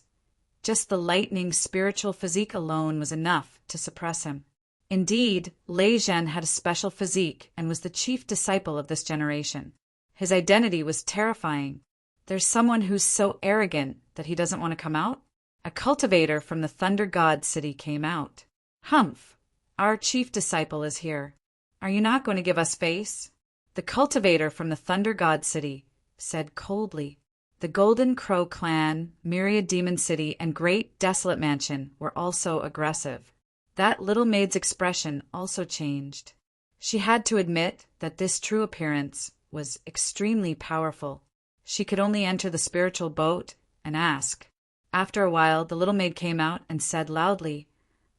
Just the lightning spiritual physique alone was enough to suppress him. Indeed, Lei Zhen had a special physique and was the chief disciple of this generation. His identity was terrifying. There's someone who's so arrogant that he doesn't want to come out? A cultivator from the Thunder God City came out. "Humph, our chief disciple is here. Are you not going to give us face?" The cultivator from the Thunder God City said coldly. The Golden Crow clan, Myriad Demon City, and Great Desolate Mansion were also aggressive. That little maid's expression also changed. She had to admit that this true appearance was extremely powerful. She could only enter the spiritual boat and ask. After a while, the little maid came out and said loudly,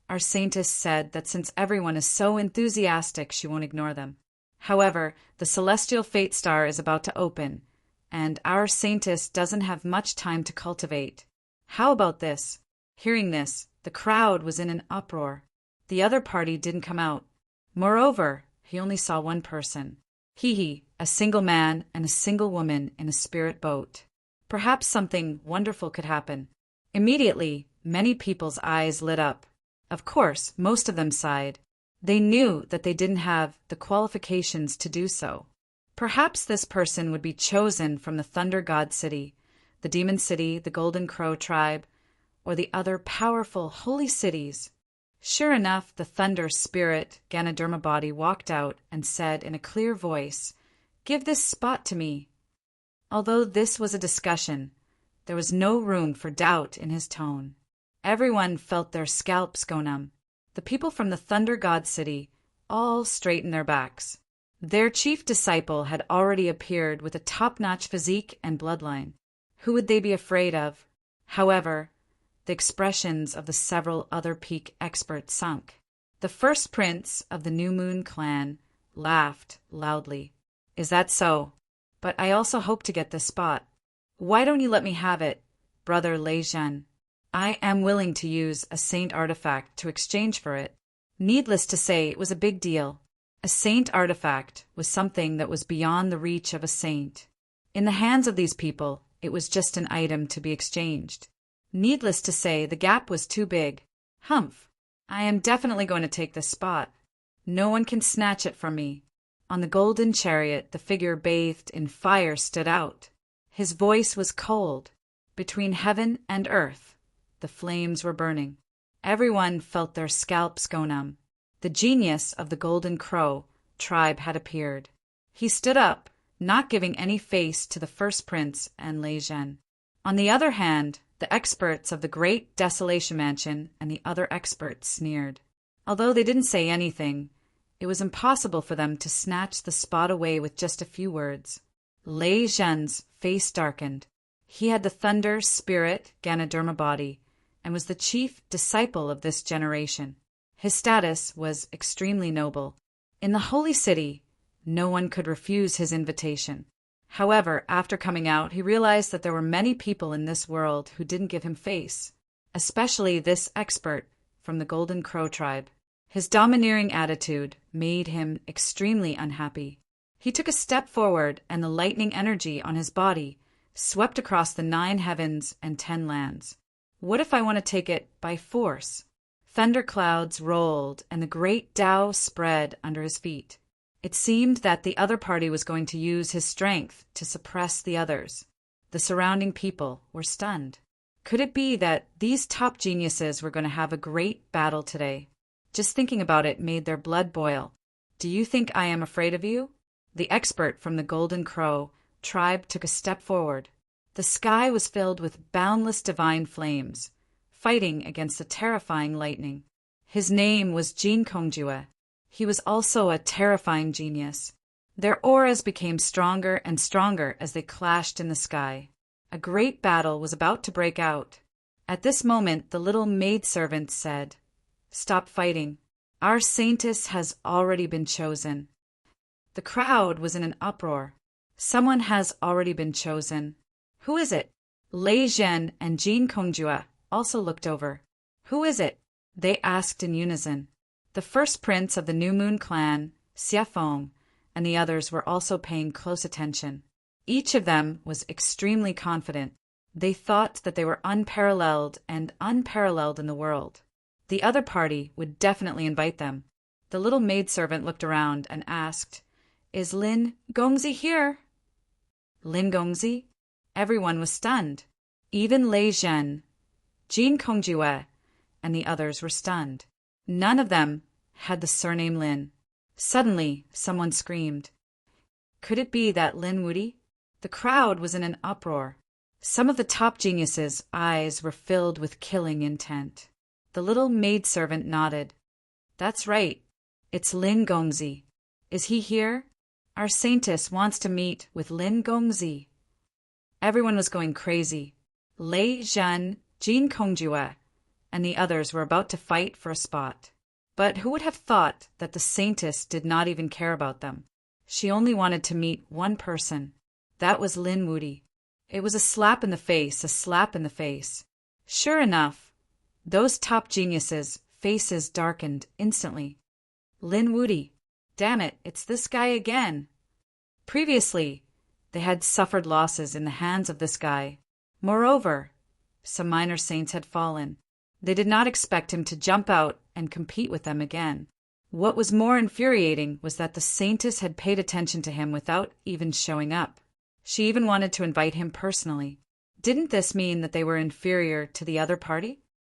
"Our saintess said that since everyone is so enthusiastic, she won't ignore them. However, the celestial fate star is about to open, and our saintess doesn't have much time to cultivate. How about this?" Hearing this, the crowd was in an uproar. The other party didn't come out. Moreover, he only saw one person. A single man and a single woman in a spirit boat. Perhaps something wonderful could happen. Immediately, many people's eyes lit up. Of course, most of them sighed. They knew that they didn't have the qualifications to do so. Perhaps this person would be chosen from the Thunder God City, the Demon City, the Golden Crow tribe, or the other powerful holy cities. Sure enough, the Thunder Spirit Ganoderma body walked out and said in a clear voice, "Give this spot to me." Although this was a discussion, there was no room for doubt in his tone. Everyone felt their scalps go numb. The people from the Thunder God City all straightened their backs. Their chief disciple had already appeared with a top-notch physique and bloodline. Who would they be afraid of? However, the expressions of the several other peak experts sunk. The first prince of the New Moon clan laughed loudly. "Is that so? But I also hope to get this spot. Why don't you let me have it, Brother Lei Zhen? I am willing to use a saint artifact to exchange for it." Needless to say, it was a big deal. A saint artifact was something that was beyond the reach of a saint. In the hands of these people, it was just an item to be exchanged. Needless to say, the gap was too big. "Humph, I am definitely going to take this spot. No one can snatch it from me." On the golden chariot, the figure bathed in fire stood out. His voice was cold. Between heaven and earth, the flames were burning. Everyone felt their scalps go numb. The genius of the Golden Crow tribe had appeared. He stood up, not giving any face to the first prince and Lei Zhen. On the other hand, the experts of the Great Desolation Mansion and the other experts sneered. Although they didn't say anything, It was impossible for them to snatch the spot away with just a few words. Lei Zhen's face darkened. He had the thunder spirit Ganoderma body and was the chief disciple of this generation. His status was extremely noble. In the holy city, no one could refuse his invitation. However, after coming out, he realized that there were many people in this world who didn't give him face, especially this expert from the Golden Crow tribe. His domineering attitude made him extremely unhappy. He took a step forward, and the lightning energy on his body swept across the 9 heavens and 10 lands. What if I want to take it by force? Thunder clouds rolled, and the great Tao spread under his feet. It seemed that the other party was going to use his strength to suppress the others. The surrounding people were stunned. Could it be that these top geniuses were going to have a great battle today? Just thinking about it made their blood boil. Do you think I am afraid of you? The expert from the Golden Crow tribe took a step forward. The sky was filled with boundless divine flames, fighting against the terrifying lightning. His name was Jin Kongjue. He was also a terrifying genius. Their auras became stronger and stronger as they clashed in the sky. A great battle was about to break out. At this moment, the little maidservant said, "Stop fighting. Our saintess has already been chosen." The crowd was in an uproar. Someone has already been chosen. Who is it? Lei Zhen and Jin Kongjue also looked over. Who is it? They asked in unison. The first prince of the New Moon clan, Xiafeng, and the others were also paying close attention. Each of them was extremely confident. They thought that they were unparalleled in the world. The other party would definitely invite them. The little maidservant looked around and asked, "Is Lin Gongzi here?" Lin Gongzi? Everyone was stunned. Even Lei Zhen, Jin Kongjue, and the others were stunned. None of them had the surname Lin. Suddenly, someone screamed. Could it be that Lin Wuti? The crowd was in an uproar. Some of the top geniuses' eyes were filled with killing intent. The little maidservant nodded. That's right. It's Lin Gongzi. Is he here? Our saintess wants to meet with Lin Gongzi. Everyone was going crazy. Lei Zhen, Jin Kongjue, and the others were about to fight for a spot. But who would have thought that the saintess did not even care about them? She only wanted to meet one person. That was Lin Wuti. It was a slap in the face. Sure enough, those top geniuses' faces darkened instantly. Lin Wuti. Damn it, it's this guy again. Previously, they had suffered losses in the hands of this guy. Moreover, some minor saints had fallen. They did not expect him to jump out and compete with them again. What was more infuriating was that the saintess had paid attention to him without even showing up. She even wanted to invite him personally. Didn't this mean that they were inferior to the other party?